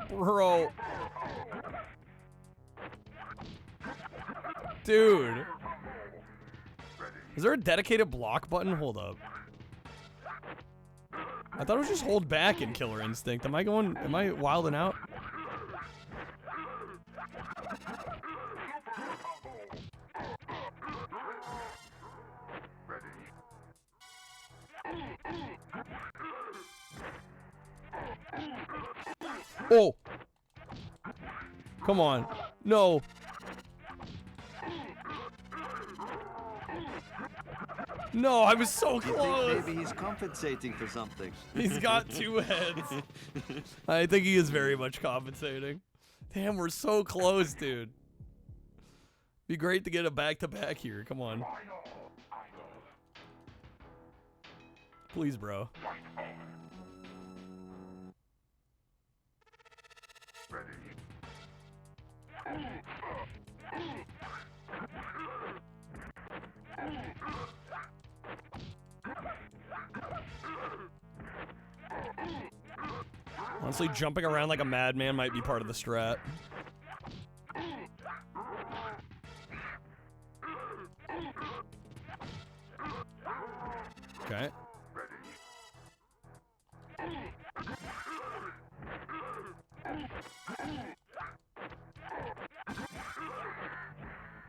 Bro. Dude. Is there a dedicated block button? Hold up. I thought it was just hold back in Killer Instinct. Am I wilding out? Oh! Come on. No. No, I was so close.
Maybe he's compensating for something.
He's got two heads. I think he is very much compensating. Damn, we're so close, dude. Be great to get a back-to-back here. Come on. Please, bro. Honestly, jumping around like a madman might be part of the strat. Okay.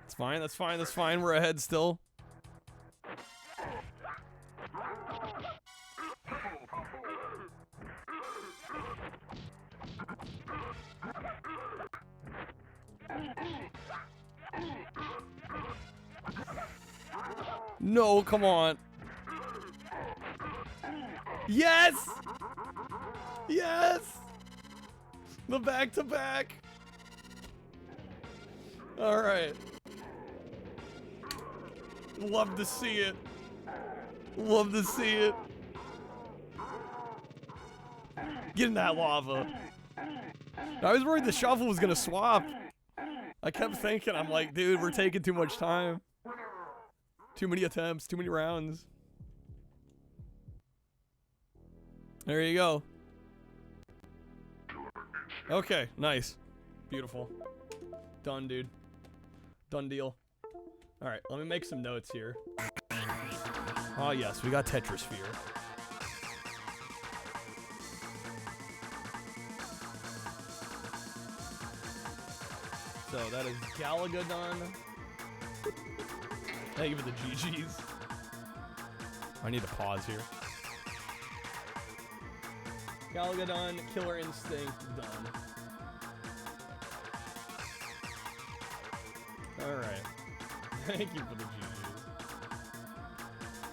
It's fine, that's fine, that's fine. We're ahead still. No, come on. Yes! Yes! The back-to-back. All right. Love to see it. Love to see it. Get in that lava. I was worried the shuffle was gonna swap. I kept thinking, I'm like, dude, we're taking too much time. Too many attempts, too many rounds. There you go. Okay, nice. Beautiful. Done, dude. Done deal. Alright, let me make some notes here. Oh yes, we got Tetrasphere. So that is Galaga done. Thank you for the GGs. I need to pause here. Galaga done. Killer Instinct done. Alright. Thank you for the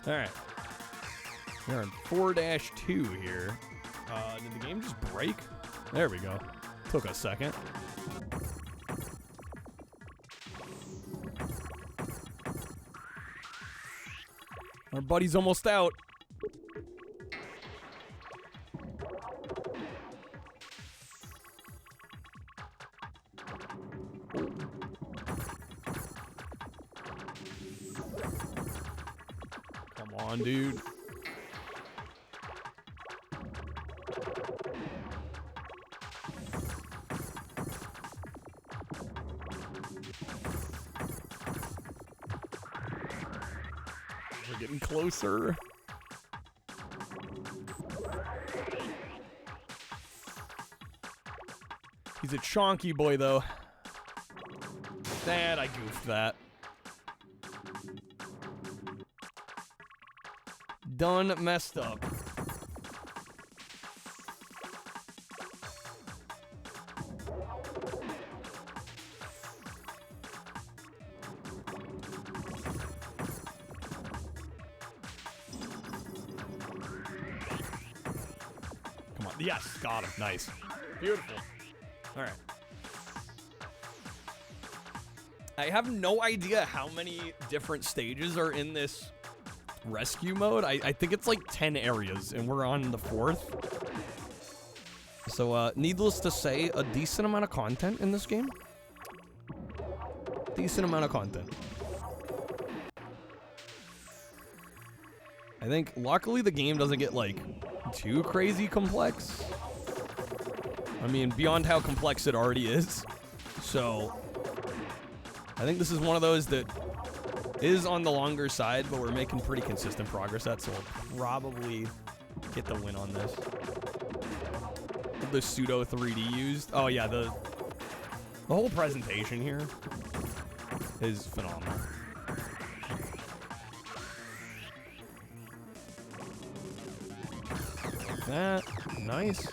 GGs. Alright. We're on 4-2 here. Did the game just break? There we go. Took a second. Our buddy's almost out. Come on, dude. We're getting closer. He's a chonky boy, though. Dad, I goofed that. Done messed up. Come on. Yes, got him. Nice. Beautiful. All right. I have no idea how many different stages are in this rescue mode. I think it's like 10 areas, and we're on the 4th. So, needless to say, a decent amount of content in this game. Decent amount of content. I think, luckily, the game doesn't get, like, too crazy complex. I mean, beyond how complex it already is. So, I think this is one of those that is on the longer side, but we're making pretty consistent progress at, so we'll probably get the win on this. The pseudo 3D used. Oh yeah, the whole presentation here is phenomenal. Like that. Nice.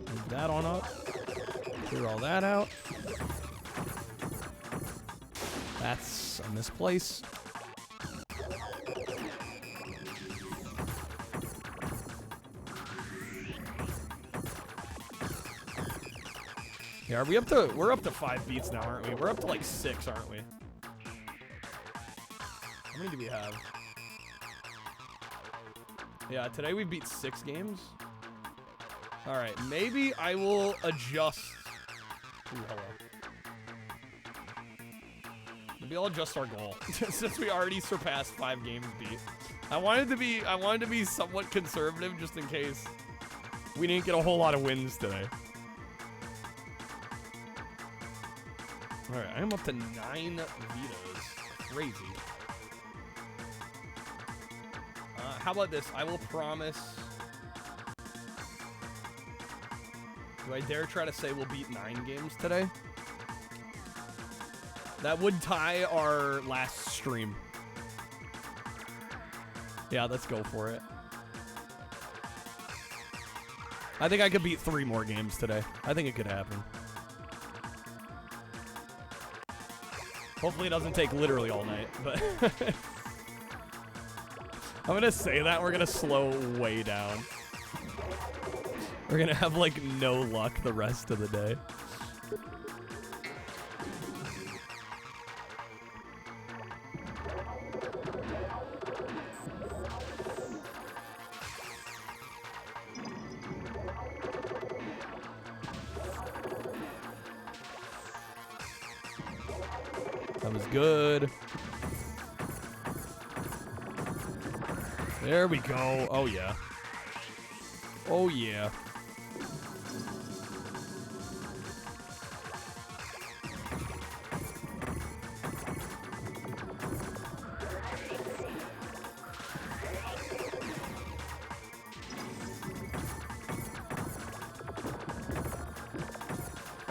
Move that on up. Clear all that out. That's a misplace. Yeah, are we up to? We're up to 5 beats now, aren't we? We're up to like 6, aren't we? How many do we have? Yeah, today we beat 6 games. All right, maybe I will adjust. Ooh, hello. Maybe I'll adjust our goal since we already surpassed 5 games beat. I wanted to be somewhat conservative just in case we didn't get a whole lot of wins today. All right, I am up to 9 vetoes. Crazy. How about this? I will promise. Do I dare try to say we'll beat 9 games today? That would tie our last stream. Yeah, let's go for it. I think I could beat 3 more games today. I think it could happen. Hopefully it doesn't take literally all night, but I'm gonna say that we're gonna slow way down. We're gonna have like no luck the rest of the day. That was good. There we go. Oh, yeah. Oh, yeah.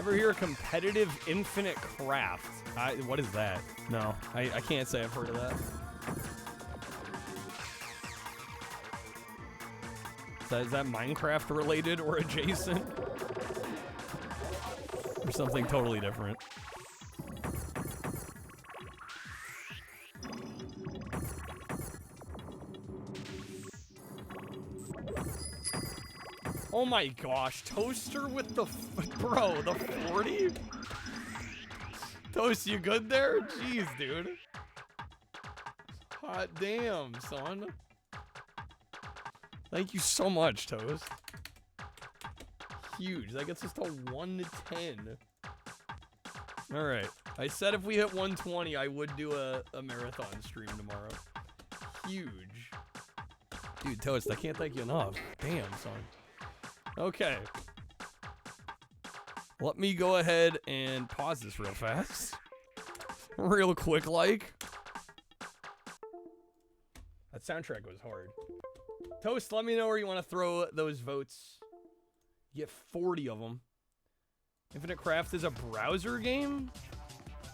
Ever hear of competitive infinite craft? What is that? No, I can't say I've heard of that. Is that Minecraft related or adjacent? Or something totally different? Oh my gosh, Toaster with the bro, the 40? Toast, you good there? Jeez, dude. Hot damn, son. Thank you so much, Toast. Huge. That gets us to 1 to 10. Alright. I said if we hit 120, I would do a marathon stream tomorrow. Huge. Dude, Toast, I can't thank you enough. Damn, son. Okay. Let me go ahead and pause this real fast. Real quick, like. That soundtrack was hard. Toast, let me know where you want to throw those votes. You get 40 of them. Infinite Craft is a browser game?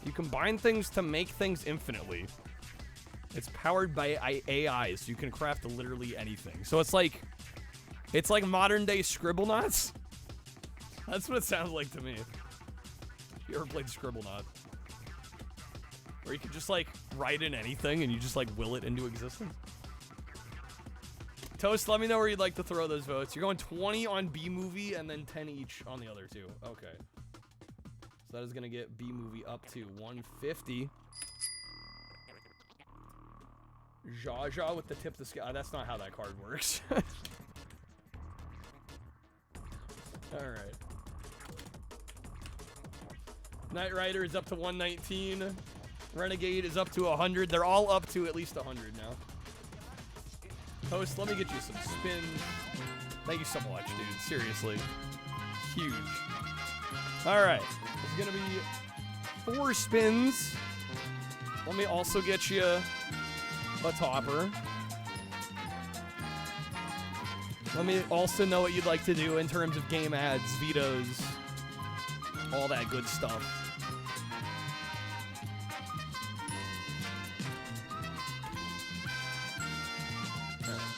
You combine things to make things infinitely. It's powered by AI, so you can craft literally anything. So it's like modern day Scribblenauts. That's what it sounds like to me. You ever played Scribblenauts? Where you can just like write in anything and you just like will it into existence. Toast, let me know where you'd like to throw those votes. You're going 20 on B-Movie and then 10 each on the other two. Okay. So that is going to get B-Movie up to 150. Jaja with the tip the sky. That's not how that card works. Alright. Knight Rider is up to 119. Renegade is up to 100. They're all up to at least 100 now. Toast, let me get you some spins. Thank you so much, dude. Seriously. Huge. Alright. It's gonna be 4 spins. Let me also get you a topper. Let me also know what you'd like to do in terms of game ads, vetoes, all that good stuff.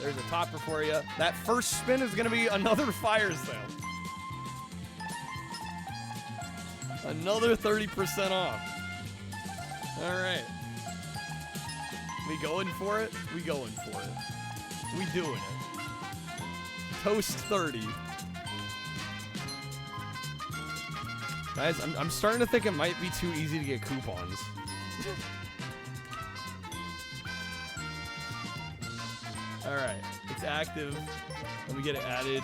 There's a topper for you. That first spin is going to be another fire sale. Another 30% off. All right. We going for it? We going for it. We doing it. Toast 30. Guys, I'm starting to think it might be too easy to get coupons. Alright, it's active. Let me get it added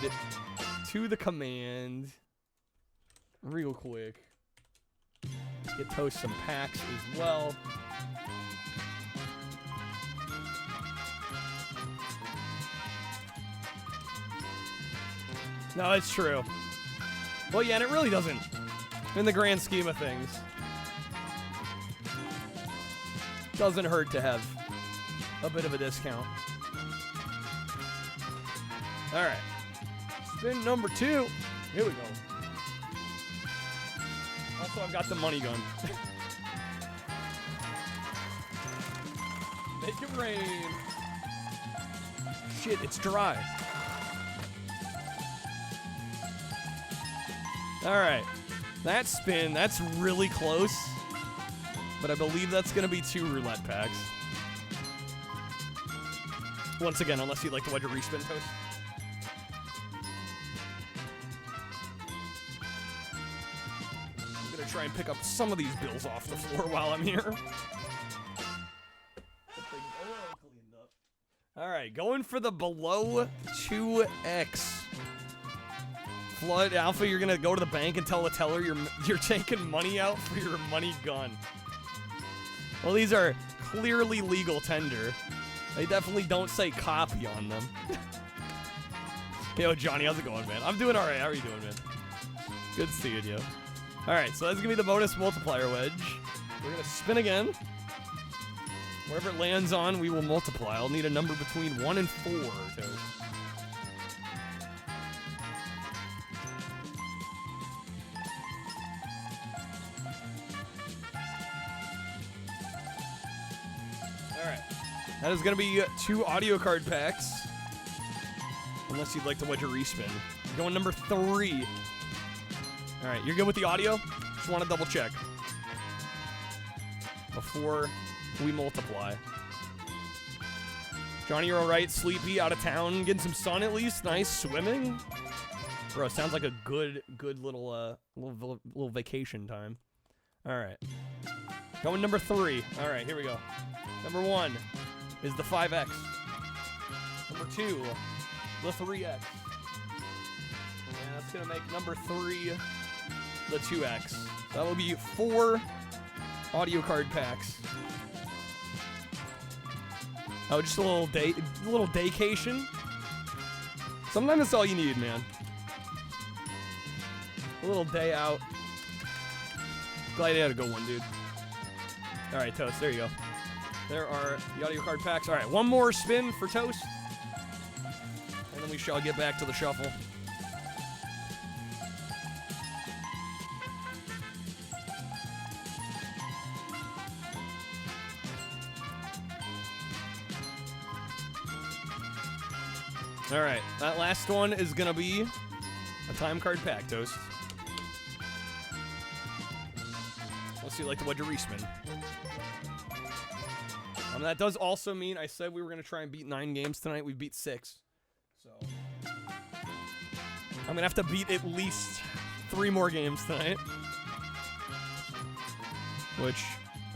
to the command real quick. Get Toast some packs as well. No, it's true. Well, yeah, and it really doesn't, in the grand scheme of things. Doesn't hurt to have a bit of a discount. All right. Spin number 2. Here we go. Also, I've got the money gun. Make it rain. Shit, it's dry. All right. That spin, that's really close. But I believe that's going to be 2 roulette packs. Once again, unless you'd like to wedge a respin, Toast. I'm going to try and pick up some of these bills off the floor while I'm here. All right, going for the below 2x. Flood Alpha, you're gonna go to the bank and tell the teller you're taking money out for your money gun. Well, these are clearly legal tender. They definitely don't say copy on them. Yo, Johnny, how's it going, man? I'm doing all right. How are you doing, man? Good seeing you. All right, so that's gonna be the bonus multiplier wedge. We're gonna spin again. Wherever it lands on, we will multiply. I'll need a number between 1 and 4. Toast. That is going to be 2 audio card packs. Unless you'd like to wedge a respin. Going number 3. All right, you're good with the audio? Just want to double check before we multiply. Johnny, you're all right. Sleepy, out of town, getting some sun at least. Nice swimming, bro. Sounds like a good little vacation time. All right, going number 3. All right, here we go. Number 1 is the 5X. Number 2, the 3X. And that's gonna make number 3 the 2X. That will be 4 audio card packs. Oh, just a little daycation. Sometimes that's all you need, man. A little day out. Glad you had a good one, dude. All right, Toast, there you go. There are the audio card packs. All right, one more spin for Toast. And then we shall get back to the shuffle. All right, that last one is going to be a time card pack, Toast. Let's see, like the wedge respin. That does also mean I said we were going to try and beat 9 games tonight. We beat 6. So I'm going to have to beat at least 3 more games tonight. Which,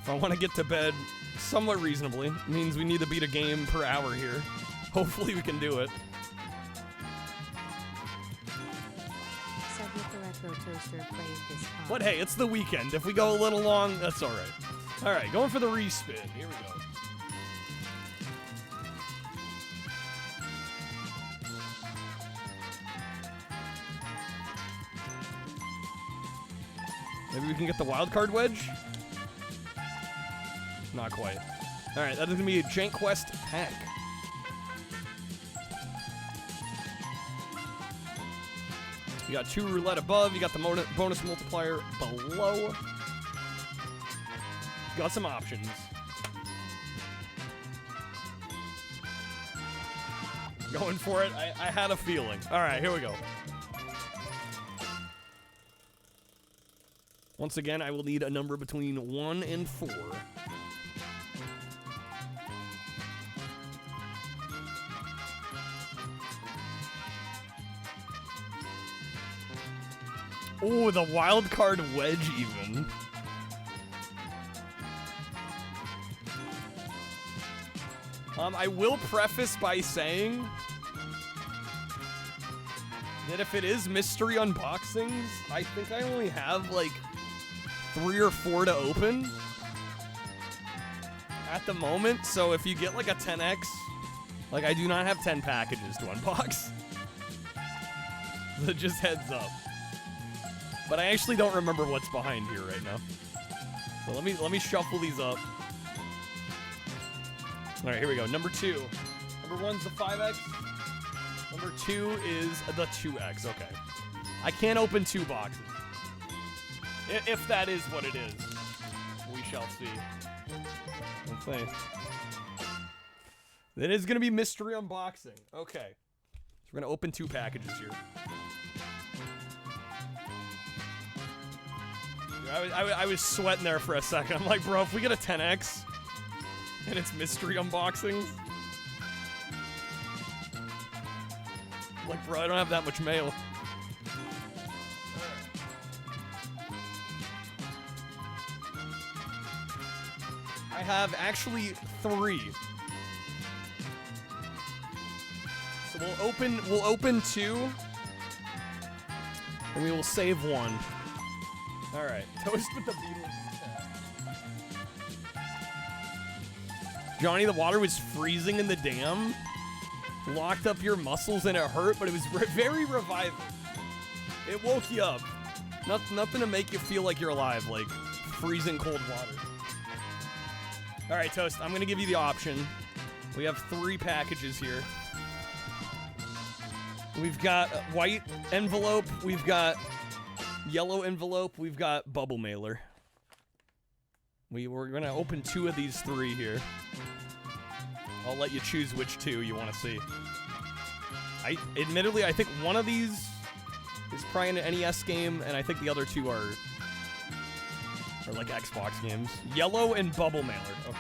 if I want to get to bed somewhat reasonably, means we need to beat a game per hour here. Hopefully we can do it. But hey, it's the weekend. If we go a little long, that's all right. All right, going for the respin. Here we go. Maybe we can get the wild card wedge? Not quite. All right, that is going to be a Jank Quest pack. You got 2 roulette above. You got the bonus multiplier below. Got some options. Going for it. I had a feeling. All right, here we go. Once again, I will need a number between 1 and 4. Oh, the wild card wedge even. I will preface by saying that if it is mystery unboxings, I think I only have like 3 or 4 to open at the moment. So if you get like a 10X, like I do not have 10 packages to unbox. So just heads up. But I actually don't remember what's behind here right now. So let me shuffle these up. All right, here we go. Number 2. Number 1's the 5X. Number 2 is the 2X. Okay. I can't open 2 boxes. If that is what it is. We shall see. Let's see. That is going to be mystery unboxing. Okay. So we're going to open 2 packages here. I was sweating there for a second. I'm like, bro, if we get a 10X and it's mystery unboxings, like, bro, I don't have that much mail. I have actually 3. So we'll open 2, and we will save 1. All right, Toast with the Beatles. Johnny, the water was freezing in the dam. Locked up your muscles and it hurt, but it was very reviving. It woke you up. Nothing to make you feel like you're alive, like freezing cold water. All right, Toast, I'm gonna give you the option. We have 3 packages here. We've got white envelope, we've got yellow envelope, we've got bubble mailer. We're gonna open 2 of these 3 here. I'll let you choose which two you want to see. Admittedly, I think one of these is probably an NES game, and I think the other two are like Xbox games. Yellow and Bubble Mailer. Okay.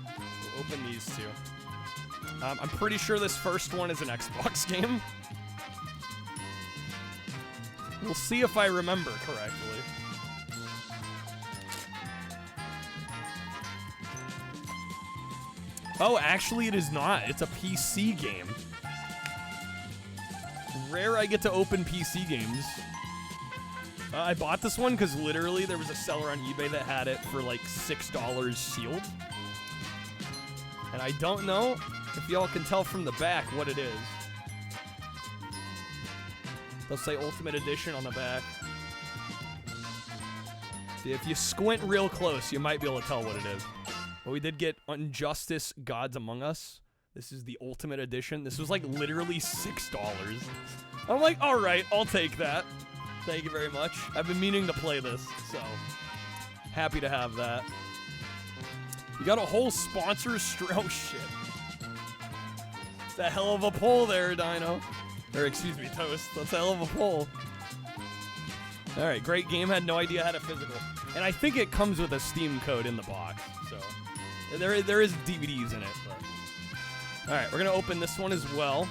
We'll open these two. I'm pretty sure this first one is an Xbox game. We'll see if I remember correctly. Oh, actually it is not. It's a PC game. Rare I get to open PC games. I bought this one because literally there was a seller on eBay that had it for like $6 sealed. And I don't know if y'all can tell from the back what it is. They'll say Ultimate Edition on the back. If you squint real close, you might be able to tell what it is. But we did get Injustice Gods Among Us. This is the Ultimate Edition. This was like literally $6. I'm like, all right, I'll take that. Thank you very much. I've been meaning to play this, so happy to have that. You got a whole sponsor oh shit. It's a hell of a poll there, Dino. Or excuse me, Toast. That's a hell of a poll. All right, great game. Had no idea I had a physical. And I think it comes with a Steam code in the box, so there is DVDs in it. But. All right, we're gonna open this one as well.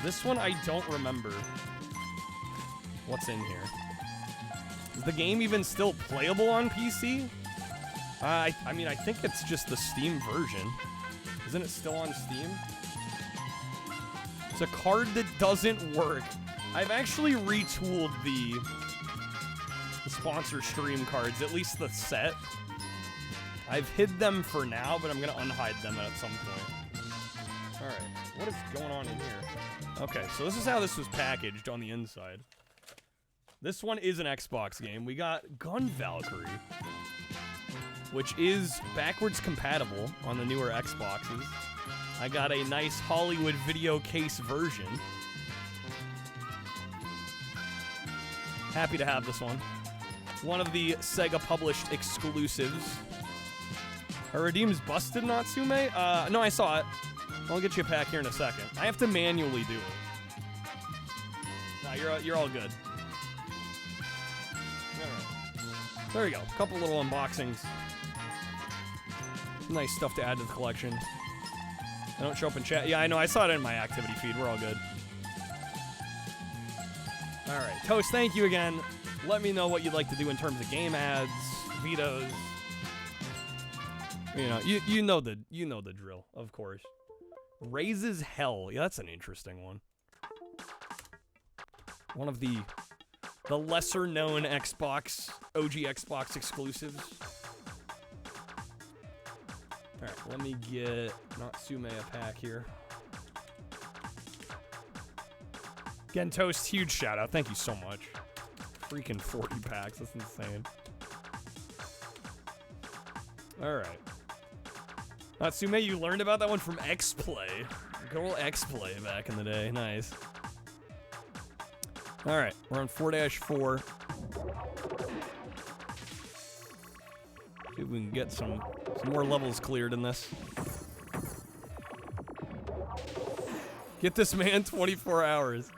This one I don't remember what's in here. Is the game even still playable on PC? I mean, I think it's just the Steam version. Isn't it still on Steam? It's a card that doesn't work. I've actually retooled the sponsor stream cards, at least the set. I've hid them for now, but I'm going to unhide them at some point. All right, what is going on in here? Okay, so this is how this was packaged on the inside. This one is an Xbox game. We got Gun Valkyrie, which is backwards compatible on the newer Xboxes. I got a nice Hollywood video case version. Happy to have this one. One of the Sega published exclusives. Redeems Busted Natsume? No, I saw it. I'll get you a pack here in a second. I have to manually do it. No, you're all good. Alright. There we go. A couple little unboxings. Nice stuff to add to the collection. I don't show up in chat. Yeah, I know. I saw it in my activity feed. We're all good. All right. Toast, thank you again. Let me know what you'd like to do in terms of game ads, vetoes. You know, you know the drill, of course. Raises Hell. Yeah, that's an interesting one. One of the lesser known Xbox, OG Xbox exclusives. All right, let me get Natsume a pack here. Again, Toast, huge shout out. Thank you so much. Freaking 40 packs. That's insane. All right. Natsume, you learned about that one from X-Play. Good old X-Play back in the day. Nice. All right, we're on 4-4. See if we can get some more levels cleared in this. Get this man 24 hours.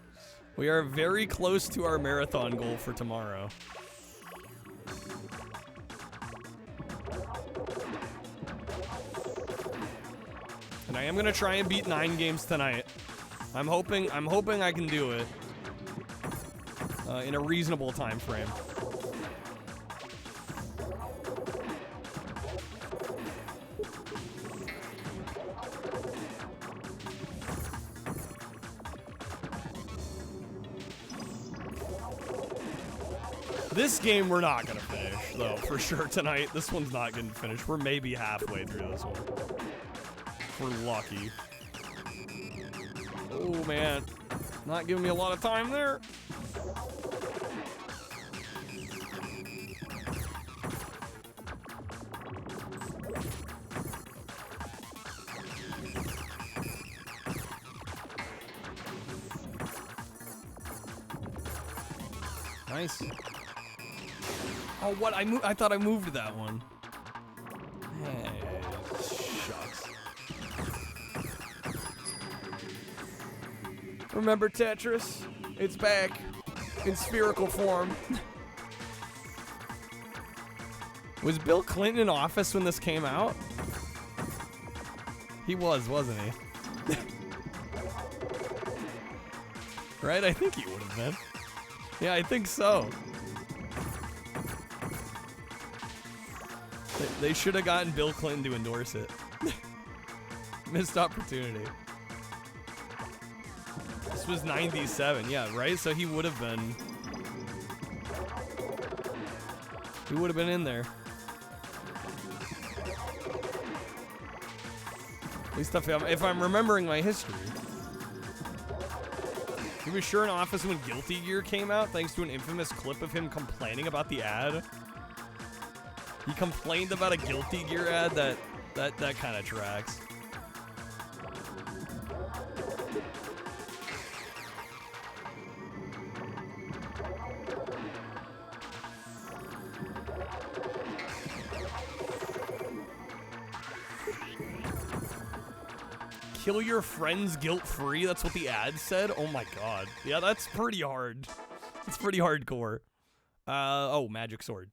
We are very close to our marathon goal for tomorrow. And I am gonna try and beat 9 games tonight. I'm hoping I can do it in a reasonable time frame. This game we're not gonna finish, though, for sure tonight. This one's not gonna finish. We're maybe halfway through this one. We're lucky. Oh, man. Not giving me a lot of time there. Nice. Oh, what? I thought I moved that one. Shucks. Remember Tetris? It's back in spherical form. Was Bill Clinton in office when this came out? He was, wasn't he? Right? I think he would have been. Yeah, I think so. They should have gotten Bill Clinton to endorse it. Missed opportunity. This was 97, yeah, right? So he would have been... He would have been in there. At least if I'm remembering my history. He was sure in office when Guilty Gear came out, thanks to an infamous clip of him complaining about the ad. He complained about a Guilty Gear ad that kind of tracks. Kill your friends guilt-free? That's what the ad said? Oh my god. Yeah, that's pretty hard. It's pretty hardcore. Oh, magic sword.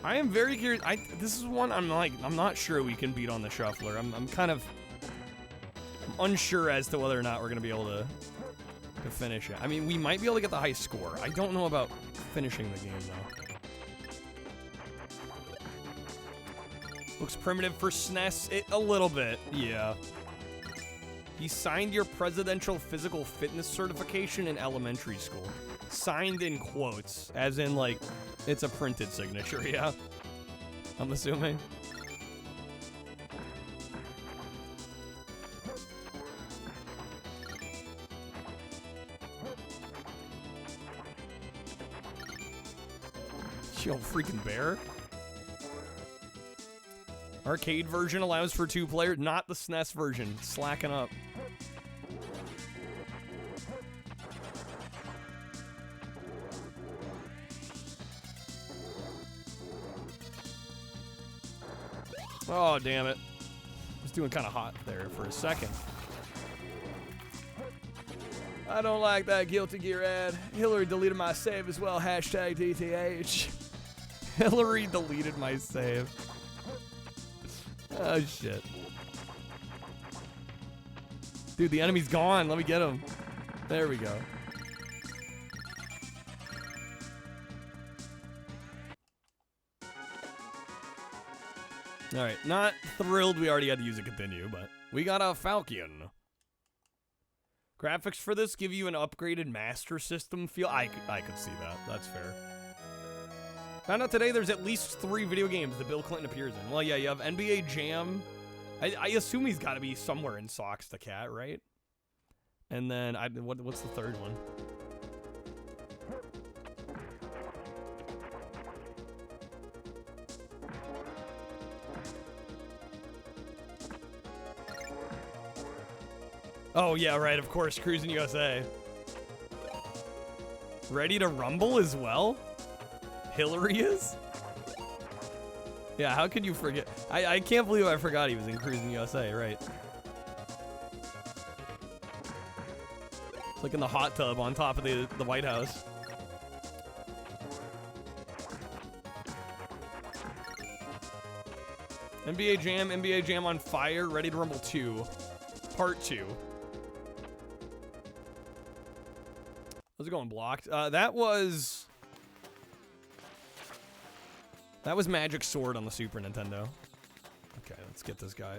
I am very curious. This is one I'm not sure we can beat on the shuffler. I'm kind of unsure as to whether or not we're gonna be able to finish it. I mean, we might be able to get the high score. I don't know about finishing the game though. Looks primitive for SNES. A little bit, yeah. He signed your presidential physical fitness certification in elementary school. Signed in quotes, as in like, it's a printed signature, yeah. I'm assuming. Yo, freaking bear. Arcade version allows for 2-player, not the SNES version. Slacking up. Oh, damn it. I was doing kind of hot there for a second. I don't like that Guilty Gear ad. Hillary deleted my save as well. Hashtag DTH. Hillary deleted my save. Oh, shit. Dude, the enemy's gone. Let me get him. There we go. Alright, not thrilled we already had to use a continue, but we got a Falcon. Graphics for this give you an upgraded Master System feel. I could see that. That's fair. Found out today there's at least 3 video games that Bill Clinton appears in. Well, yeah, you have NBA Jam. I assume he's got to be somewhere in Socks the Cat, right? And then, what's the third one? Oh, yeah, right, of course, Cruising USA. Ready to Rumble as well? Hillary is? Yeah, how could you forget? I can't believe I forgot he was in Cruising USA, right? It's like in the hot tub on top of the White House. NBA Jam on Fire, Ready to Rumble 2. Part 2. How's it going, Blocked? That was Magic Sword on the Super Nintendo. Okay, let's get this guy.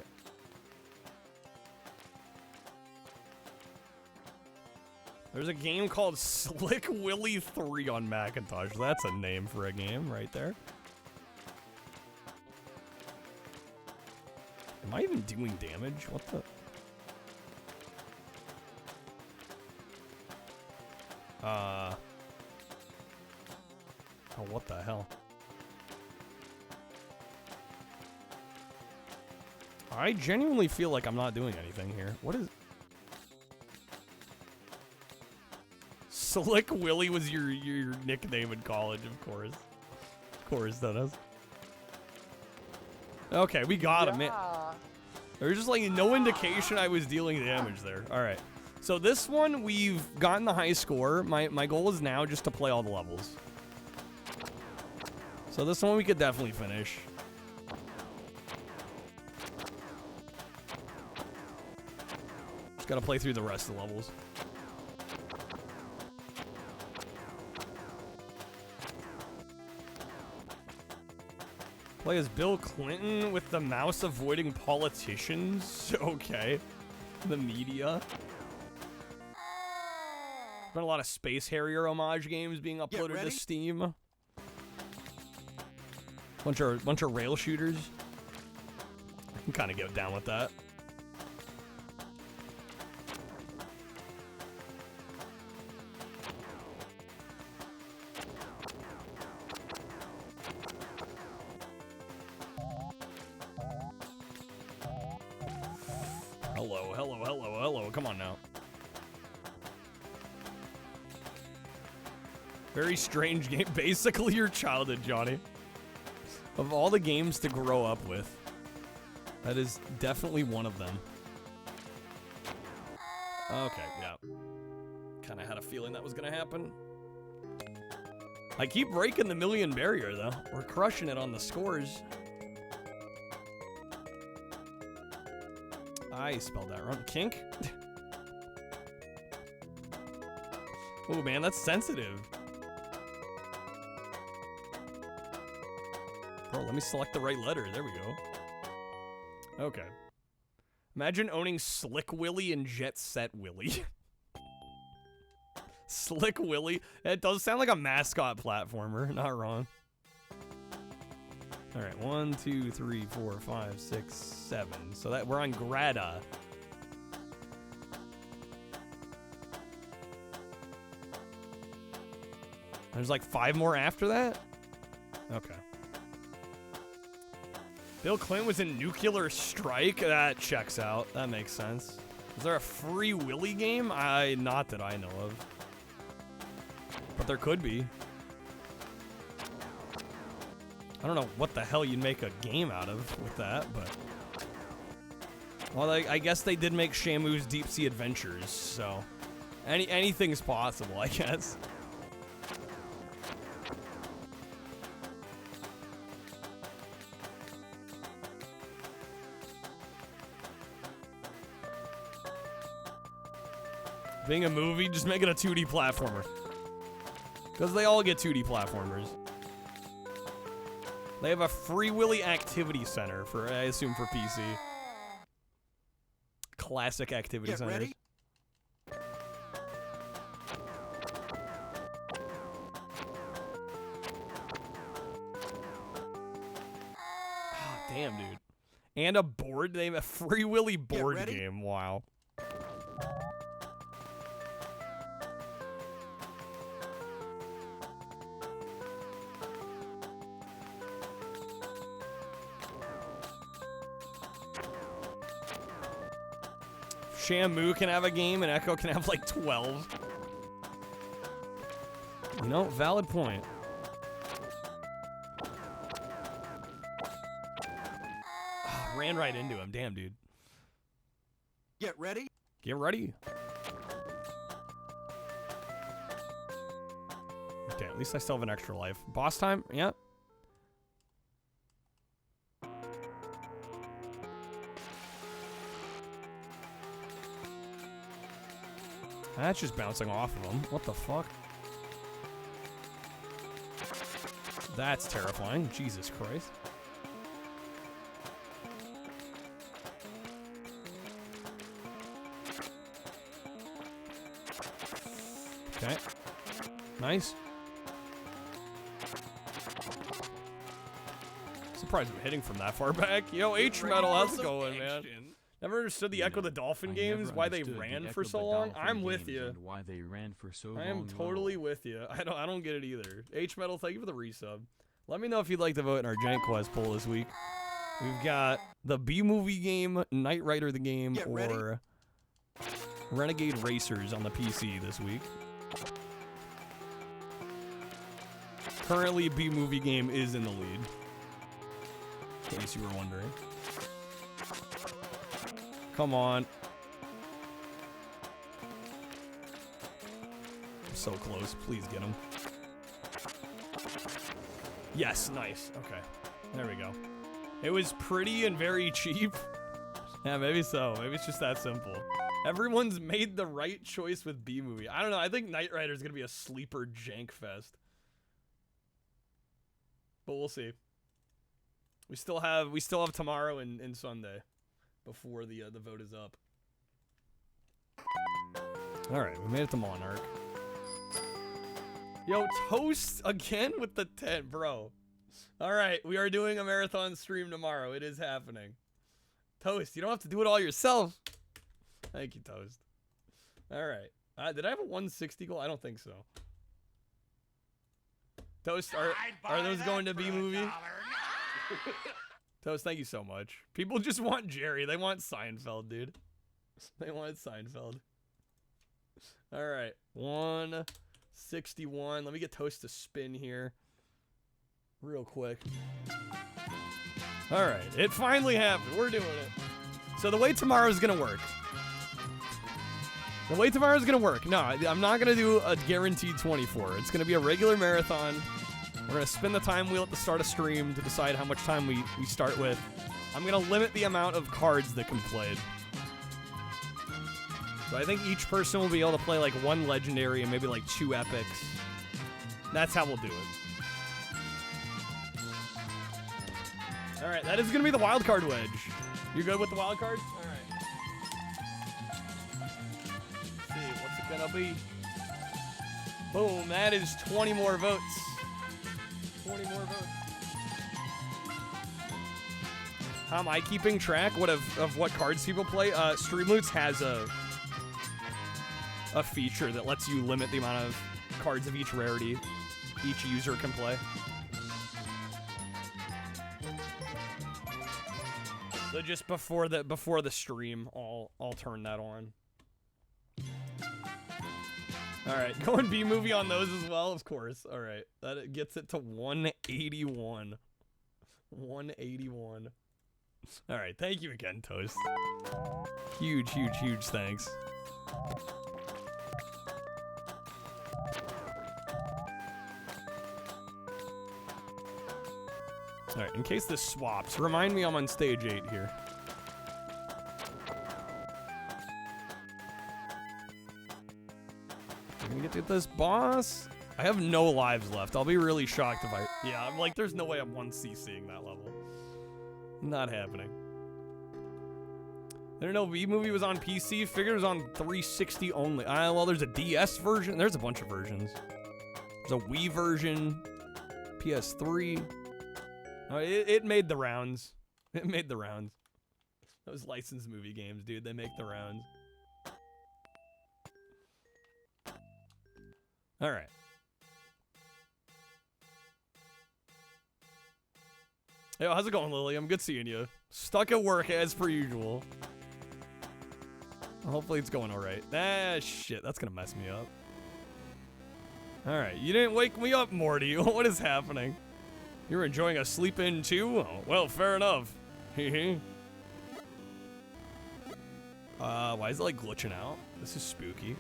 There's a game called Slick Willy 3 on Macintosh. That's a name for a game right there. Am I even doing damage? What the? Oh, what the hell? I genuinely feel like I'm not doing anything here. What is... Slick Willy was your nickname in college, of course. Of course, Dennis. Okay, we got him, man. There's just like no indication I was dealing damage there. All right. So this one, we've gotten the high score. My goal is now just to play all the levels. So this one we could definitely finish. Just gotta play through the rest of the levels. Play as Bill Clinton with the mouse avoiding politicians. Okay. The media. Been a lot of Space Harrier homage games being uploaded to Steam. Bunch of rail shooters. I can kind of get down with that. Hello. Come on now. Very strange game. Basically your childhood, Johnny. Of all the games to grow up with, that is definitely one of them. Okay, yeah. Kind of had a feeling that was going to happen. I keep breaking the million barrier, though. We're crushing it on the scores. I spelled that wrong. Kink? Oh, man, that's sensitive. Bro, let me select the right letter. There we go. Okay. Imagine owning Slick Willy and Jet Set Willy. Slick Willy. It does sound like a mascot platformer. Not wrong. All right, 1, 2, 3, 4, 5, 6, 7. So that we're on Greta. There's like 5 more after that? Okay. Bill Clinton was in Nuclear Strike? That checks out. That makes sense. Is there a Free Willy game? Not that I know of. But there could be. I don't know what the hell you'd make a game out of with that, but... Well, I guess they did make Shamu's Deep Sea Adventures, so... Anything's possible, I guess. Being a movie, just make it a 2D platformer. Because they all get 2D platformers. They have a Free Willy Activity Center for, I assume, for PC. Classic activity centers. Ready? Oh, damn, dude. And a board. They have a Free Willy board game. Wow. Shamu can have a game and Echo can have like 12. You know, valid point. Oh, ran right into him. Damn, dude.
Get ready.
Get ready. Okay, at least I still have an extra life. Boss time? Yep. That's just bouncing off of him. What the fuck? That's terrifying. Jesus Christ. Okay. Nice. Surprised I'm hitting from that far back. Yo, H-Metal, how's it going, man? Never understood the Echo the Dolphin games, why they ran for so long. I'm with you.
Why they ran for so long.
I am totally with you. I don't get it either. H-Metal, thank you for the resub. Let me know if you'd like to vote in our Jank Quest poll this week. We've got the B-movie game, Knight Rider the game, or Renegade Racers on the PC this week. Currently, B-movie game is in the lead, in case you were wondering. Come on. I'm so close. Please get him. Yes, nice. Okay. There we go. It was pretty and very cheap. Yeah, maybe so. Maybe it's just that simple. Everyone's made the right choice with B-movie. I don't know. I think Knight Rider is going to be a sleeper jank fest. But we'll see. We still have tomorrow and Sunday before the vote is up. All right, we made it to Monarch. Yo, Toast again with the 10, bro. All right, we are doing a marathon stream tomorrow. It is happening. Toast, you don't have to do it all yourself. Thank you, Toast. All right. Did I have a 160 goal? I don't think so. Toast, are those going to B-movie? Toast, thank you so much. People just want Jerry. They want Seinfeld, dude. They want Seinfeld. All right, 161. Let me get Toast to spin here real quick. All right, it finally happened. We're doing it. So the way tomorrow's going to work. The way tomorrow's going to work. No, I'm not going to do a guaranteed 24. It's going to be a regular marathon. We're going to spin the time wheel at the start of stream to decide how much time we start with. I'm going to limit the amount of cards that can be played. So I think each person will be able to play like one legendary and maybe like 2 epics. That's how we'll do it. All right, that is going to be the wild card wedge. You good with the wild card? All right. Let's see, what's it going to be? Boom, that is 20 more votes. 20 more votes. How am I keeping track of what cards people play? Streamloots has a feature that lets you limit the amount of cards of each rarity each user can play. So just before the stream, I'll turn that on. All right, going B-movie on those as well, of course. All right, that gets it to 181. 181. All right, thank you again, Toast. Huge, huge, huge thanks. All right, in case this swaps, remind me I'm on stage 8 here. We're gonna get to this boss. I have no lives left. I'll be really shocked if I... Yeah, I'm like, there's no way I'm 1CCing that level. Not happening. I don't know, B-movie was on PC. Figured it was on 360 only. Well, there's a DS version. There's a bunch of versions. There's a Wii version. PS3. It made the rounds. It made the rounds. Those licensed movie games, dude, they make the rounds. All right. Yo, how's it going, Lily? I'm good seeing you. Stuck at work as per usual. Hopefully it's going all right. Ah, shit, that's gonna mess me up. All right, you didn't wake me up, Morty. What is happening? You're enjoying a sleep in too? Oh, well, fair enough. Hehe. Why is it like glitching out? This is spooky.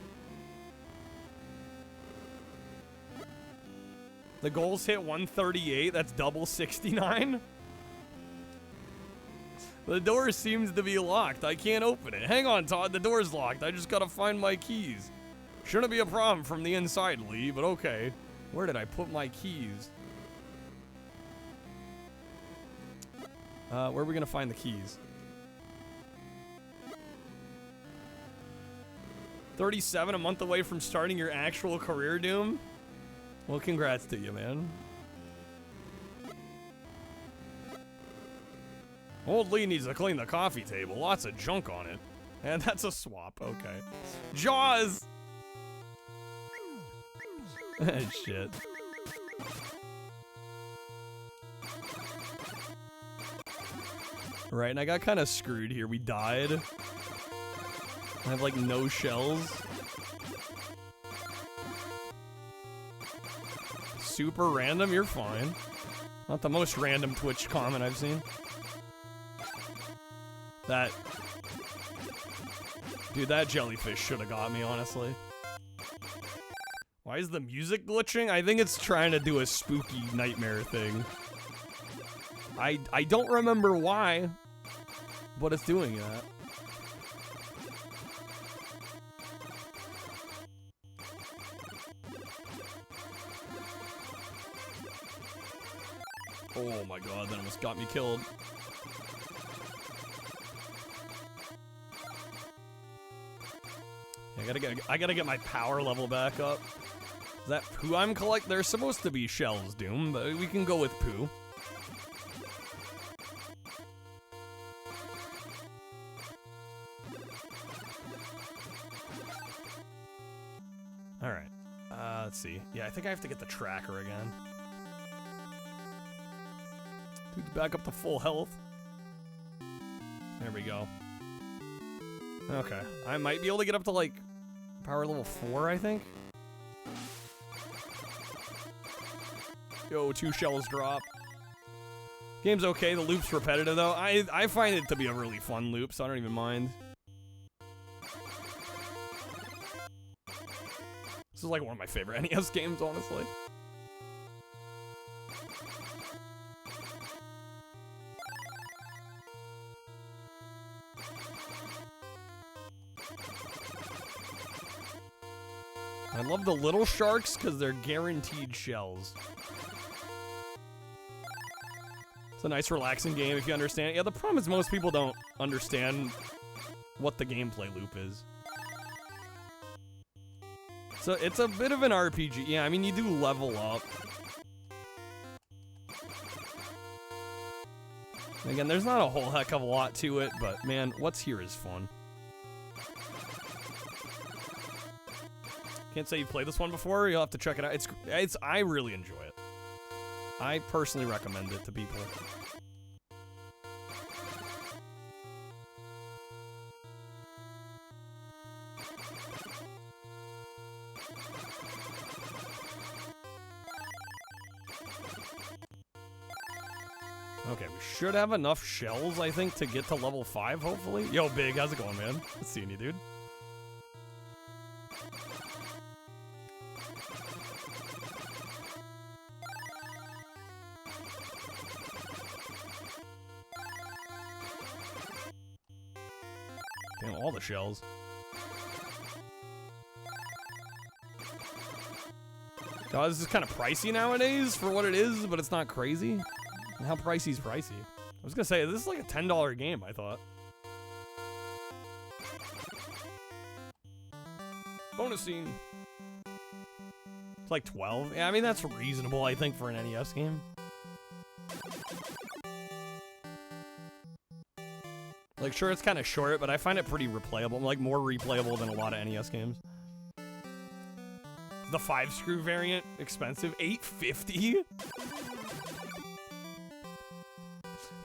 The goals hit 138. That's double 69. The door seems to be locked. I can't open it. Hang on, Todd. The door's locked. I just gotta find my keys. Shouldn't be a problem from the inside, Lee, but okay. Where did I put my keys? Where are we gonna find the keys? 37, a month away from starting your actual career, Doom? Well, congrats to you, man. Old Lee needs to clean the coffee table. Lots of junk on it. And that's a swap. Okay. Jaws! Shit. Right, and I got kind of screwed here. We died. I have, like, no shells. Super random, you're fine. Not the most random Twitch comment I've seen. That... Dude, that jellyfish should have got me, honestly. Why is the music glitching? I think it's trying to do a spooky nightmare thing. I don't remember why, but it's doing that. Oh my god, that almost got me killed. Yeah, I gotta get my power level back up. Is that poo I'm collecting? There's supposed to be shells, Doom, but we can go with poo. Alright. Let's see. Yeah, I think I have to get the tracker again. Dude's back up to full health. There we go. Okay. I might be able to get up to, like, power level 4, I think. Yo, 2 shells drop. Game's okay. The loop's repetitive, though. I find it to be a really fun loop, so I don't even mind. This is like one of my favorite NES games, honestly. I love the little sharks because they're guaranteed shells. It's a nice, relaxing game if you understand it. Yeah, the problem is most people don't understand what the gameplay loop is. So it's a bit of an RPG. Yeah, I mean, you do level up. Again, there's not a whole heck of a lot to it, but man, what's here is fun. Can't say you've played this one before. You'll have to check it out. I really enjoy it. I personally recommend it to people. Okay, we should have enough shells, I think, to get to level 5, hopefully. Yo, Big, how's it going, man? Good seeing you, dude. Damn, all the shells. God, this is kind of pricey nowadays for what it is, but it's not crazy. And how pricey is pricey? I was gonna say, this is like a $10 game, I thought. Bonus scene. It's like 12. Yeah, I mean, that's reasonable, I think, for an NES game. Like, sure, it's kind of short, but I find it pretty replayable. Like, more replayable than a lot of NES games. The 5-screw variant, expensive. $850?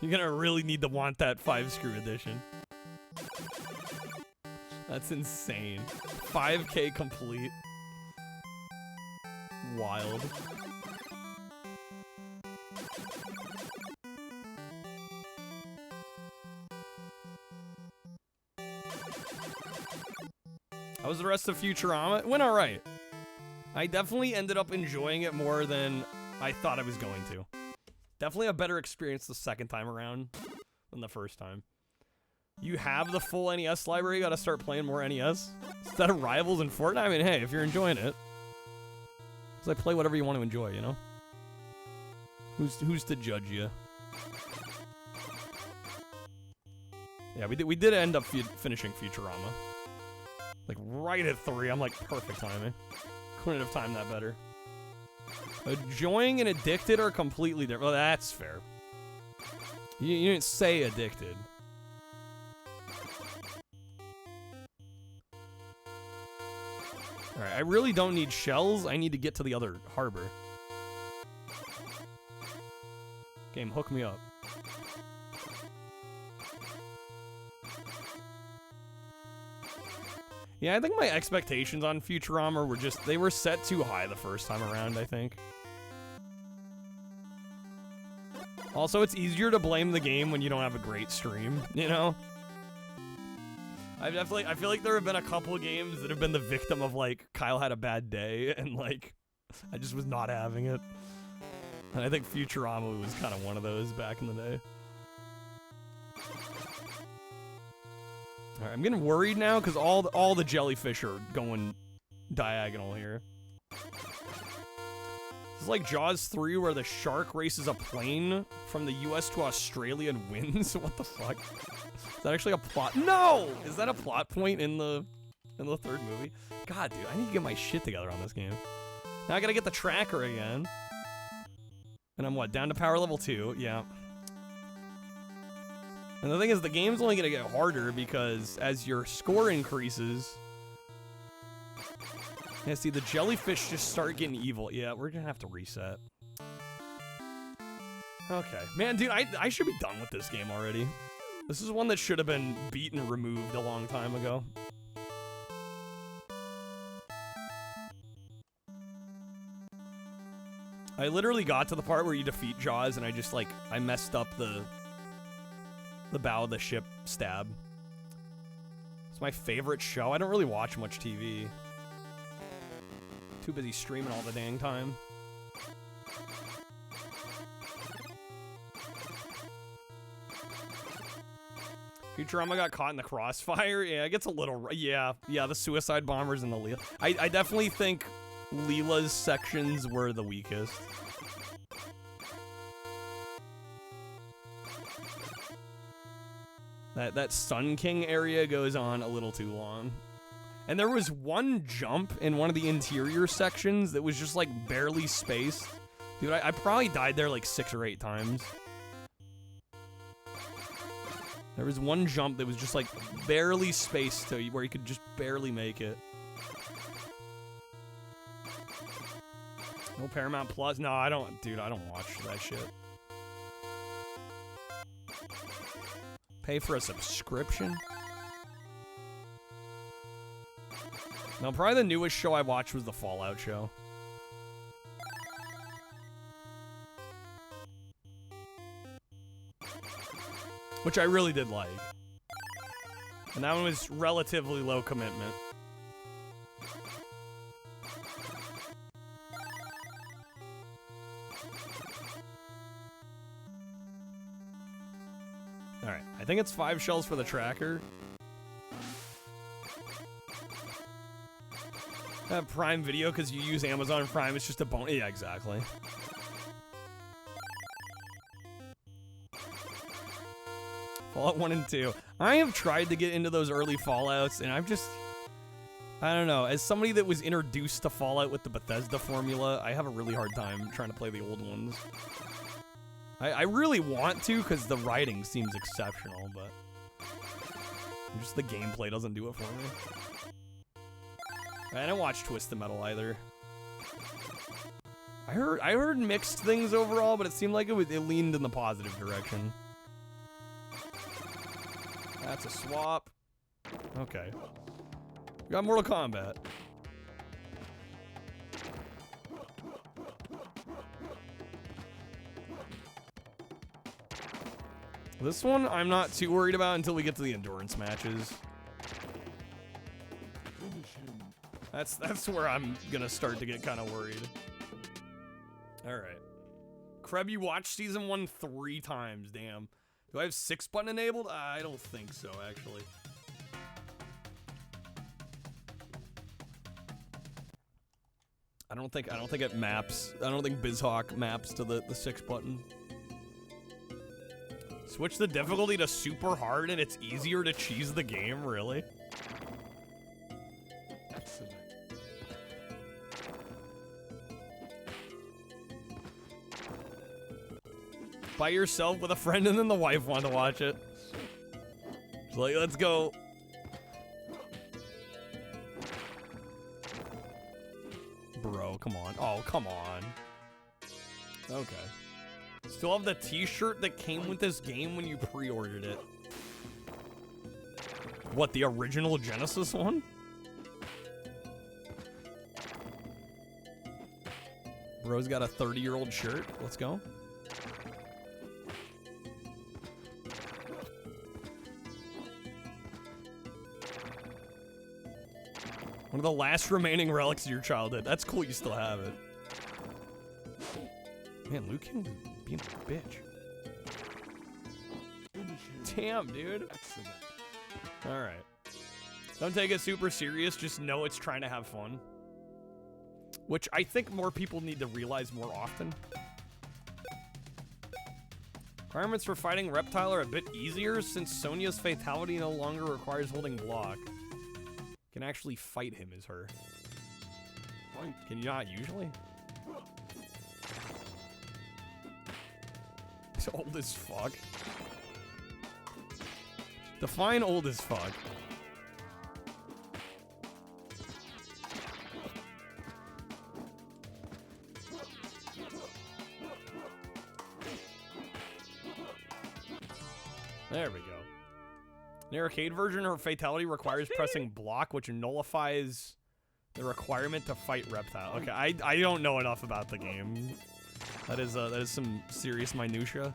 You're gonna really need to want that 5-screw edition. That's insane. 5K complete. Wild. How was the rest of Futurama? It went alright. I definitely ended up enjoying it more than I thought I was going to. Definitely a better experience the second time around than the first time. You have the full NES library, you gotta start playing more NES. Instead of Rivals and Fortnite, I mean, hey, if you're enjoying it. It's like, play whatever you want to enjoy, you know? Who's to judge you? Yeah, we did end up finishing Futurama. Like, right at 3, I'm like, perfect timing. Couldn't have timed that better. Enjoying and addicted are completely different. Well, that's fair. You didn't say addicted. Alright, I really don't need shells. I need to get to the other harbor. Game, hook me up. Yeah, I think my expectations on Futurama were just, they were set too high the first time around, I think. Also, it's easier to blame the game when you don't have a great stream, you know? I feel like there have been a couple of games that have been the victim of, like, Kyle had a bad day, and, like, I just was not having it. And I think Futurama was kind of one of those back in the day. Alright, I'm getting worried now, because all the jellyfish are going diagonal here. This is like Jaws 3, where the shark races a plane from the US to Australia and wins? What the fuck? Is that actually a plot? No! Is that a plot point in the third movie? God, dude, I need to get my shit together on this game. Now I gotta get the tracker again. And I'm what, down to power level 2? Yeah. And the thing is, the game's only gonna get harder because as your score increases... Yeah, see, the jellyfish just start getting evil. Yeah, we're gonna have to reset. Okay. Man, dude, I should be done with this game already. This is one that should have been beaten and removed a long time ago. I literally got to the part where you defeat Jaws and I just, like, I messed up the bow of the ship stab. It's my favorite show. I don't really watch much TV. Too busy streaming all the dang time. Futurama got caught in the crossfire. Yeah, it gets a little... Yeah, the suicide bombers and the Leela. I definitely think Leela's sections were the weakest. That Sun King area goes on a little too long. And there was one jump in one of the interior sections that was just, like, barely spaced. Dude, I probably died there, like, 6 or 8 times. There was one jump that was just, like, barely spaced to where you could just barely make it. No Paramount Plus? No, I don't, dude, I don't watch that shit. Pay for a subscription? No, probably the newest show I watched was the Fallout show. Which I really did like. And that one was relatively low commitment. Alright, I think it's 5 shells for the tracker. Prime Video because you use Amazon Prime, it's just a bonus. Yeah, exactly. Fallout 1 and 2. I have tried to get into those early Fallouts, and I've just... I don't know. As somebody that was introduced to Fallout with the Bethesda formula, I have a really hard time trying to play the old ones. I really want to, because the writing seems exceptional, but... just the gameplay doesn't do it for me. I didn't watch Twisted Metal either. I heard mixed things overall, but it seemed like it leaned in the positive direction. That's a swap. Okay. We got Mortal Kombat. This one I'm not too worried about until we get to the endurance matches. That's where I'm gonna start to get kind of worried. Alright. Kreb, you watched season 1 3 times, damn. Do I have 6 button enabled? I don't think so, actually. I don't think it maps. I don't think BizHawk maps to the 6 button. Switch the difficulty to super hard and it's easier to cheese the game, really? Excellent. By yourself with a friend and then the wife wanted to watch it. It's like, let's go. Bro, come on. Oh, come on. Okay. Still have the t-shirt that came with this game when you pre-ordered it. What, the original Genesis one? Rose got a 30-year-old shirt. Let's go. One of the last remaining relics of your childhood. That's cool you still have it. Man, Liu King being a bitch. Damn, dude. Alright. Don't take it super serious. Just know it's trying to have fun. Which I think more people need to realize more often. Requirements for fighting Reptile are a bit easier since Sonya's fatality no longer requires holding block. Can actually fight him is her. Can you not usually? He's old as fuck. Define old as fuck. There we go. In the arcade version, her fatality requires pressing block, which nullifies the requirement to fight Reptile. Okay, I don't know enough about the game. That is some serious minutia.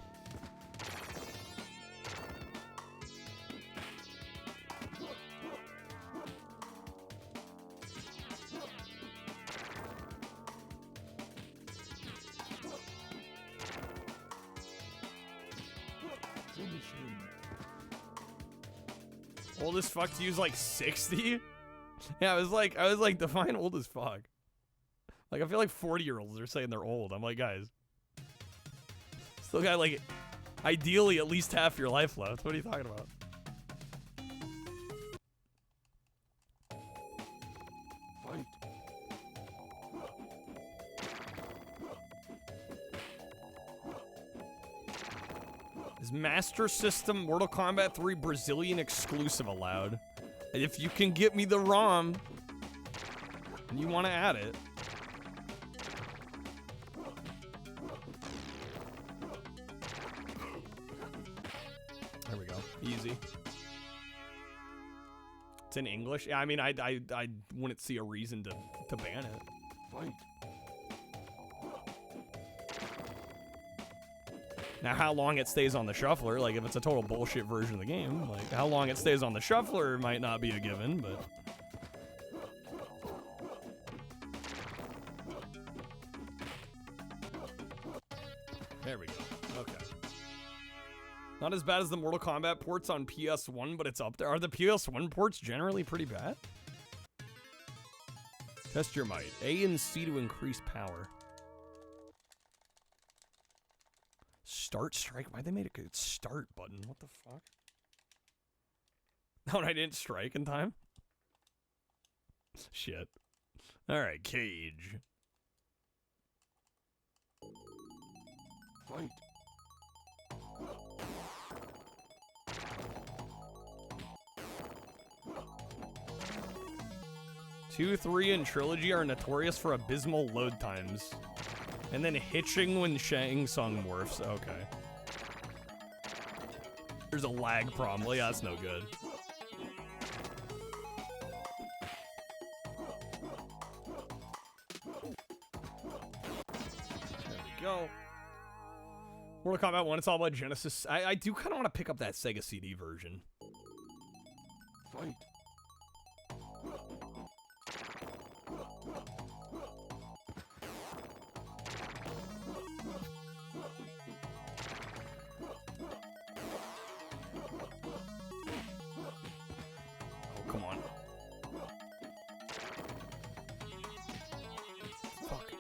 Old as fuck to use like 60? Yeah, I was like, define old as fuck. Like, I feel like 40-year-olds are saying they're old. I'm like, guys. Still got like, ideally at least half your life left. What are you talking about? Is Master System Mortal Kombat 3 Brazilian exclusive allowed? And if you can get me the ROM and you want to add it. There we go. Easy. It's in English. Yeah, I mean, I wouldn't see a reason to ban it. Fight. Now, how long it stays on the shuffler, like if it's a total bullshit version of the game, like how long it stays on the shuffler might not be a given, but... There we go. Okay. Not as bad as the Mortal Kombat ports on PS1, but it's up there. Are the PS1 ports generally pretty bad? Test your might. A and C to increase power. Start strike? Why'd they make a good start button? What the fuck? No, and I didn't strike in time? Shit. Alright, Cage. Fight. Two, 3, and Trilogy are notorious for abysmal load times. And then hitching when Shang Tsung morphs. Okay. There's a lag problem. Well, yeah, that's no good. There we go. Mortal Kombat 1, it's all about Genesis. I do kind of want to pick up that Sega CD version. Fight. Come on. Fuck.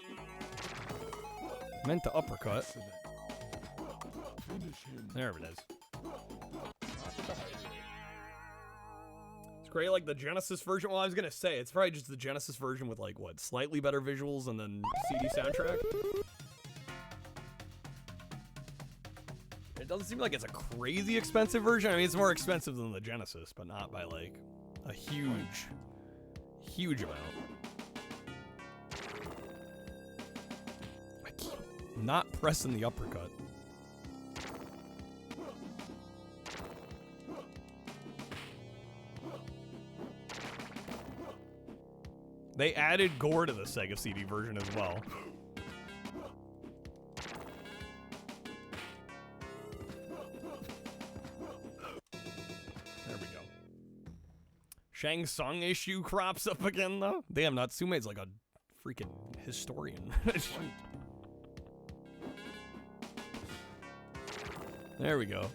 Meant to uppercut. There it is. It's great, like the Genesis version. Well, I was gonna say, it's probably just the Genesis version with like, what, slightly better visuals and then CD soundtrack? It doesn't seem like it's a crazy expensive version. I mean, it's more expensive than the Genesis, but not by like a huge, huge amount. I keep not pressing the uppercut. They added gore to the Sega CD version as well. Shang Tsung issue crops up again, though. Damn, Natsume's like a freaking historian. There we go.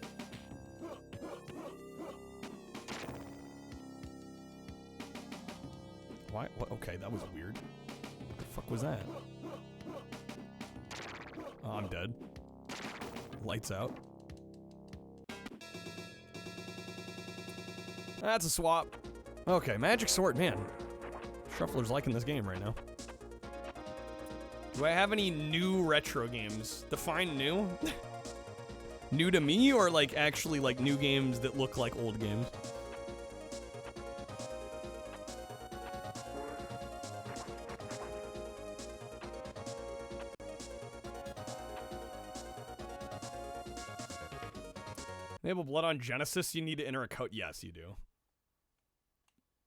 Why? What? Okay, that was weird. What the fuck was that? Oh, I'm dead. Lights out. That's a swap. Okay, Magic Sword, man. Shuffler's liking this game right now. Do I have any new retro games? Define new? New to me, or like actually like new games that look like old games? Enable Blood on Genesis, you need to enter a code. Yes, you do.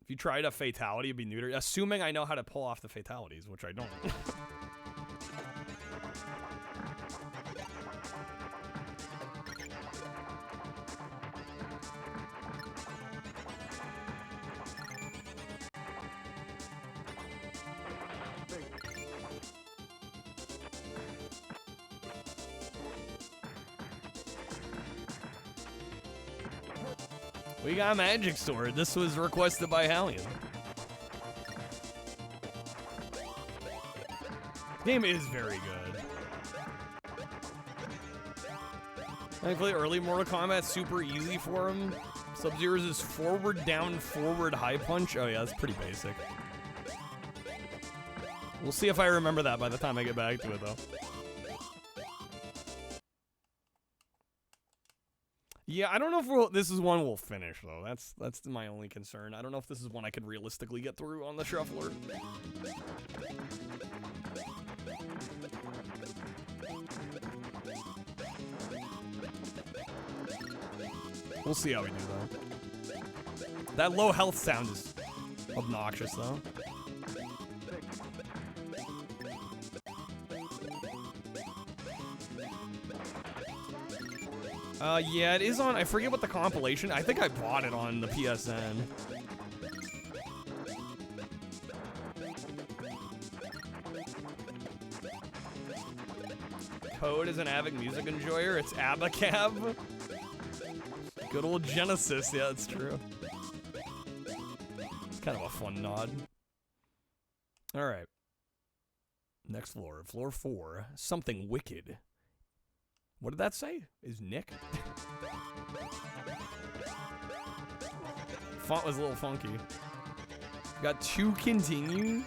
If you tried a fatality, it'd be neutered. Assuming I know how to pull off the fatalities, which I don't. We got Magic Sword. This was requested by Hallian. Game is very good. Thankfully, early Mortal Kombat super easy for him. Sub-Zero's is forward, down, forward, high punch. Oh yeah, that's pretty basic. We'll see if I remember that by the time I get back to it, though. Yeah, I don't know if this is one we'll finish, though. That's my only concern. I don't know if this is one I could realistically get through on the shuffler. We'll see how we do, though. That low health sound is obnoxious, though. Yeah, it is on, I forget what the compilation, I think I bought it on the PSN. Code is an avid music enjoyer, it's Abacab. Good old Genesis, yeah, that's true. It's kind of a fun nod. Alright. Next floor, floor 4, something wicked. What did that say? Is Nick? Font was a little funky. Got 2 continues.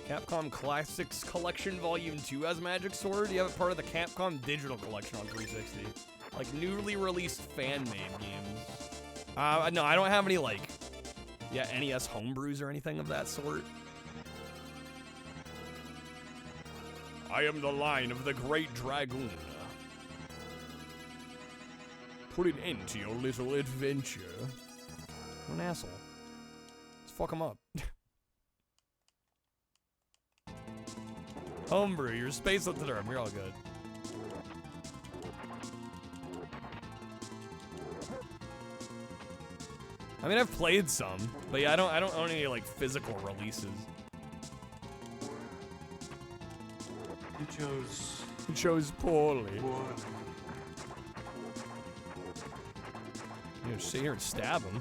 Capcom Classics Collection Volume 2 has Magic Sword. You have it part of the Capcom Digital Collection on 360. Like newly released fan-made games. No, I don't have any like NES homebrews or anything of that sort. I am the line of the Great Dragoon. Put an end to your little adventure. What an asshole. Let's fuck him up. Homebrew, you're space at the term. You're all good. I mean, I've played some, but yeah, I don't own any like physical releases. You chose poorly. You just sit here and stab him.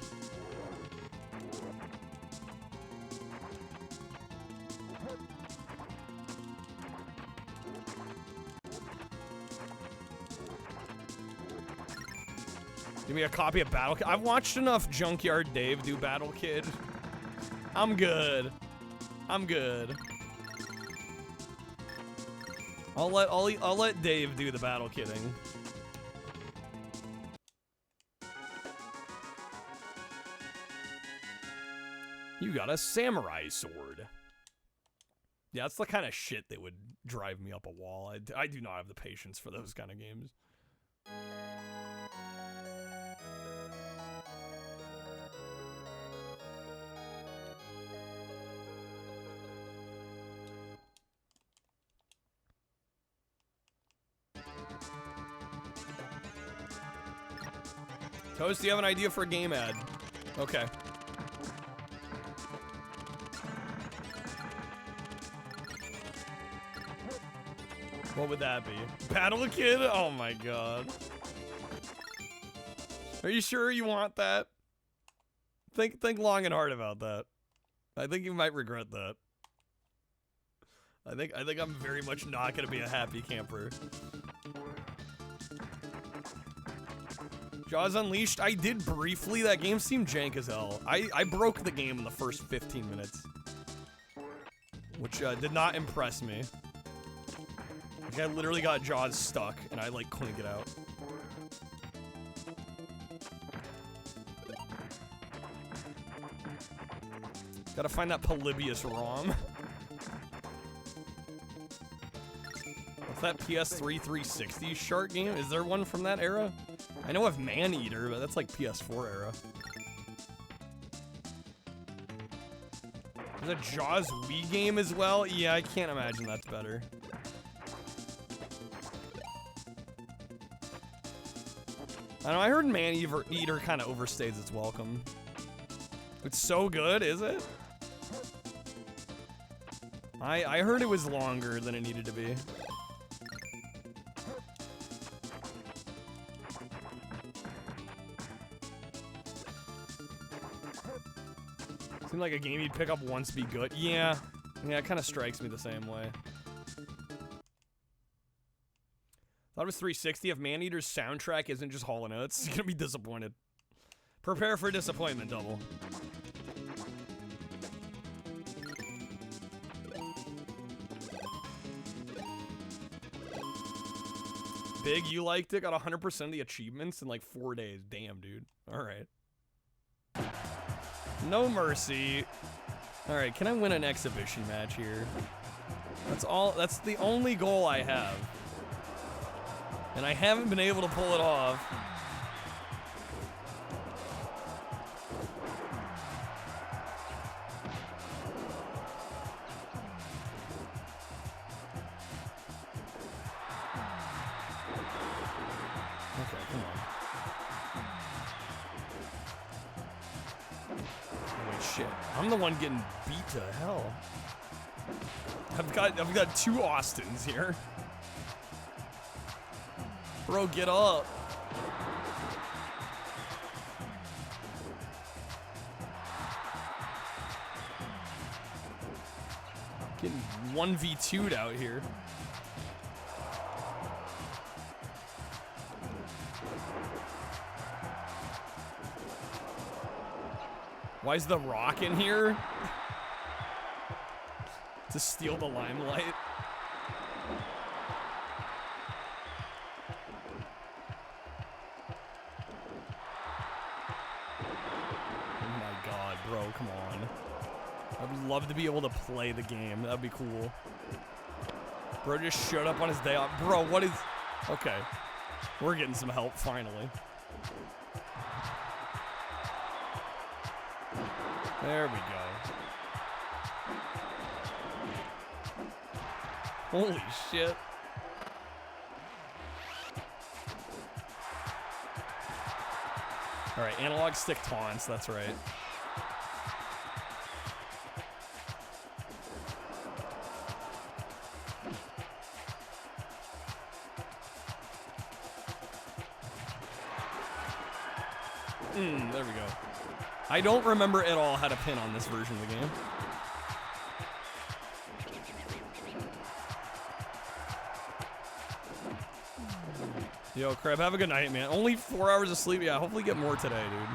Give me a copy of Battle Kid. I've watched enough Junkyard Dave do Battle Kid. I'm good. I'm good. I'll let Dave do the battle kidding. You got a samurai sword. Yeah, that's the kind of shit that would drive me up a wall. I do not have the patience for those kind of games. Toast, do you have an idea for a game ad? Okay. What would that be? Battle a Kid? Oh my god. Are you sure you want that? Think long and hard about that. I think you might regret that. I think I'm very much not gonna be a happy camper. Jaws Unleashed, I did briefly. That game seemed jank as hell. I broke the game in the first 15 minutes. Which did not impress me. Like, I literally got Jaws stuck, and I, like, couldn't get out. Gotta find that Polybius ROM. What's that PS3 360 shark game? Is there one from that era? I know of Maneater, but that's like PS4 era. There's a Jaws Wii game as well? Yeah, I can't imagine that's better. I don't know, I heard Maneater kind of overstays its welcome. It's so good, is it? I heard it was longer than it needed to be. Seemed like a game you'd pick up once, be good. Yeah, it kind of strikes me the same way. Thought it was 360. If Maneater's soundtrack isn't just Hall & Oates, you're gonna be disappointed. Prepare for disappointment, Double. Big, you liked it? Got 100% of the achievements in like 4 days. Damn, dude. Alright. No mercy. Alright, can I win an exhibition match here? That's the only goal I have. And I haven't been able to pull it off. Okay, come on. Holy shit. I'm the one getting beat to hell. I've got two Austins here. Bro, get up. Getting 1v2'd out here. Why is The Rock in here? To steal the limelight. Bro, come on. I would love to be able to play the game. That'd be cool. Bro just showed up on his day off. Bro, what is... Okay. We're getting some help, finally. There we go. Holy shit. Alright, analog stick taunts, that's right. There we go. I don't remember at all how to pin on this version of the game. Yo, Crab, have a good night, man. Only 4 hours of sleep. Yeah, hopefully get more today, dude.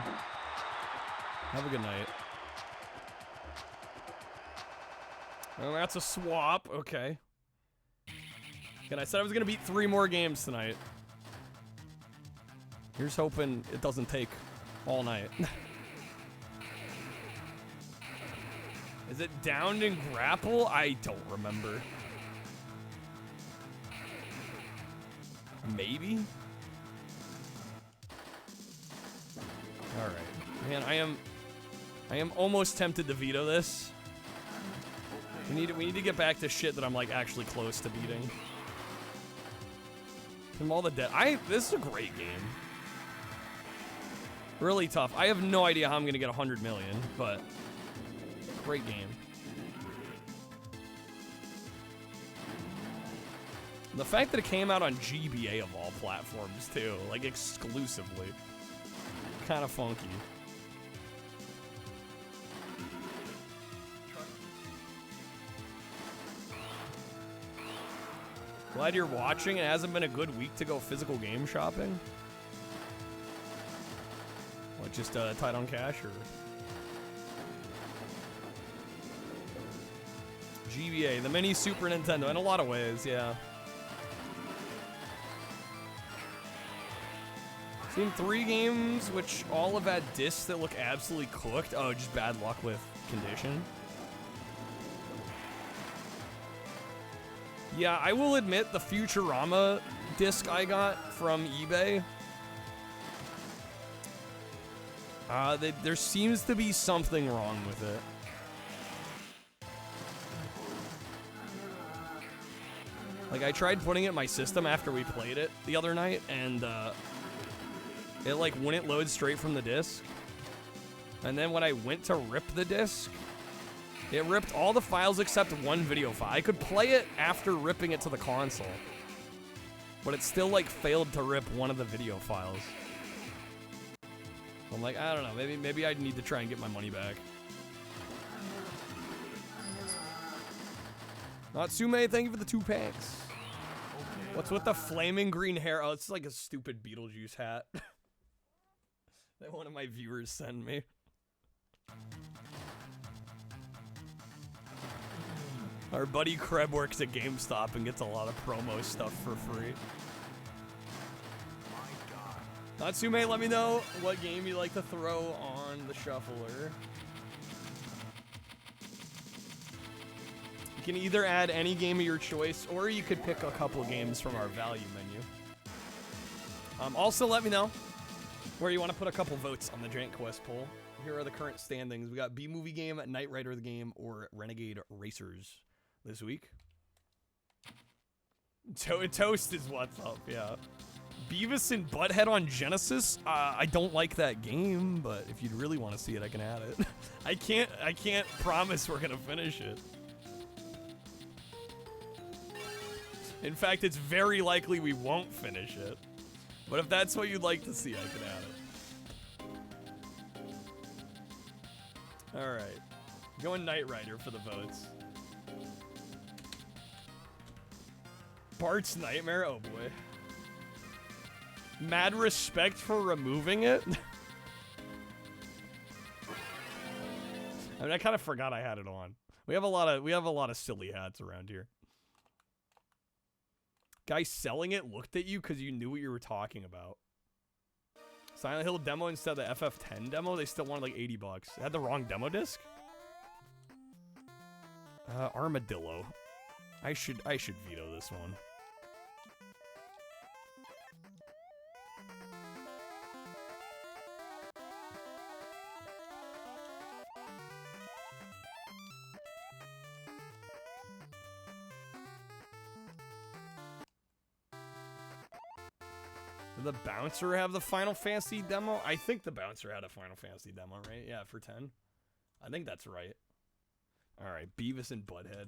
Have a good night. Well, that's a swap. Okay. And I said I was going to beat 3 more games tonight. Here's hoping it doesn't take all night. Is it downed in grapple? I don't remember. Maybe? Alright. Man, I am almost tempted to veto this. We need to get back to shit that I'm like actually close to beating. From all the this is a great game. Really tough. I have no idea how I'm gonna get 100 million, but great game. The fact that it came out on GBA of all platforms too, like exclusively, kind of funky. Glad you're watching. It hasn't been a good week to go physical game shopping. What, just tight on cash or? GBA, the mini Super Nintendo, in a lot of ways, yeah. Seen 3 games, which all have had discs that look absolutely cooked. Oh, just bad luck with condition. Yeah, I will admit the Futurama disc I got from eBay. There seems to be something wrong with it. Like, I tried putting it in my system after we played it the other night, and it like wouldn't load straight from the disc. And then when I went to rip the disc, it ripped all the files except one video file. I could play it after ripping it to the console, but it still like failed to rip one of the video files. I'm like, I don't know, maybe I need to try and get my money back. Natsume, thank you for the 2 packs. What's with the flaming green hair? Oh, it's like a stupid Beetlejuice hat that one of my viewers sent me. Our buddy Kreb works at GameStop and gets a lot of promo stuff for free. Natsume, let me know what game you like to throw on the shuffler. You can either add any game of your choice, or you could pick a couple games from our value menu. Also, let me know where you want to put a couple votes on the Giant Quest poll. Here are the current standings. We got B-Movie Game, Knight Rider the Game, or Renegade Racers this week. Toast is what's up, yeah. Beavis and Butthead on Genesis? I don't like that game, but if you'd really want to see it, I can add it. I can't promise we're gonna finish it. In fact, it's very likely we won't finish it. But if that's what you'd like to see, I can add it. Alright. Going Knight Rider for the votes. Bart's Nightmare? Oh boy. Mad respect for removing it? I mean, I kind of forgot I had it on. We have a lot of silly hats around here. Guy selling it looked at you because you knew what you were talking about. Silent Hill demo instead of the FF10 demo. They still wanted like 80 bucks. It had the wrong demo disc. Armadillo. I should veto this one. Did the Bouncer have the Final Fantasy demo? I think the Bouncer had a Final Fantasy demo, right? Yeah, for 10. I think that's right. All right, Beavis and Butthead.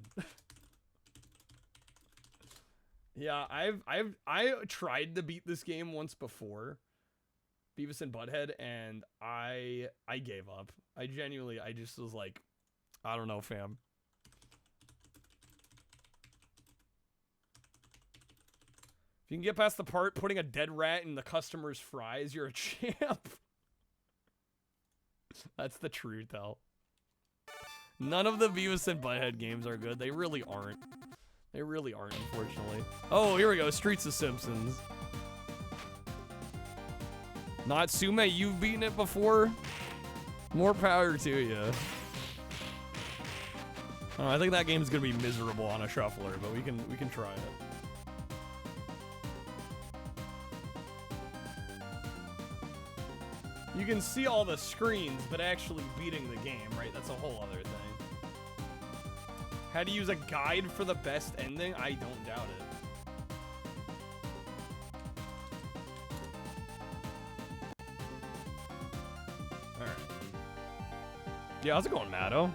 Yeah, I tried to beat this game once before, Beavis and Butthead, and I gave up. I just was like, I don't know, fam. If you can get past the part putting a dead rat in the customer's fries, you're a champ. That's the truth, though. None of the Beavis and Butthead games are good. They really aren't. They really aren't, unfortunately. Oh, here we go. Streets of Simpsons. Natsume, you've beaten it before? More power to you. Oh, I think that game's gonna be miserable on a shuffler, but we can try it. You can see all the screens, but actually beating the game, right? That's a whole other thing. How to use a guide for the best ending? I don't doubt it. Yeah, how's it going, Matto?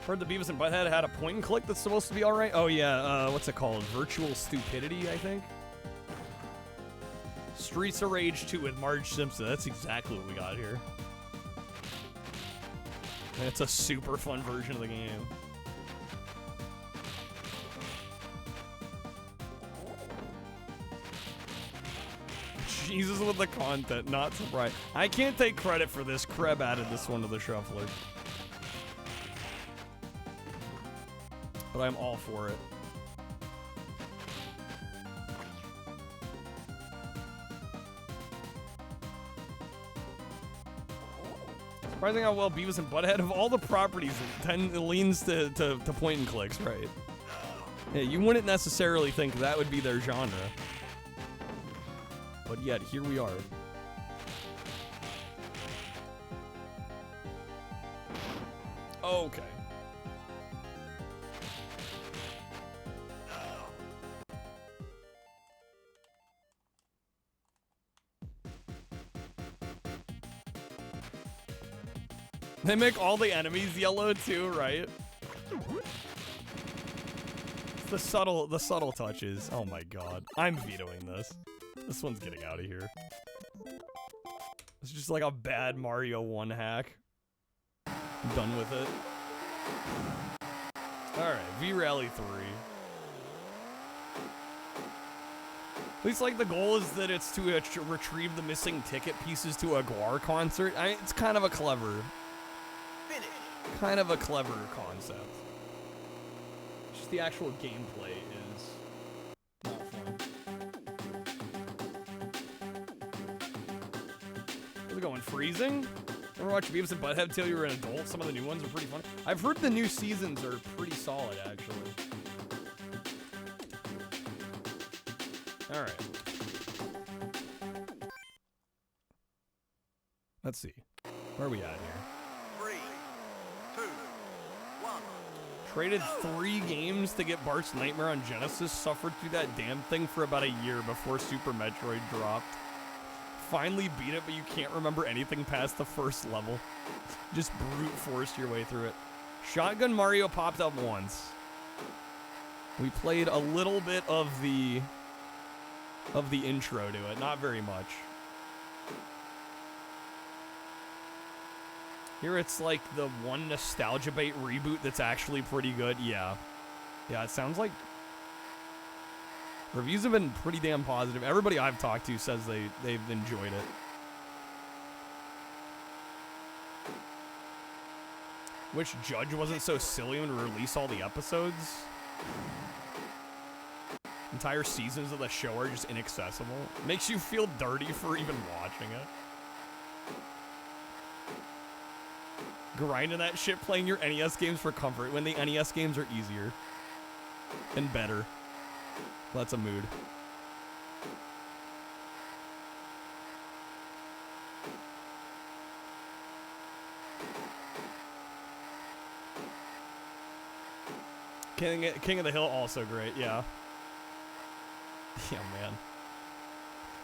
Heard the Beavis and Butthead had a point and click that's supposed to be alright. Oh yeah, what's it called? Virtual Stupidity, I think? Streets of Rage 2 with Marge Simpson. That's exactly what we got here. And it's a super fun version of the game. Jesus with the content, not surprised. I can't take credit for this. Kreb added this one to the shuffler. But I'm all for it. Surprising how well Beavis and Butthead of all the properties it leans to point and clicks, right? Yeah, you wouldn't necessarily think that would be their genre. But yet, here we are. Okay. They make all the enemies yellow too, right? The subtle touches. Oh my god. I'm vetoing this. This one's getting out of here. It's just like a bad Mario 1 hack. I'm done with it. Alright, V-Rally 3. At least, like, the goal is that it's to retrieve the missing ticket pieces to a Guar concert. It's kind of a clever concept. Just the actual gameplay is not fun. We're going freezing. Ever watch Beavis and Butthead till you were an adult? Some of the new ones are pretty fun. I've heard the new seasons are pretty solid, actually. Alright. Let's see. Where are we at here?
3, 2, 1.
Traded 3 games to get Bart's Nightmare on Genesis. Suffered through that damn thing for about a year before Super Metroid dropped. Finally beat it, but you can't remember anything past the first level. Just brute forced your way through it. Shotgun Mario popped up once. We played a little bit of the intro to it, not very much. Here it's like the one Nostalgia Bait reboot that's actually pretty good. Yeah. Yeah, it sounds like reviews have been pretty damn positive. Everybody I've talked to says they've enjoyed it. Wish Judge wasn't so silly when to release all the episodes. Entire seasons of the show are just inaccessible. Makes you feel dirty for even watching it. Grinding that shit, playing your NES games for comfort when the NES games are easier and better. That's a mood. King of the Hill also great, yeah. Yeah, man.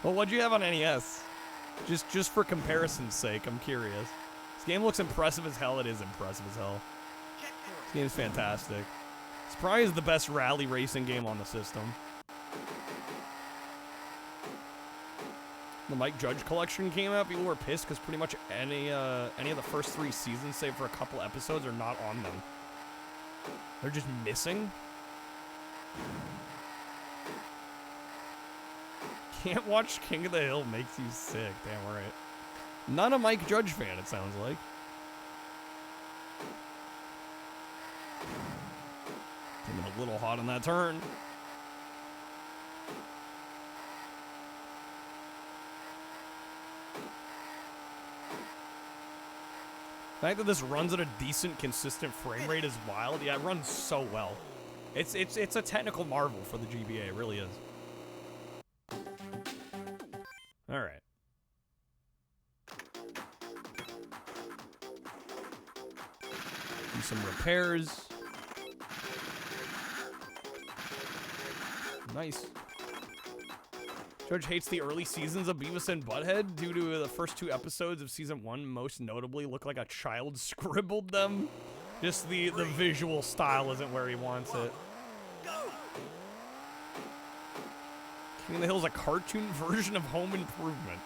Well, what'd you have on NES? Just for comparison's sake, I'm curious. This game looks impressive as hell. It is impressive as hell. This game is fantastic. It's probably the best rally racing game on the system. The Mike Judge collection came out. People were pissed because pretty much any of the first 3 seasons, save for a couple episodes, are not on them. They're just missing. Can't watch King of the Hill makes you sick. Damn right. Not a Mike Judge fan, it sounds like. Came in a little hot on that turn. The fact that this runs at a decent, consistent frame rate is wild. Yeah, it runs so well. It's a technical marvel for the GBA. It really is. All right. Do some repairs. Judge hates the early seasons of Beavis and Butthead due to the first 2 episodes of season 1 most notably look like a child scribbled them. Just the visual style isn't where he wants it. King of the Hill is a cartoon version of Home Improvement.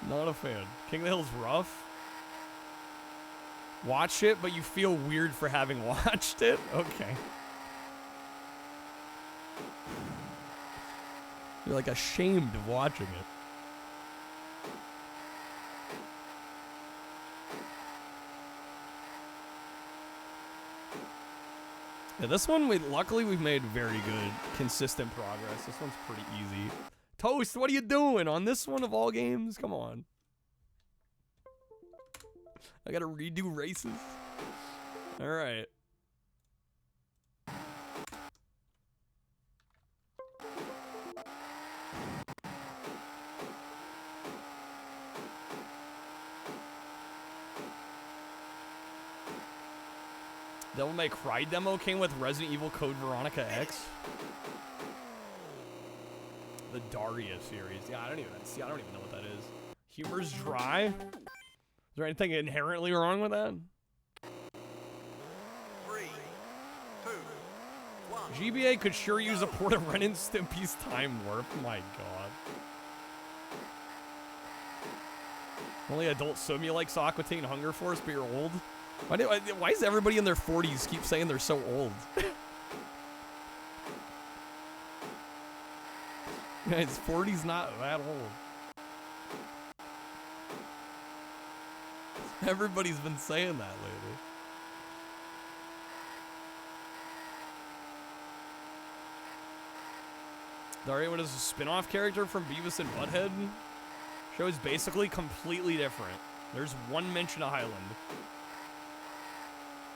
Not a fan. King of the Hill's rough. Watch it, but you feel weird for having watched it? Okay. You're like ashamed of watching it. Yeah, this one, luckily we've made very good, consistent progress. This one's pretty easy. Toast, what are you doing on this one of all games? Come on. I gotta redo races. All right. Devil May Cry demo came with Resident Evil Code Veronica X. The Daria series. Yeah, I don't even know what that is. Humor's dry. Is there anything inherently wrong with that?
3, 2, 1.
GBA could sure use a port of Ren and Stimpy's Time Warp. My God. Only Adult Swim you like Aquitaine Hunger Force, but you're old. Why does everybody in their 40s keep saying they're so old? Guys, 40's not that old. Everybody's been saying that lately. Daria is a spin-off character from Beavis and Butthead. Show is basically completely different. There's one mention of Highland.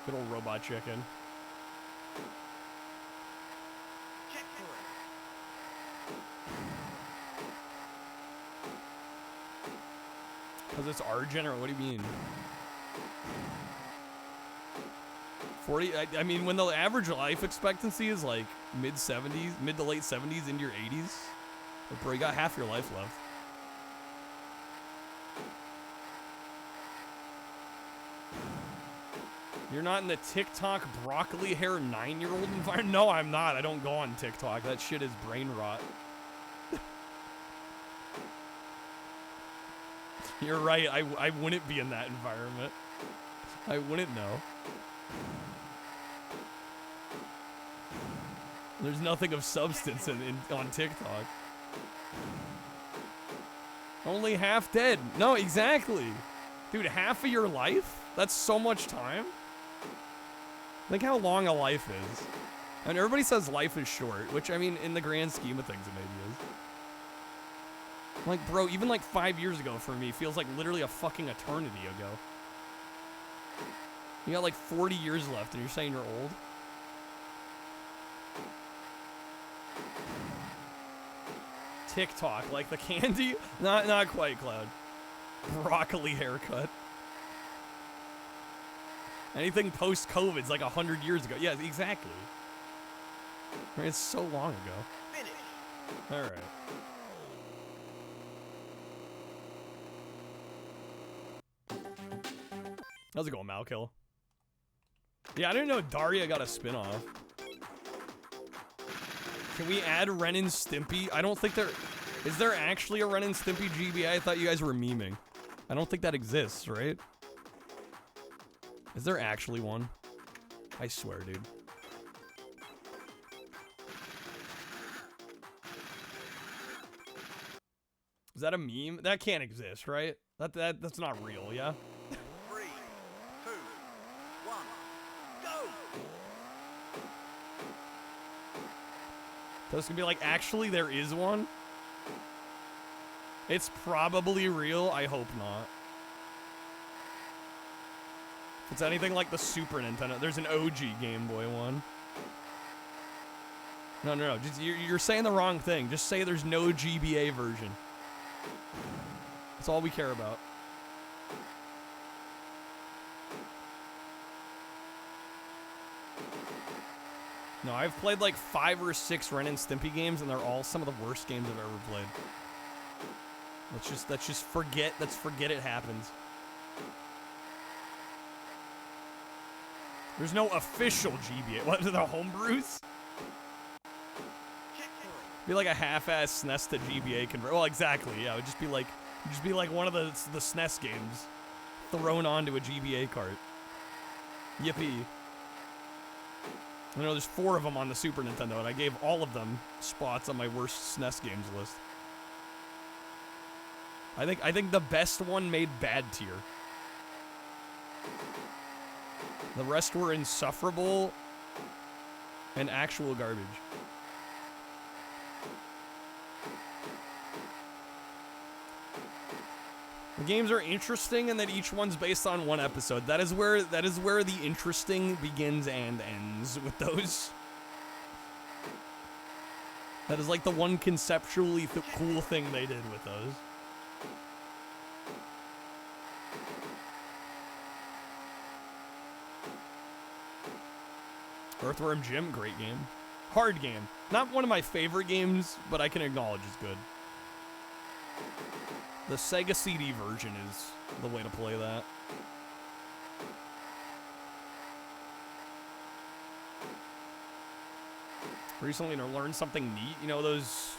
Good old robot chicken. Because it's our general. What do you mean? 40. I mean, when the average life expectancy is like mid to late 70s into your 80s, bro, you got half your life left. You're not in the TikTok broccoli hair 9-year-old environment? No, I'm not. I don't go on TikTok. That shit is brain rot. You're right. I wouldn't be in that environment. I wouldn't know. There's nothing of substance on TikTok. Only half dead. No, exactly. Dude, half of your life? That's so much time. Think how long a life is. And everybody says life is short, which, I mean, in the grand scheme of things, it maybe is. Like, bro, even like 5 years ago for me feels like literally a fucking eternity ago. You got like 40 years left and you're saying you're old? TikTok, like the candy? Not quite, Cloud. Broccoli haircut. Anything post-COVID's like 100 years ago. Yeah, exactly. I mean, it's so long ago.
Finish.
All right. How's it going, Malkill? Yeah, I didn't know Daria got a spin-off. Can we add Ren and Stimpy? I don't think there... Is there actually a Ren and Stimpy GBA? I thought you guys were memeing. I don't think that exists, right? Is there actually one? I swear, dude. Is that a meme? That can't exist, right? That's not real, yeah?
3, 2, 1, go!
So it's gonna be like, actually, there is one? It's probably real. I hope not. If it's anything like the Super Nintendo, there's an OG Game Boy one. No. Just, you're saying the wrong thing. Just say there's no GBA version. That's all we care about. No, I've played like 5 or 6 Ren and Stimpy games, and they're all some of the worst games I've ever played. Let's just forget it happens. There's no official GBA. What are the homebrews? Be like a half-ass SNES to GBA convert. Well, exactly. Yeah, it would just be like one of the SNES games thrown onto a GBA cart. Yippee. I know there's 4 of them on the Super Nintendo, and I gave all of them spots on my worst SNES games list. I think the best one made bad tier. The rest were insufferable and actual garbage. The games are interesting and that each one's based on one episode. That is where the interesting begins and ends with those. That is like the one conceptually cool thing they did with those. Earthworm Jim, great game. Hard game. Not one of my favorite games, but I can acknowledge it's good. The Sega CD version is the way to play that. Recently, I learned something neat. You know those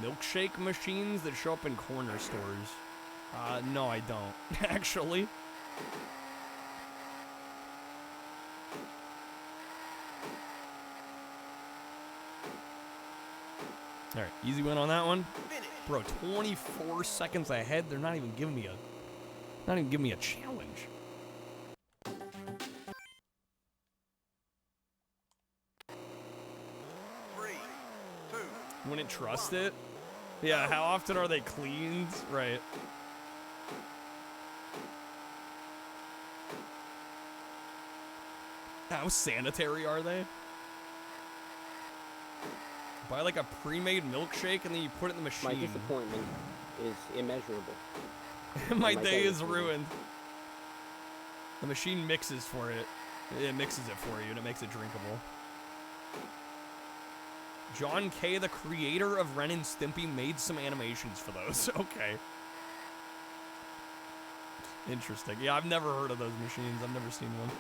milkshake machines that show up in corner stores? No, I don't, actually. All right, easy win on that one. Bro, 24 seconds ahead. They're not even giving me a challenge. Wouldn't trust it? Yeah, how often are they cleaned? Right. How sanitary are they? Buy like a pre-made milkshake and then you put it in the machine.
My disappointment is immeasurable.
My day is ruined. The machine mixes for it. It mixes it for you and it makes it drinkable. John K., the creator of Ren and Stimpy, made some animations for those. Okay. Interesting. Yeah, I've never heard of those machines. I've never seen one.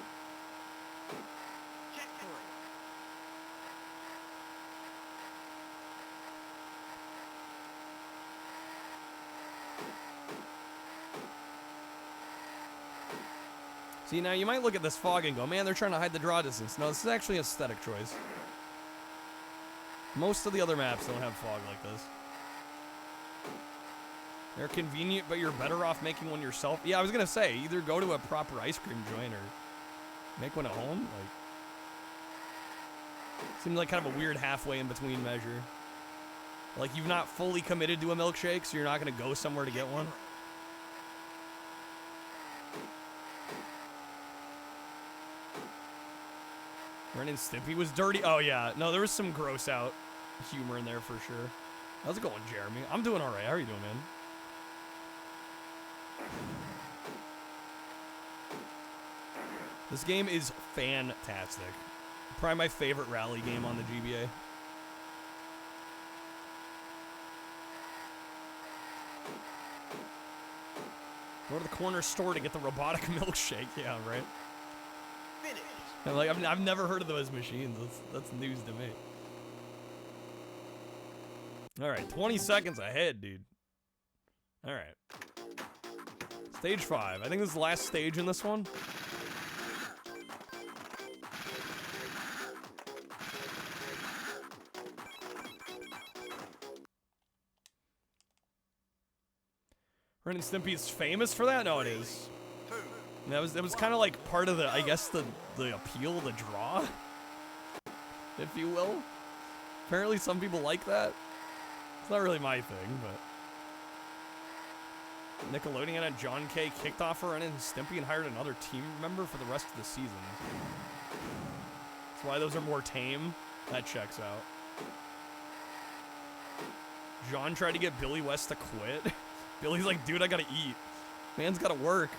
See, now you might look at this fog and go, man, they're trying to hide the draw distance. No, this is actually an aesthetic choice. Most of the other maps don't have fog like this. They're convenient, but you're better off making one yourself. Yeah, I was going to say, either go to a proper ice cream joint or make one at home. Like, seems like kind of a weird halfway in between measure. Like, you've not fully committed to a milkshake, so you're not going to go somewhere to get one. Ren and Stimpy was dirty. Oh, yeah. No, there was some gross out humor in there for sure. How's it going, Jeremy? I'm doing all right. How are you doing, man? This game is fantastic. Probably my favorite rally game on the GBA. Go to the corner store to get the robotic milkshake. Yeah, right. And like I've never heard of those machines. That's news to me. All right, 20 seconds ahead, dude. All right. Stage 5. I think this is the last stage in this one. Ren and Stimpy is famous for that? No, it is. And that was kind of like part of the, I guess, the appeal, the draw, if you will. Apparently some people like that. It's not really my thing, but Nickelodeon and John K. kicked off Ren and Stimpy and hired another team member for the rest of the season. That's why those are more tame. That checks out. John tried to get Billy West to quit. Billy's like, dude, I gotta eat. Man's gotta work.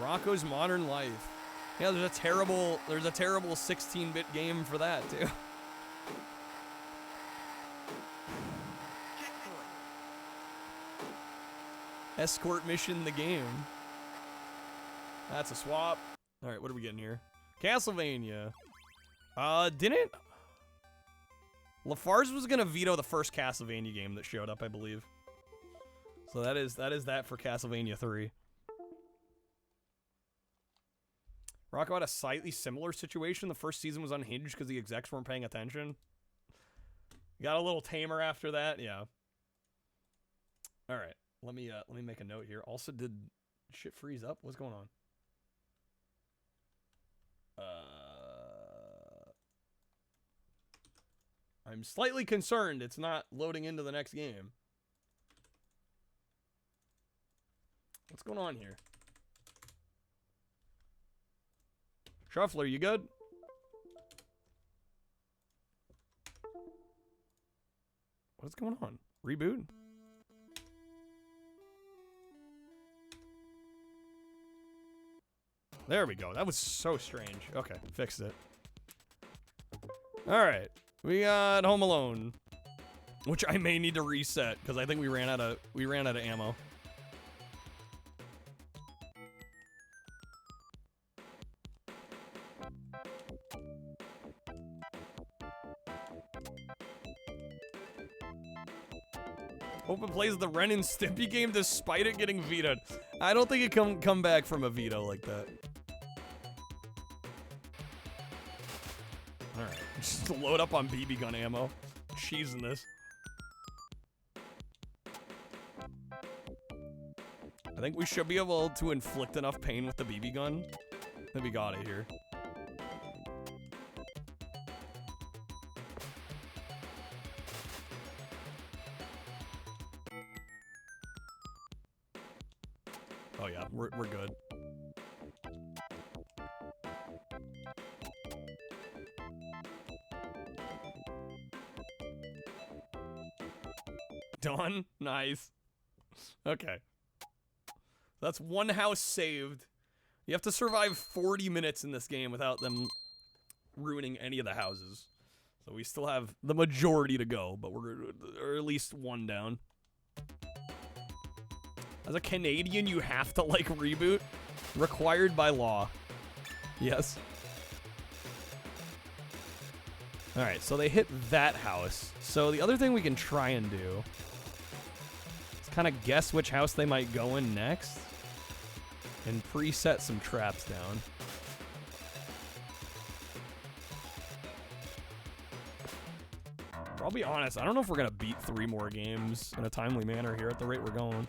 Rocco's Modern Life. Yeah, there's a terrible 16-bit game for that too. Escort mission the game. That's a swap. All right, what are we getting here? Castlevania. Didn't Lafarge was gonna veto the first Castlevania game that showed up, I believe. So that is that for Castlevania 3. Rocco had a slightly similar situation. The first season was unhinged because the execs weren't paying attention. Got a little tamer after that, yeah. All right, let me make a note here. Also, did shit freeze up? What's going on? I'm slightly concerned it's not loading into the next game. What's going on here? Shuffler, you good? What's going on? Reboot? There we go. That was so strange. Okay, fixed it. All right. We got Home Alone, which I may need to reset because I think we ran out of ammo. Hope it plays the Ren and Stimpy game despite it getting vetoed. I don't think it can come back from a veto like that. Alright, just load up on BB gun ammo. Cheesing this. I think we should be able to inflict enough pain with the BB gun that we got it here. Oh yeah, we're good. Done? Nice. Okay. That's one house saved. You have to survive 40 minutes in this game without them ruining any of the houses. So we still have the majority to go, but we're or at least one down. As a Canadian, you have to like reboot. Required by law. Yes. Alright, so they hit that house. So the other thing we can try and do is kind of guess which house they might go in next. And preset some traps down. I'll be honest, I don't know if we're going to beat 3 more games in a timely manner here at the rate we're going.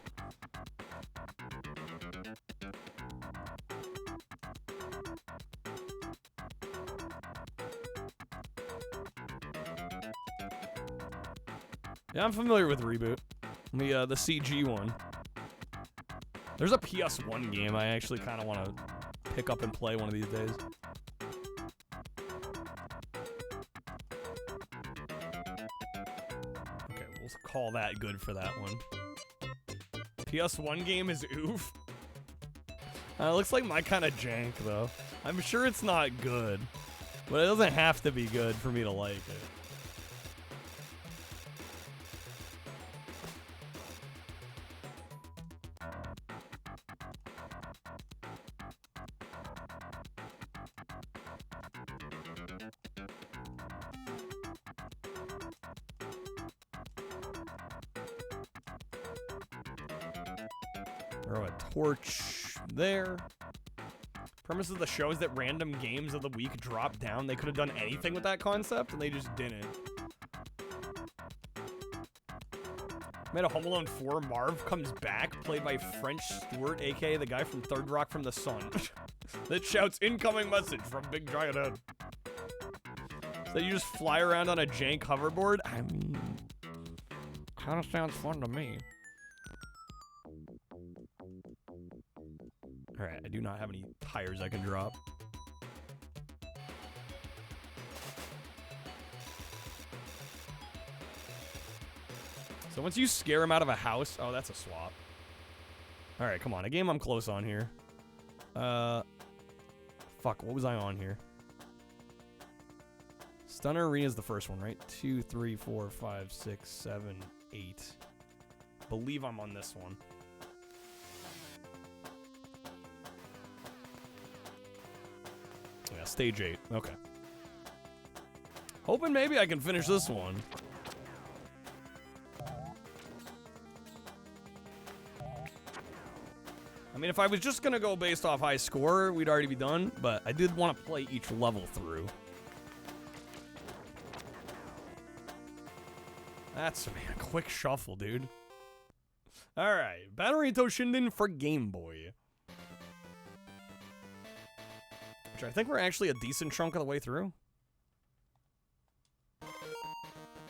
Yeah, I'm familiar with Reboot. The CG one. There's a PS1 game I actually kind of want to pick up and play one of these days. Okay, we'll call that good for that one. PS1 game is oof. It looks like my kind of jank, though. I'm sure it's not good, but it doesn't have to be good for me to like it. Throw a torch there. Premise of the show is that random games of the week drop down. They could have done anything with that concept, and they just didn't. Made a Home Alone 4. Marv comes back, played by French Stewart, aka the guy from Third Rock from the Sun, that shouts incoming message from Big Giant Head. So you just fly around on a jank hoverboard? I mean, kind of sounds fun to me. Alright, I do not have any tires I can drop. So once you scare him out of a house... Oh, that's a swap. Alright, come on. A game I'm close on here. Fuck, what was I on here? Stunner Arena is the first one, right? 2, 3, 4, 5, 6, 7, 8. Believe I'm on this one. Yeah, stage 8. Okay. Hoping maybe I can finish this one. I mean, if I was just gonna go based off high score, we'd already be done, but I did want to play each level through. That's, man, a quick shuffle, dude. Alright, Battery Toshinden for Game Boy. Which I think we're actually a decent chunk of the way through.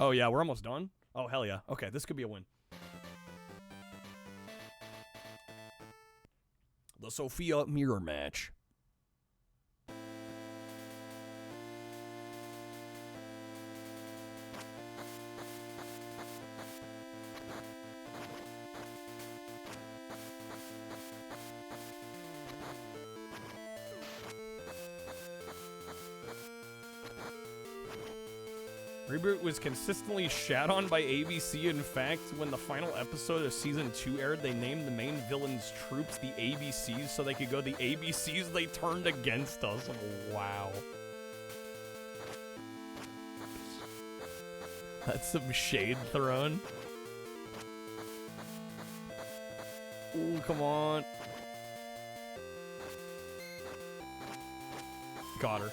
Oh yeah, we're almost done? Oh, hell yeah. Okay, this could be a win. The Sophia Mirror Match. Reboot was consistently shat on by ABC. In fact, when the final episode of Season 2 aired, they named the main villain's troops the ABCs so they could go the ABCs they turned against us. Wow. That's some shade thrown. Ooh, come on. Got her.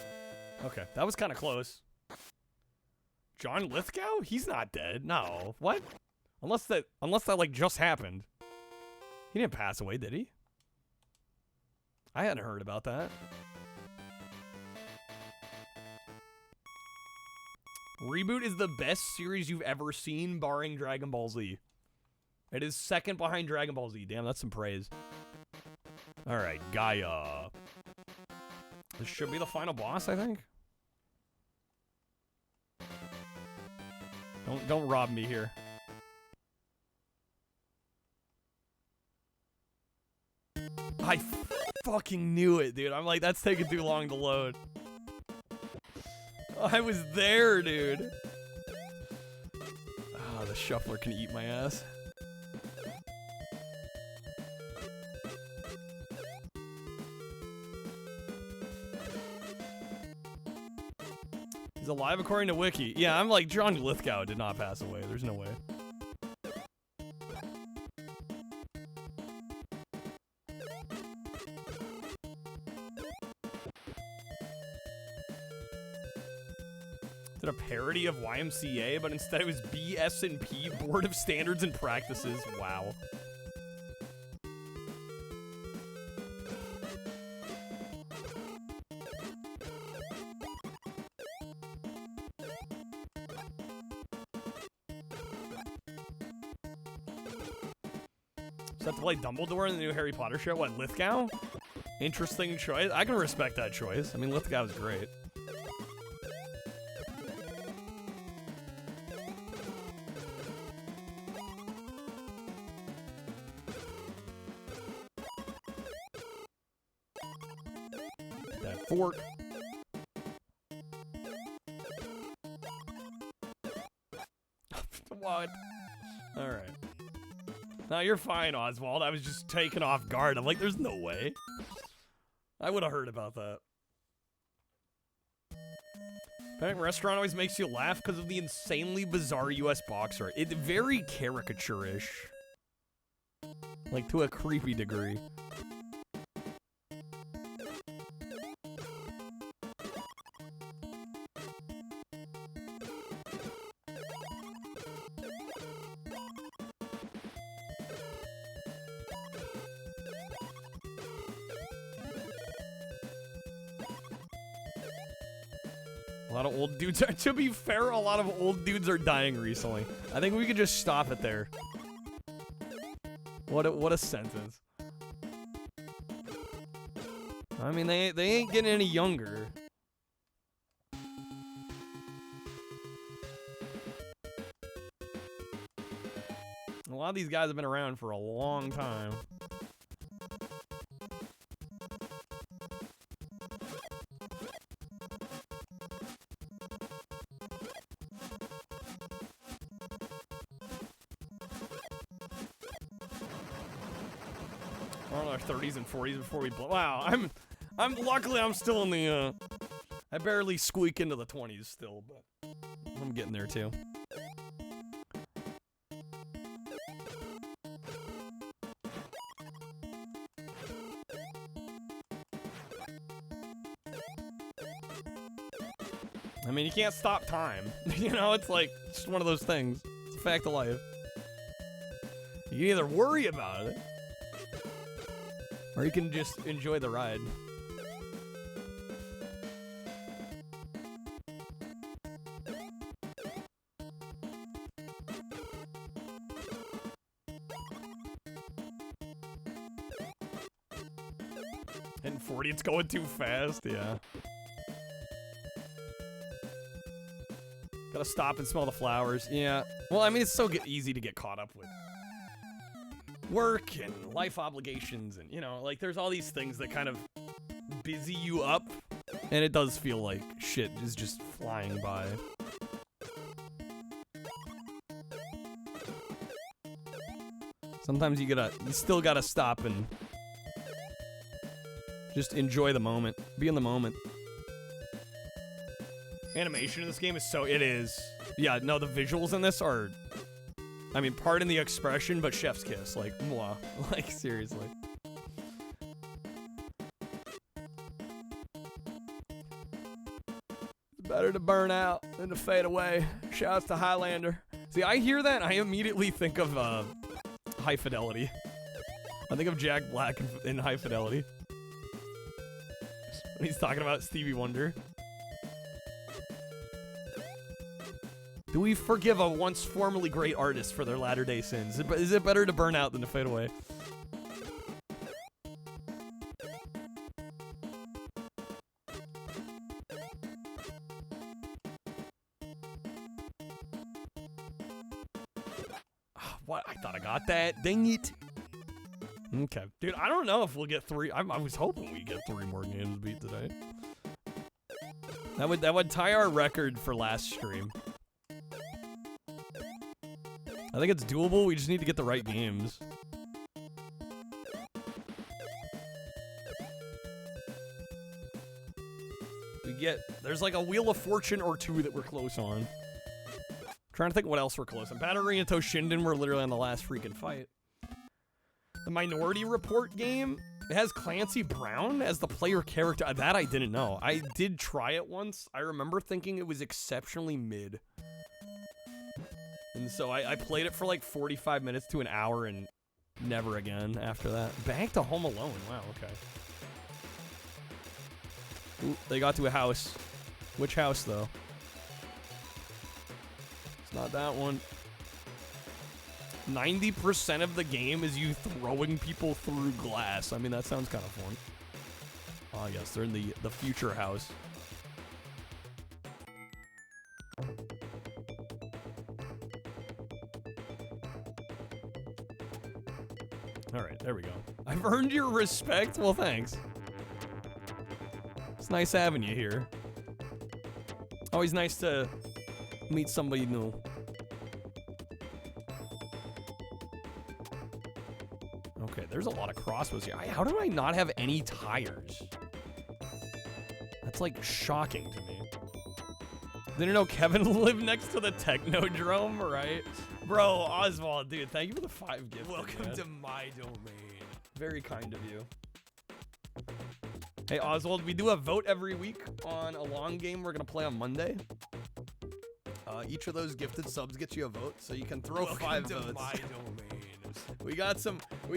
Okay, that was kind of close. John Lithgow? He's not dead. No. What? Unless that like just happened. He didn't pass away, did he? I hadn't heard about that. Reboot is the best series you've ever seen, barring Dragon Ball Z. It is second behind Dragon Ball Z. Damn, that's some praise. Alright, Gaia. This should be the final boss, I think. Don't rob me here. I fucking knew it, dude. I'm like, that's taking too long to load. I was there, dude. Ah, the shuffler can eat my ass. He's alive according to Wiki. Yeah, I'm like, John Lithgow did not pass away. There's no way. Is it a parody of YMCA, but instead it was BS&P, Board of Standards and Practices? Wow. Set to play Dumbledore in the new Harry Potter show? What, Lithgow? Interesting choice. I can respect that choice. I mean, Lithgow's great. That fork. What? Alright. No, you're fine, Oswald. I was just taken off guard. I'm like, there's no way. I would have heard about that. Panic Restaurant always makes you laugh because of the insanely bizarre US box art. It's very caricature-ish. Like, to a creepy degree. A lot of old dudes are, to be fair, a lot of old dudes are dying recently. I think we could just stop it there. What a sentence. I mean, they ain't getting any younger. A lot of these guys have been around for a long time. We're on our 30s and 40s before we blow. Wow, luckily I'm still in the, I barely squeak into the 20s still, but I'm getting there too. I mean, you can't stop time. You know, it's like, it's just one of those things. It's a fact of life. You can either worry about it, or you can just enjoy the ride. And 40, it's going too fast, yeah. Gotta stop and smell the flowers. Yeah. Well, I mean, it's so easy to get caught up with work and life obligations, and, you know, like, there's all these things that kind of busy you up, and it does feel like shit is just flying by. Sometimes you still gotta stop and just enjoy the moment. Be in the moment. Animation in this game is it is. Yeah, no, the visuals in this are, I mean, pardon the expression, but chef's kiss. Like, mwah. Like, seriously. It's better to burn out than to fade away. Shouts to Highlander. See, I hear that, and I immediately think of High Fidelity. I think of Jack Black in High Fidelity. When he's talking about Stevie Wonder. Do we forgive a once formerly great artist for their latter-day sins? Is it better to burn out than to fade away? What? I thought I got that. Dang it. Okay. Dude, I don't know if we'll get 3. I was hoping we'd get 3 more games beat today. That would tie our record for last stream. I think it's doable. We just need to get the right games. There's like a Wheel of Fortune or 2 that we're close on. Trying to think what else we're close on. Battery and Toshinden, we're literally on the last freaking fight. The Minority Report game, it has Clancy Brown as the player character. That I didn't know. I did try it once. I remember thinking it was exceptionally mid. And so I played it for like 45 minutes to an hour and never again after that. Back to Home Alone. Wow, okay. Ooh, they got to a house. Which house, though? It's not that one. 90% of the game is you throwing people through glass. I mean, that sounds kind of fun. Oh, I guess they're in the future house. All right, there we go. I've earned your respect. Well, thanks. It's nice having you here. Always nice to meet somebody new. Okay, there's a lot of crossbows here. How do I not have any tires? That's like shocking to me. Didn't know Kevin lived next to the Technodrome, right? Bro, Oswald, dude, thank you for the 5 gifts.
Welcome to my domain.
Very kind of you. Hey, Oswald, we do a vote every week on a long game we're going to play on Monday. Each of those gifted subs gets you a vote, so you can throw 5 votes.
Welcome to my domain.
We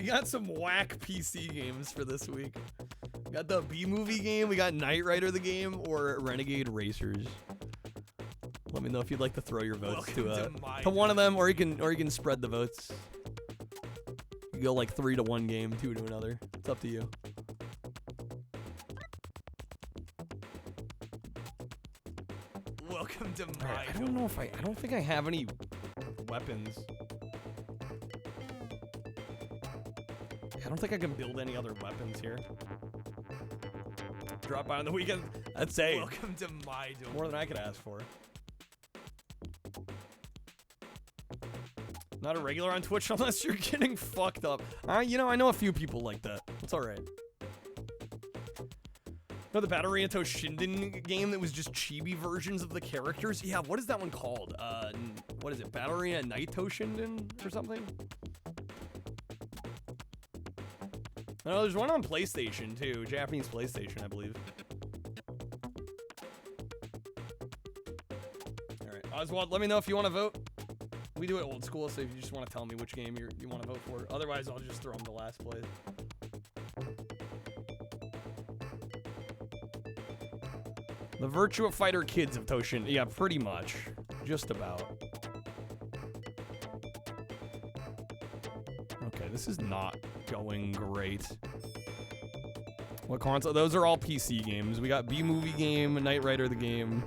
got some whack PC games for this week. We got the B-Movie game, we got Knight Rider the game, or Renegade Racers. Let me know if you'd like to throw your votes to one of them, or you can spread the votes. You go like 3-1 game, 2 to another. It's up to you.
Welcome to my
I don't know if I don't think I have any weapons. I don't think I can build any other weapons here. Drop by on the weekend. I'd say
welcome to my domain.
More than I could ask for. Not a regular on Twitch unless you're getting fucked up. You know, I know a few people like that. It's alright. No, the Battery Toshinden game that was just chibi versions of the characters? Yeah, what is that one called? What is it? Battery Toshinden or something? No, there's one on PlayStation too. Japanese PlayStation, I believe. Alright, Oswald, let me know if you want to vote. We do it old school, so if you just want to tell me which game you want to vote for. Otherwise, I'll just throw them to last place. The Virtua Fighter kids of Toshin. Yeah, pretty much. Just about. Okay, this is not going great. What console? Those are all PC games. We got B-Movie game, Knight Rider the game,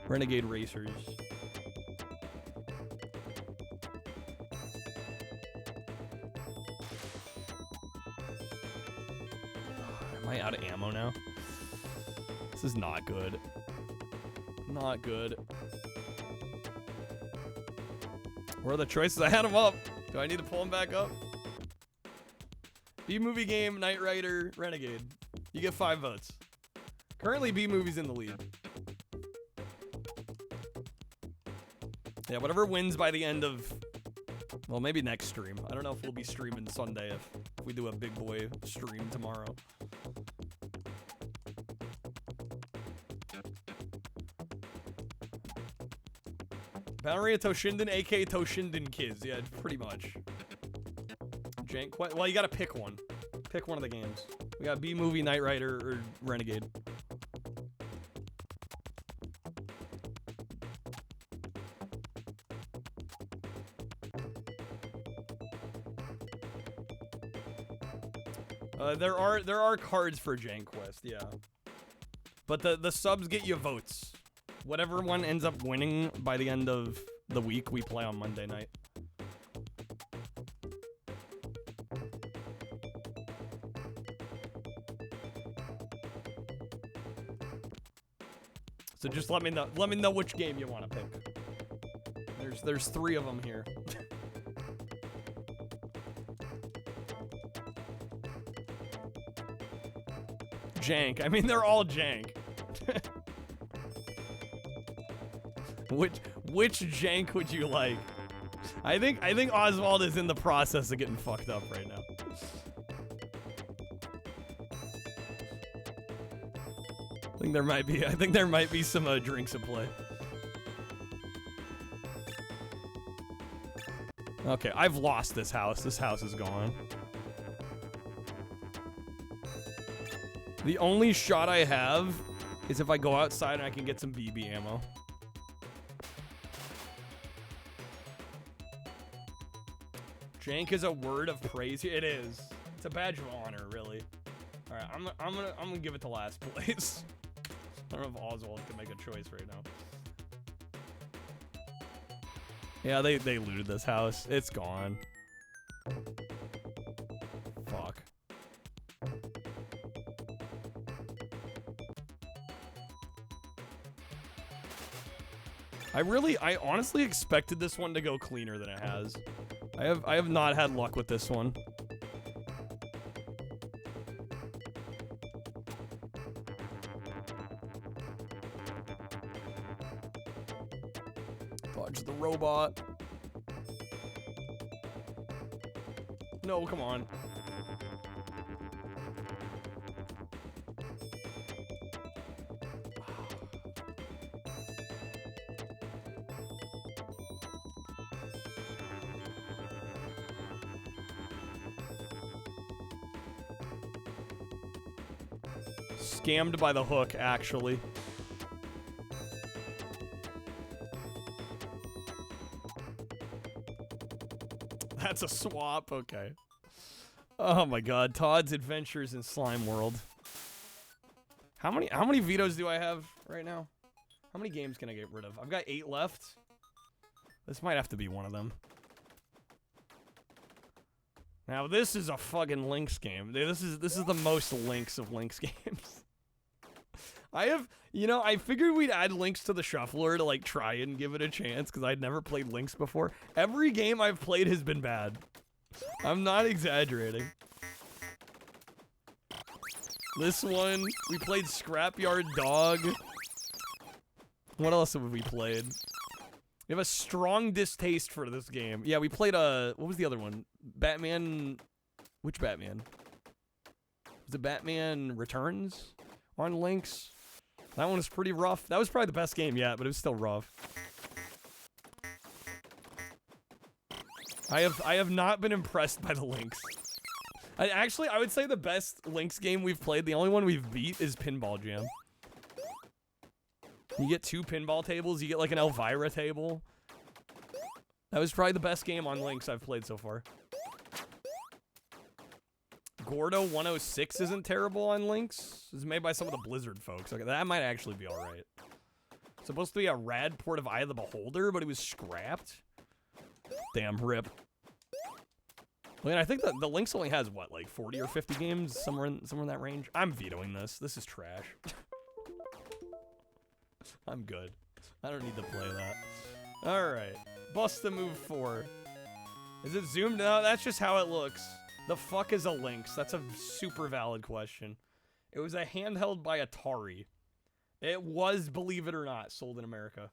Renegade Racers. Am I out of ammo now? This is not good. Not good. Where are the choices? I had them up. Do I need to pull them back up? B-Movie game, Knight Rider, Renegade. You get 5 votes. Currently, B-Movie's in the lead. Yeah, whatever wins by the end of... Well, maybe next stream. I don't know if we'll be streaming Sunday if we do a big boy stream tomorrow. Battery Toshinden, aka Toshinden Kids. Yeah, pretty much. Jank. Well, you gotta pick one. Pick one of the games. We got B-Movie, Knight Rider, or Renegade. There are cards for Jank Quest, yeah. But the subs get you votes. Whatever one ends up winning by the end of the week, we play on Monday night. So just let me know which game you want to pick. There's 3 of them here. Jank. I mean, they're all jank. Which jank would you like? I think Oswald is in the process of getting fucked up right now. I think there might be some drinks at play. Okay, I've lost this house. This house is gone. The only shot I have is if I go outside and I can get some BB ammo. Jank is a word of praise. It is. It's a badge of honor, really. All right, I'm gonna give it to last place. I don't know if Oswald can make a choice right now. Yeah, they looted this house. It's gone. Fuck. I honestly expected this one to go cleaner than it has. I have not had luck with this one. Dodge the robot. No, come on. Scammed by the hook, actually. That's a swap, okay. Oh my god, Todd's Adventures in Slime World. How many vetoes do I have right now? How many games can I get rid of? I've got 8 left. This might have to be one of them. Now this is a fucking Lynx game. This is the most Lynx of Lynx games. You know, I figured we'd add links to the shuffler to like try and give it a chance because I'd never played links before. Every game I've played has been bad. I'm not exaggerating. This one, we played Scrapyard Dog. What else have we played? We have a strong distaste for this game. Yeah, we played what was the other one? Batman, which Batman? Was it Batman Returns on links? That one was pretty rough. That was probably the best game yet, but it was still rough. I have not been impressed by the links. Actually, I would say the best links game we've played, the only one we've beat, is Pinball Jam. You get 2 pinball tables, you get like an Elvira table. That was probably the best game on links I've played so far. Gordo 106 isn't terrible on links. It's made by some of the Blizzard folks. Okay, that might actually be alright. Supposed to be a rad port of Eye of the Beholder, but it was scrapped. Damn, rip. I mean, I think the links only has, what, like 40 or 50 games? Somewhere in that range? I'm vetoing this. This is trash. I'm good. I don't need to play that. Alright. Bust the Move 4. Is it zoomed? No, that's just how it looks. The fuck is a Lynx? That's a super valid question. It was a handheld by Atari. It was, believe it or not, sold in America.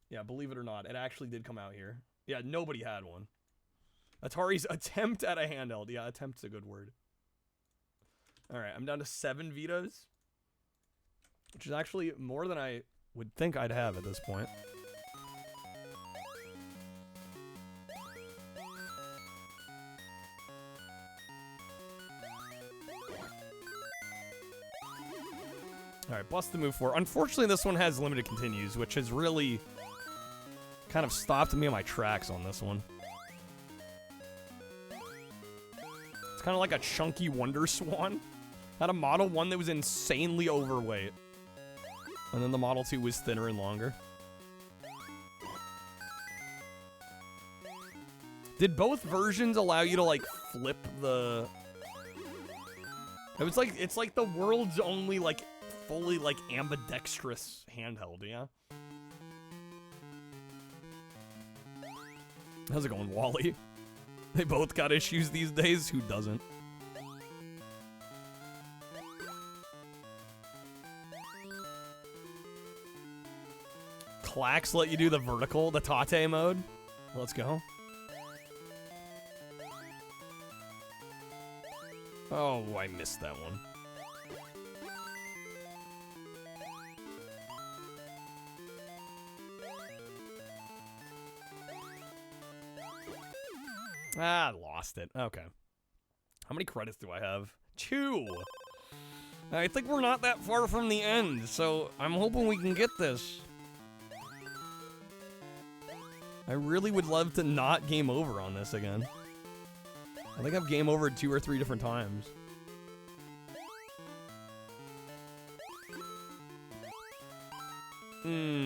Yeah, believe it or not, it actually did come out here. Yeah, nobody had one. Atari's attempt at a handheld. Yeah, attempt's a good word. Alright, I'm down to 7 vetoes. Which is actually more than I would think I'd have at this point. Alright, Bust the Move 4. Unfortunately, this one has limited continues, which has really kind of stopped me in my tracks on this one. It's kind of like a chunky Wonder Swan. Had a Model 1 that was insanely overweight. And then the Model 2 was thinner and longer. Did both versions allow you to, like, flip the... It's like the world's only, like, fully, like, ambidextrous handheld, yeah? How's it going, Wally? They both got issues these days? Who doesn't? Clacks let you do the vertical, the Tate mode. Let's go. Oh, I missed that one. Ah, I lost it. Okay. How many credits do I have? 2. I think we're not that far from the end, so I'm hoping we can get this. I really would love to not game over on this again. I think I've game overed 2 or 3 different times.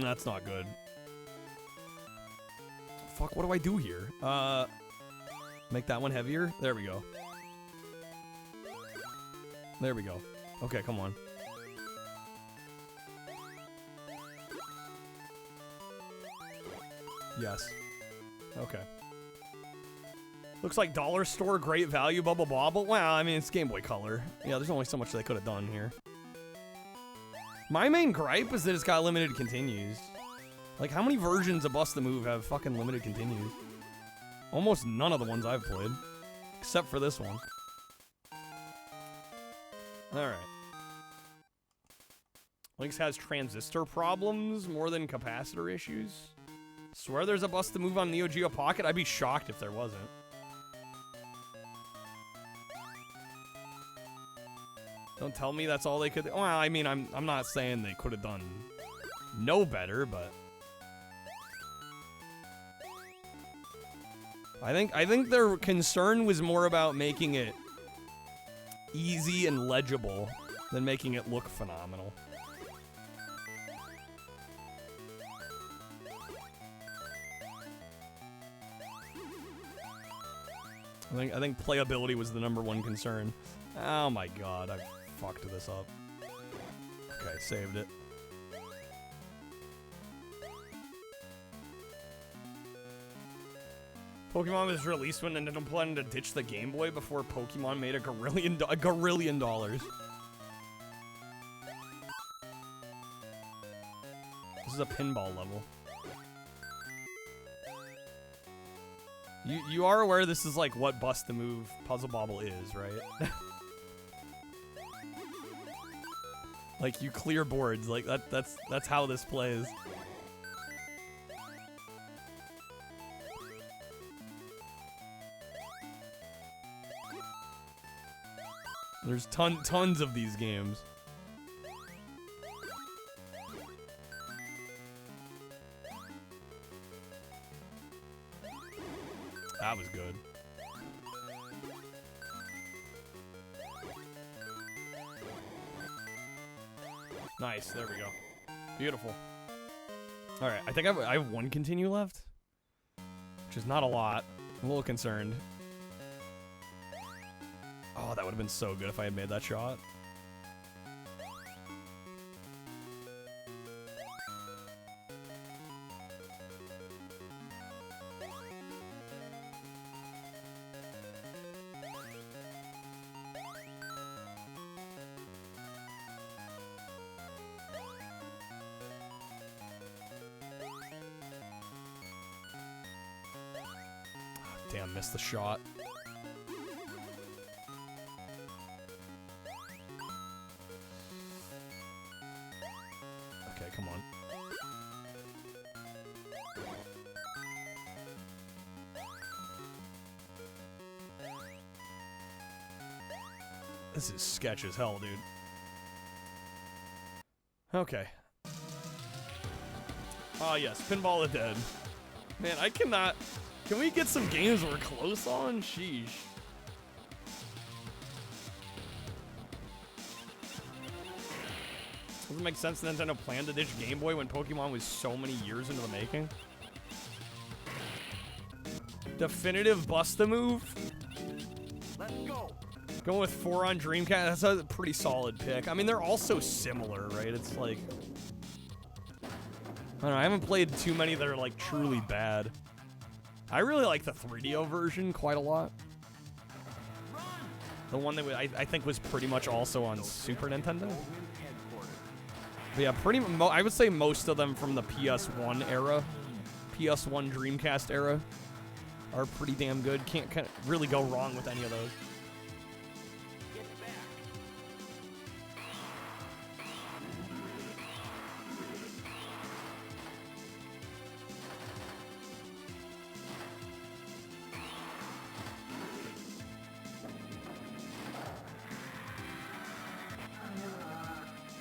That's not good. Fuck, what do I do here? Make that one heavier? There we go. There we go. Okay, come on. Yes. Okay. Looks like dollar store, great value, bubble bobble. Well, I mean, it's Game Boy Color. Yeah, there's only so much they could have done here. My main gripe is that it's got limited continues. Like, how many versions of Bust the Move have fucking limited continues? Almost none of the ones I've played. Except for this one. Alright. Lynx has transistor problems more than capacitor issues. Swear there's a Bust the Move on Neo Geo Pocket? I'd be shocked if there wasn't. Don't tell me that's all they could... Well, I mean, I'm not saying they could have done no better, but... I think their concern was more about making it easy and legible than making it look phenomenal. I think playability was the #1 concern. Oh my god, I fucked this up. Okay, saved it. Pokemon was released when Nintendo planned to ditch the Game Boy before Pokemon made a gorillion dollars. This is a pinball level. You are aware this is like what Bust the Move Puzzle Bobble is, right? Like you clear boards, like that's how this plays. There's tons of these games. That was good. Nice, there we go. Beautiful. Alright, I think I have one continue left. Which is not a lot. I'm a little concerned. Oh, that would have been so good if I had made that shot. Damn, missed the shot. Okay, come on. This is sketch as hell, dude. Okay. Oh, yes, Pinball the Dead. Man, I cannot... Can we get some games we're close on? Sheesh. Doesn't make sense Nintendo planned to ditch Game Boy when Pokemon was so many years into the making. Definitive Bust-A-Move.
Let's go.
Going with 4 on Dreamcast, that's a pretty solid pick. I mean, they're all so similar, right? It's like... I don't know, I haven't played too many that are like truly bad. I really like the 3DO version quite a lot. The one that I think was pretty much also on Super Nintendo. But yeah, I would say most of them from the PS1 era, PS1 Dreamcast era, are pretty damn good. Can't really go wrong with any of those.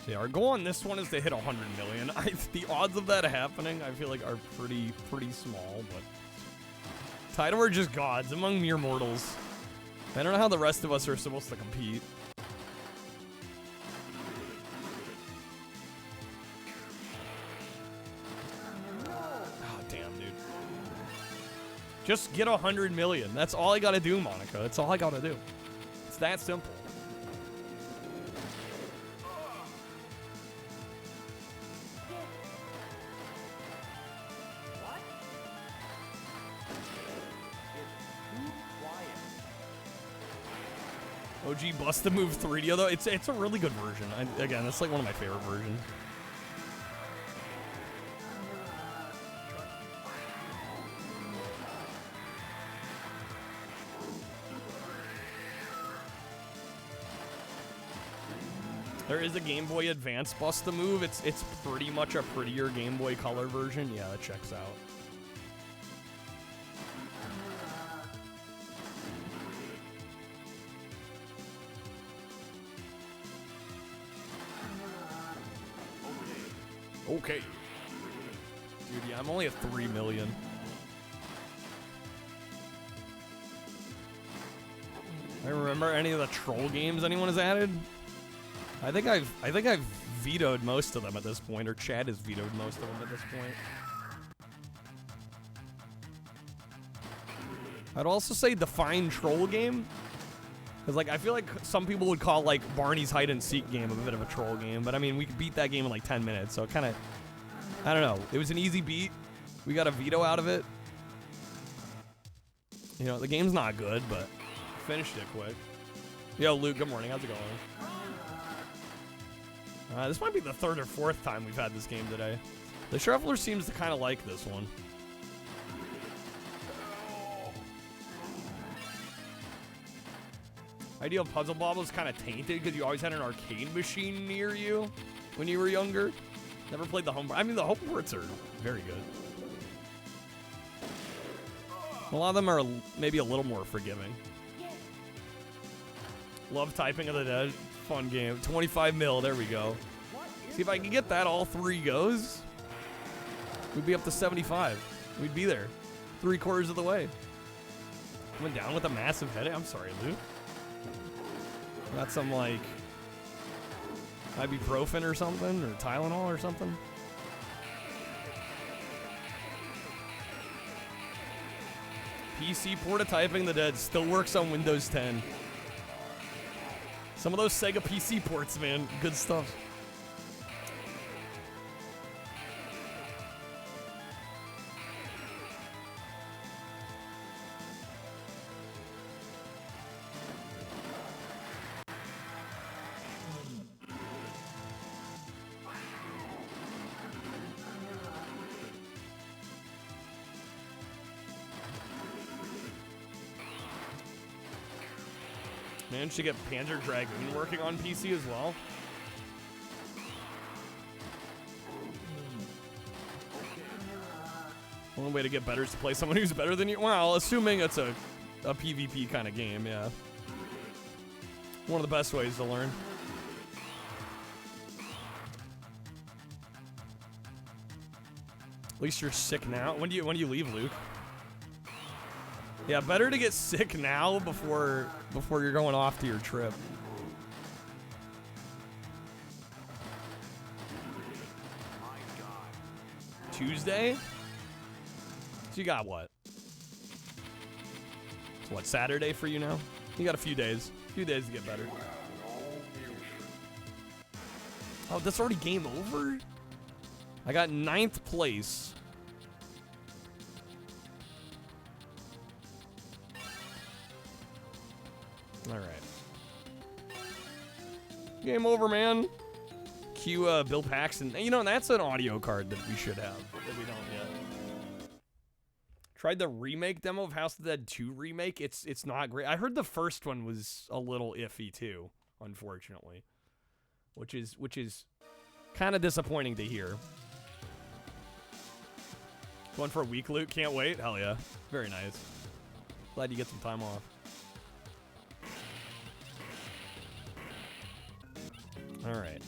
Yeah, our goal on this one is to hit 100 million. The odds of that happening, I feel like, are pretty small, but... Tidal are just gods among mere mortals. I don't know how the rest of us are supposed to compete. Oh, damn, dude. Just get 100 million. That's all I gotta do, Monica. That's all I gotta do. It's that simple. OG Bust-A-Move 3DO though, it's a really good version. Again, it's like one of my favorite versions. There is a Game Boy Advance Bust-A-Move. It's pretty much a prettier Game Boy Color version. Yeah, that checks out. Okay. Dude, yeah, I'm only at 3 million. I remember any of the troll games anyone has added? I think I've vetoed most of them at this point, or Chad has vetoed most of them at this point. I'd also say Define Troll game. Because, like, I feel like some people would call, like, Barney's hide-and-seek game a bit of a troll game. But, I mean, we beat that game in, like, 10 minutes. So, it kind of, I don't know. It was an easy beat. We got a veto out of it. You know, the game's not good, but finished it quick. Yo, Luke, good morning. How's it going? This might be the 3rd or 4th time we've had this game today. The Shuffler seems to kind of like this one. Idea of Puzzle Bobble is kind of tainted because you always had an arcade machine near you when you were younger. Never played the home. I mean, the home ports are very good. A lot of them are maybe a little more forgiving. Love Typing of the Dead. Fun game. 25 mil. There we go. See if I can get that all 3 goes. We'd be up to 75. We'd be there. 3/4 of the way. Coming down with a massive headache. I'm sorry, Luke. Got some, like, ibuprofen or something, or Tylenol or something. PC Typing the Dead still works on Windows 10. Some of those Sega PC ports, man. Good stuff. Managed to get Panzer Dragoon working on PC as well. One way to get better is to play someone who's better than you. Well, assuming it's a PvP kind of game, yeah. One of the best ways to learn. At least you're sick now. When do you leave, Luke? Yeah, better to get sick now before you're going off to your trip. Tuesday? So you got what? It's what, Saturday for you now? You got a few days. A few days to get better. Oh, that's already game over? I got 9th place. All right. Game over, man. Cue Bill Paxton. You know, that's an audio card that we should have that we don't yet. Tried the remake demo of House of the Dead 2 remake. It's not great. I heard the first one was a little iffy too, unfortunately. Which is kind of disappointing to hear. Going for a week, Luke? Can't wait? Hell yeah. Very nice. Glad you get some time off. All right.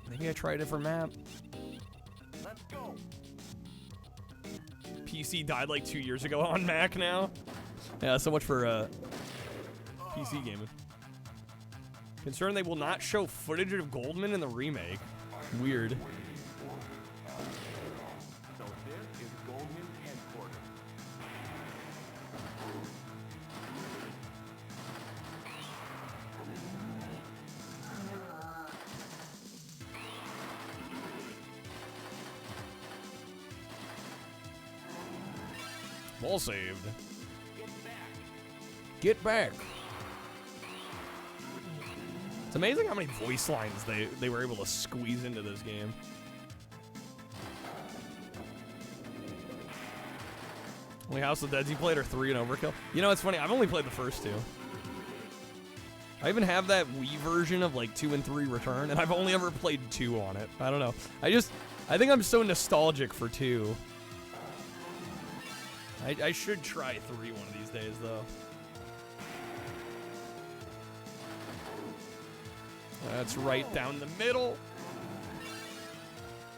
Maybe I try a different map.
Let's go.
PC died like 2 years ago on Mac now. Yeah, so much for PC gaming. Concerned they will not show footage of Goldman in the remake. Weird.
So this is Goldman's headquarters.
Ball saved. Get back. It's amazing how many voice lines they were able to squeeze into this game. Only House of the Dead you played are 3 and Overkill. You know, it's funny. I've only played the first 2. I even have that Wii version of like 2 and 3 Return, and I've only ever played 2 on it. I don't know. I think I'm so nostalgic for 2. I should try 3 one of these days, though. That's right down the middle.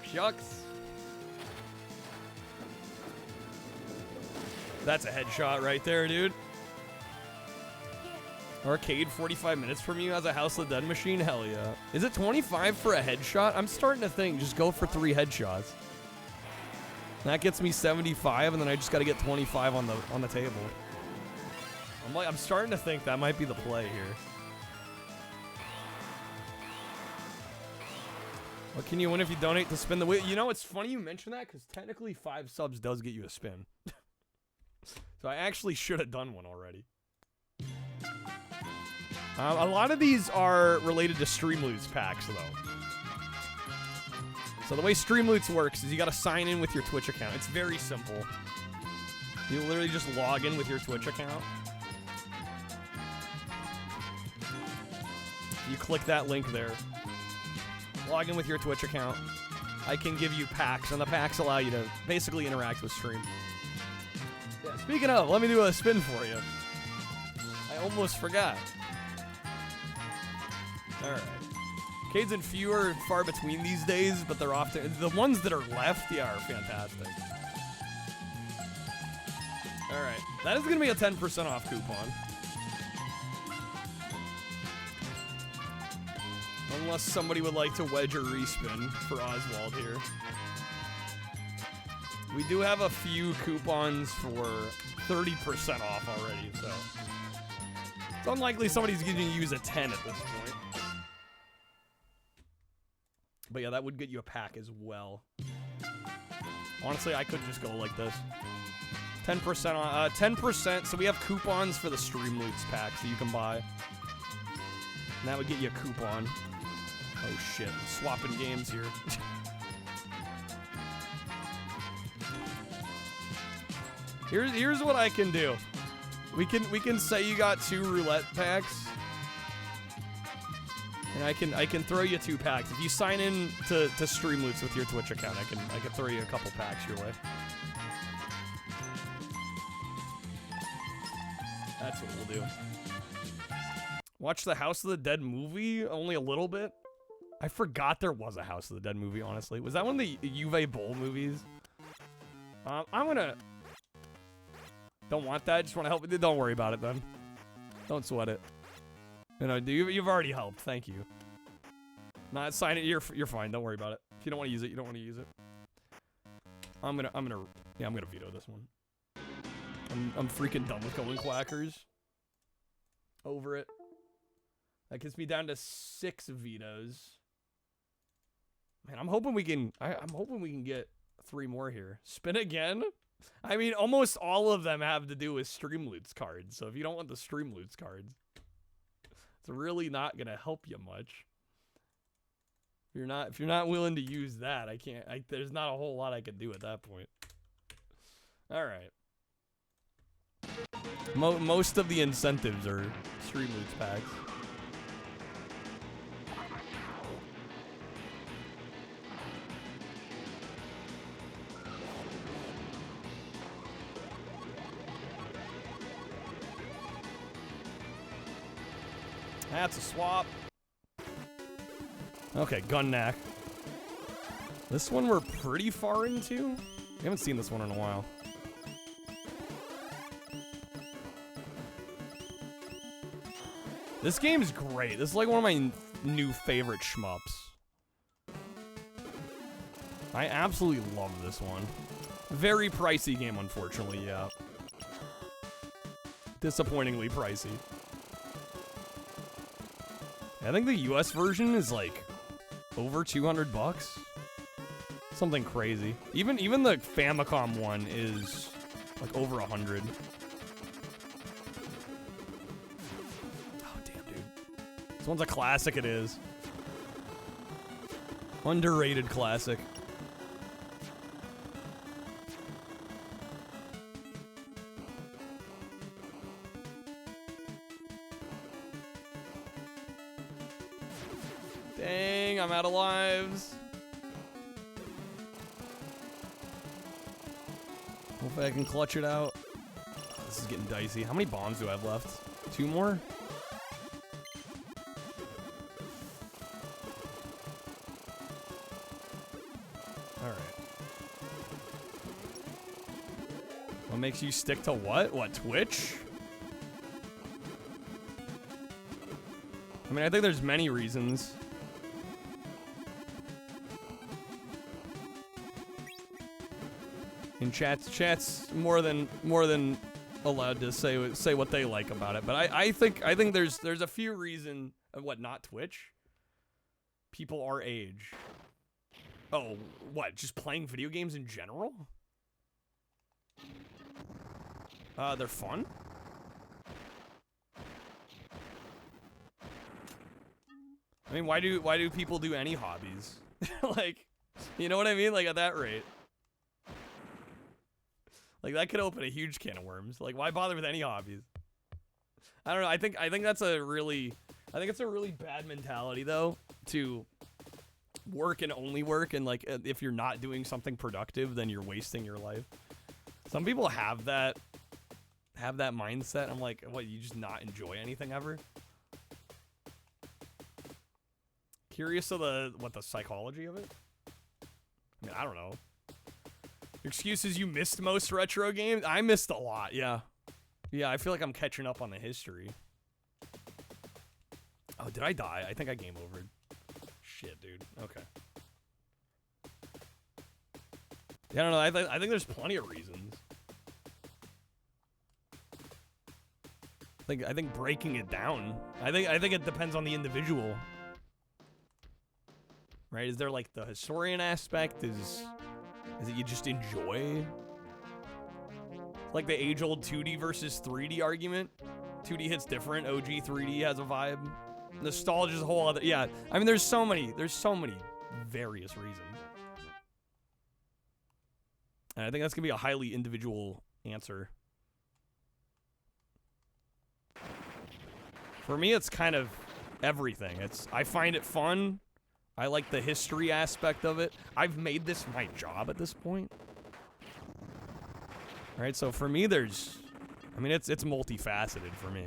Shucks. That's a headshot right there, dude. Arcade 45 minutes from you has a House of the Dead machine? Hell yeah. Is it 25 for a headshot? I'm starting to think just go for 3 headshots. That gets me 75, and then I just got to get 25 on the table. I'm starting to think that might be the play here. What can you win if you donate to spin the wheel? You know, it's funny you mention that because technically 5 subs does get you a spin. So I actually should have done one already. A lot of these are related to Streamloots packs, though. So the way Streamloots works is you got to sign in with your Twitch account. It's very simple. You literally just log in with your Twitch account. You click that link there. Log in with your Twitch account. I can give you packs, and the packs allow you to basically interact with stream. Yeah, speaking of, let me do a spin for you. I almost forgot. Alright. Arcades and few are far between these days, but they're often... The ones that are left, yeah, are fantastic. Alright. That is going to be a 10% off coupon. Unless somebody would like to wedge a respin for Oswald here. We do have a few coupons for 30% off already, so... It's unlikely somebody's going to use a 10 at this point. But yeah, that would get you a pack as well. Honestly, I could just go like this. 10% on 10%. So we have coupons for the Streamloots packs that you can buy. And that would get you a coupon. Oh shit, I'm swapping games here. Here's what I can do. We can say you got 2 roulette packs. And I can throw you 2 packs. If you sign in to Streamloots with your Twitch account, I can throw you a couple packs your way. That's what we'll do. Watch the House of the Dead movie only a little bit. I forgot there was a House of the Dead movie, honestly. Was that one of the Uwe Boll movies? I'm gonna... Don't want that, just want to help. Don't worry about it, then. Don't sweat it. You know, you've already helped, thank you. Not sign it, you're fine, don't worry about it. If you don't want to use it, you don't want to use it. I'm gonna veto this one. I'm freaking done with going quackers. Over it. That gets me down to 6 vetoes. Man, I'm hoping we can get 3 more here. Spin again? I mean, almost all of them have to do with Streamloots cards. So if you don't want the Streamloots cards, it's really not gonna help you much. If you're not willing to use that, there's not a whole lot I can do at that point. All right. Most of the incentives are Streamloots packs. That's a swap. Okay, gun knack. This one we're pretty far into. We haven't seen this one in a while. This game's great. This is like one of my new favorite shmups. I absolutely love this one. Very pricey game, unfortunately, yeah. Disappointingly pricey. I think the US version is like over 200 bucks. Something crazy. Even the Famicom one is like over 100. Oh damn, dude. This one's a classic, it is. Underrated classic. Dang, I'm out of lives. Hopefully I can clutch it out. Oh, this is getting dicey. How many bombs do I have left? 2 more? Alright. What makes you stick to what? What, Twitch? I mean, I think there's many reasons. In chats more than allowed to say what they like about it. But I think there's a few reasons. What, not Twitch? People our age. Oh, what? Just playing video games in general? They're fun. I mean, why do people do any hobbies? Like, you know what I mean? Like, at that rate. Like, that could open a huge can of worms. Like, why bother with any hobbies? I don't know. I think that's a really, it's a really bad mentality, though, to work and only work, and like, if you're not doing something productive, then you're wasting your life. Some people have that mindset. I'm like, what, you just not enjoy anything ever? Curious of the psychology of it? I mean, I don't know. Excuse is you missed most retro games? I missed a lot, yeah. Yeah, I feel like I'm catching up on the history. Oh, did I die? I think I game overed. Shit, dude. Okay. Yeah, I don't know. I think there's plenty of reasons. I think breaking it down. I think it depends on the individual. Right? Is there like the historian aspect? Is it you just enjoy? Like the age-old 2D versus 3D argument. 2D hits different. OG 3D has a vibe. Nostalgia is a whole other. Yeah, I mean, there's so many various reasons. And I think that's gonna be a highly individual answer. For me, it's kind of everything. I find it fun. I like the history aspect of it. I've made this my job at this point. All right, so for me, it's multifaceted for me.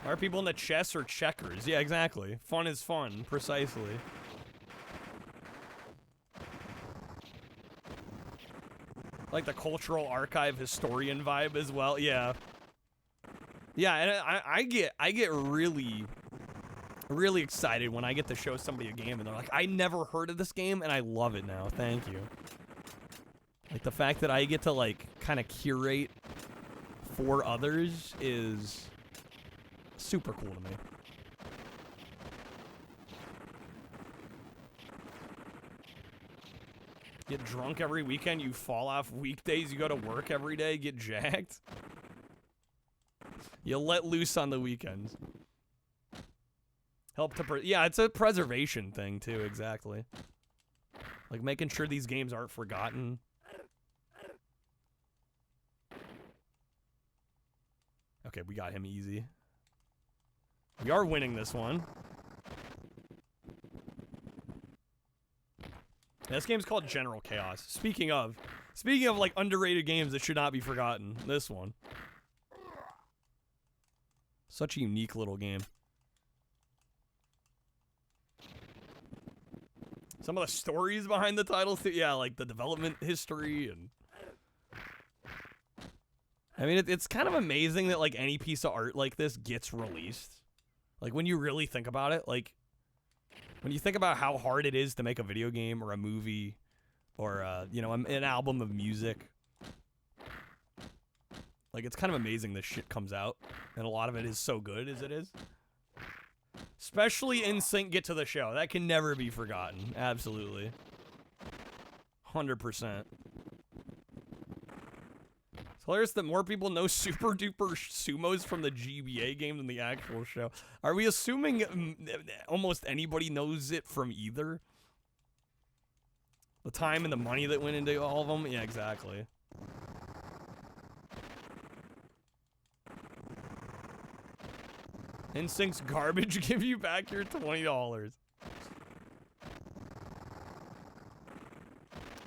Why are people into chess or checkers? Yeah, exactly. Fun is fun, precisely. Like the cultural archive historian vibe as well. Yeah. Yeah, and I get really excited when I get to show somebody a game and they're like, I never heard of this game and I love it now. Thank you. Like the fact that I get to like kind of curate for others is super cool to me. Get drunk every weekend, you fall off weekdays, you go to work every day, get jacked. You let loose on the weekends. Help to, yeah, it's a preservation thing too, exactly. Like making sure these games aren't forgotten. Okay, we got him easy. We are winning this one. This game's called General Chaos. Speaking of like underrated games that should not be forgotten, this one. Such a unique little game. Some of the stories behind the titles, yeah, like the development history and... I mean, it's kind of amazing that like any piece of art like this gets released. Like when you really think about it, like when you think about how hard it is to make a video game or a movie or, you know, an album of music. Like, it's kind of amazing this shit comes out, and a lot of it is so good as it is. Especially NSYNC Get to the Show. That can never be forgotten. Absolutely. 100%. It's hilarious that more people know Super Duper Sumos from the GBA game than the actual show. Are we assuming almost anybody knows it from either? The time and the money that went into all of them? Yeah, exactly. NSYNC's garbage, give you back your $20.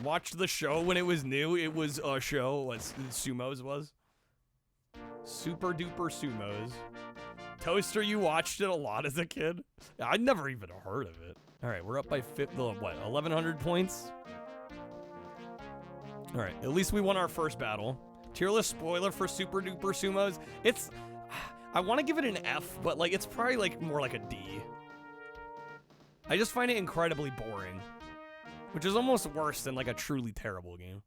Watched the show when it was new. It was a show. What Sumos was? Super Duper Sumos. Toaster, you watched it a lot as a kid? I'd never even heard of it. All right, we're up by what, 1,100 points? All right, at least we won our first battle. Tier list spoiler for Super Duper Sumos. It's... I want to give it an F, but like it's probably like more like a D. I just find it incredibly boring. Which is almost worse than like a truly terrible game.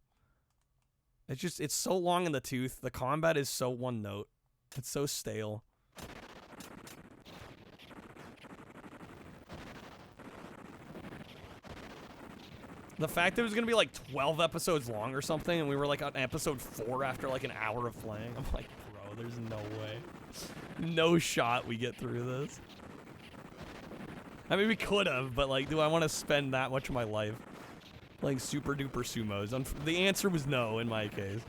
It's so long in the tooth. The combat is so one note. It's so stale. The fact that it was going to be like 12 episodes long or something, and we were like on episode 4 after like an hour of playing. I'm like, bro, there's no way. No shot we get through this. I mean, we could have, but like, do I want to spend that much of my life playing super duper sumos? The answer was no in my case.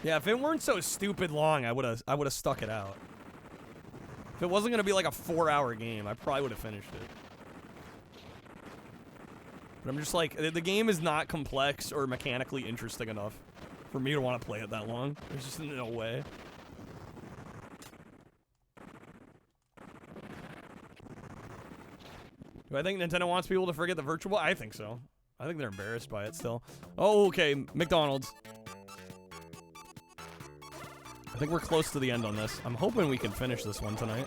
Yeah, if it weren't so stupid long, I would have stuck it out. If it wasn't gonna be like a 4-hour game, I probably would have finished it. But I'm just like, the game is not complex or mechanically interesting enough for me to want to play it that long. There's just no way. Do I think Nintendo wants people to forget the Virtual? I think so. I think they're embarrassed by it still. Oh, okay, McDonald's. I think we're close to the end on this. I'm hoping we can finish this one tonight.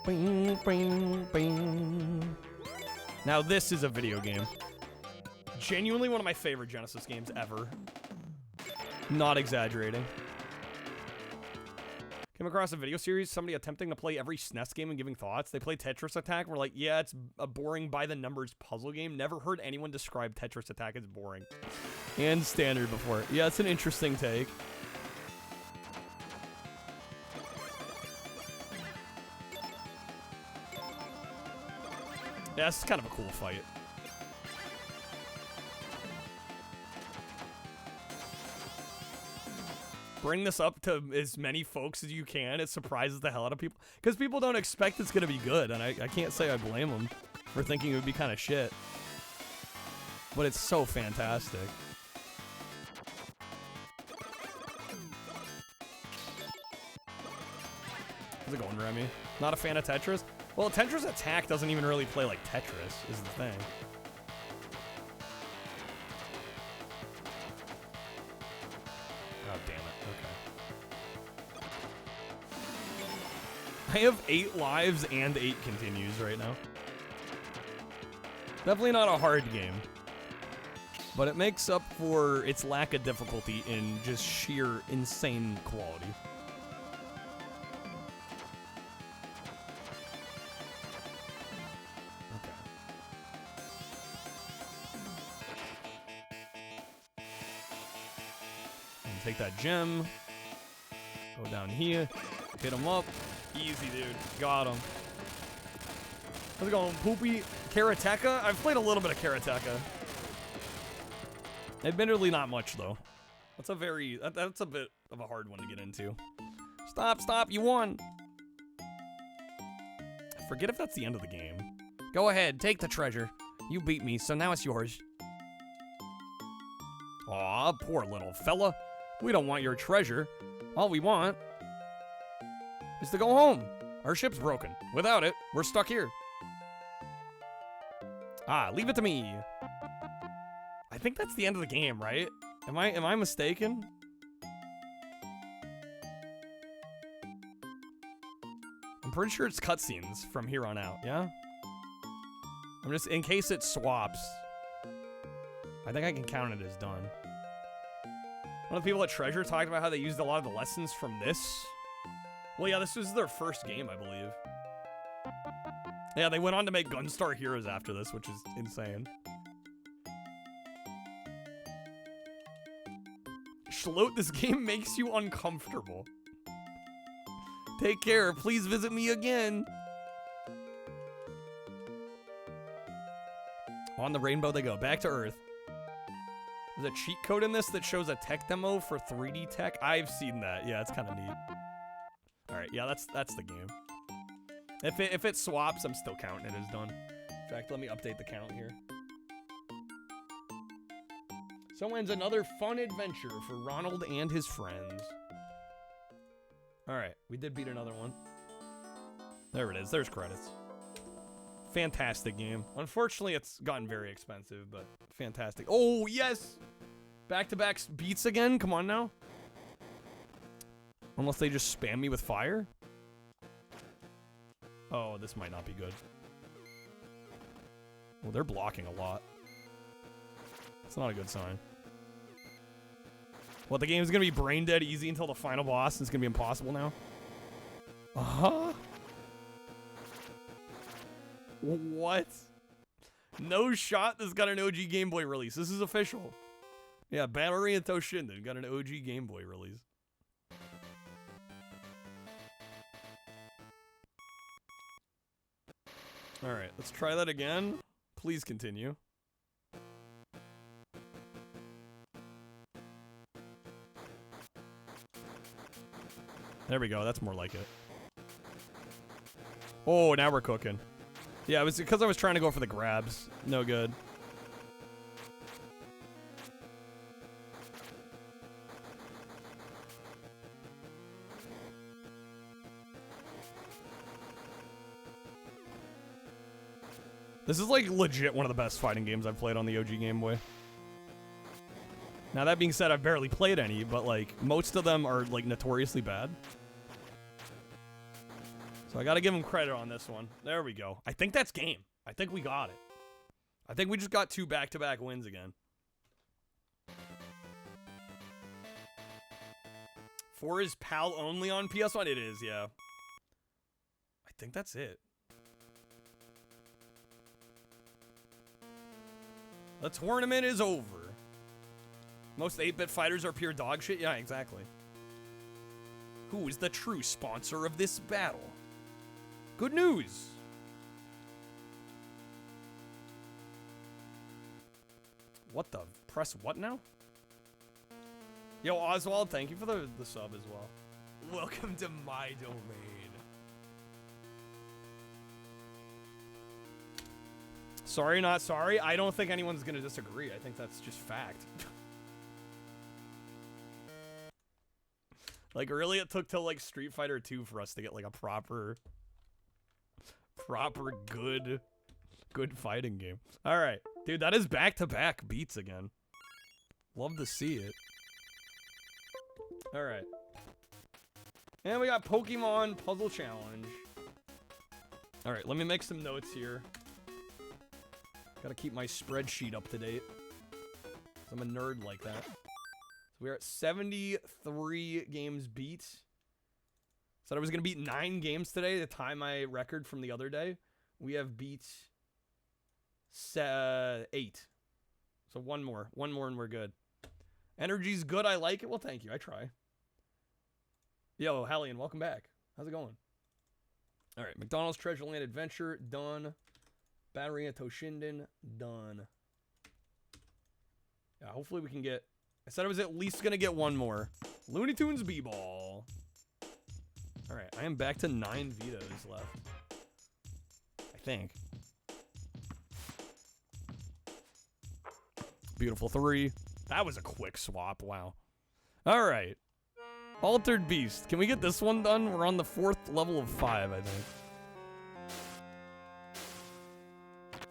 Bing, bing, bing. Now this is a video game. Genuinely one of my favorite Genesis games ever. Not exaggerating. Came across a video series, somebody attempting to play every SNES game and giving thoughts. They play Tetris Attack, and we're like, yeah, it's a boring by-the-numbers puzzle game. Never heard anyone describe Tetris Attack as boring. And standard before. Yeah, it's an interesting take. Yeah, this is kind of a cool fight. Bring this up to as many folks as you can. It surprises the hell out of people. Because people don't expect it's going to be good. And I can't say I blame them for thinking it would be kind of shit. But it's so fantastic. How's it going, Remy? Not a fan of Tetris? Well, Tetris Attack doesn't even really play like Tetris, is the thing. Oh, damn it. Okay. I have 8 lives and 8 continues right now. Definitely not a hard game. But it makes up for its lack of difficulty in just sheer insane quality. Take that gem. Go down here. Hit him up. Easy, dude. Got him. How's it going, Poopy? Karateka? I've played a little bit of Karateka. Admittedly, not much, though. That's a bit of a hard one to get into. Stop, you won. I forget if that's the end of the game. Go ahead, take the treasure. You beat me, so now it's yours. Aw, poor little fella. We don't want your treasure. All we want is to go home. Our ship's broken. Without it, we're stuck here. Ah, leave it to me. I think that's the end of the game, right? Am I mistaken? I'm pretty sure it's cutscenes from here on out, yeah? I'm just, in case it swaps. I think I can count it as done. One of the people at Treasure talked about how they used a lot of the lessons from this. Well, yeah, this was their first game, I believe. Yeah, they went on to make Gunstar Heroes after this, which is insane. Schlote, this game makes you uncomfortable. Take care. Please visit me again. On the rainbow they go. Back to Earth. There's a cheat code in this that shows a tech demo for 3D tech. I've seen that. Yeah, it's kind of neat. All right, yeah, that's the game. If it swaps, I'm still counting it as done. In fact, let me update the count here. So ends another fun adventure for Ronald and his friends. All right, we did beat another one. There it is. There's credits. Fantastic game. Unfortunately, it's gotten very expensive, but fantastic. Oh, yes! Back-to-back beats again? Come on now. Unless they just spam me with fire? Oh, this might not be good. Well, they're blocking a lot. It's not a good sign. What, the game's gonna be brain dead easy until the final boss? It's gonna be impossible now? Uh-huh. What? No shot this got an OG Game Boy release. This is official. Yeah, Barney and Toshinden got an OG Game Boy release. Alright, let's try that again. Please continue. There we go, that's more like it. Oh, now we're cooking. Yeah, it was because I was trying to go for the grabs. No good. This is like legit one of the best fighting games I've played on the OG Game Boy. Now that being said, I've barely played any, but like most of them are like notoriously bad. So I gotta give him credit on this one. There we go. I think that's game. I think we got it. I think we just got 2 back-to-back wins again. 4 is PAL only on PS1? It is, yeah. I think that's it. The tournament is over. Most 8-bit fighters are pure dog shit? Yeah, exactly. Who is the true sponsor of this battle? Good news! What the? Press what now? Yo, Oswald, thank you for the sub as well.
Welcome to my domain.
Sorry, not sorry. I don't think anyone's gonna disagree. I think that's just fact. Like, really, it took till, like, Street Fighter 2 for us to get, like, a proper good fighting game. All right. Dude, that is back-to-back beats again. Love to see it. All right. And we got Pokemon Puzzle Challenge. All right, let me make some notes here. Gotta keep my spreadsheet up to date. 'Cause I'm a nerd like that. So we're at 73 games beat. Said I was going to beat 9 games today to tie my record from the other day. We have beat 8. So one more and we're good. Energy's good. I like it. Well, thank you. I try. Yo, Hallian, welcome back. How's it going? All right. McDonald's Treasure Land Adventure, done. Battery and Toshinden, done. Yeah, hopefully we can get... I said I was at least going to get one more. Looney Tunes B-Ball. All right, I am back to 9 vetoes left. I think. Beautiful 3. That was a quick swap, wow. All right. Altered Beast. Can we get this one done? We're on the 4th level of 5, I think.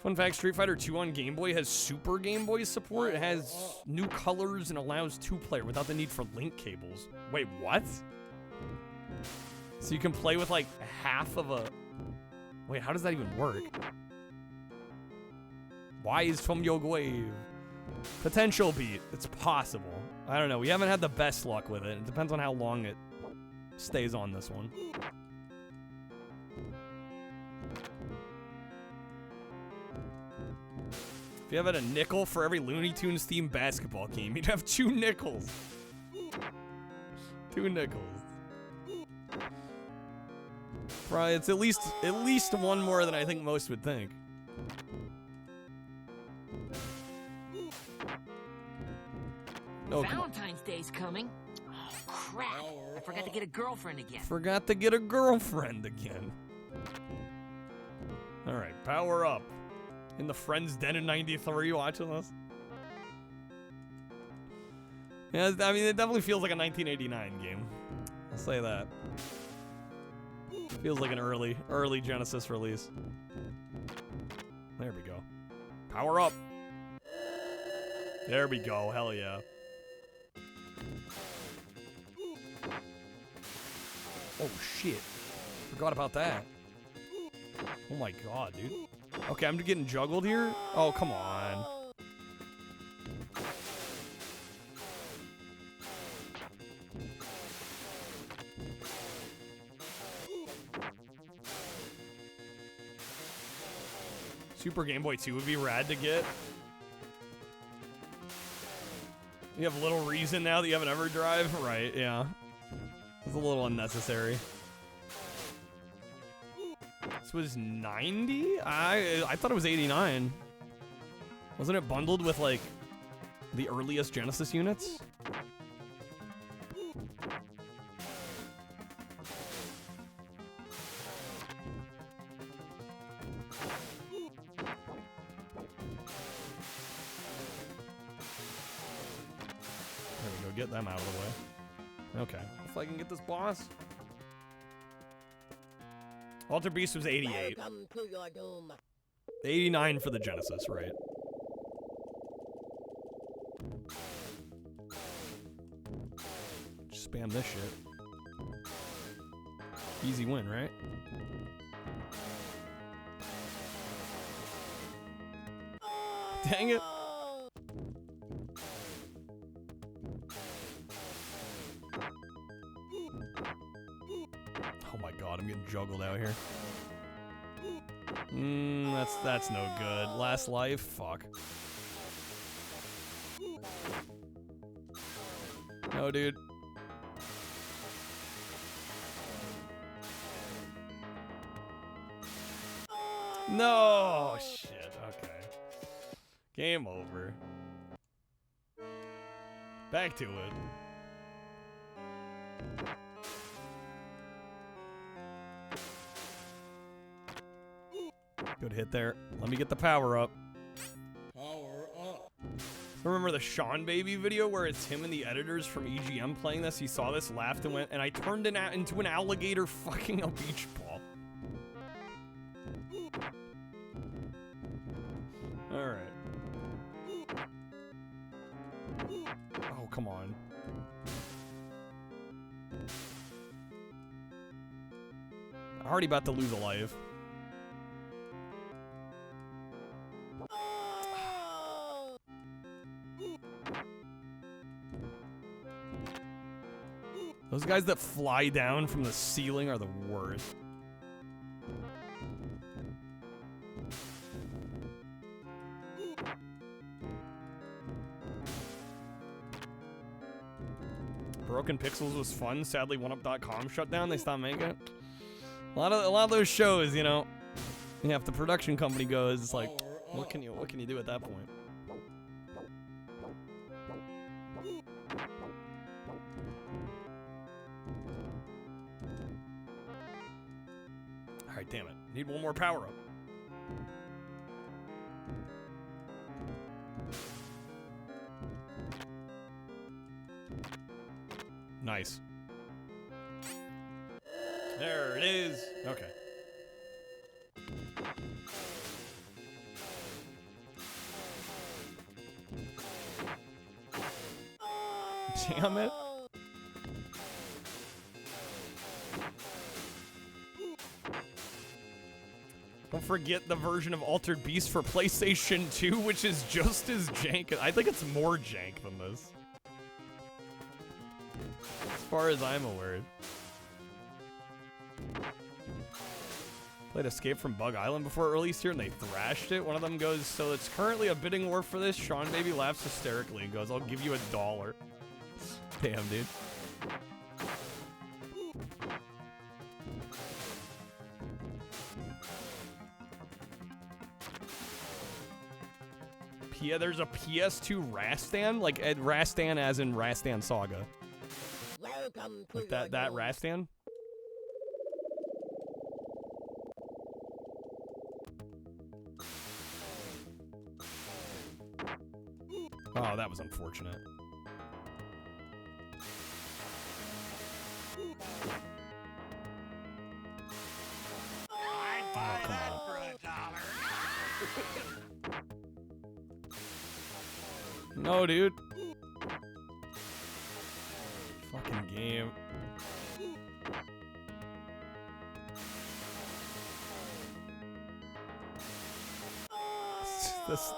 Fun fact, Street Fighter 2 on Game Boy has Super Game Boy support. It has new colors and allows 2-player without the need for link cables. Wait, what? So you can play with like half of a... Wait, how does that even work? Wise from your grave. Potential beat. It's possible. I don't know. We haven't had the best luck with it. It depends on how long it stays on this one. If you had a nickel for every Looney Tunes themed basketball game, you'd have 2 nickels. 2 nickels. Probably it's at least one more than I think most would think.
No, Valentine's Day's coming. Oh, crap. I forgot to get a girlfriend again.
Forgot to get a girlfriend again. All right, power up. In the Friends Den in 93, watching this? Yeah, I mean, it definitely feels like a 1989 game. I'll say that. Feels like an early Genesis release. There we go. Power up. There we go. Hell yeah. Oh, shit. Forgot about that. Oh, my God, dude. Okay, I'm getting juggled here. Oh, come on. Super Game Boy 2 would be rad to get. You have little reason now that you have an EverDrive? Right, yeah. It's a little unnecessary. This was 90? I thought it was 89. Wasn't it bundled with, like, the earliest Genesis units? Get them out of the way. Okay. Hopefully I can get this boss. Alter Beast was 88.
Welcome to your doom.
89 for the Genesis, right? Just spam this shit. Easy win, right? Dang it. Oh my god, I'm getting juggled out here. That's no good. Last life? Fuck. No, dude. No! Shit, okay. Game over. Back to it. Good hit there. Let me get the power up.
Power up.
Remember the Sean Baby video where it's him and the editors from EGM playing this? He saw this, laughed, and went, and I turned it into an alligator fucking a beach ball. Alright. Oh, come on. I'm already about to lose a life. Those guys that fly down from the ceiling are the worst. Broken Pixels was fun. Sadly, OneUp.com shut down. They stopped making it. A lot of those shows, you know, if the production company goes, it's like, what can you do at that point? Alright, damn it. Need one more power up. Nice. There it is. Okay. Damn it. Don't forget the version of Altered Beast for PlayStation 2, which is just as jank. I think it's more jank than this. As far as I'm aware. Played Escape from Bug Island before it released here, and they thrashed it. One of them goes, so it's currently a bidding war for this. Sean Baby laughs hysterically and goes, I'll give you $1. Damn, dude. Yeah, there's a PS2 Rastan, like Rastan as in Rastan Saga.
Welcome to
like that Rastan. Oh, that was unfortunate.
I'd buy
come
that
on.
for $1.
No, dude. Fucking game.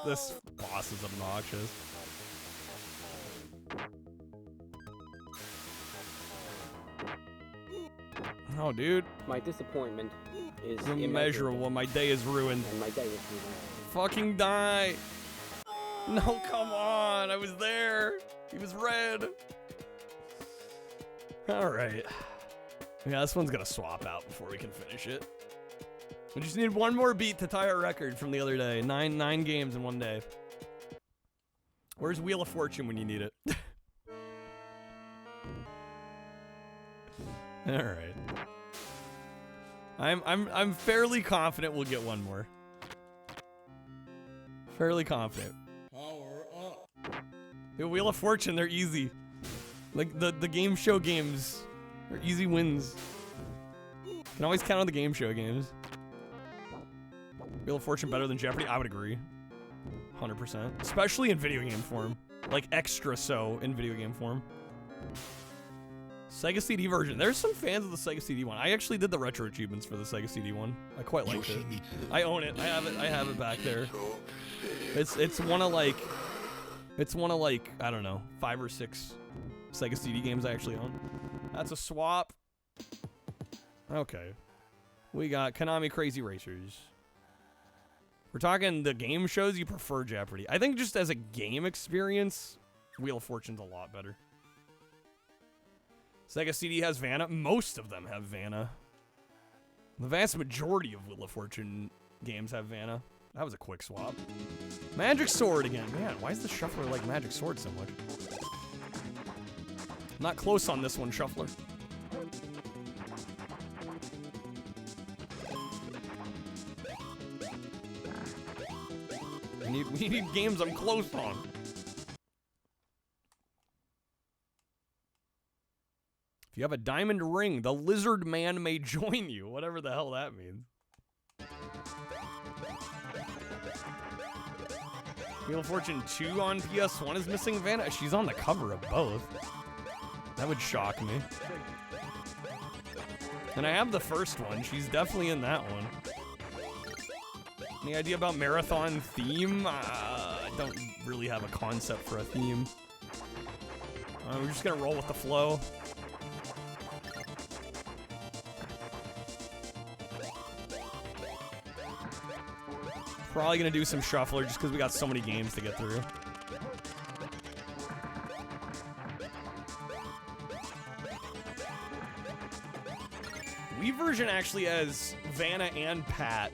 This boss is obnoxious. No, dude.
My disappointment is
immeasurable. My day is ruined.
And my day is ruined.
Fucking die. No, come on. I was there. He was red. Alright. Yeah, this one's gonna swap out before we can finish it. We just need one more beat to tie our record from the other day. Nine games in one day. Where's Wheel of Fortune when you need it? Alright. I'm fairly confident we'll get one more. Fairly confident.
Power up.
The Wheel of Fortune, they're easy. Like the game show games, they're easy wins. You can always count on the game show games. Wheel of Fortune better than Jeopardy? I would agree. 100%. Especially in video game form. Like extra so in video game form. Sega CD version. There's some fans of the Sega CD one. I actually did the retro achievements for the Sega CD one. I quite liked it. I own it. I have it back there. It's one of like I don't know, 5 or 6 Sega CD games I actually own. That's a swap. Okay. We got Konami Crazy Racers. We're talking the game shows, you prefer Jeopardy. I think just as a game experience, Wheel of Fortune's a lot better. Sega CD has Vanna. Most of them have Vanna. The vast majority of Wheel of Fortune games have Vanna. That was a quick swap. Magic Sword again. Man, why is the Shuffler like Magic Sword so much? Not close on this one, Shuffler. We need games I'm close on. If you have a diamond ring, the lizard man may join you. Whatever the hell that means. Wheel of Fortune 2 on PS1 is missing Vanna. She's on the cover of both. That would shock me. And I have the first one. She's definitely in that one. Any idea about marathon theme? I don't really have a concept for a theme. We're just gonna roll with the flow. Probably gonna do some Shuffler just because we got so many games to get through. Wii version actually has Vanna and Pat.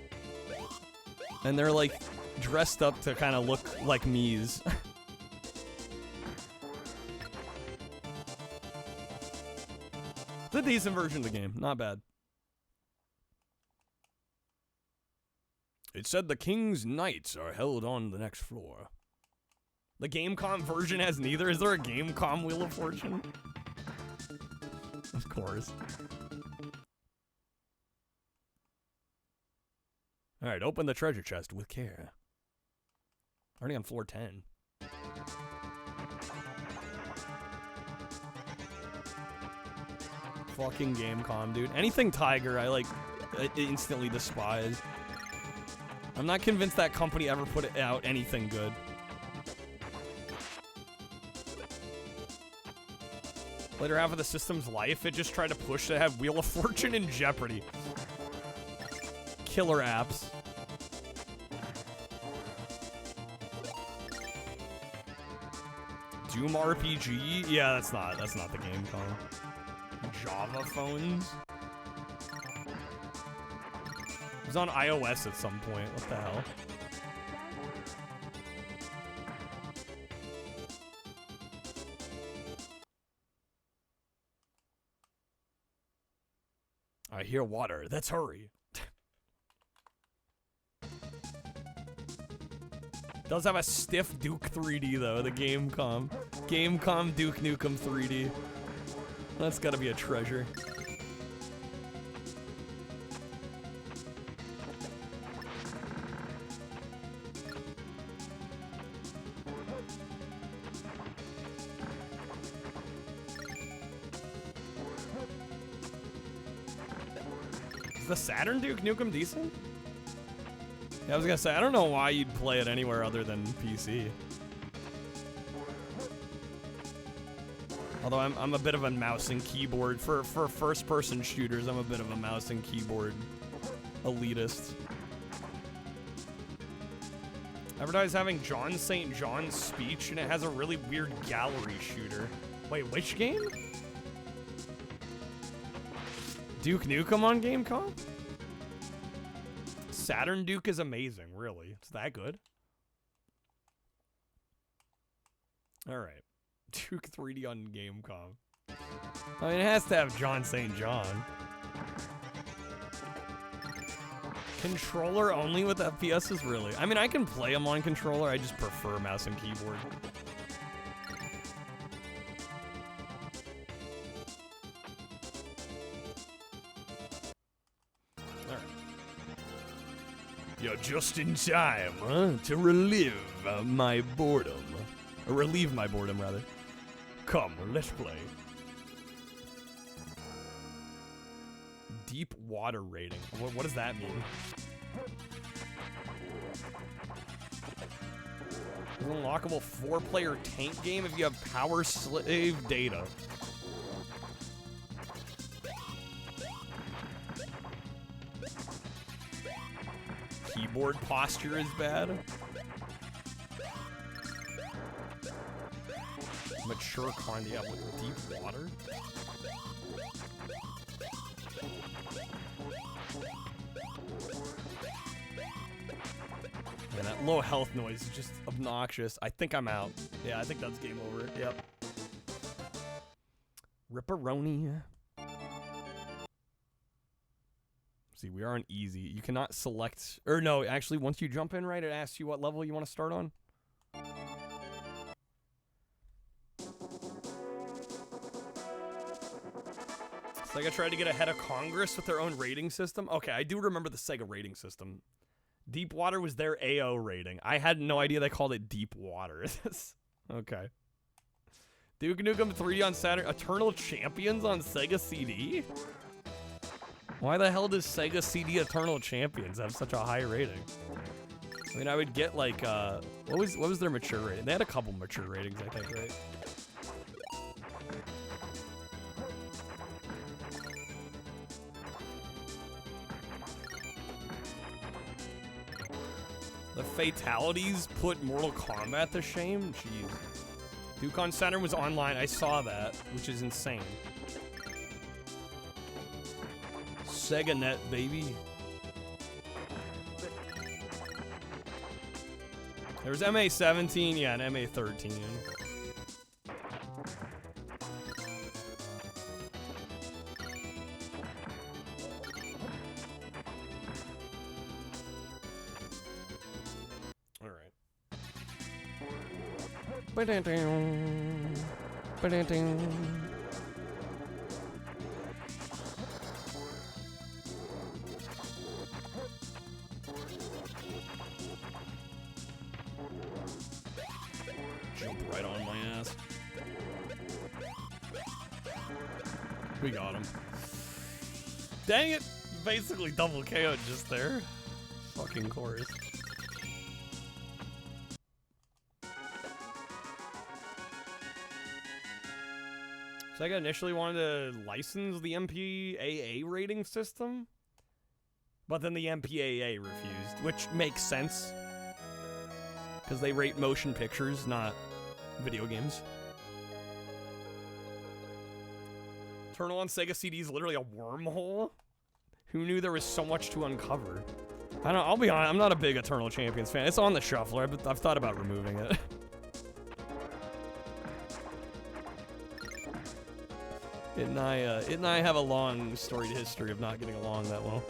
And they're like dressed up to kind of look like me's. It's a decent version of the game, not bad. It said the King's Knights are held on the next floor. The Gamecom version has neither. Is there a Gamecom Wheel of Fortune? Of course. Alright, open the treasure chest with care. Already on floor 10. Fucking Gamecom, dude. Anything Tiger, I instantly despise. I'm not convinced that company ever put out anything good. Later half of the system's life, it just tried to push to have Wheel of Fortune and Jeopardy. Killer apps. Doom RPG? Yeah, that's not the game call. Java phones? It was on iOS at some point. What the hell? I hear water. Let's hurry. Does have a stiff Duke 3D though, the Gamecom. Gamecom Duke Nukem 3D. That's gotta be a treasure. the Saturn Duke Nukem decent? Yeah, I was gonna say, I don't know why you'd play it anywhere other than PC. Although I'm a bit of a mouse and keyboard for first-person shooters. I'm a bit of a mouse and keyboard elitist. Advertise having John St. John's speech, and it has a really weird gallery shooter. Wait, which game? Duke Nukem on Gamecom? Saturn Duke is amazing, really. It's that good. All right. Duke 3D on Gamecom. I mean, it has to have John St. John. Controller only with FPSs, really? I mean, I can play them on controller. I just prefer mouse and keyboard. All right. You're just in time, huh? To relive my boredom. Or relieve my boredom, rather. Come, let's play. Deep water rating. What does that mean? It's an unlockable 4-player tank game if you have power slave data. Keyboard posture is bad. Mature kind, yeah, with deep water. And that low health noise is just obnoxious. I think I'm out. Yeah, I think that's game over. Yep. Ripperoni. See, we are on easy. You cannot select, or no, actually, once you jump in, right, it asks you what level you want to start on. Sega tried to get ahead of Congress with their own rating system. Okay, I do remember the Sega rating system. Deep Water was their AO rating. I had no idea they called it Deep Water. Okay. Duke Nukem 3D on Saturn. Eternal Champions on Sega CD? Why the hell does Sega CD Eternal Champions have such a high rating? I mean, I would get like, what was their mature rating? They had a couple mature ratings, I think, right? The fatalities put Mortal Kombat to shame? Jeez. Duke on Saturn was online. I saw that, which is insane. Sega Net, baby. There was MA17, yeah, and MA13. Jump right on my ass. We got him. Dang it! Basically double KO'd just there. Fucking chorus. Sega initially wanted to license the MPAA rating system, but then the MPAA refused, which makes sense, because they rate motion pictures, not video games. Eternal on Sega CD is literally a wormhole? Who knew there was so much to uncover? I don't know, I'll be honest, I'm not a big Eternal Champions fan. It's on the shuffler, I've thought about removing it. It and I have a long storied history of not getting along that well.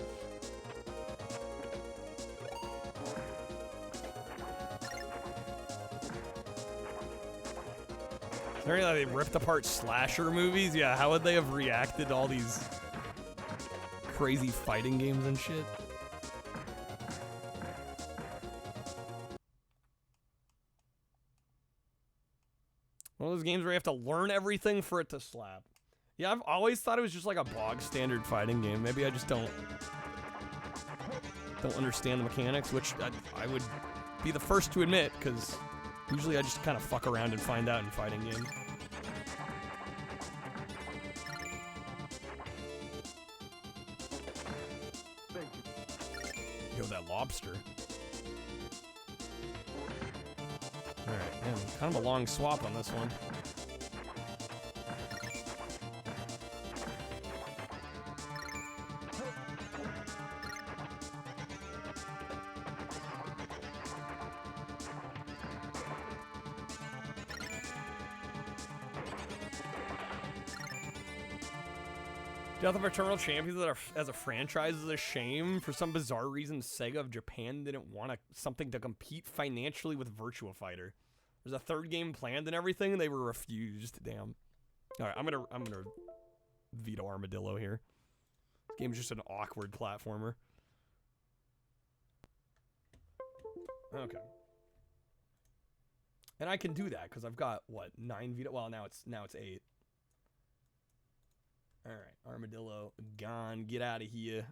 Apparently they ripped apart slasher movies. Yeah, how would they have reacted to all these crazy fighting games and shit? One of those games where you have to learn everything for it to slap. Yeah, I've always thought it was just like a bog standard fighting game. Maybe I just don't don't understand the mechanics, which I would be the first to admit, because usually I just kind of fuck around and find out in fighting games. Yo, that lobster. Alright, man, kind of a long swap on this one. Death of Eternal Champions as a franchise is a shame. For some bizarre reason, Sega of Japan didn't want something to compete financially with Virtua Fighter. There's a third game planned and everything, and they were refused. Damn. All right, I'm gonna veto Armadillo here. This game's just an awkward platformer. Okay. And I can do that because I've got what 9 veto. Well, now it's 8. All right, Armadillo gone. Get out of here.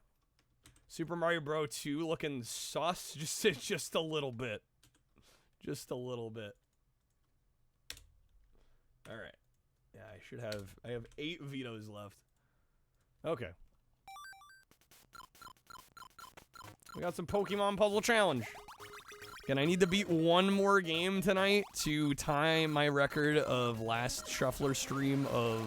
Super Mario Bros. 2 looking sus. Just a little bit. Just a little bit. All right. Yeah, I have 8 vetoes left. Okay. We got some Pokemon Puzzle Challenge. Again, I need to beat one more game tonight to tie my record of last Shuffler stream of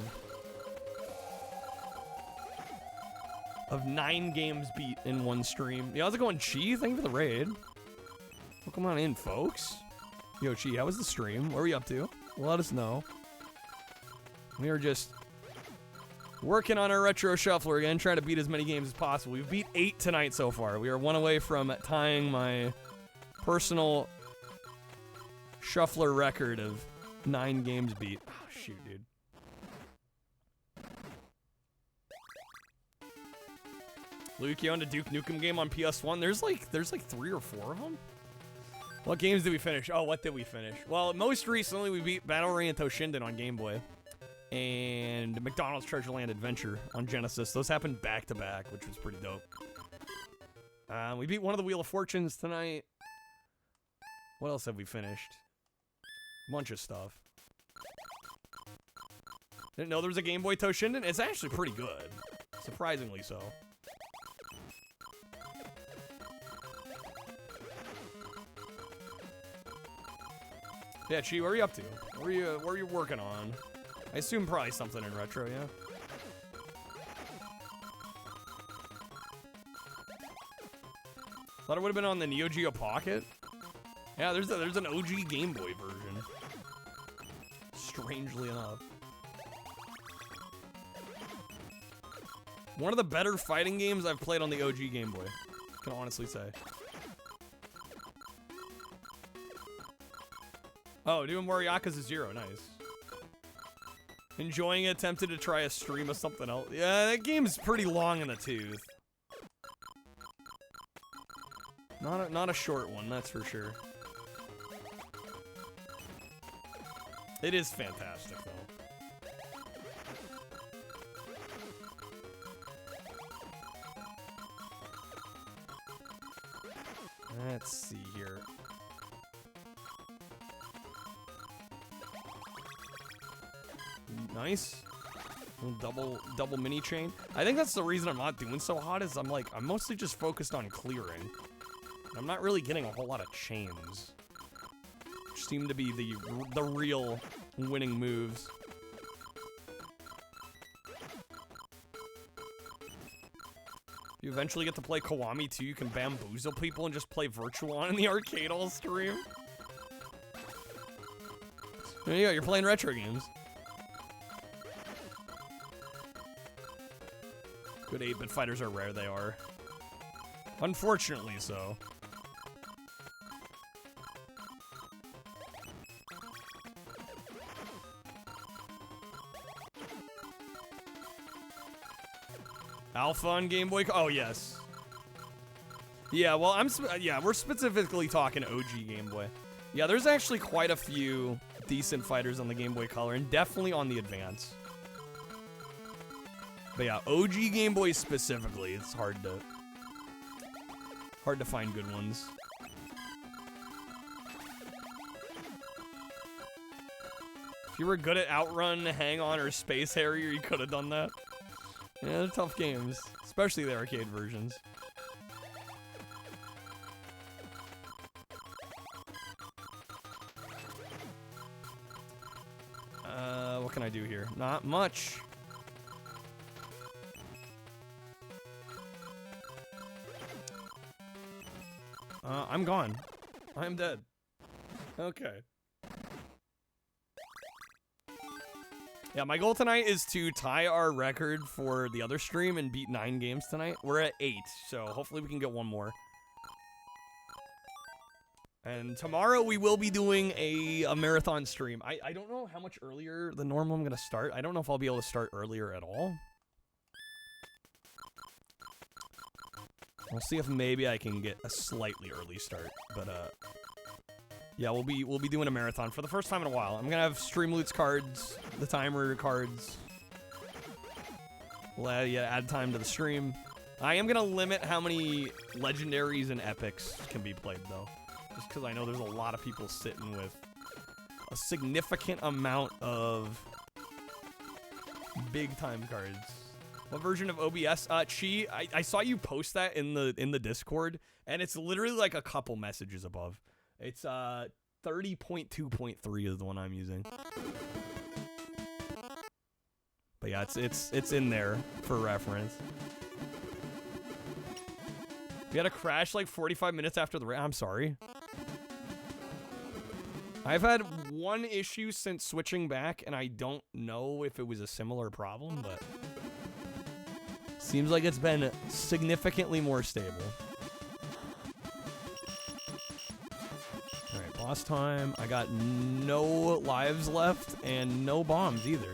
9 games beat in one stream. Yo, how's it going, Chi? Thank you for the raid. Well, come on in, folks. Yo, Chi, how was the stream? What are we up to? Let us know. We are just working on our retro shuffler again, trying to beat as many games as possible. We've beat 8 tonight so far. We are 1 away from tying my personal shuffler record of 9 games beat. Oh, shoot, dude. Luigi owned a Duke Nukem game on PS1. There's like 3 or 4 of them. What games did we finish? Oh, what did we finish? Well, most recently we beat Battle Royale Toshinden on Game Boy and McDonald's Treasureland Adventure on Genesis. Those happened back to back, which was pretty dope. We beat one of the Wheel of Fortunes tonight. What else have we finished? A bunch of stuff. Didn't know there was a Game Boy Toshinden. It's actually pretty good, surprisingly so. Yeah, Chi, what are you up to? What are you working on? I assume probably something in retro, yeah. Thought it would have been on the Neo Geo Pocket. Yeah, there's an OG Game Boy version. Strangely enough. One of the better fighting games I've played on the OG Game Boy. I can honestly say. Oh, doing more Yakuza 0, nice. Enjoying it, tempted to try a stream of something else. Yeah, that game's pretty long in the tooth. Not a short one, that's for sure. It is fantastic, though. Let's see here. Nice. Double mini chain. I think that's the reason I'm not doing so hot is I'm mostly just focused on clearing. I'm not really getting a whole lot of chains. Which seem to be the real winning moves. You eventually get to play Kiwami too. You can bamboozle people and just play Virtual On in the arcade all stream. There you go, you're playing retro games. Good 8-bit fighters are rare, they are. Unfortunately so. Alpha on Game Boy. Oh yes. Yeah, well, we're specifically talking OG Game Boy. Yeah, there's actually quite a few decent fighters on the Game Boy Color, and definitely on the Advance. But yeah, OG Game Boy specifically, it's hard to Hard to find good ones. If you were good at Outrun, Hang On, or Space Harrier, you could have done that. Yeah, they're tough games, especially the arcade versions. What can I do here? Not much. I'm gone. I'm dead. Okay. Yeah, my goal tonight is to tie our record for the other stream and beat 9 games tonight. We're at 8, so hopefully we can get one more. And tomorrow we will be doing a marathon stream. I don't know how much earlier than normal I'm going to start. I don't know if I'll be able to start earlier at all. We'll see if maybe I can get a slightly early start. But yeah, we'll be doing a marathon for the first time in a while. I'm going to have Streamloots cards, the timer cards. We'll add time to the stream. I am going to limit how many legendaries and epics can be played though. Just because I know there's a lot of people sitting with a significant amount of big time cards. What version of OBS? Chi, I saw you post that in the Discord, and it's literally like a couple messages above. It's 30.2.3 is the one I'm using. But yeah, it's in there for reference. We had a crash like 45 minutes after the raid. I'm sorry. I've had one issue since switching back, and I don't know if it was a similar problem, but seems like it's been significantly more stable. Alright, boss time. I got no lives left and no bombs either.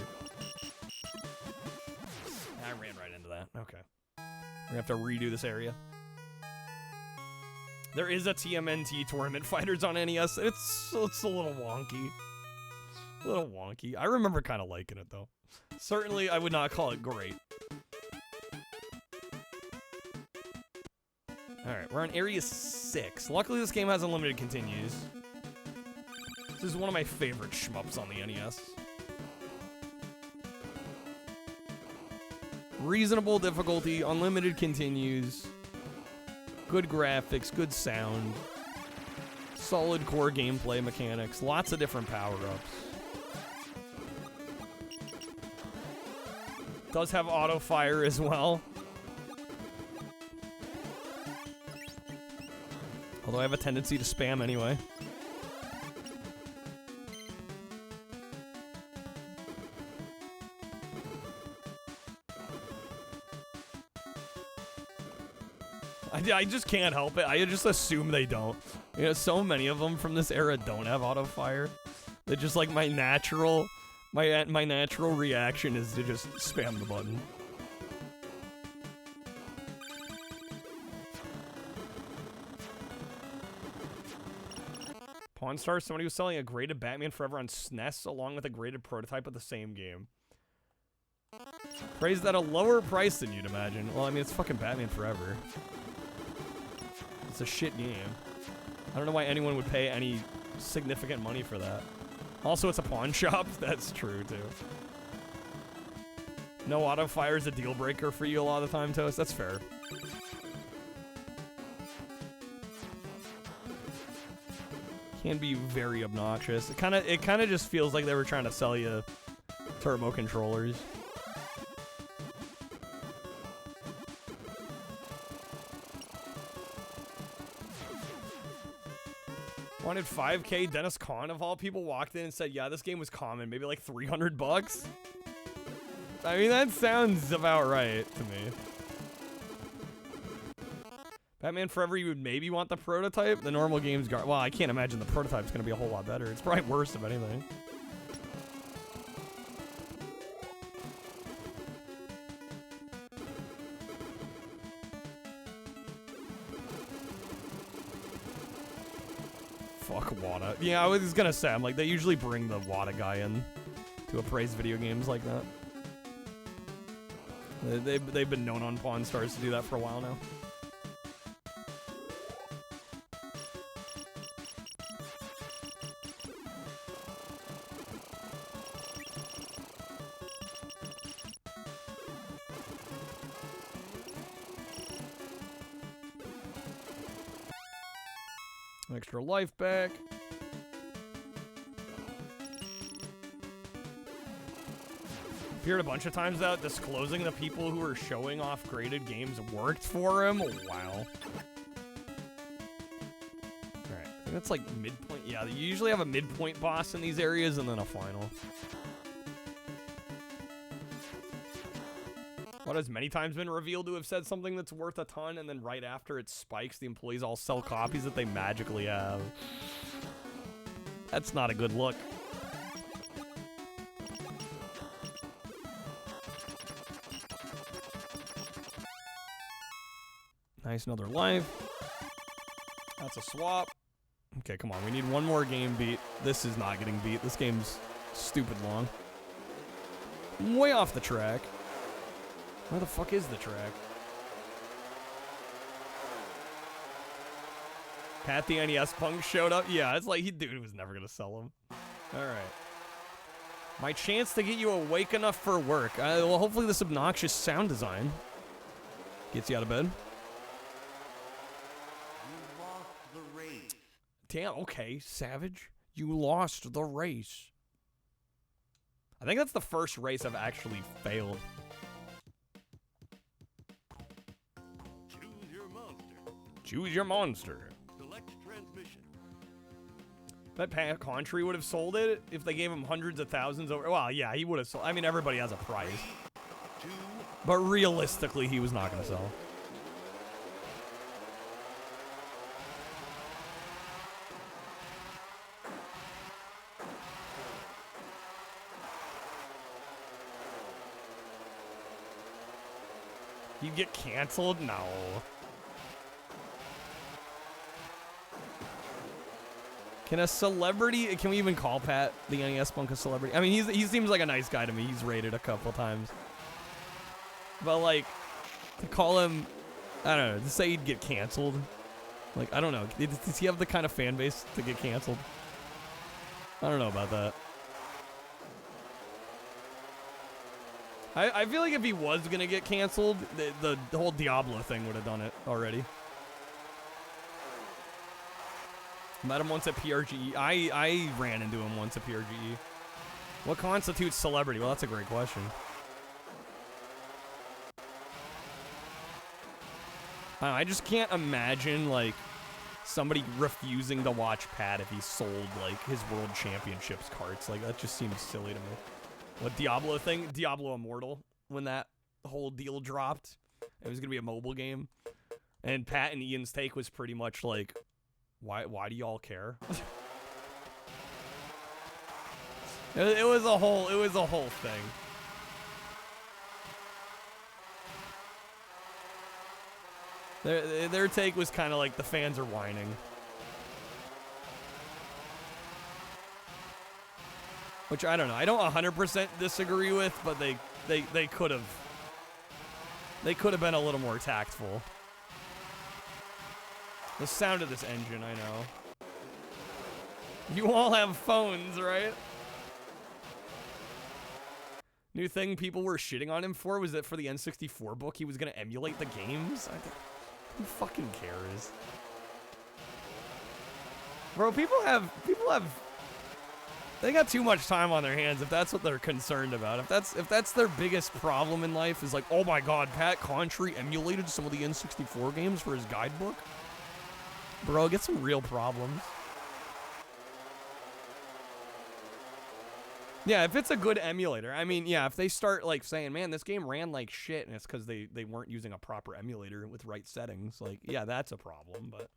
I ran right into that. Okay. We're gonna have to redo this area. There is a TMNT Tournament Fighters on NES. It's a little wonky. A little wonky. I remember kind of liking it, though. Certainly, I would not call it great. Alright, we're on Area 6. Luckily, this game has unlimited continues. This is one of my favorite shmups on the NES. Reasonable difficulty, unlimited continues. Good graphics, good sound, solid core gameplay mechanics, lots of different power-ups. Does have auto-fire as well. Although I have a tendency to spam anyway. I just can't help it. I just assume they don't. You know, so many of them from this era don't have auto fire. They're just like my natural reaction is to just spam the button. Pawn Stars, somebody was selling a graded Batman Forever on SNES along with a graded prototype of the same game. Praised at a lower price than you'd imagine. Well, I mean, it's fucking Batman Forever. It's a shit game. I don't know why anyone would pay any significant money for that. Also, it's a pawn shop. That's true, too. No auto fire is a deal breaker for you a lot of the time, Toast. That's fair. Can be very obnoxious. It kind of just feels like they were trying to sell you turbo controllers. Wanted 5K. Dennis Kahn of all people walked in and said, yeah, this game was common. Maybe like $300? I mean, that sounds about right to me. Batman Forever, you would maybe want the prototype. The normal game's well, I can't imagine the prototype's going to be a whole lot better. It's probably worse, if anything. Fuck Wada. Yeah, I was gonna say, I'm like, they usually bring the Wada guy in to appraise video games like that. They've been known on Pawn Stars to do that for a while now. extra life back. Appeared a bunch of times that disclosing the people who are showing off graded games worked for him. Wow. Alright, I think that's like midpoint. Yeah, you usually have a midpoint boss in these areas and then a final. What has many times been revealed to have said something that's worth a ton, and then right after it spikes, the employees all sell copies that they magically have. That's not a good look. Nice, another life. That's a swap. Okay, come on. We need one more game beat. This is not getting beat. This game's stupid long. Way off the track. Where the fuck is the track? Pat the NES punk showed up? Yeah, it's like, dude was never gonna sell them. Alright. My chance to get you awake enough for work. Well, hopefully this obnoxious sound design gets you out of bed. Damn, okay, Savage. You lost the race. I think that's the first race I've actually failed.
Choose your monster.
Choose your monster.
Select transmission.
Bet Pat Contry would have sold it if they gave him hundreds of thousands over. Well, yeah, he would have sold. I mean, everybody has a price. But realistically, he was not going to sell. You'd get canceled? No. Can a celebrity, can we even call Pat the NES Punk a celebrity? I mean, he seems like a nice guy to me. He's rated a couple times. But like, to call him, I don't know, to say he'd get canceled. Like, I don't know. Does he have the kind of fan base to get canceled? I don't know about that. I feel like if he was gonna get canceled, the whole Diablo thing would have done it already. Met him once at PRGE. I ran into him once at PRGE. What constitutes celebrity? Well, that's a great question. I just can't imagine, like, somebody refusing to watch Pat if he sold, like, his World Championships carts. Like, that just seems silly to me. What Diablo thing? Diablo Immortal, when that whole deal dropped, it was gonna be a mobile game, and Pat and Ian's take was pretty much like, why do y'all care? it was a whole thing. Their take was kind of like, the fans are whining. Which, I don't know. I don't 100% disagree with, but they could have. They could have been a little more tactful. The sound of this engine, I know. You all have phones, right? New thing people were shitting on him for was that for the N64 book, he was going to emulate the games. Who fucking cares? Bro, people have... They got too much time on their hands if that's what they're concerned about. If that's their biggest problem in life is like, oh my god, Pat Contry emulated some of the N64 games for his guidebook. Bro, get some real problems. Yeah, if it's a good emulator. I mean, yeah, if they start like saying, man, this game ran like shit, and it's because they weren't using a proper emulator with right settings, like, yeah, that's a problem, but...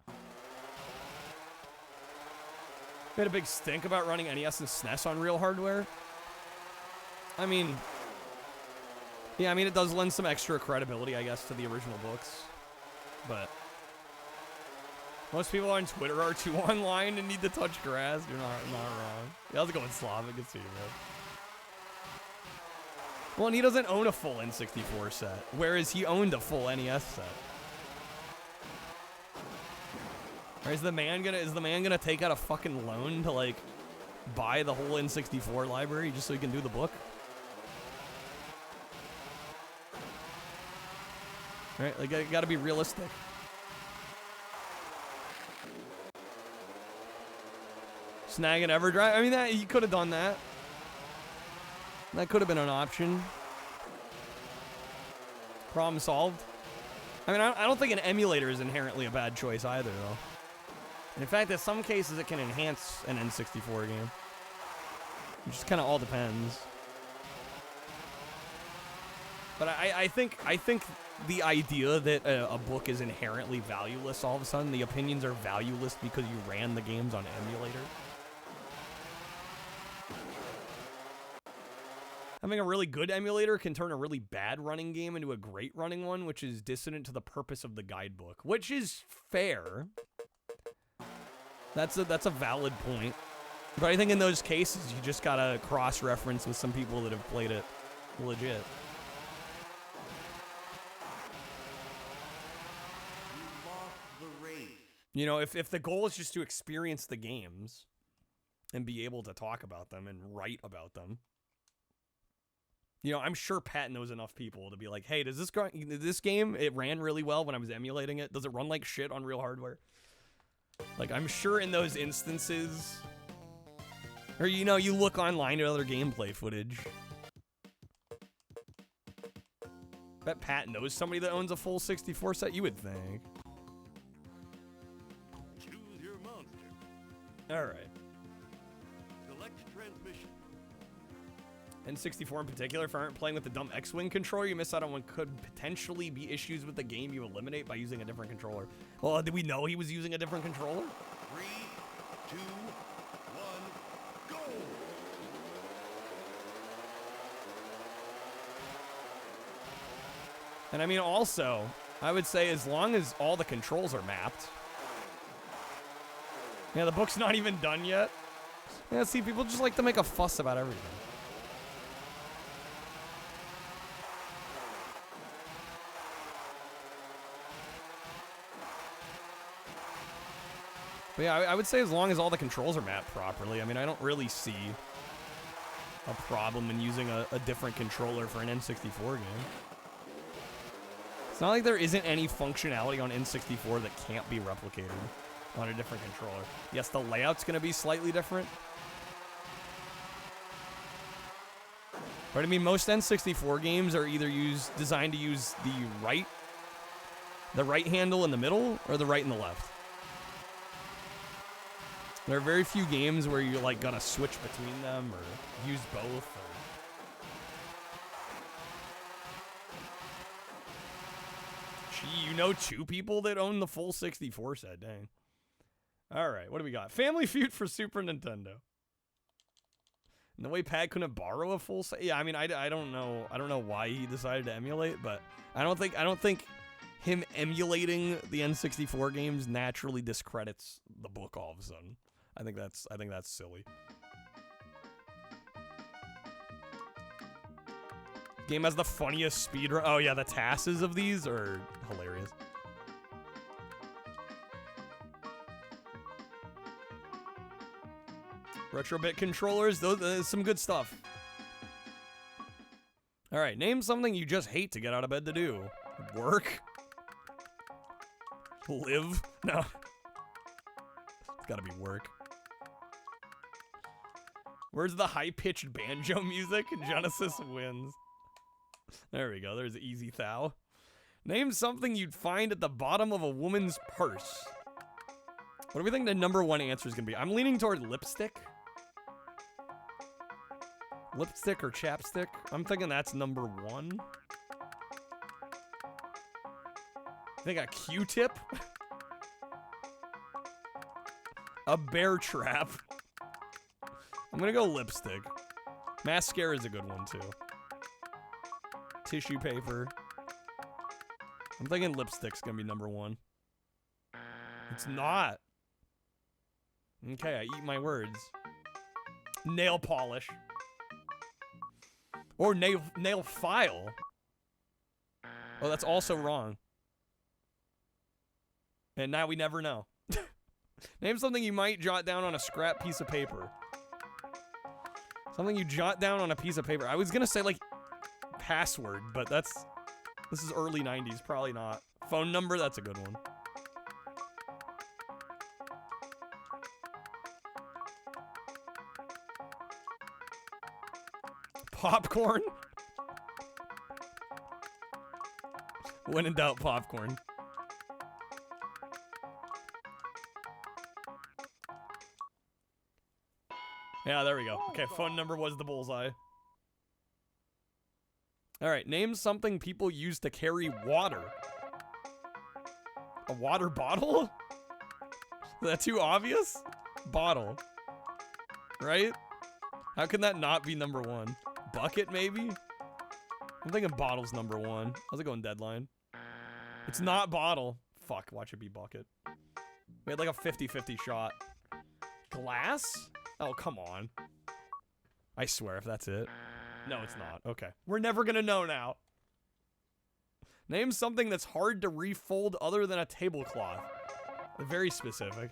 Made a big stink about running NES and SNES on real hardware. I mean, yeah, I mean, it does lend some extra credibility, I guess, to the original books. But most people on Twitter are too online and need to touch grass. You're not wrong. Yeah, how's it going, Slavic? Good to see you, man. Well, and he doesn't own a full N64 set, whereas he owned a full NES set. Or is the man gonna take out a fucking loan to like buy the whole N64 library just so he can do the book? Right, like, gotta be realistic. Snag an EverDrive. I mean, that you could have done that. That could have been an option. Problem solved. I mean, I don't think an emulator is inherently a bad choice either, though. And in fact, in some cases, it can enhance an N64 game. It just kind of all depends. But I think the idea that a book is inherently valueless, all of a sudden, the opinions are valueless because you ran the games on emulator. Having a really good emulator can turn a really bad running game into a great running one, which is dissonant to the purpose of the guidebook, which is fair. That's a valid point. But I think in those cases, you just gotta cross-reference with some people that have played it legit. You know, if the goal is just to experience the games and be able to talk about them and write about them, you know, I'm sure Pat knows enough people to be like, hey, does this game, it ran really well when I was emulating it. Does it run like shit on real hardware? Like, I'm sure in those instances, or, you know, you look online at other gameplay footage. Bet Pat knows somebody that owns a full 64 set, you would think.
Choose your monster.
All right.
Select transmission.
N64 in particular, if you aren't playing with the dumb X-Wing controller, you miss out on what could potentially be issues with the game you eliminate by using a different controller. Well, did we know he was using a different controller?
3, 2, 1, go!
And I mean, also, I would say as long as all the controls are mapped. Yeah, the book's not even done yet. Yeah, see, people just like to make a fuss about everything. But yeah, I would say as long as all the controls are mapped properly. I mean, I don't really see a problem in using a different controller for an N64 game. It's not like there isn't any functionality on N64 that can't be replicated on a different controller. Yes, the layout's going to be slightly different. But I mean, most N64 games are either designed to use the right handle in the middle or the right and the left. There are very few games where you're like gonna switch between them or use both. Gee, you know 2 people that own the full 64 set, dang. All right, what do we got? Family Feud for Super Nintendo. And the way Pat couldn't borrow a full set. Yeah, I mean, I don't know. I don't know why he decided to emulate, but I don't think him emulating the N64 games naturally discredits the book all of a sudden. I think that's silly. Game has the funniest speedrun. Oh yeah, the TASes of these are hilarious. Retrobit controllers, those some good stuff. All right, name something you just hate to get out of bed to do. Work? Live? No. It's gotta be work. Where's the high-pitched banjo music? Genesis wins. There we go. There's Easy Thou. Name something you'd find at the bottom of a woman's purse. What do we think the #1 answer is going to be? I'm leaning toward lipstick. Lipstick or chapstick? I'm thinking that's #1. I think a Q-tip. A bear trap. I'm gonna go lipstick. Mascara is a good one too. Tissue paper. I'm thinking lipstick's gonna be #1. It's not. Okay, I eat my words. Nail polish. Or nail file. Oh, that's also wrong. And now we never know. Name something you might jot down on a scrap piece of paper. Something you jot down on a piece of paper. I was gonna say like password, but this is early 90s, probably not. Phone number, that's a good one. Popcorn? When in doubt, popcorn. Yeah, there we go. Okay, phone number was the bullseye. Alright, name something people use to carry water. A water bottle? Is that too obvious? Bottle. Right? How can that not be number one? Bucket, maybe? I'm thinking bottle's number one. How's it going, Deadline? It's not bottle. Fuck, watch it be bucket. We had like a 50-50 shot. Glass? Oh, come on. I swear if that's it. No, it's not. Okay. We're never gonna know now. Name something that's hard to refold other than a tablecloth. Very specific.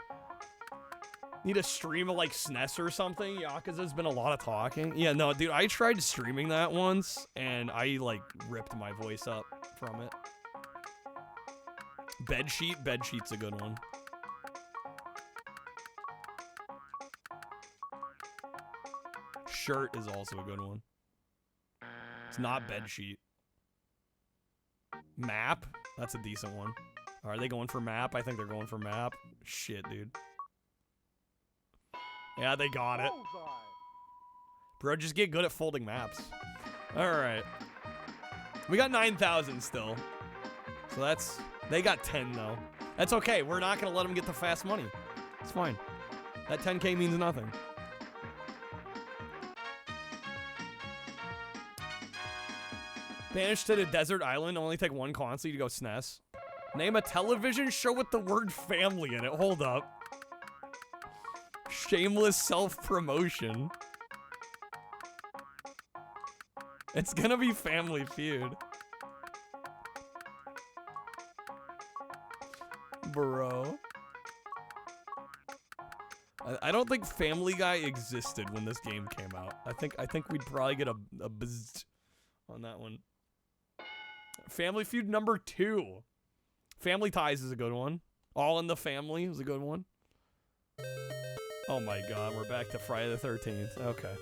Need a stream of like SNES or something? Yakuza's been a lot of talking. Yeah, no, dude, I tried streaming that once and I like ripped my voice up from it. Bedsheet? Bedsheet's a good one. Shirt is also a good one. It's not bedsheet. Map? That's a decent one. Are they going for map? I think they're going for map. Shit, dude. Yeah, they got it. Bro, just get good at folding maps. Alright. We got 9,000 still. So that's... They got 10, though. That's okay. We're not going to let them get the fast money. It's fine. That 10K means nothing. Banished to the desert island. Only take one console to go SNES. Name a television show with the word family in it. Hold up. Shameless self-promotion. It's gonna be Family Feud. Bro. I don't think Family Guy existed when this game came out. I think we'd probably get a bzzzt on that one. Family Feud number 2. Family Ties is a good one. All in the Family is a good one. Oh my god, we're back to Friday the 13th. Okay.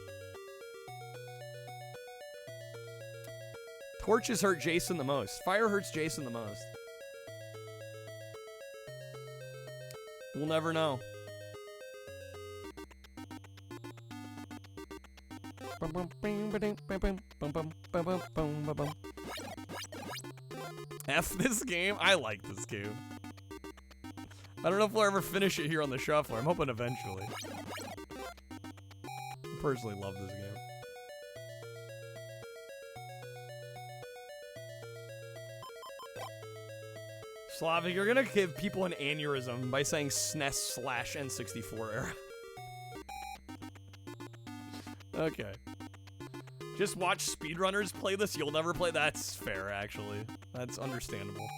Torches hurt Jason the most. Fire hurts Jason the most. We'll never know. F this game? I like this game. I don't know if we'll ever finish it here on the Shuffler. I'm hoping eventually. I personally love this game. Slavic, you're gonna give people an aneurysm by saying SNES/N64 era. Okay. Just watch speedrunners play this, you'll never play. That's fair, actually. That's understandable.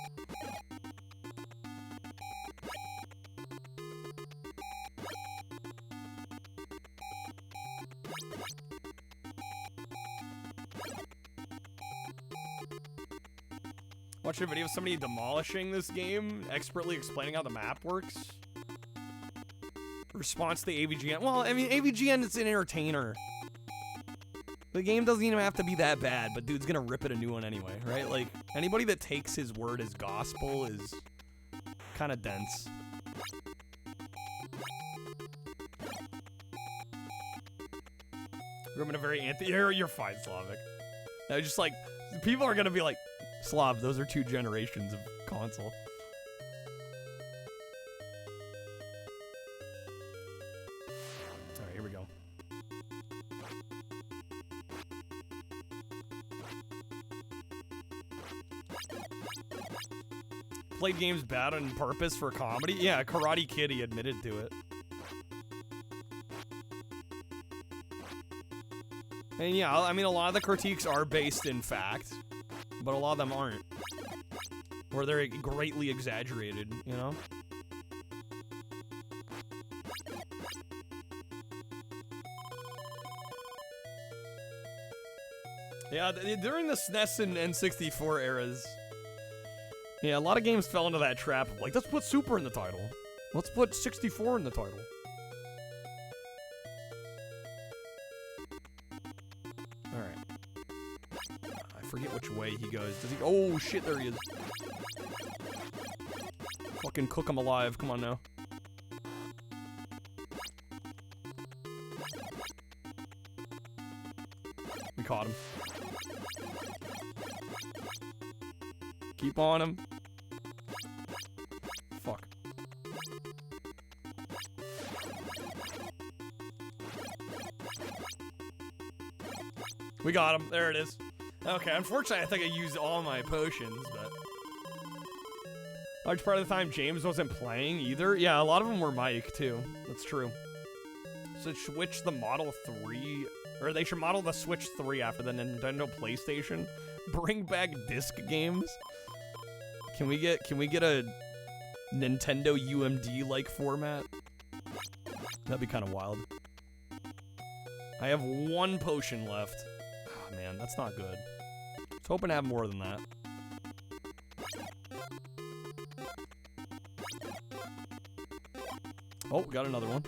Watched a video of somebody demolishing this game, expertly explaining how the map works. Response to the AVGN. Well, I mean, AVGN is an entertainer. The game doesn't even have to be that bad, but dude's gonna rip it a new one anyway, right? Like, anybody that takes his word as gospel is kind of dense. I'm in a very you're fine, Slavic. No, just like, people are gonna be like, Slav, those are 2 generations of console. Alright, here we go. Played games bad on purpose for comedy? Yeah, Karate Kid, he admitted to it. And yeah, I mean, a lot of the critiques are based in fact, but a lot of them aren't. Or they're greatly exaggerated, you know? Yeah, during the SNES and N64 eras, yeah, a lot of games fell into that trap of like, let's put Super in the title. Let's put 64 in the title. Alright. forget which way he goes. Does he? Oh shit! There he is. Fucking cook him alive. Come on now. We caught him. Keep on him. Fuck. We got him. There it is. Okay, unfortunately, I think I used all my potions, but... Large part of the time, James wasn't playing either. Yeah, a lot of them were Mike, too. That's true. So switch the Model 3... Or they should model the Switch 3 after the Nintendo PlayStation. Bring back disc games. Can we get a Nintendo UMD-like format? That'd be kind of wild. I have 1 potion left. Oh, man, that's not good. I was hoping to have more than that. Oh, got another one.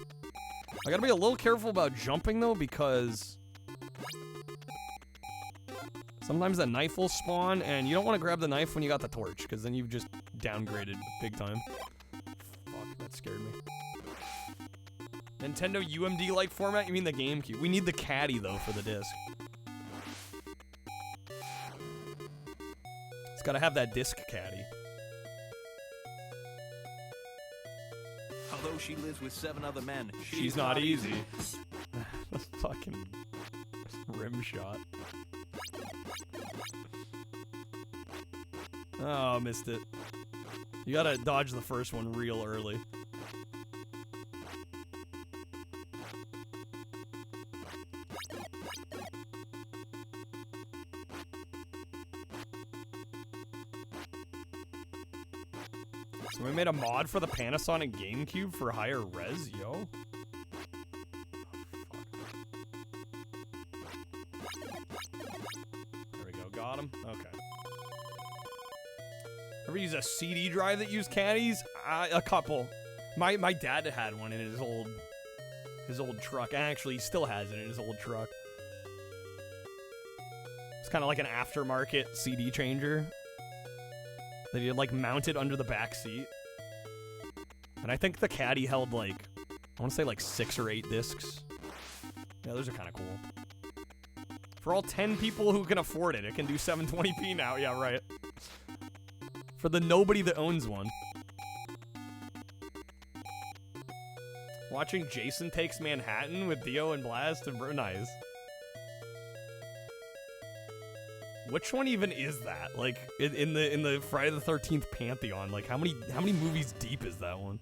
I gotta be a little careful about jumping, though, because sometimes a knife will spawn, and you don't want to grab the knife when you got the torch, because then you've just downgraded big time. Fuck, that scared me. Nintendo UMD-like format? You mean the GameCube? We need the caddy, though, for the disc. It's gotta have that disc caddy.
Although she lives with 7 other men,
she's not easy. Fucking rim shot. Oh, missed it. You gotta dodge the first one real early. So we made a mod for the Panasonic GameCube for higher res, yo. There we go, got him. Okay. Ever use a CD drive that used caddies? A couple. My dad had one in his old truck. Actually, he still has it in his old truck. It's kind of like an aftermarket CD changer that he had, like, mounted under the back seat. And I think the caddy held, like, I want to say, like, 6 or 8 discs. Yeah, those are kind of cool. For all 10 people who can afford it, it can do 720p now. Yeah, right. For the nobody that owns one. Watching Jason Takes Manhattan with Dio and Blast and nice. Which one even is that? Like in the Friday the 13th pantheon? Like how many movies deep is that one?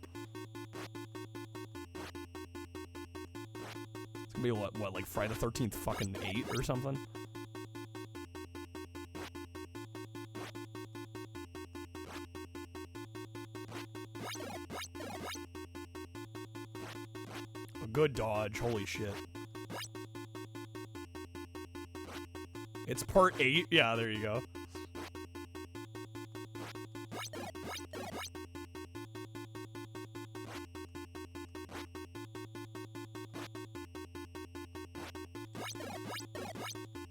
It's gonna be what like Friday the 13th fucking 8 or something? A good dodge, holy shit. It's part 8? Yeah, there you go.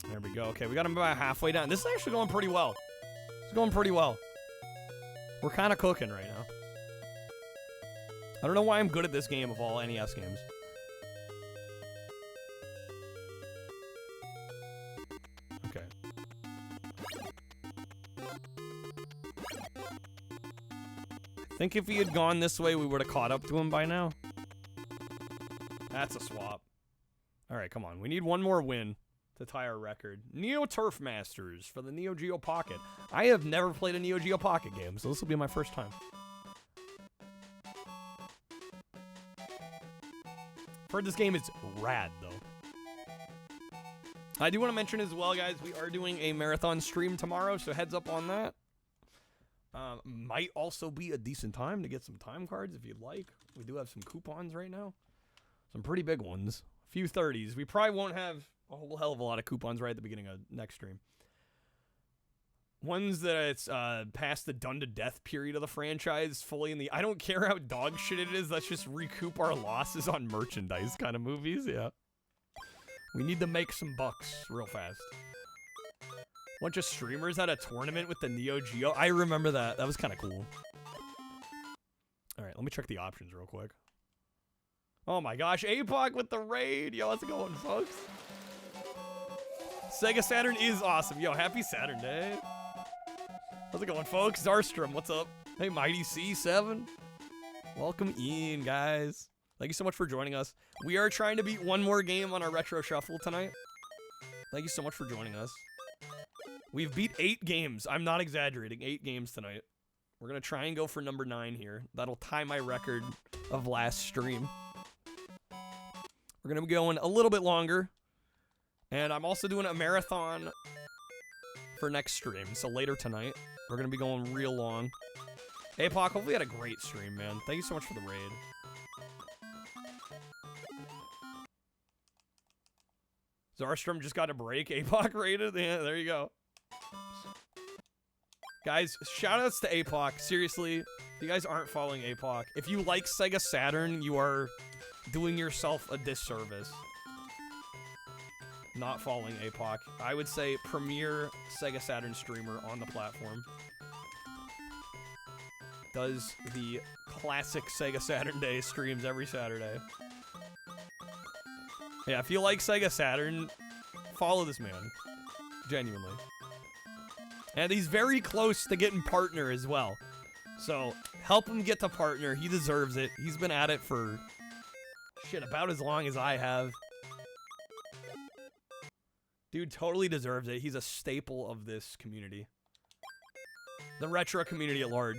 There we go. Okay, we got him about halfway down. This is actually going pretty well. It's going pretty well. We're kind of cooking right now. I don't know why I'm good at this game of all NES games. Okay. I think if he had gone this way, we would have caught up to him by now. That's a swap. Alright, come on. We need one more win to tie our record. Neo Turf Masters for the Neo Geo Pocket. I have never played a Neo Geo Pocket game, so this will be my first time. I've heard this game is rad, though. I do want to mention as well, guys, we are doing a marathon stream tomorrow, so heads up on that. Might also be a decent time to get some time cards if you'd like. We do have some coupons right now. Some pretty big ones. A few 30s. We probably won't have a whole hell of a lot of coupons right at the beginning of next stream. Ones that it's past the done to death period of the franchise, fully in the I don't care how dog shit it is, let's just recoup our losses on merchandise kind of movies, yeah. We need to make some bucks real fast. Bunch of streamers had a tournament with the Neo Geo. I remember that. That was kind of cool. All right, let me check the options real quick. Oh my gosh, APOC with the raid. Yo, how's it going, folks? Sega Saturn is awesome. Yo, happy Saturn Day. How's it going, folks? Zarstrom, what's up? Hey, Mighty C7. Welcome in, guys. Thank you so much for joining us. We are trying to beat one more game on our Retro Shuffle tonight. Thank you so much for joining us. We've beat 8 games. I'm not exaggerating. 8 games tonight. We're going to try and go for number 9 here. That'll tie my record of last stream. We're going to be going a little bit longer. And I'm also doing a marathon for next stream. So later tonight, we're going to be going real long. Hey, Pac, hopefully you had a great stream, man. Thank you so much for the raid. Zarstrom just got a break. APOC rated. Yeah, there you go. Guys, shoutouts to APOC. Seriously, if you guys aren't following APOC, if you like Sega Saturn, you are doing yourself a disservice. Not following APOC. I would say premier Sega Saturn streamer on the platform. Does the classic Sega Saturn Day streams every Saturday. Yeah, if you like Sega Saturn, follow this man. Genuinely. And he's very close to getting partner as well. So, help him get to partner. He deserves it. He's been at it for, shit, about as long as I have. Dude totally deserves it. He's a staple of this community. The retro community at large.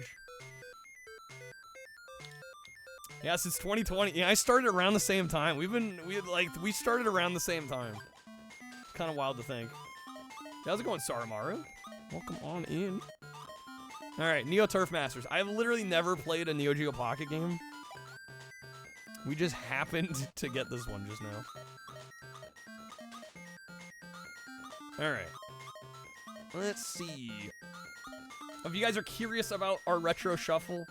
Yeah, since 2020. Yeah, I started around the same time. We started around the same time. It's kind of wild to think. How's it going, Saramaru? Welcome on in. Alright, Neo Turf Masters. I've literally never played a Neo Geo Pocket game. We just happened to get this one just now. Alright. Let's see. If you guys are curious about our retro shuffle,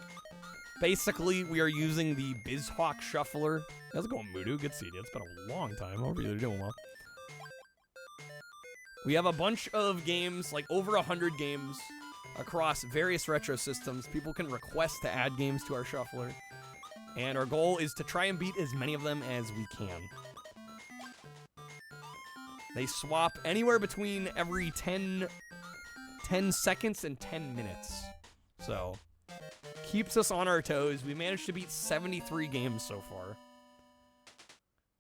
basically we are using the BizHawk Shuffler. How's it going, Mudu? Good seeing you. It's been a long time. Hope you're doing well. We have a bunch of games, like over 100 games, across various retro systems. People can request to add games to our shuffler. And our goal is to try and beat as many of them as we can. They swap anywhere between every 10 seconds and 10 minutes. So, keeps us on our toes. We managed to beat 73 games so far.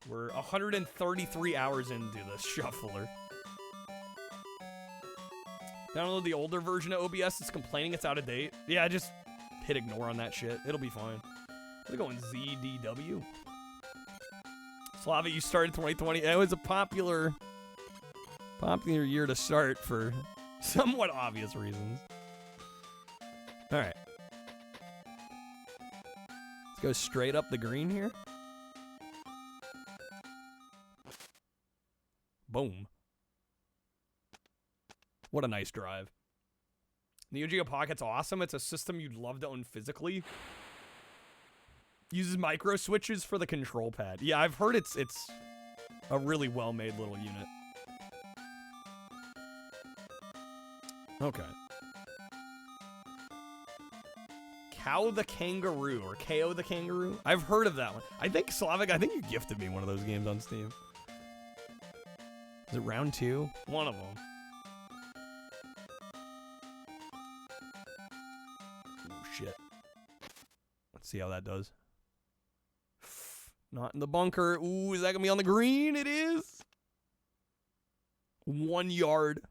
We're 133 hours into this shuffler. Download the older version of OBS. It's complaining it's out of date. Yeah, just hit ignore on that shit. It'll be fine. We're going ZDW. Slava, you started 2020. It was a popular year to start for somewhat obvious reasons. All right. Let's go straight up the green here. Boom. What a nice drive. Neo Geo Pocket's awesome. It's a system you'd love to own physically. Uses micro switches for the control pad. Yeah, I've heard it's a really well-made little unit. Okay. Cow the Kangaroo, or KO the Kangaroo? I've heard of that one. I think, Slavic, I think you gifted me one of those games on Steam. Is it round 2? One of them. Oh, shit. Let's see how that does. Not in the bunker. Ooh, is that gonna be on the green? It is. 1 yard.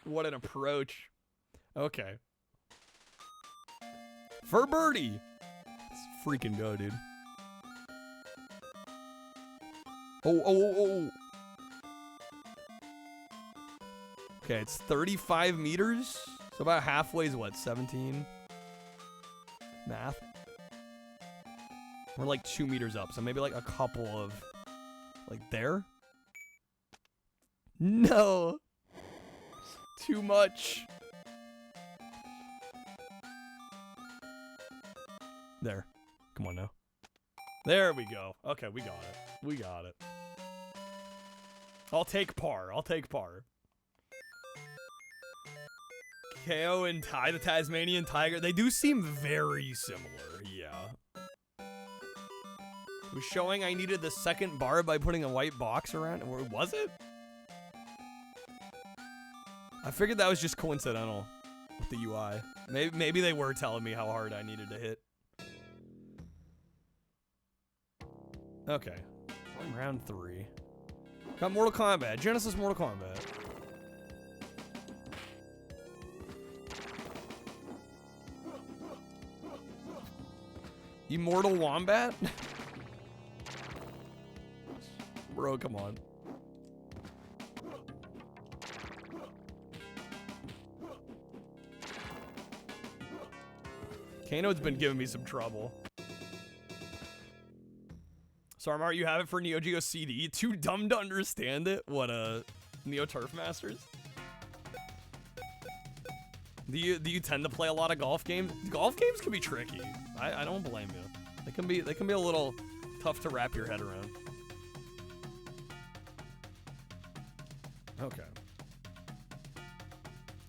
What an approach. Okay. For birdie. Let's freaking go, dude. Oh. Okay, it's 35 meters. So about halfway is what, 17? Math. We're like 2 meters up, so maybe like a couple of, like there? No! Too much. There. Come on now. There we go. Okay, we got it. We got it. I'll take par. I'll take par. KO and Ty, the Tasmanian Tiger, they do seem very similar, yeah. It was showing I needed the second bar by putting a white box around, or was it? I figured that was just coincidental with the UI. Maybe they were telling me how hard I needed to hit. Okay, round 3. Got Mortal Kombat, Genesis Mortal Kombat. Immortal Wombat? Bro, come on. Kano's been giving me some trouble. Sorry, Mart, you have it for Neo Geo CD? Too dumb to understand it? What, Neo Turf Masters? Do you tend to play a lot of golf games? Golf games can be tricky. I don't blame you. They can be a little tough to wrap your head around. Okay.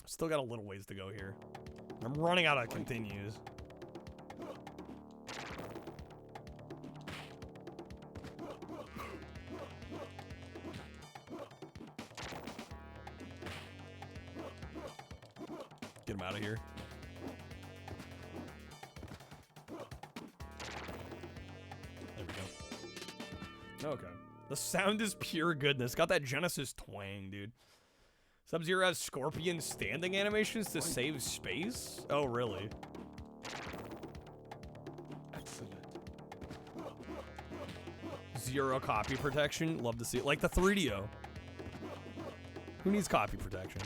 Still got a little ways to go here. I'm running out of continues. Get him out of here. There we go. Okay. The sound is pure goodness. Got that Genesis twang, dude. Sub-Zero has Scorpion standing animations to save space? Oh, really?
Excellent.
Zero copy protection. Love to see it. Like the 3DO. Who needs copy protection?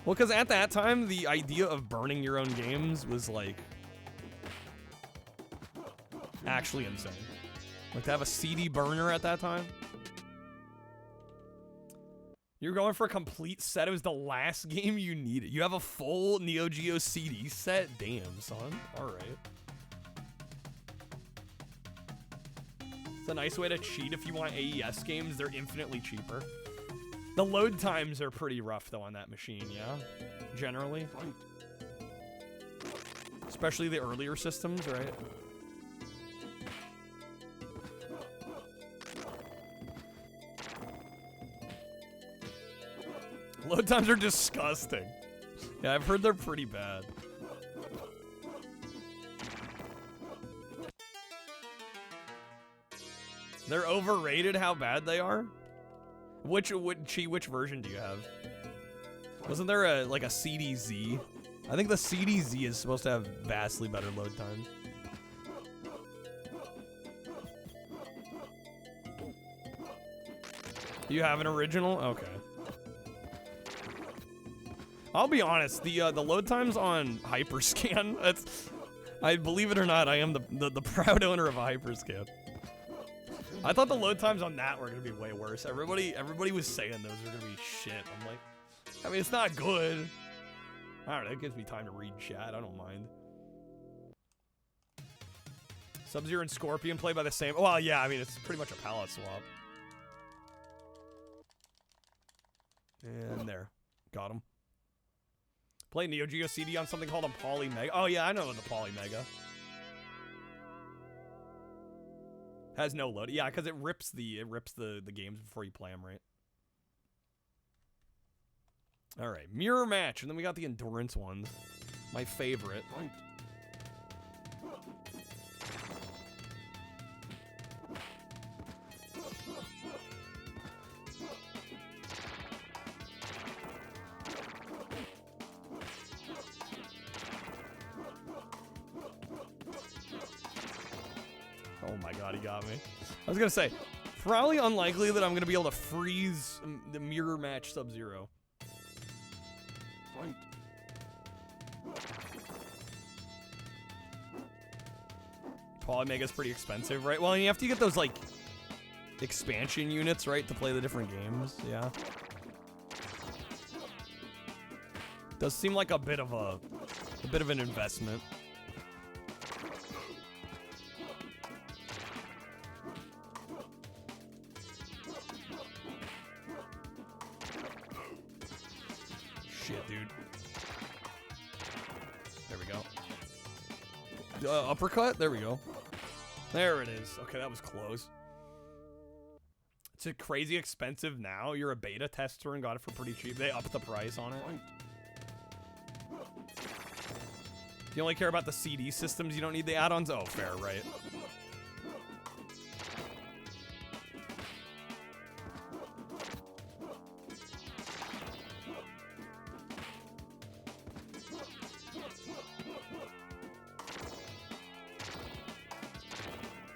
Well, because at that time, the idea of burning your own games was, like, actually insane. Like, to have a CD burner at that time. You're going for a complete set. It was the last game you needed. You have a full Neo Geo CD set? Damn, son. Alright. It's a nice way to cheat if you want AES games. They're infinitely cheaper. The load times are pretty rough, though, on that machine, yeah? Generally. Especially the earlier systems, right? Load times are disgusting. Yeah, I've heard they're pretty bad. They're overrated how bad they are? Which version do you have? Wasn't there a like a CDZ? I think the CDZ is supposed to have vastly better load times. You have an original? Okay. I'll be honest, the load times on Hyperscan, I believe it or not, I am the proud owner of a Hyperscan. I thought the load times on that were gonna be way worse. Everybody was saying those were gonna be shit. I'm like, I mean, it's not good. I don't know, it gives me time to read chat, I don't mind. Sub-Zero and Scorpion play by the same, well, yeah, I mean, it's pretty much a palette swap. And there, got him. Play Neo Geo CD on something called a Poly Mega. Oh yeah, I know the Poly Mega. Has no load. Yeah, because it rips the games before you play them, right? All right, mirror match, and then we got the endurance ones. My favorite. Oh my god, he got me. I was gonna say, probably unlikely that I'm gonna be able to freeze the mirror match Sub-Zero. Polymega's pretty expensive, right? Well, you have to get those, like, expansion units, right, to play the different games, yeah. Does seem like a bit of an investment. shit, dude. There we go. Uppercut? There we go. There it is. Okay, that was close. It's a crazy expensive now. You're a beta tester and got it for pretty cheap. They upped the price on it. You only care about the CD systems, you don't need the add-ons? Oh, fair, right.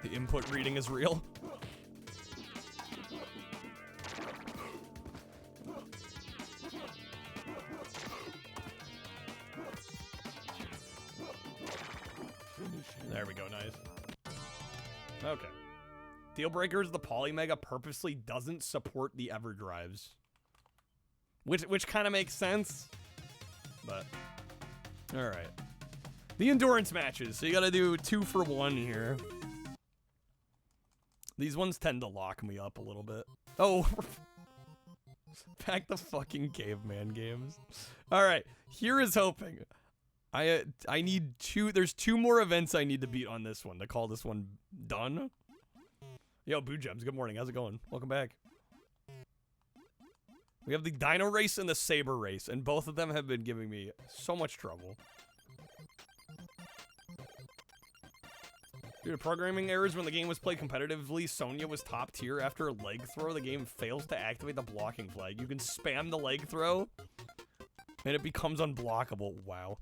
The input reading is real. There we go, nice. Okay. Deal breaker is the Polymega purposely doesn't support the EverDrives. Which kind of makes sense. But, alright. The endurance matches. So you gotta do 2 for 1 here. These ones tend to lock me up a little bit. Oh, back to fucking caveman games. Alright, here is hoping. I need 2, there's 2 more events I need to beat on this one to call this one done. Yo, Boo Gems, good morning, how's it going? Welcome back. We have the Dino Race and the Saber Race, and both of them have been giving me so much trouble. Due to programming errors when the game was played competitively, Sonya was top tier. After a leg throw, the game fails to activate the blocking flag. You can spam the leg throw, and it becomes unblockable. Wow.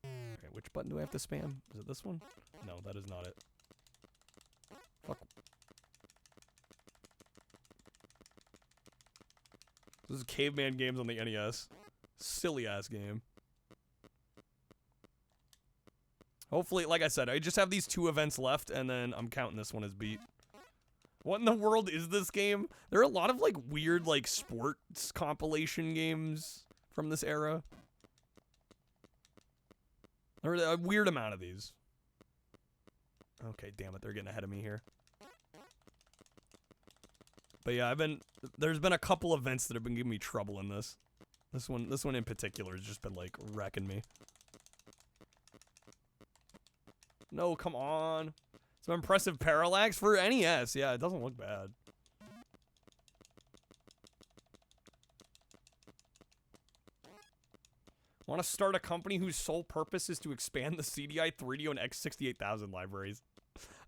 Okay, which button do I have to spam? Is it this one? No, that is not it. Fuck. This is caveman games on the NES. Silly ass game. Hopefully, like I said, I just have these 2 events left, and then I'm counting this one as beat. What in the world is this game? There are a lot of, like, weird, like, sports compilation games from this era. There are a weird amount of these. Okay, damn it, they're getting ahead of me here. But yeah, there's been a couple events that have been giving me trouble in this. This one in particular has just been, like, wrecking me. No, come on. Some impressive parallax for NES. Yeah, it doesn't look bad. Want to start a company whose sole purpose is to expand the CDI, 3DO, and X68000 libraries.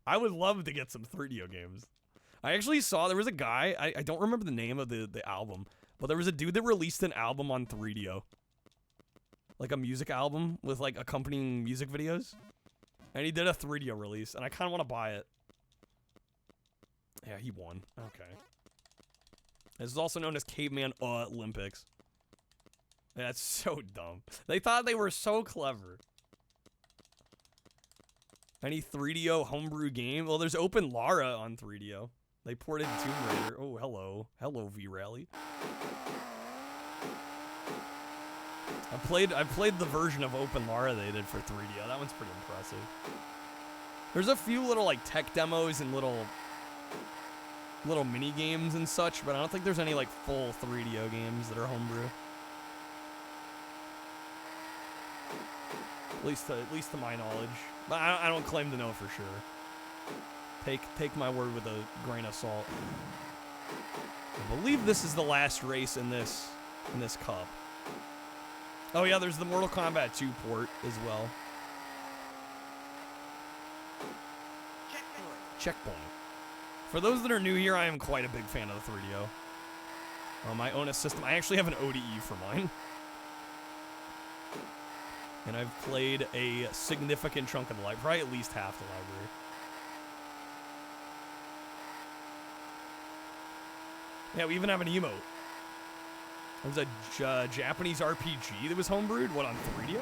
I would love to get some 3DO games. I actually saw there was a guy, I don't remember the name of the album, but there was a dude that released an album on 3DO. Like a music album with like accompanying music videos. And he did a 3DO release, and I kind of want to buy it. Yeah, he won. Okay. This is also known as Caveman Olympics. That's so dumb. They thought they were so clever. Any 3DO homebrew game? Well, there's Open Lara on 3DO. They ported Tomb Raider. Oh, hello. Hello, V-Rally. I played the version of Open Lara they did for 3DO. That one's pretty impressive. There's a few little like tech demos and little mini games and such, but I don't think there's any like full 3DO games that are homebrew. At least to my knowledge. But I don't claim to know for sure. Take my word with a grain of salt. I believe this is the last race in this cup. Oh yeah, there's the Mortal Kombat 2 port as well. Checkpoint. For those that are new here, I am quite a big fan of the 3DO. I own a system. I actually have an ODE for mine. And I've played a significant chunk of the library, probably at least half the library. Yeah, we even have an emote. There's a Japanese RPG that was homebrewed. What, on 3DO?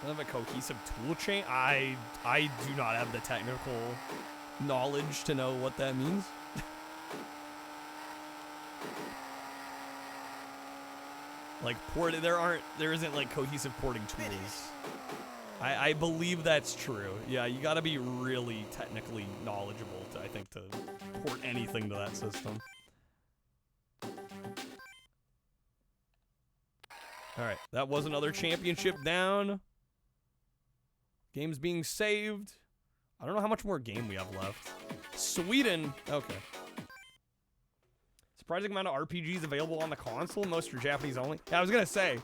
I have a cohesive tool chain. I do not have the technical knowledge to know what that means. Like there isn't like cohesive porting tools. I believe that's true. Yeah, you got to be really technically knowledgeable to, I think, to port anything to that system. All right, that was another championship down. Game's being saved. I don't know how much more game we have left. Sweden. Okay. Surprising amount of RPGs available on the console. Most are Japanese only. Yeah, I was going to say.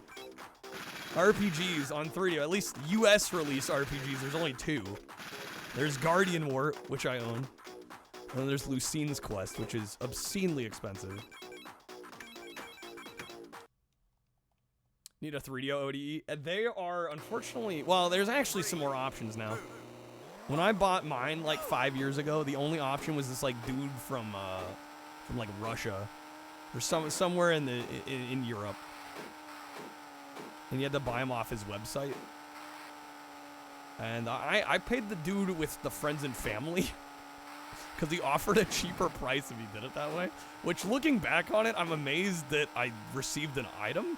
RPGs on 3D, at least US release RPGs, there's only 2. There's Guardian War, which I own. And then there's Lucine's Quest, which is obscenely expensive. Need a 3D ODE. And they are, unfortunately, well, there's actually some more options now. When I bought mine like 5 years ago, the only option was this like dude from like Russia or somewhere in Europe, and you had to buy him off his website. And I paid the dude with the friends and family because he offered a cheaper price if he did it that way. Which, looking back on it, I'm amazed that I received an item,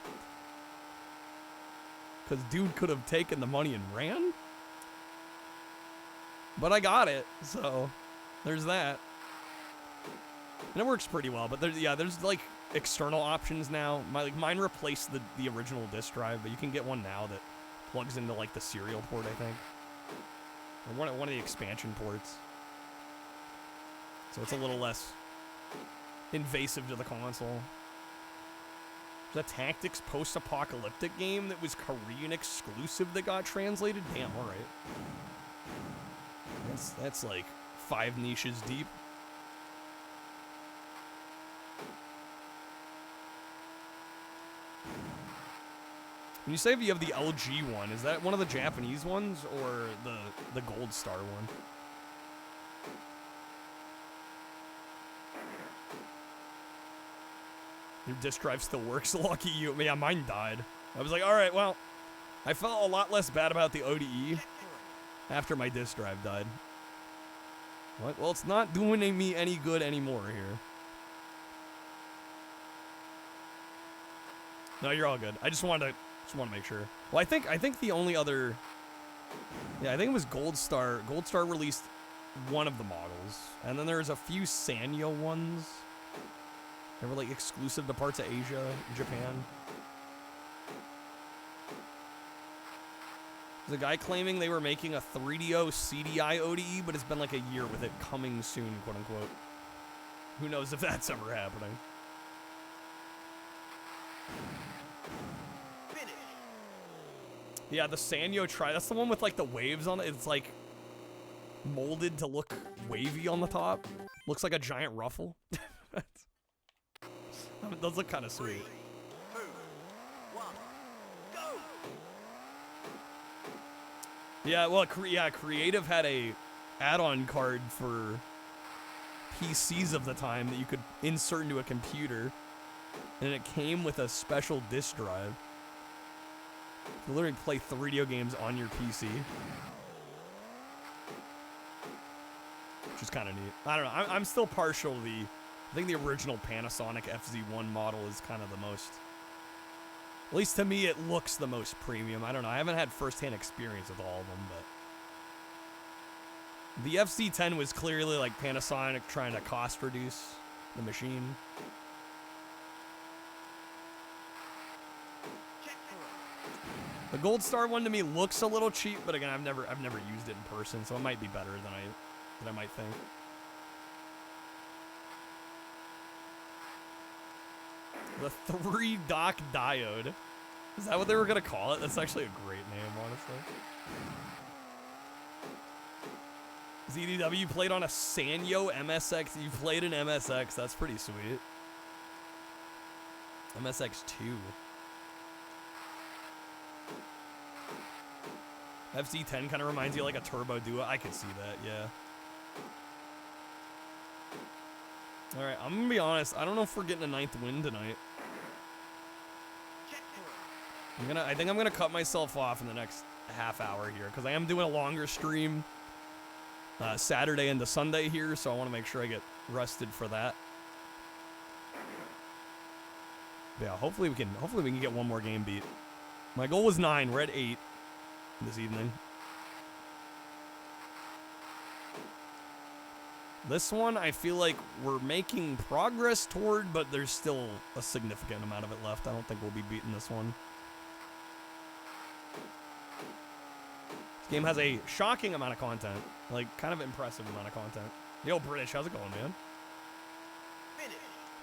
because dude could have taken the money and ran. But I got it, so there's that. And it works pretty well, but there's like external options now. Mine replaced the original disk drive, but you can get one now that plugs into like the serial port, I think. Or one of the expansion ports. So it's a little less invasive to the console. There's a tactics post-apocalyptic game that was Korean exclusive that got translated. Damn, alright. That's like 5 niches deep. When you say if you have the LG one, is that one of the Japanese ones or the Gold Star one? Your disk drive still works. Lucky you. Yeah, mine died. I was like, all right, well, I felt a lot less bad about the ODE after my disk drive died. What? Well, it's not doing me any good anymore here. No, you're all good. I just wanted to make sure. Well, I think the only other, yeah, I think it was Gold Star. Gold Star released one of the models, and then there's a few Sanyo ones. They were like exclusive to parts of Asia, Japan. There's a guy claiming they were making a 3DO CDI ODE, but it's been like a year with it coming soon, quote unquote. Who knows if that's ever happening. Yeah, the Sanyo that's the one with like the waves on it. It's like molded to look wavy on the top. Looks like a giant ruffle. It does look kind of sweet. Yeah, well, Creative had a add-on card for PCs of the time that you could insert into a computer, and it came with a special disk drive. You literally play 3DO games on your PC, which is kind of neat. I don't know. I'm still partial to I think the original Panasonic FZ1 model is kind of the most, at least to me, it looks the most premium. I don't know. I haven't had first-hand experience with all of them, but the FC10 was clearly like Panasonic trying to cost reduce the machine. The Gold Star one to me looks a little cheap, but again, I've never used it in person, so it might be better than I might think. The 3-dock diode. Is that what they were gonna call it? That's actually a great name, honestly. ZDW played on a Sanyo MSX. You played an MSX. That's pretty sweet. MSX2. FC10 kind of reminds you of like a Turbo Duo. I can see that, yeah. Alright, I'm gonna be honest. I don't know if we're getting a 9th win tonight. I think I'm gonna cut myself off in the next half hour here, because I am doing a longer stream Saturday into Sunday here, so I want to make sure I get rested for that. But yeah, hopefully we can get one more game beat. My goal was 9. We're at 8 this evening. This one, I feel like we're making progress toward, but there's still a significant amount of it left. I don't think we'll be beating this one. Game has a shocking amount of content. Like, kind of impressive amount of content. Yo, British, how's it going, man?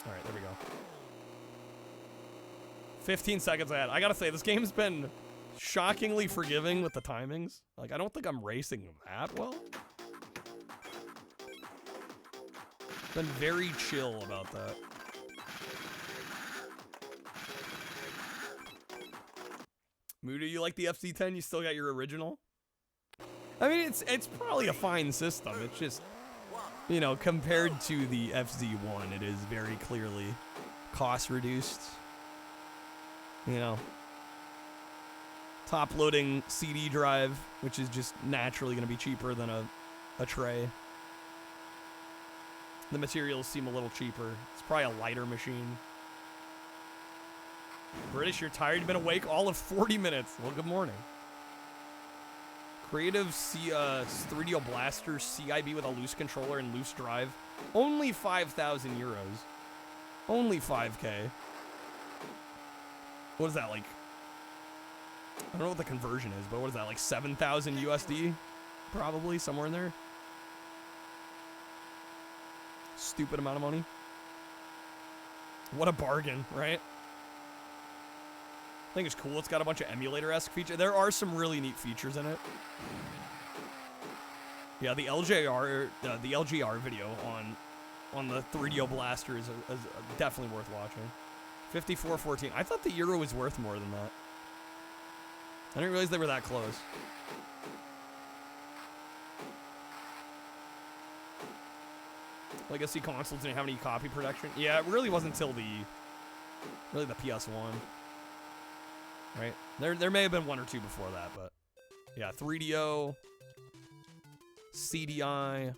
Alright, there we go. 15 seconds ahead. I gotta say, this game's been shockingly forgiving with the timings. Like, I don't think I'm racing that well. Been very chill about that. Muda, you like the FC10? You still got your original? I mean, it's probably a fine system. It's just, you know, compared to the FZ1, it is very clearly cost reduced. You know, top-loading CD drive, which is just naturally going to be cheaper than a tray. The materials seem a little cheaper. It's probably a lighter machine. British, you're tired? You've been awake all of 40 minutes. Well, good morning. Creative 3DO Blaster CIB with a loose controller and loose drive. Only 5,000 euros. Only 5K. What is that, like? I don't know what the conversion is, but what is that, like 7,000 USD? Probably, somewhere in there. Stupid amount of money. What a bargain, right? I think it's cool. It's got a bunch of emulator-esque features. There are some really neat features in it. Yeah, the LGR video on the 3DO Blaster is definitely worth watching. 54.14. I thought the Euro was worth more than that. I didn't realize they were that close. Legacy consoles didn't have any copy protection. Yeah, it really wasn't until the PS1. Right? There may have been one or two before that, but yeah, 3DO, CDI,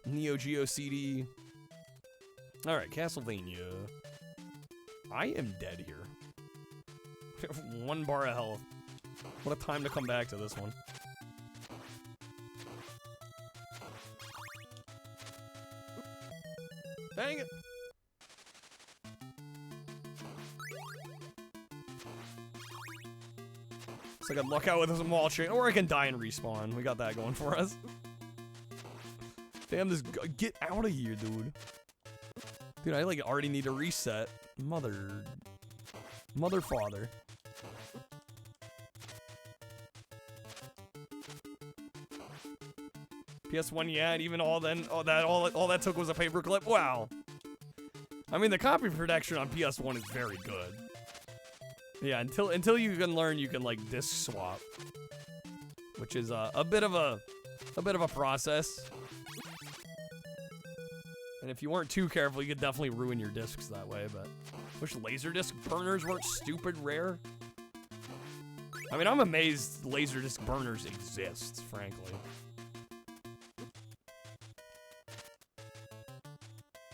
Neo Geo CD. All right, Castlevania. I am dead here. 1 bar of health. What a time to come back to this one. Dang it. So I can luck out with some wall chain, or I can die and respawn. We got that going for us. Damn, this get out of here, dude. Dude, I like already need to reset. Mother father. PS1, yeah, and even all that took was a paperclip. Wow. I mean, the copy protection on PS1 is very good. Yeah, until you can learn, you can like disc swap, which is a bit of a process. And if you weren't too careful, you could definitely ruin your discs that way. But wish laserdisc burners weren't stupid rare. I mean, I'm amazed laserdisc burners exist, frankly.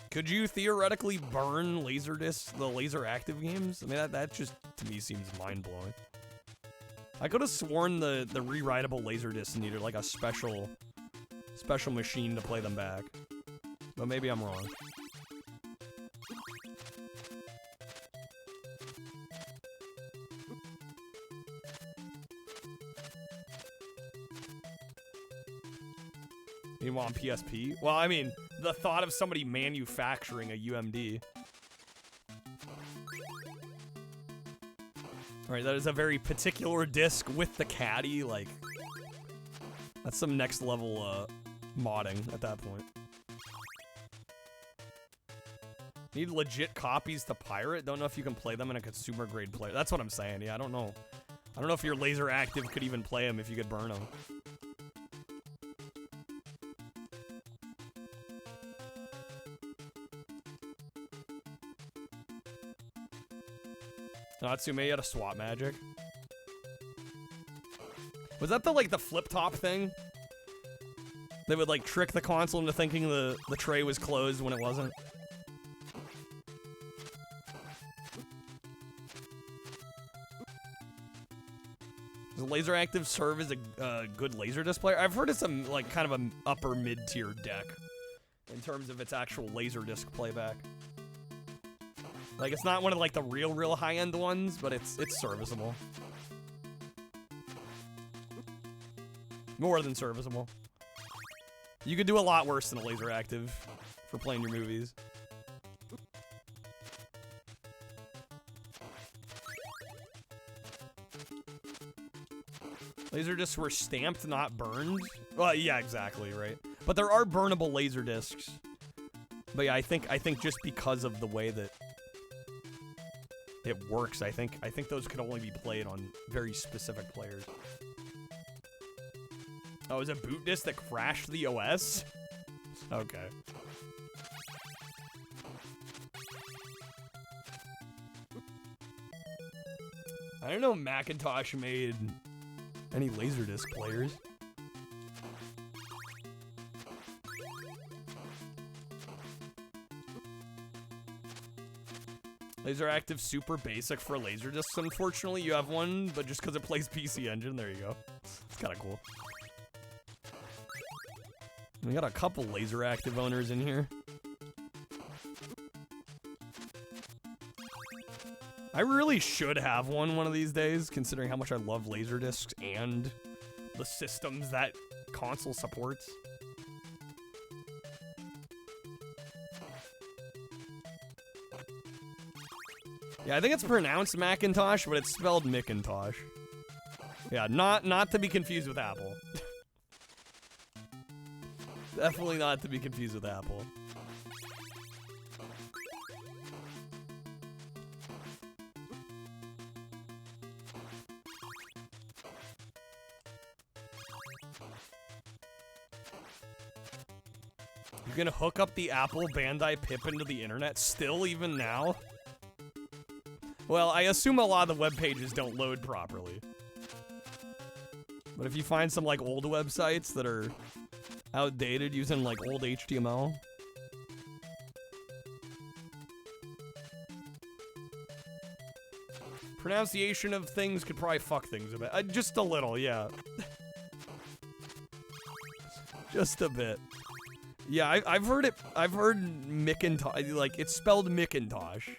Could you theoretically burn laserdisc, the laser active games? I mean, that just to me seems mind-blowing. I could have sworn the rewritable laserdisc needed like a special machine to play them back. But maybe I'm wrong. Meanwhile, on PSP? Well, I mean, the thought of somebody manufacturing a UMD. Alright, that is a very particular disc with the caddy, like... That's some next level, modding at that point. Need legit copies to pirate? Don't know if you can play them in a consumer grade player. That's what I'm saying, yeah, I don't know. I don't know if your laser active could even play them if you could burn them. Natsume, you had a swap magic. Was that the flip top thing? They would like trick the console into thinking the tray was closed when it wasn't. Does laser active serve as a good laser disc player? I've heard it's some like kind of an upper mid-tier deck in terms of its actual laser disc playback. Like, it's not one of, like, the real high-end ones, but it's serviceable. More than serviceable. You could do a lot worse than a laser active for playing your movies. Laser discs were stamped, not burned. Well, yeah, exactly, right. But there are burnable laser discs. But yeah, I think just because of the way that it works, I think those could only be played on very specific players. Oh, it was a boot disc that crashed the OS? Okay. I don't know if Macintosh made any Laserdisc players. Laser Active super basic for Laserdiscs. Unfortunately, you have one, but just because it plays PC Engine, there you go. It's kind of cool. We got a couple Laser Active owners in here. I really should have one of these days, considering how much I love Laserdiscs and the systems that console supports. Yeah, I think it's pronounced Macintosh, but it's spelled Macintosh. Yeah, not to be confused with Apple. Definitely not to be confused with Apple. You're gonna hook up the Apple Bandai Pip into the internet still, even now? Well, I assume a lot of the web pages don't load properly. But if you find some, like, old websites that are outdated using, like, old HTML. Pronunciation of things could probably fuck things a bit. Just a little, yeah. Just a bit. Yeah, I've heard Macintosh, like, it's spelled Macintosh.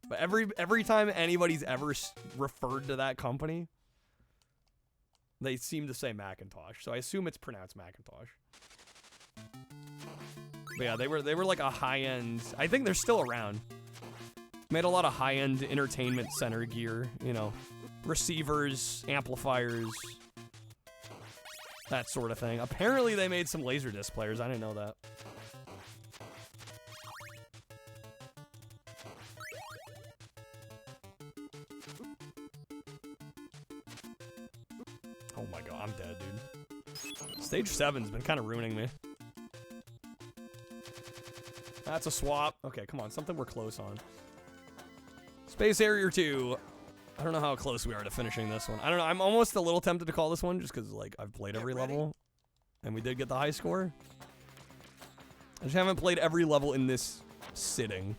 But every time anybody's ever referred to that company, they seem to say Macintosh. So I assume it's pronounced Macintosh. But yeah, they were like a high-end, I think they're still around. Made a lot of high-end entertainment center gear, you know, receivers, amplifiers, that sort of thing. Apparently they made some Laserdisc players. I didn't know that. Oh my god, I'm dead, dude. Stage 7's been kind of ruining me. That's a swap. Okay, come on, something we're close on. Space Harrier 2. I don't know how close we are to finishing this one. I don't know, I'm almost a little tempted to call this one just because, like, I've played every level. And we did get the high score. I just haven't played every level in this sitting.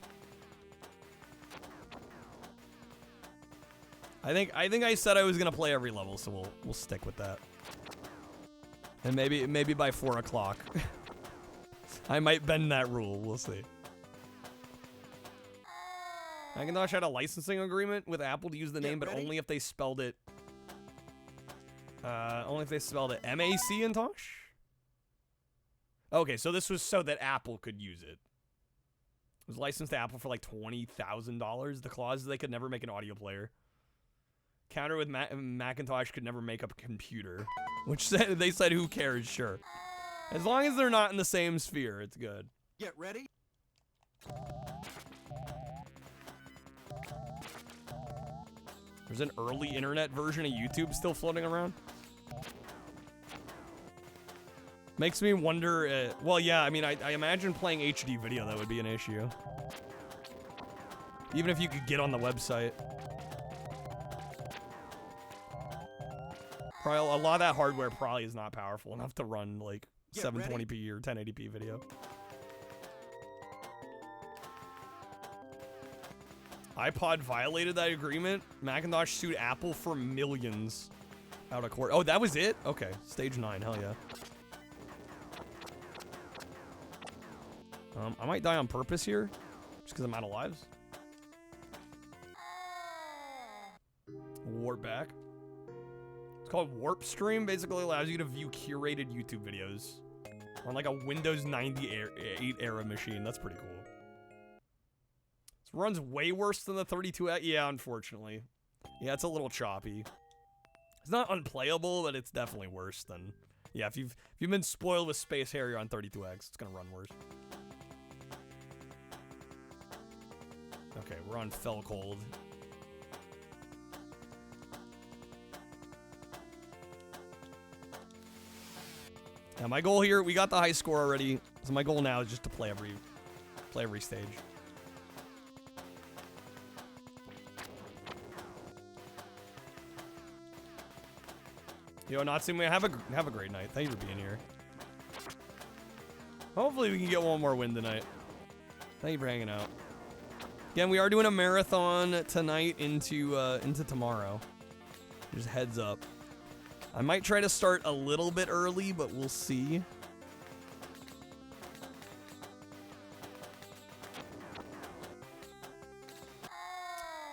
I think I said I was gonna play every level, so we'll stick with that. And maybe by 4 o'clock, I might bend that rule. We'll see. Macintosh had a licensing agreement with Apple to use the name, but only if they spelled it. Macintosh. Okay, so this was so that Apple could use it. It was licensed to Apple for like $20,000. The clause is they could never make an audio player. Counter with Macintosh could never make a computer, which they said, who cares? Sure, as long as they're not in the same sphere, it's good.
Get ready.
There's an early internet version of YouTube still floating around. Makes me wonder, well, yeah, I mean, I imagine playing HD video, that would be an issue. Even if you could get on the website. Probably, a lot of that hardware probably is not powerful enough to run, like, 720p or 1080p video. iPod violated that agreement. Macintosh sued Apple for millions out of court. Oh, that was it? Okay, stage 9, hell yeah. I might die on purpose here, just because I'm out of lives. Warp back. It's called Warp Stream. Basically allows you to view curated YouTube videos on like a Windows 98 era machine. That's pretty cool. This runs way worse than the 32X. Yeah, unfortunately. Yeah, it's a little choppy. It's not unplayable, but it's definitely worse than... Yeah, if you've been spoiled with Space Harrier on 32X, it's gonna run worse. Okay, we're on Fell Cold. Now my goal here, we got the high score already, so my goal now is just to play every stage. Yo, Natsume, have a great night. Thank you for being here. Hopefully we can get one more win tonight. Thank you for hanging out. Again, we are doing a marathon tonight into tomorrow. Just heads up. I might try to start a little bit early, but we'll see.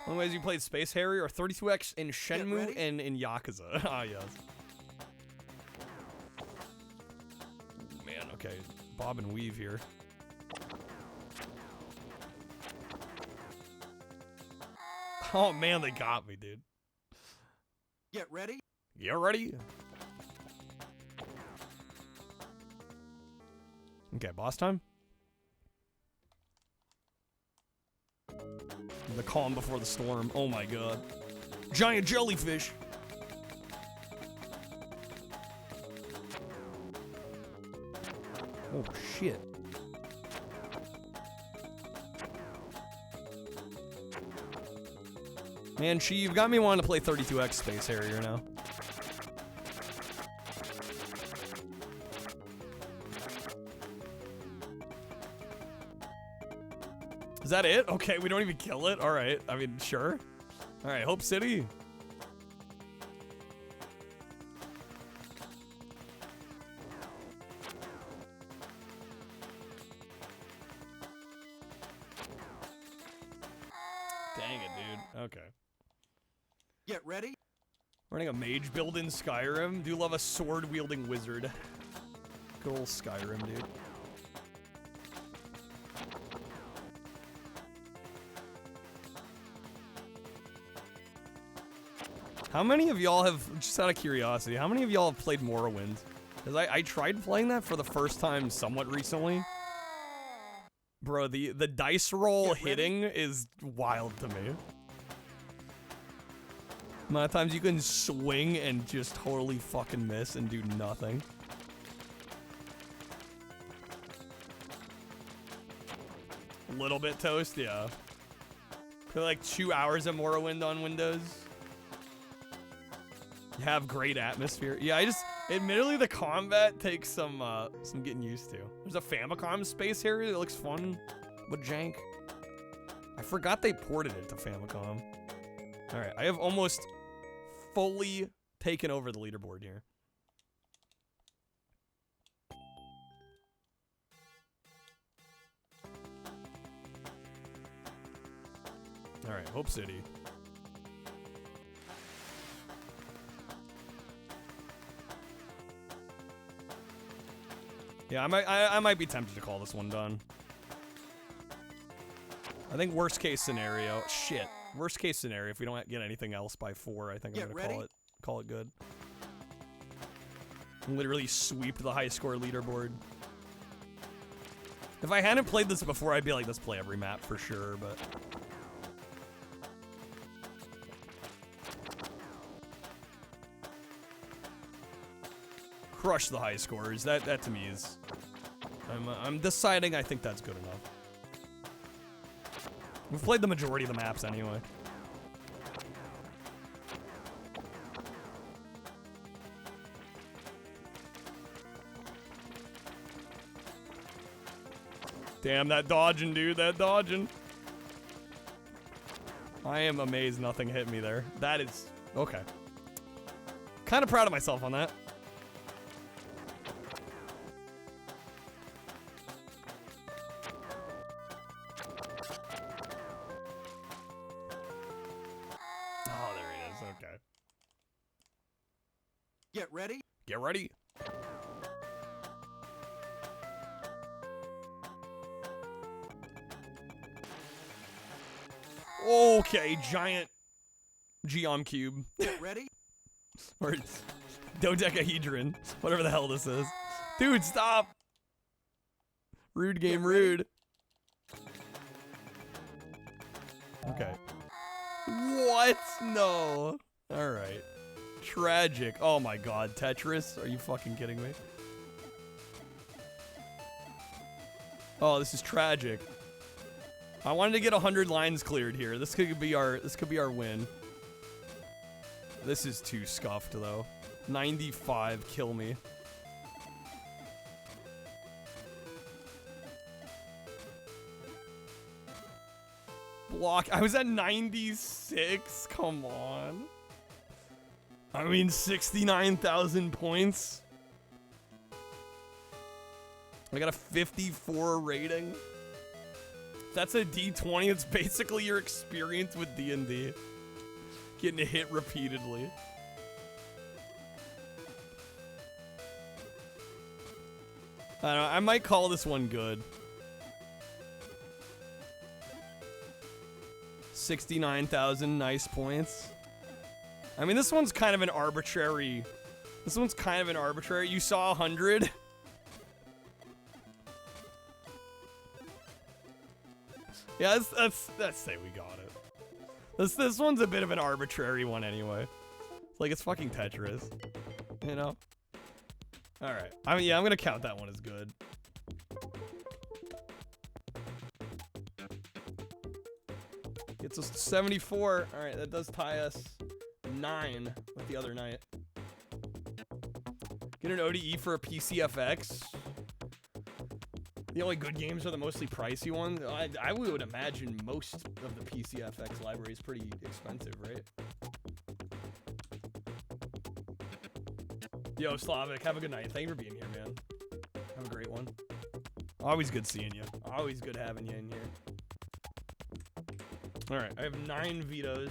One ways you played Space Harrier or 32X in Shenmue and in Yakuza. Ah, yes. Man, okay. Bob and weave here. Oh man, they got me, dude.
Get ready.
Get ready. Okay, boss time. The calm before the storm. Oh my god. Giant jellyfish. Oh shit. Man, you've got me wanting to play 32X Space Harrier now. Is that it? Okay, we don't even kill it? Alright, I mean, sure. Alright, Hope City. Dang it, dude. Okay.
Get ready.
Running a mage build in Skyrim. Do love a sword-wielding wizard. Good old Skyrim, dude. How many of y'all have, just out of curiosity, how many of y'all have played Morrowind? Because I tried playing that for the first time somewhat recently. Bro, the dice roll hitting is wild to me. The amount of times you can swing and just totally fucking miss and do nothing. A little bit toast, yeah. Play like 2 hours of Morrowind on Windows. You have great atmosphere. Yeah, admittedly the combat takes some getting used to. There's a Famicom Space Harrier that looks fun, but jank. I forgot they ported it to Famicom. All right, I have almost fully taken over the leaderboard here. All right, Hope City. Yeah, I might be tempted to call this one done. I think worst case scenario, shit. Worst case scenario, if we don't get anything else by 4, I think I'm gonna call it good. Literally sweep the high score leaderboard. If I hadn't played this before, I'd be like, let's play every map for sure, but. Crush the high scores. That to me is. I'm deciding I think that's good enough. We've played the majority of the maps anyway. Damn, that dodging, dude. That dodging. I am amazed nothing hit me there. That is... Okay. Kind of proud of myself on that.
Get ready.
Get ready. Okay, giant geom cube.
Get ready.
Or dodecahedron. Whatever the hell this is. Dude, stop. Rude game, rude. Okay. What? No. Alright. Tragic. Oh my god, Tetris? Are you fucking kidding me? Oh, this is tragic. I wanted to get 100 lines cleared here. This could be our win. This is too scuffed though. 95, kill me. Block. I was at 96. Come on. I mean, 69,000 points. I got a 54 rating. That's a D20. It's basically your experience with D&D. Getting hit repeatedly. I don't know. I might call this one good. 69,000 nice points. I mean, this one's kind of an arbitrary. You saw 100. Yeah, let's say we got it. This one's a bit of an arbitrary one anyway. It's like it's fucking Tetris, you know. All right. I mean, yeah, I'm gonna count that one as good. Gets us to 74. All right, that does tie us 9 with the other night. Get an ODE for a PCFX. The only good games are the mostly pricey ones. I would imagine most of the PCFX library is pretty expensive, right? Yo, Slavic, have a good night. Thank you for being here, man. Have a great one. Always good seeing you. Always good having you in here. All right, I have 9 vetoes.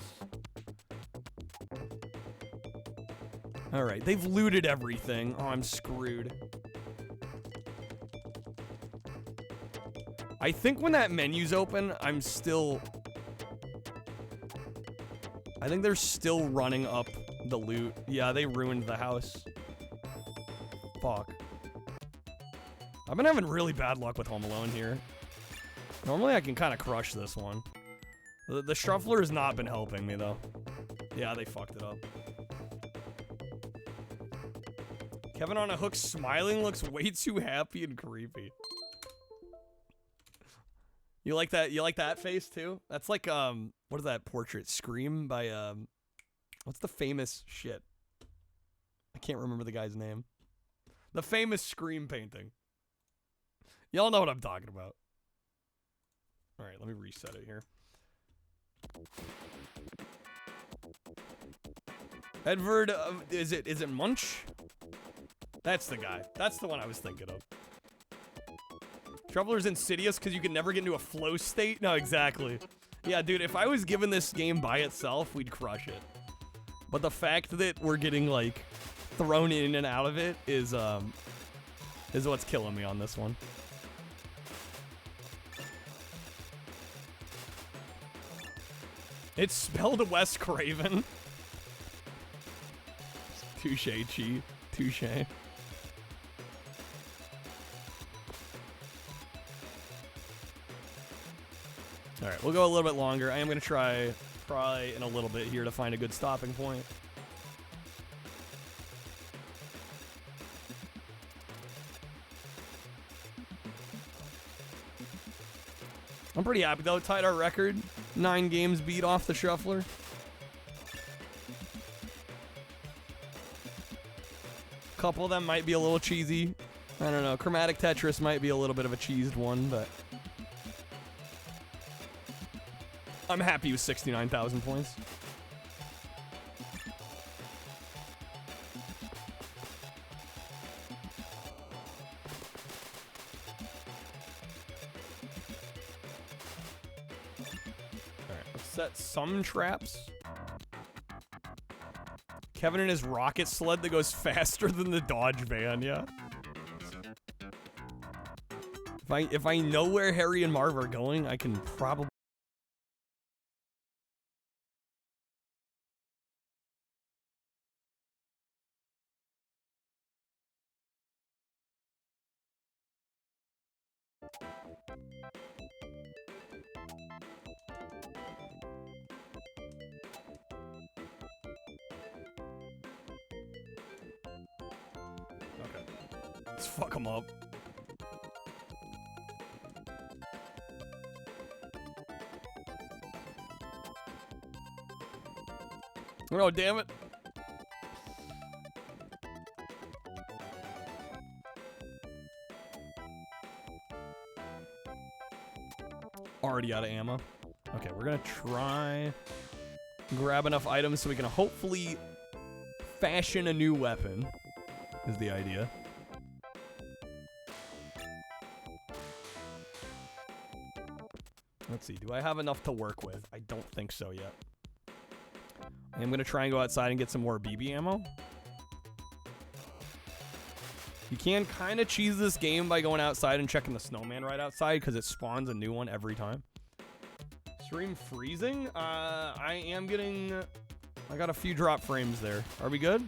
All right, they've looted everything. Oh, I'm screwed. I think when that menu's open, I think they're still running up the loot. Yeah, they ruined the house. Fuck. I've been having really bad luck with Home Alone here. Normally I can kind of crush this one. The shuffler has not been helping me though. Yeah, they fucked it up. Kevin on a hook smiling looks way too happy and creepy. You like that? You like that face too? That's like what is that portrait? Scream by what's the famous shit? I can't remember the guy's name. The famous Scream painting. Y'all know what I'm talking about. All right, let me reset it here. Edward, is it Munch? That's the guy. That's the one I was thinking of. Traveler's insidious because you can never get into a flow state? No, exactly. Yeah, dude, if I was given this game by itself, we'd crush it. But the fact that we're getting, like, thrown in and out of it is what's killing me on this one. It's spelled Wes Craven. Touche, Chi. Touche. Alright, we'll go a little bit longer. I am going to try probably in a little bit here to find a good stopping point. I'm pretty happy though. Tied our record. 9 games beat off the shuffler. Couple of them might be a little cheesy. I don't know. Chromatic Tetris might be a little bit of a cheesed one, but I'm happy with 69,000 points. Alright, let's set some traps. Kevin and his rocket sled that goes faster than the Dodge van, yeah. If I know where Harry and Marv are going, I can probably... Okay. Let's fuck them up. Oh, damn it. Already out of ammo. Okay, we're gonna try grab enough items so we can hopefully fashion a new weapon, is the idea. Let's see, do I have enough to work with? I don't think so yet. I'm gonna try and go outside and get some more BB ammo. You can kind of cheese this game by going outside and checking the snowman right outside because it spawns a new one every time. Stream freezing? I am getting... I got a few drop frames there. Are we good?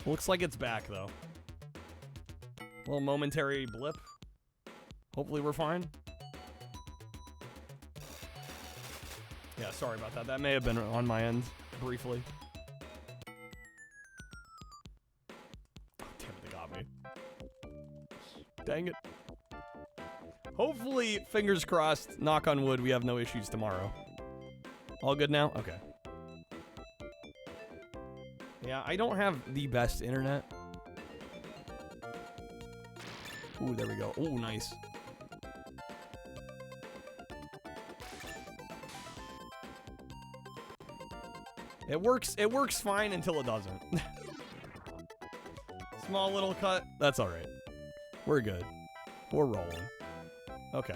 Looks like it's back, though. A little momentary blip. Hopefully we're fine. Yeah, sorry about that. That may have been on my end, briefly. Oh, damn it, they got me. Dang it. Hopefully, fingers crossed, knock on wood, we have no issues tomorrow. All good now? Okay. Yeah, I don't have the best internet. Ooh, there we go. Ooh, nice. It works fine until it doesn't. Small little cut, that's alright. We're good. We're rolling. Okay.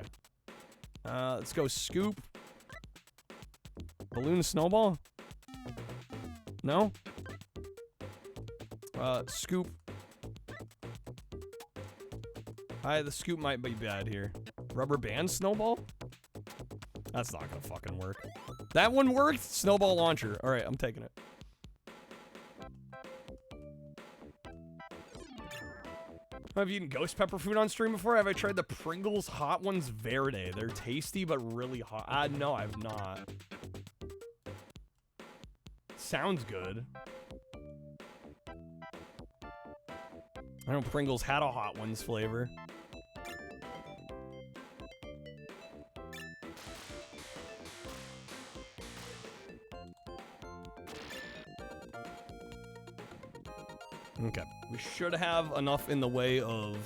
Let's go scoop. Balloon snowball? No? Scoop. The scoop might be bad here. Rubber band snowball? That's not gonna fucking work. That one worked? Snowball launcher. Alright, I'm taking it. Have you eaten ghost pepper food on stream before? Have I tried the Pringles Hot Ones Verde? They're tasty, but really hot. No, I've not. Sounds good. I know Pringles had a Hot Ones flavor. Okay, we should have enough in the way of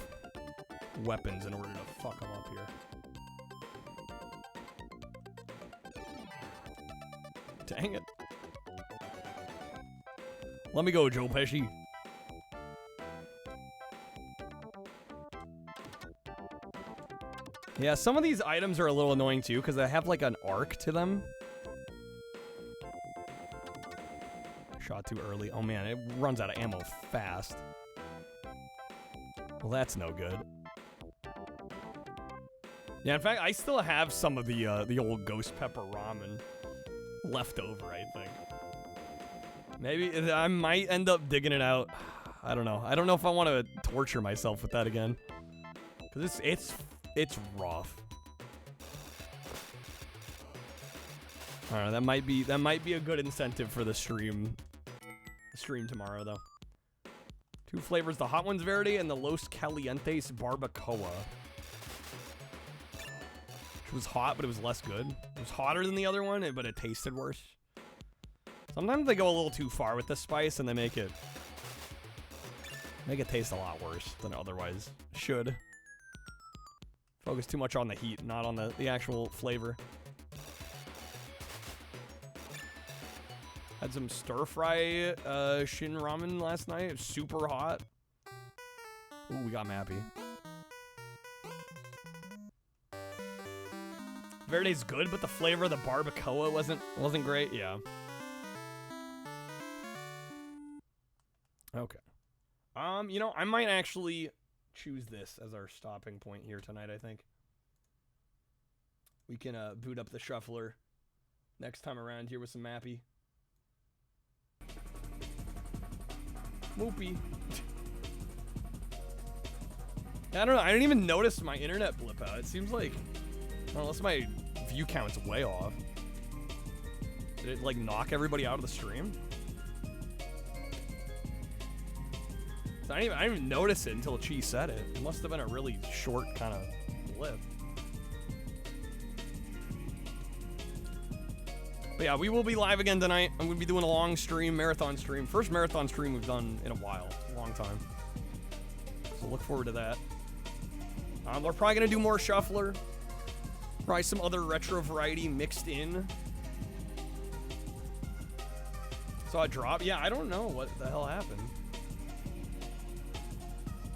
weapons in order to fuck them up here. Dang it. Let me go, Joe Pesci. Yeah, some of these items are a little annoying too because they have like an arc to them. Shot too early. Oh man, it runs out of ammo fast. Well, that's no good. Yeah, in fact, I still have some of the old ghost pepper ramen left over, I think. Maybe I might end up digging it out. I don't know. I don't know if I want to torture myself with that again. Cause it's rough. All right, that might be a good incentive for the stream. Tomorrow though. 2 flavors: the Hot Ones Verde and the Los Calientes Barbacoa. Which was hot, but it was less good. It was hotter than the other one, but it tasted worse. Sometimes they go a little too far with the spice and they make it taste a lot worse than it otherwise should. Focus too much on the heat, not on the actual flavor. Had some stir-fry shin ramen last night. It was super hot. Ooh, we got Mappy. Verde's good, but the flavor of the barbacoa wasn't great. Yeah. You know, I might actually choose this as our stopping point here tonight, I think. We can boot up the shuffler next time around here with some Mappy. Moopy. I don't know. I didn't even notice my internet blip out. It seems like, unless my view count's way off. Did it, like, knock everybody out of the stream? So I didn't even notice it until Chi said it. It must have been a really short kind of blip. But yeah, we will be live again tonight. I'm going to be doing a long stream, marathon stream. First marathon stream we've done in a while. A long time. So look forward to that. We're probably going to do more Shuffler. Probably some other retro variety mixed in. Saw a drop? Yeah, I don't know what the hell happened.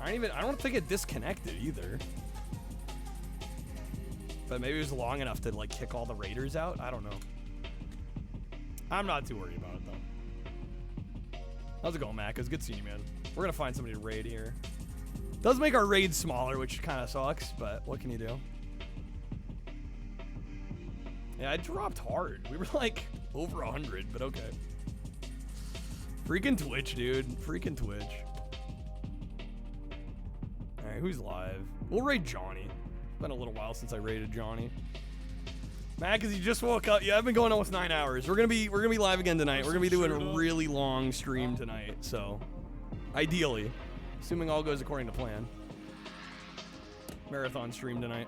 I don't think it disconnected either. But maybe it was long enough to like kick all the raiders out. I don't know. I'm not too worried about it though. How's it going, Mac? It's good seeing you, man. We're gonna find somebody to raid here. Does make our raid smaller, which kind of sucks, but what can you do? Yeah, it dropped hard. We were like over 100, but okay. Freaking Twitch, dude. Freaking Twitch. Alright, who's live? We'll raid Johnny. It's been a little while since I raided Johnny. Matt, because you just woke up. Yeah, I've been going almost 9 hours. We're gonna be live again tonight. We're gonna be doing a really long stream tonight. So, ideally, assuming all goes according to plan, marathon stream tonight.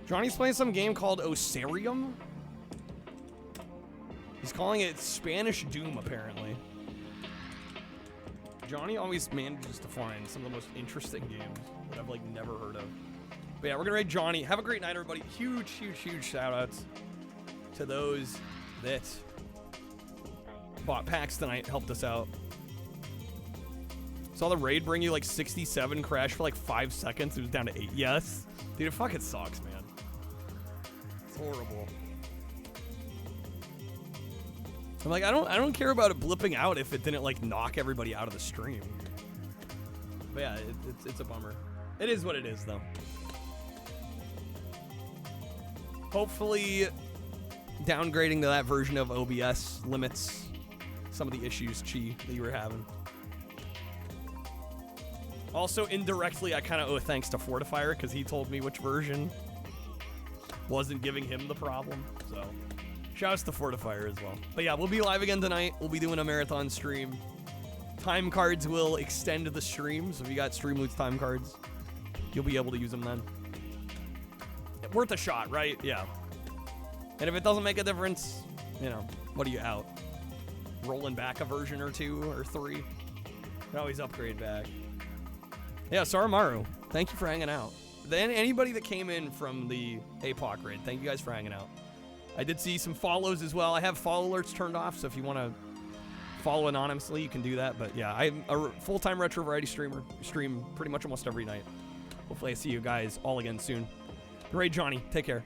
Johnny's playing some game called Osarium. He's calling it Spanish Doom, apparently. Johnny always manages to find some of the most interesting games that I've like never heard of. But yeah, we're gonna raid Johnny. Have a great night, everybody. Huge, huge, huge shout outs to those that bought packs tonight, helped us out. Saw the raid bring you like 67, crash for like 5 seconds. It was down to 8. Yes. Dude, it fucking sucks, man. It's horrible. I'm like, I don't care about it blipping out if it didn't like knock everybody out of the stream. But yeah, it's a bummer. It is what it is, though. Hopefully, downgrading to that version of OBS limits some of the issues, Chi, that you were having. Also, indirectly, I kind of owe thanks to Fortifier because he told me which version wasn't giving him the problem. So, shouts to Fortifier as well. But yeah, we'll be live again tonight. We'll be doing a marathon stream. Time cards will extend the stream, so if you got Streamloots time cards, you'll be able to use them then. Worth a shot, right? Yeah. And if it doesn't make a difference, you know, what are you out? Rolling back a version or 2 or 3? You can always upgrade back. Yeah, Saramaru, thank you for hanging out. Then anybody that came in from the APOC raid, thank you guys for hanging out. I did see some follows as well. I have follow alerts turned off, so if you want to follow anonymously, you can do that. But yeah, I'm a full-time retro variety streamer. Stream pretty much almost every night. Hopefully I see you guys all again soon. Raid Johnny, take care.